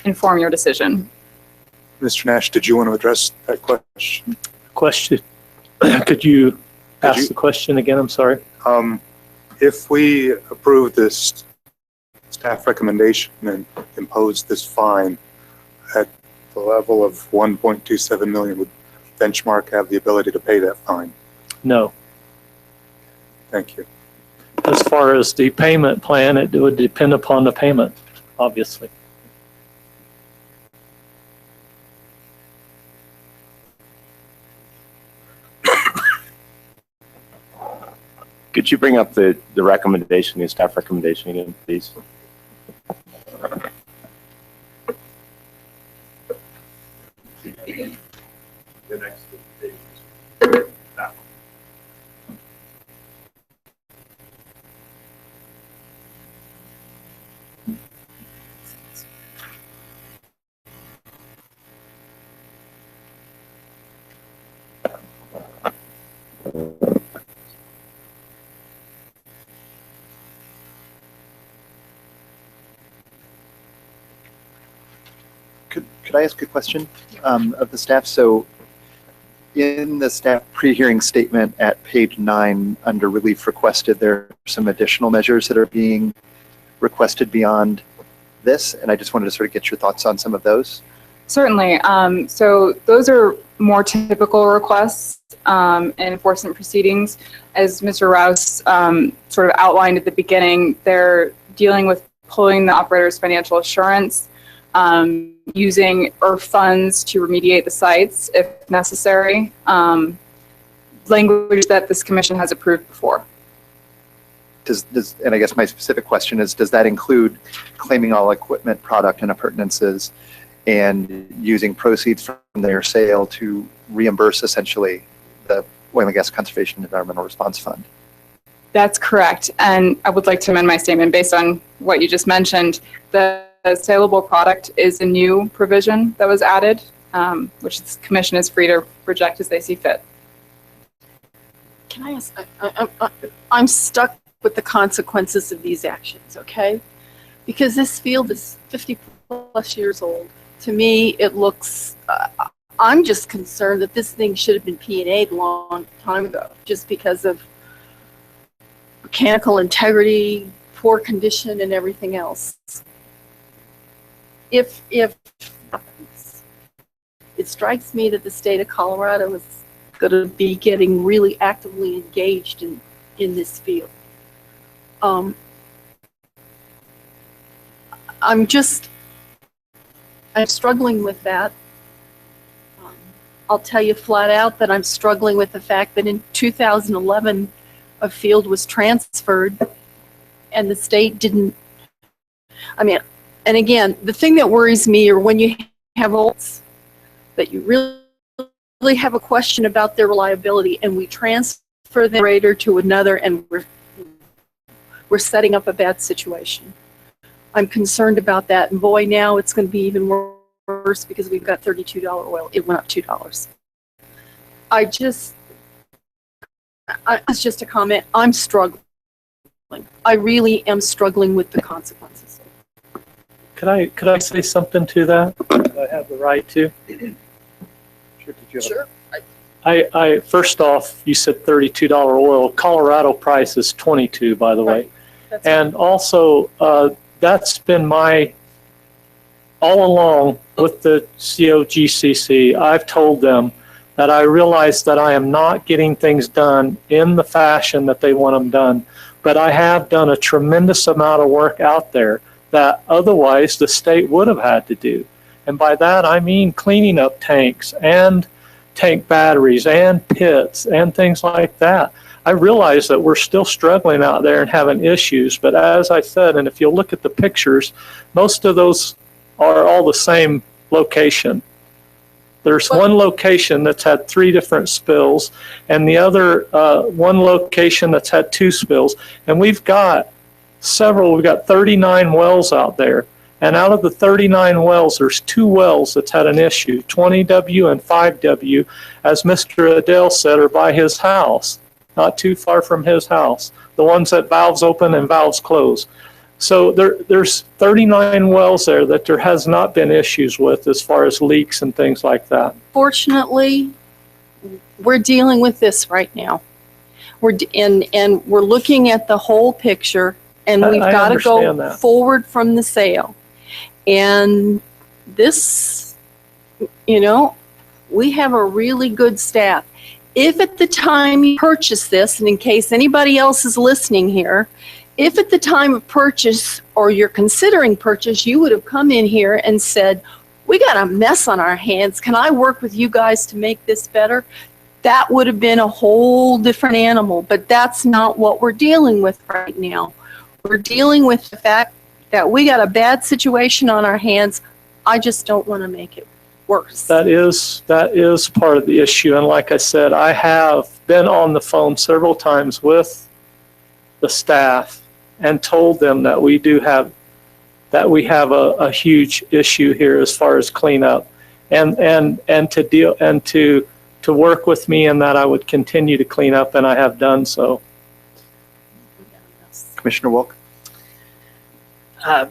inform your decision. Mr. Nash, did you want to address that question? Could you ask the question again? I'm sorry. If we approve this staff recommendation and impose this fine at the level of 1.27 million, would Benchmark have the ability to pay that fine? No. Thank you. As far as the payment plan, it would depend upon the payment, obviously. Could you bring up the recommendation, the staff recommendation again, please? The next page. Could I ask a question of the staff? So in the staff pre-hearing statement at page 9 under relief requested, there are some additional measures that are being requested beyond this, and I just wanted to sort of get your thoughts on some of those. Certainly. So those are more typical requests in enforcement proceedings. As Mr. Rouse sort of outlined at the beginning, they're dealing with pulling the operator's financial assurance, using ERF funds to remediate the sites if necessary, language that this commission has approved before. And I guess my specific question is, does that include claiming all equipment, product, and appurtenances and using proceeds from their sale to reimburse essentially the Oil and Gas Conservation and Environmental Response Fund? That's correct. And I would like to amend my statement based on what you just mentioned. The saleable product is a new provision that was added, which the commission is free to reject as they see fit. Can I ask, I'm stuck with the consequences of these actions, okay? Because this field is 50 plus years old. To me, it looks, I'm just concerned that this thing should have been P&A'd a long time ago, just because of mechanical integrity, poor condition, and everything else. If it strikes me that the state of Colorado is going to be getting really actively engaged in this field. I'm struggling with that. I'll tell you flat out that I'm struggling with the fact that in 2011, a field was transferred and the state didn't, and again, the thing that worries me are when you have olds that you really have a question about their reliability and we transfer the operator to another and we're setting up a bad situation. I'm concerned about that, and boy, now it's going to be even worse because we've got $32 oil. It went up $2. It's just a comment. I'm struggling. I really am struggling with the consequences. Could I say something to that? Do I have the right to? Sure. I first off, you said $32 oil. Colorado price is $22, by the way. That's and right. Also, that's been my, all along with the COGCC, I've told them that I realize that I am not getting things done in the fashion that they want them done, but I have done a tremendous amount of work out there that otherwise the state would have had to do. And by that, I mean cleaning up tanks and tank batteries and pits and things like that. I realize that we're still struggling out there and having issues, but as I said, and if you look at the pictures, most of those are all the same location. There's one location that's had 3 different spills, and the other one location that's had 2 spills. And we've got 39 wells out there. And out of the 39 wells, there's 2 wells that's had an issue, 20W and 5W, as Mr. Adele said, are by his house, not too far from his house. The ones that valves open and valves close. So there's 39 wells there that there has not been issues with as far as leaks and things like that. Fortunately, we're dealing with this right now. And we're looking at the whole picture, and we've got to go forward from the sale. And this, we have a really good staff. If at the time you purchase this, and in case anybody else is listening here, if at the time of purchase or you're considering purchase, you would have come in here and said, we got a mess on our hands. Can I work with you guys to make this better? That would have been a whole different animal, but that's not what we're dealing with right now. We're dealing with the fact that we got a bad situation on our hands. I just don't want to make it worse. That is part of the issue. And like I said, I have been on the phone several times with the staff and told them that we have a huge issue here as far as cleanup, and to work with me, and that I would continue to clean up, and I have done so. Commissioner Wolk?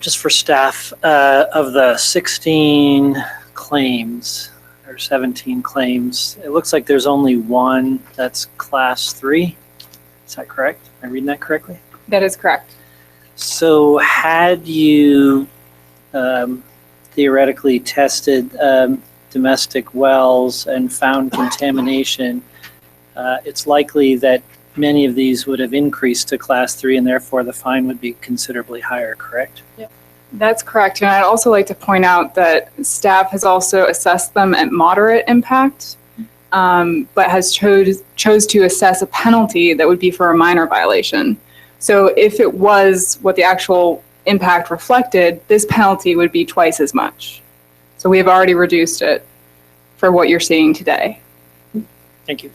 Just for staff, of the 16 claims or 17 claims, it looks like there's only one that's class 3. Is that correct? Am I reading that correctly? That is correct. So had you theoretically tested domestic wells and found contamination, it's likely that many of these would have increased to class 3, and therefore the fine would be considerably higher, correct? Yep. That's correct. And I'd also like to point out that staff has also assessed them at moderate impact, but has chose to assess a penalty that would be for a minor violation. So if it was what the actual impact reflected, this penalty would be twice as much. So we have already reduced it for what you're seeing today. Thank you.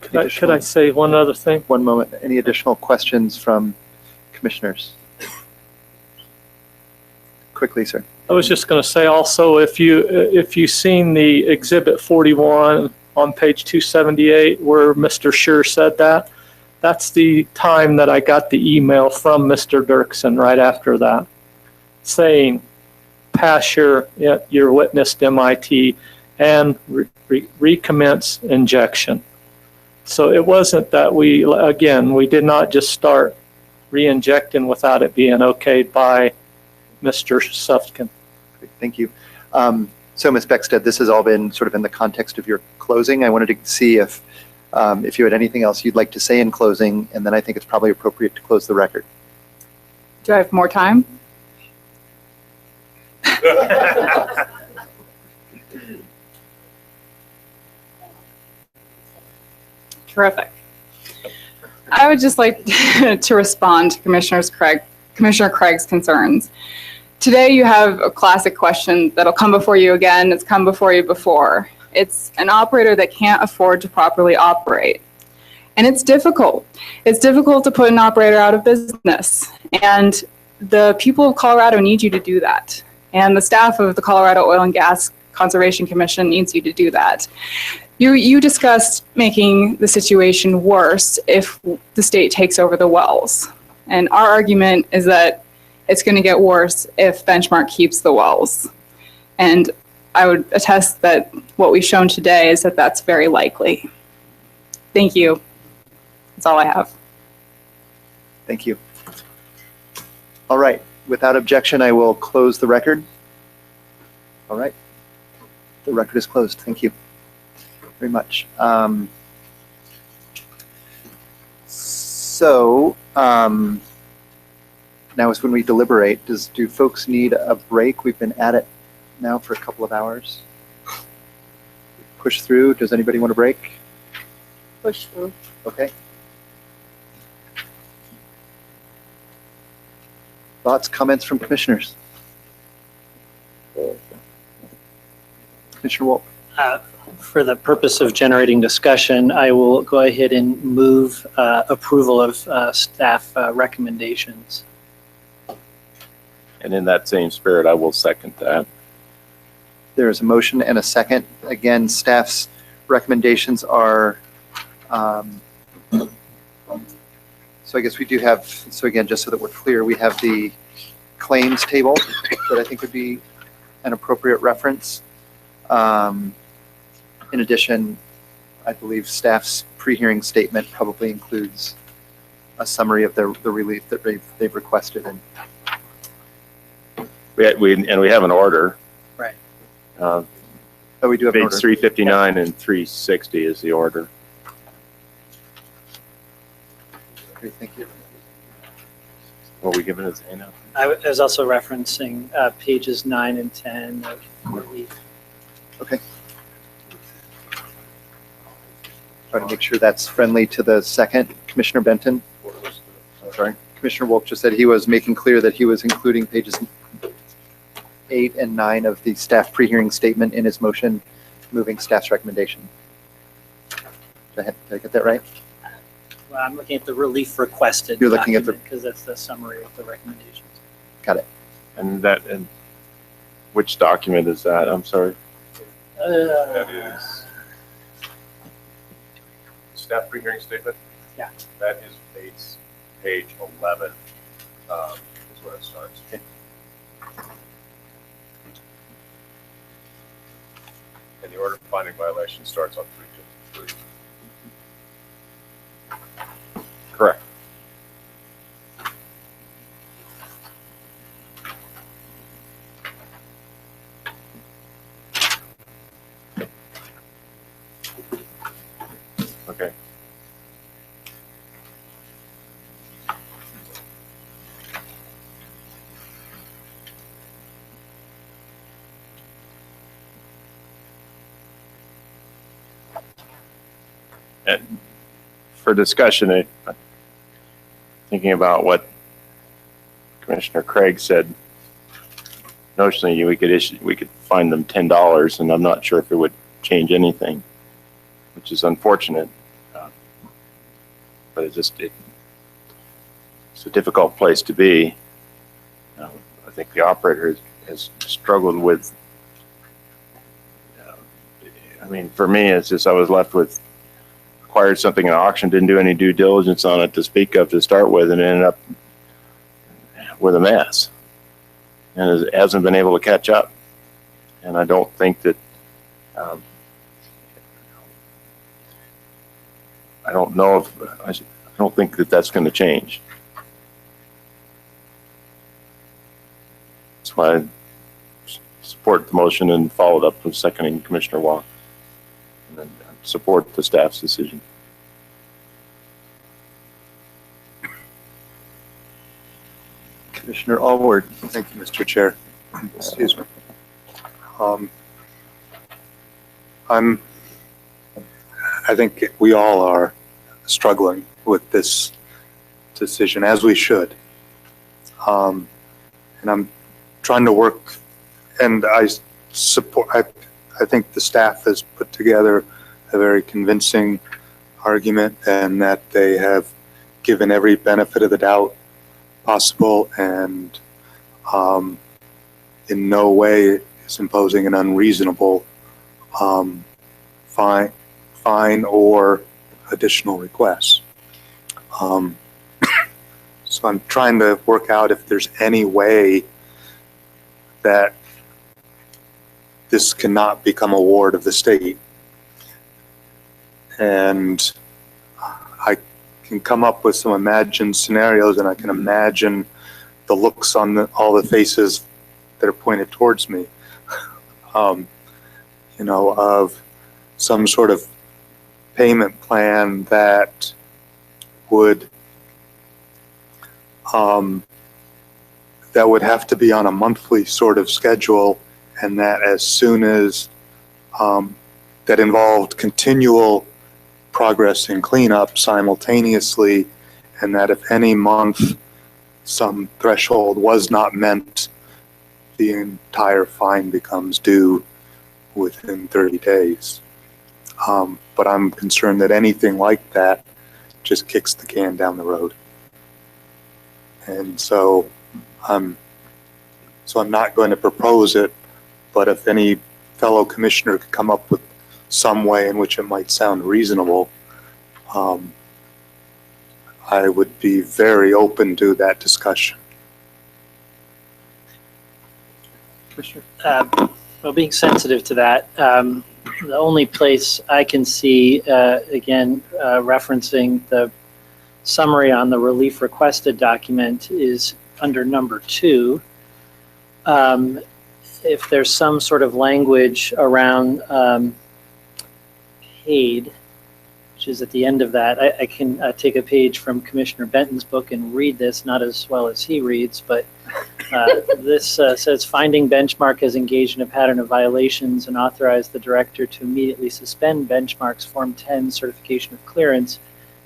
Could I say one other thing? One moment. Any additional questions from commissioners? Quickly, sir. I was just going to say also, if you've seen the Exhibit 41 on page 278 where Mr. Scher said that, that's the time that I got the email from Mr. Dirksen right after that, saying, pass your witnessed MIT and recommence injection. So it wasn't that we did not just start re-injecting without it being okayed by Mr. Sufkin. Thank you. So Ms. Beckstead, this has all been sort of in the context of your closing. I wanted to see if you had anything else you'd like to say in closing, and then I think it's probably appropriate to close the record. Do I have more time? Terrific. I would just like to respond to Commissioner Craig's concerns. Today you have a classic question that'll come before you again. It's come before you before. It's an operator that can't afford to properly operate. And it's difficult. It's difficult to put an operator out of business. And the people of Colorado need you to do that. And the staff of the Colorado Oil and Gas Conservation Commission needs you to do that. You discussed making the situation worse if the state takes over the wells. And our argument is that it's going to get worse if Benchmark keeps the wells. And I would attest that what we've shown today is that that's very likely. Thank you. That's all I have. Thank you. All right. Without objection, I will close the record. All right. The record is closed. Thank you very much. Now is when we deliberate. Do folks need a break? We've been at it now for a couple of hours. push through? Does anybody want to break? Push through. Okay. Thoughts, comments from commissioners? Commissioner Wolf. For the purpose of generating discussion, I will go ahead and move approval of staff recommendations. And in that same spirit, I will second that. There is a motion and a second. Again, staff's recommendations are, so I guess we do have, so again, just so that we're clear, we have the claims table that I think would be an appropriate reference. In addition, I believe staff's pre-hearing statement probably includes a summary of the relief that they've requested. And We have an order. Right. we do have an Page order. 359 and 360 is the order. Great, thank you. What we given as handout? I was also referencing pages 9 and 10 of relief. Okay. Try to make sure that's friendly to the second. Commissioner Benton? I'm sorry? Commissioner Wolf just said he was making clear that he was including pages 8 and 9 of the staff pre-hearing statement in his motion, moving staff's recommendation. Did I get that right? Well, I'm looking at the relief requested. You're looking at the- because that's the summary of the recommendations. Got it. And which document is that? I'm sorry. That is staff pre-hearing statement? Yeah. That is page 11, is where it starts. Okay. And the order of finding violation starts on 353. Correct. Okay. And for discussion, thinking about what Commissioner Craig said, notionally we could fine them $10, and I'm not sure if it would change anything, which is unfortunate. But it's a difficult place to be. I think the operator has struggled with. I mean, for me, it's just I was left with acquired something in auction, didn't do any due diligence on it to speak of to start with, and ended up with a mess, and it hasn't been able to catch up. And I don't think that. I don't know if I don't think that that's going to change. That's why I support the motion and followed up with seconding Commissioner Walk, and then support the staff's decision. Commissioner Allward. Thank you, Mr. Chair. Excuse me. I think we all are struggling with this decision, as we should. And I'm trying to work, and I think the staff has put together a very convincing argument, and that they have given every benefit of the doubt possible, and in no way is imposing an unreasonable fine or additional requests. So I'm trying to work out if there's any way that this cannot become a ward of the state. And I can come up with some imagined scenarios, and I can imagine the looks on all the faces that are pointed towards me, of some sort of payment plan that would have to be on a monthly sort of schedule, and that as soon as that involved continual progress in cleanup simultaneously, and that if any month some threshold was not met, the entire fine becomes due within 30 days. But I'm concerned that anything like that just kicks the can down the road. And so I'm not going to propose it, but if any fellow commissioner could come up with some way in which it might sound reasonable, I would be very open to that discussion. Well, being sensitive to that, the only place I can see, again, referencing the summary on the relief requested document is under number 2. If there's some sort of language around paid, which is at the end of that, I can take a page from Commissioner Benton's book and read this, not as well as he reads, but this says finding Benchmark has engaged in a pattern of violations and authorized the director to immediately suspend Benchmark's Form 10 certification of clearance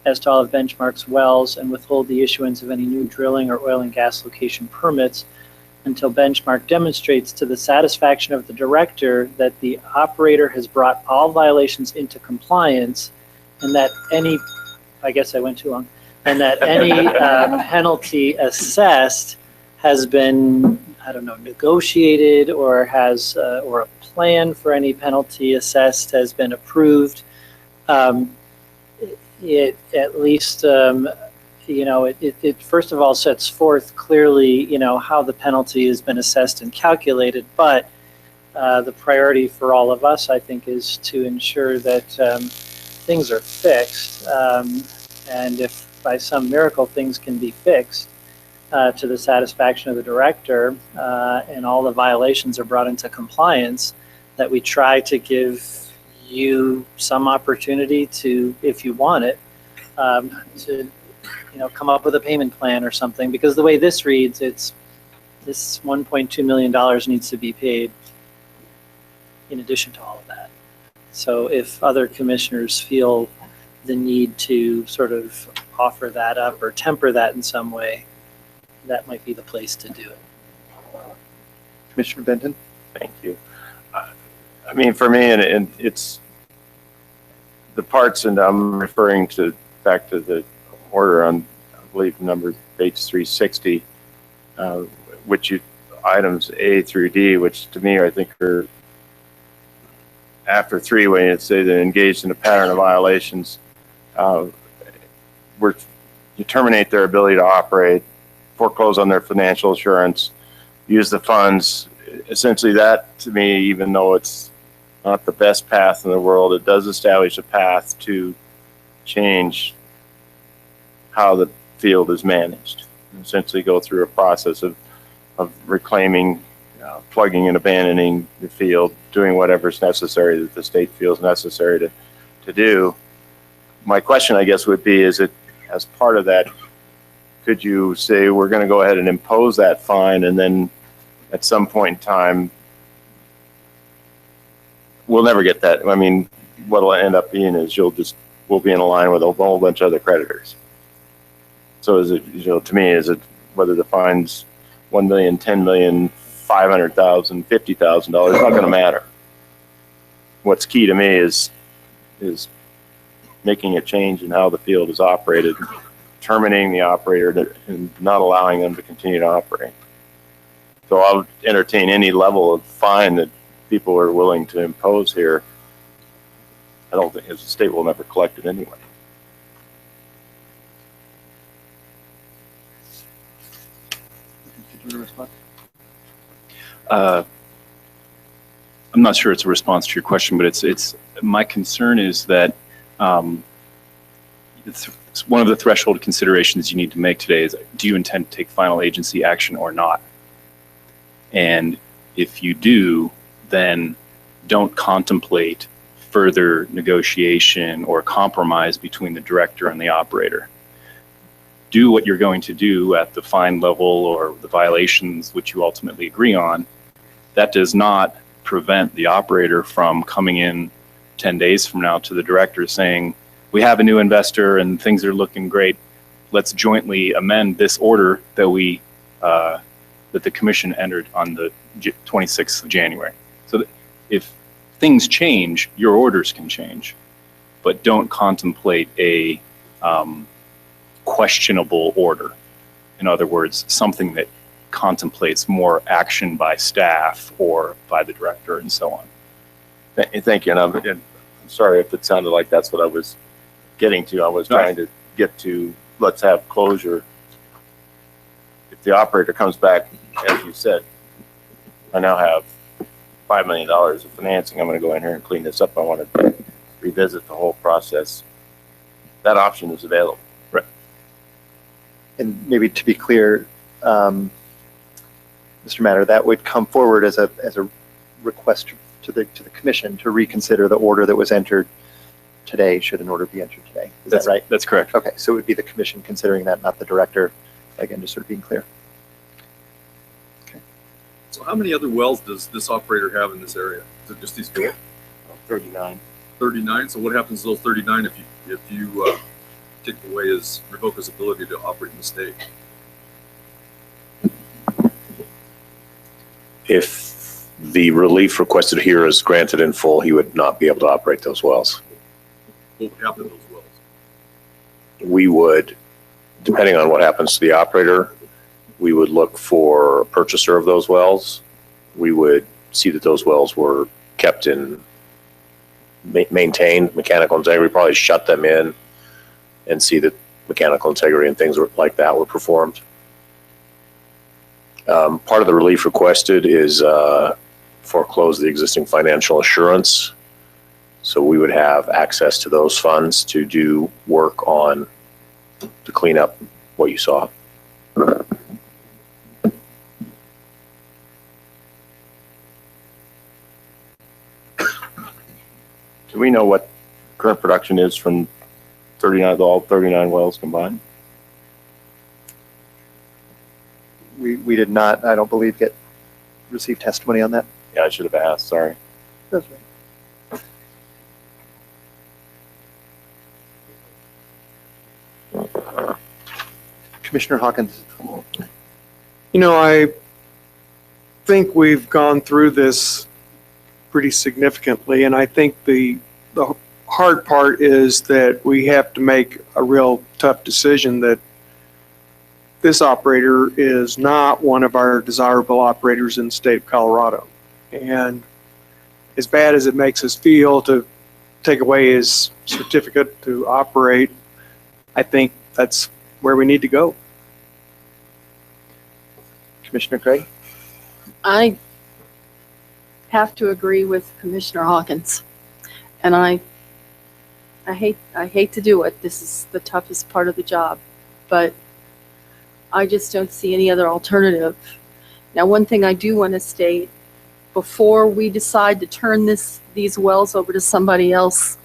as to all of Benchmark's wells and withhold the issuance of any new drilling or oil and gas location permits until Benchmark demonstrates to the satisfaction of the director that the operator has brought all violations into compliance and that any, I guess I went too long, and that any penalty assessed has been, I don't know, negotiated or has, or a plan for any penalty assessed has been approved. It at least, you know, it first of all sets forth clearly, you know, how the penalty has been assessed and calculated, but the priority for all of us, I think, is to ensure that things are fixed. And if by some miracle things can be fixed to the satisfaction of the director and all the violations are brought into compliance, that we try to give you some opportunity to, if you want it, to, you know, come up with a payment plan or something, because the way this reads, it's this $1.2 million needs to be paid in addition to all of that. So if other commissioners feel the need to sort of offer that up or temper that in some way, that might be the place to do it. Commissioner Benton? Thank you. I mean, for me, and it's the parts, and I'm referring to back to the order on, I believe, number page 360, which you, items A through D, which to me I think are after 3, when you say they're engaged in a pattern of violations, you terminate their ability to operate, foreclose on their financial assurance, use the funds. Essentially, that to me, even though it's not the best path in the world, it does establish a path to change how the field is managed. Essentially go through a process of reclaiming, plugging and abandoning the field, doing whatever's necessary that the state feels necessary to do. My question, I guess, would be, is it as part of that, could you say we're going to go ahead and impose that fine, and then at some point in time, we'll never get that. I mean, what'll end up being is we'll be in a line with a whole bunch of other creditors. So is it, you know, to me, is it whether the fine's $1 million, $10 million, $500,000, $50,000, it's not going to matter. What's key to me is making a change in how the field is operated, terminating the operator and not allowing them to continue to operate. So I'll entertain any level of fine that people are willing to impose here. I don't think, as the state will never collect it anyway. I'm not sure it's a response to your question, but it's my concern is that it's one of the threshold considerations you need to make today is, do you intend to take final agency action or not? And if you do, then don't contemplate further negotiation or compromise between the director and the operator. Do what you're going to do at the fine level or the violations which you ultimately agree on. That does not prevent the operator from coming in 10 days from now to the director saying, we have a new investor and things are looking great. Let's jointly amend this order that that the commission entered on the 26th of January. So that if things change, your orders can change, but don't contemplate a questionable order. In other words, something that contemplates more action by staff or by the director and so on. Thank you. And I'm sorry if it sounded like that's what I was getting to. I was trying to get to, let's have closure. If the operator comes back, as you said, I now have $5 million of financing. I'm going to go in here and clean this up. I want to revisit the whole process. That option is available. Right. And maybe to be clear, Mr. Matter, that would come forward as a request to the commission to reconsider the order that was entered today, should an order be entered today. Is that right? That's correct. Okay, so it would be the commission considering that, not the director. Again, just sort of being clear. So how many other wells does this operator have in this area? Is it just these four? 39. 39. So what happens to those 39 if you take away revoke his ability to operate in the state? If the relief requested here is granted in full, he would not be able to operate those wells. What would happen to those wells? We would, depending on what happens to the operator, we would look for a purchaser of those wells. We would see that those wells were kept in, maintained, mechanical integrity, probably shut them in and see that mechanical integrity and things like that were performed. Part of the relief requested is foreclose the existing financial assurance. So we would have access to those funds to do work to clean up what you saw. Do we know what current production is from all 39 wells combined? We did not, I don't believe, receive testimony on that. Yeah, I should have asked, sorry. That's right. Commissioner Hawkins. You know, I think we've gone through this pretty significantly, and I think the hard part is that we have to make a real tough decision that this operator is not one of our desirable operators in the state of Colorado. And as bad as it makes us feel to take away his certificate to operate, I think that's where we need to go. Commissioner Craig? I have to agree with Commissioner Hawkins. And I hate to do it. This is the toughest part of the job, but I just don't see any other alternative. Now, one thing I do want to state, before we decide to turn these wells over to somebody else,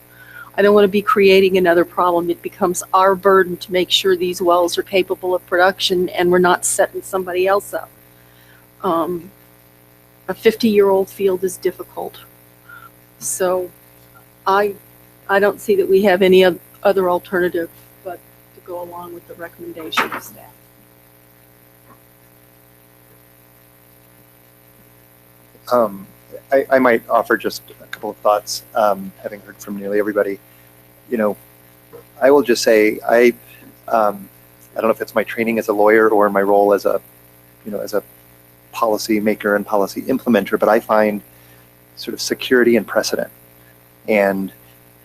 I don't want to be creating another problem. It becomes our burden to make sure these wells are capable of production and we're not setting somebody else up. A 50-year-old field is difficult. So I don't see that we have any other alternative but to go along with the recommendation of staff. I might offer just a couple of thoughts, having heard from nearly everybody. You know, I will just say, I don't know if it's my training as a lawyer or my role as a policy maker and policy implementer, but I find sort of security and precedent. And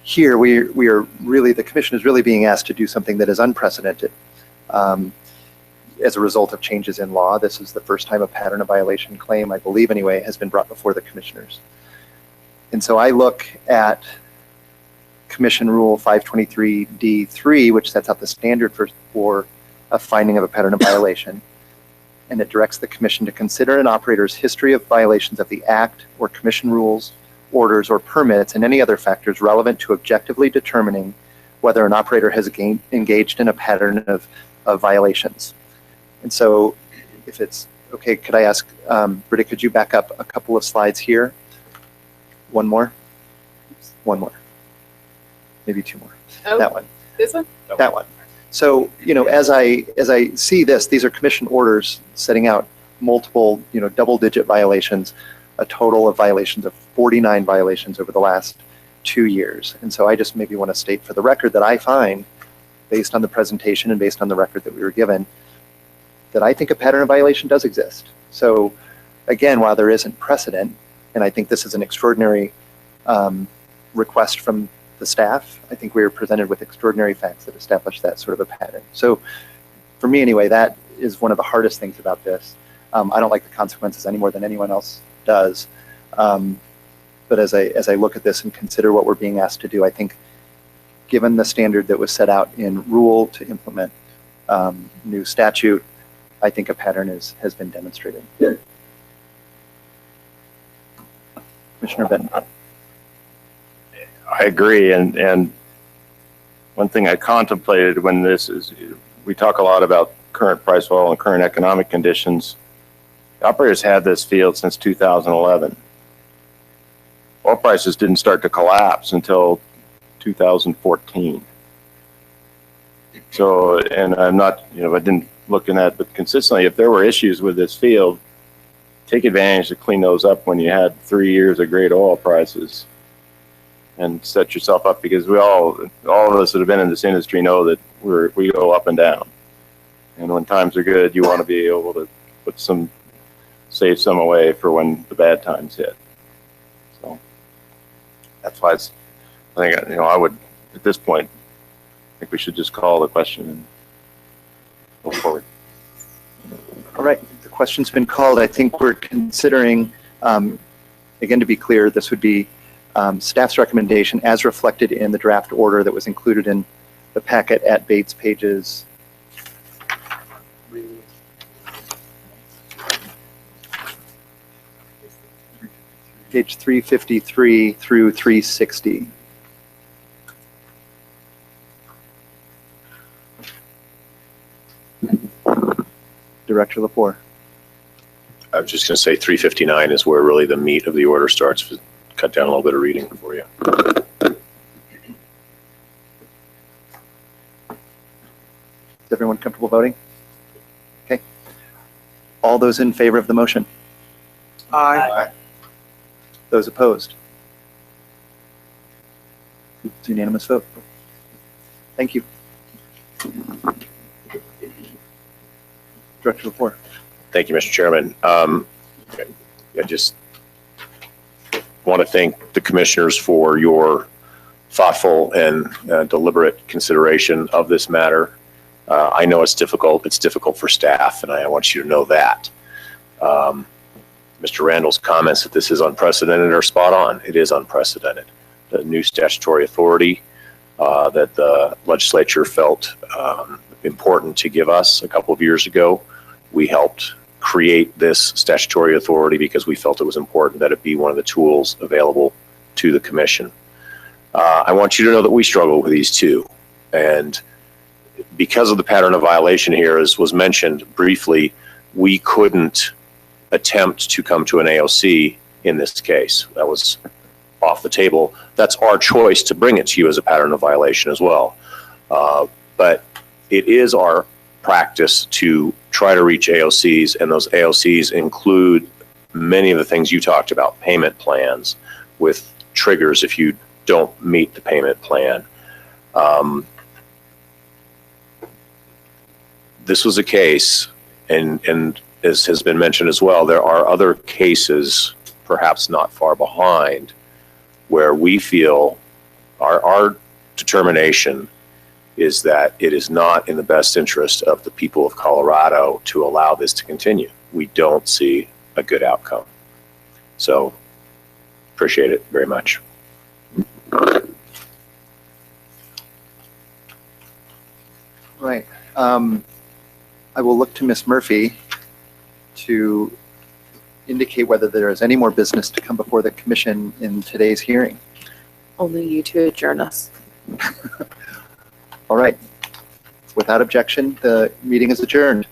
here we are really, the commission is really being asked to do something that is unprecedented. As a result of changes in law, this is the first time a pattern of violation claim, I believe anyway, has been brought before the commissioners. And so I look at Commission Rule 523D3, which sets out the standard for a finding of a pattern of violation. And it directs the commission to consider an operator's history of violations of the act or commission rules, orders, or permits, and any other factors relevant to objectively determining whether an operator has engaged in a pattern of violations. And so if it's okay, could I ask, Britta, could you back up a couple of slides here? One more. one more, maybe two more. Oh, That one. This one? That one. So, as I see this, these are commission orders setting out multiple, double-digit violations, a total of violations of 49 violations over the last 2 years. And so I just maybe want to state for the record that I find, based on the presentation and based on the record that we were given, that I think a pattern of violation does exist. So again, while there isn't precedent, and I think this is an extraordinary request from the staff, I think we are presented with extraordinary facts that establish that sort of a pattern. So for me anyway, that is one of the hardest things about this. I don't like the consequences any more than anyone else does. But as I look at this and consider what we're being asked to do, I think given the standard that was set out in rule to implement new statute, I think a pattern has been demonstrated. Commissioner Benton. I agree, and one thing I contemplated when this is, we talk a lot about current price of oil and current economic conditions. The operators had this field since 2011. Oil prices didn't start to collapse until 2014. So, and I'm not, I didn't looking at, but consistently, if there were issues with this field, take advantage to clean those up when you had 3 years of great oil prices and set yourself up, because all of us that have been in this industry know that we go up and down. And when times are good, you want to be able to save some away for when the bad times hit. So that's why I think, I would, at this point, I think we should just call the question and go forward. All right, the question's been called. I think we're considering, again, to be clear, this would be staff's recommendation as reflected in the draft order that was included in the packet at Bates pages page 353 through 360. Director Lepore. I was just going to say 359 is where really the meat of the order starts. Cut down a little bit of reading for you. Is everyone comfortable voting? Okay. All those in favor of the motion? Aye. Those opposed? It's a unanimous vote. Thank you. Director Lepore. Thank you, Mr. Chairman. I just want to thank the commissioners for your thoughtful and deliberate consideration of this matter. I know it's difficult. It's difficult for staff, and I want you to know that. Mr. Randall's comments that this is unprecedented are spot on. It is unprecedented. The new statutory authority that the legislature felt important to give us a couple of years ago, we helped create this statutory authority because we felt it was important that it be one of the tools available to the commission. I want you to know that we struggle with these too. And because of the pattern of violation here, as was mentioned briefly, we couldn't attempt to come to an AOC in this case. That was off the table. That's our choice to bring it to you as a pattern of violation as well. But it is our practice to try to reach AOCs, and those AOCs include many of the things you talked about, payment plans with triggers if you don't meet the payment plan. This was a case, and as has been mentioned as well, there are other cases, perhaps not far behind, where we feel our determination is that it is not in the best interest of the people of Colorado to allow this to continue. We don't see a good outcome. So appreciate it very much. Right. I will look to Ms. Murphy to indicate whether there is any more business to come before the commission in today's hearing. Only you to adjourn us. All right. Without objection, the meeting is adjourned.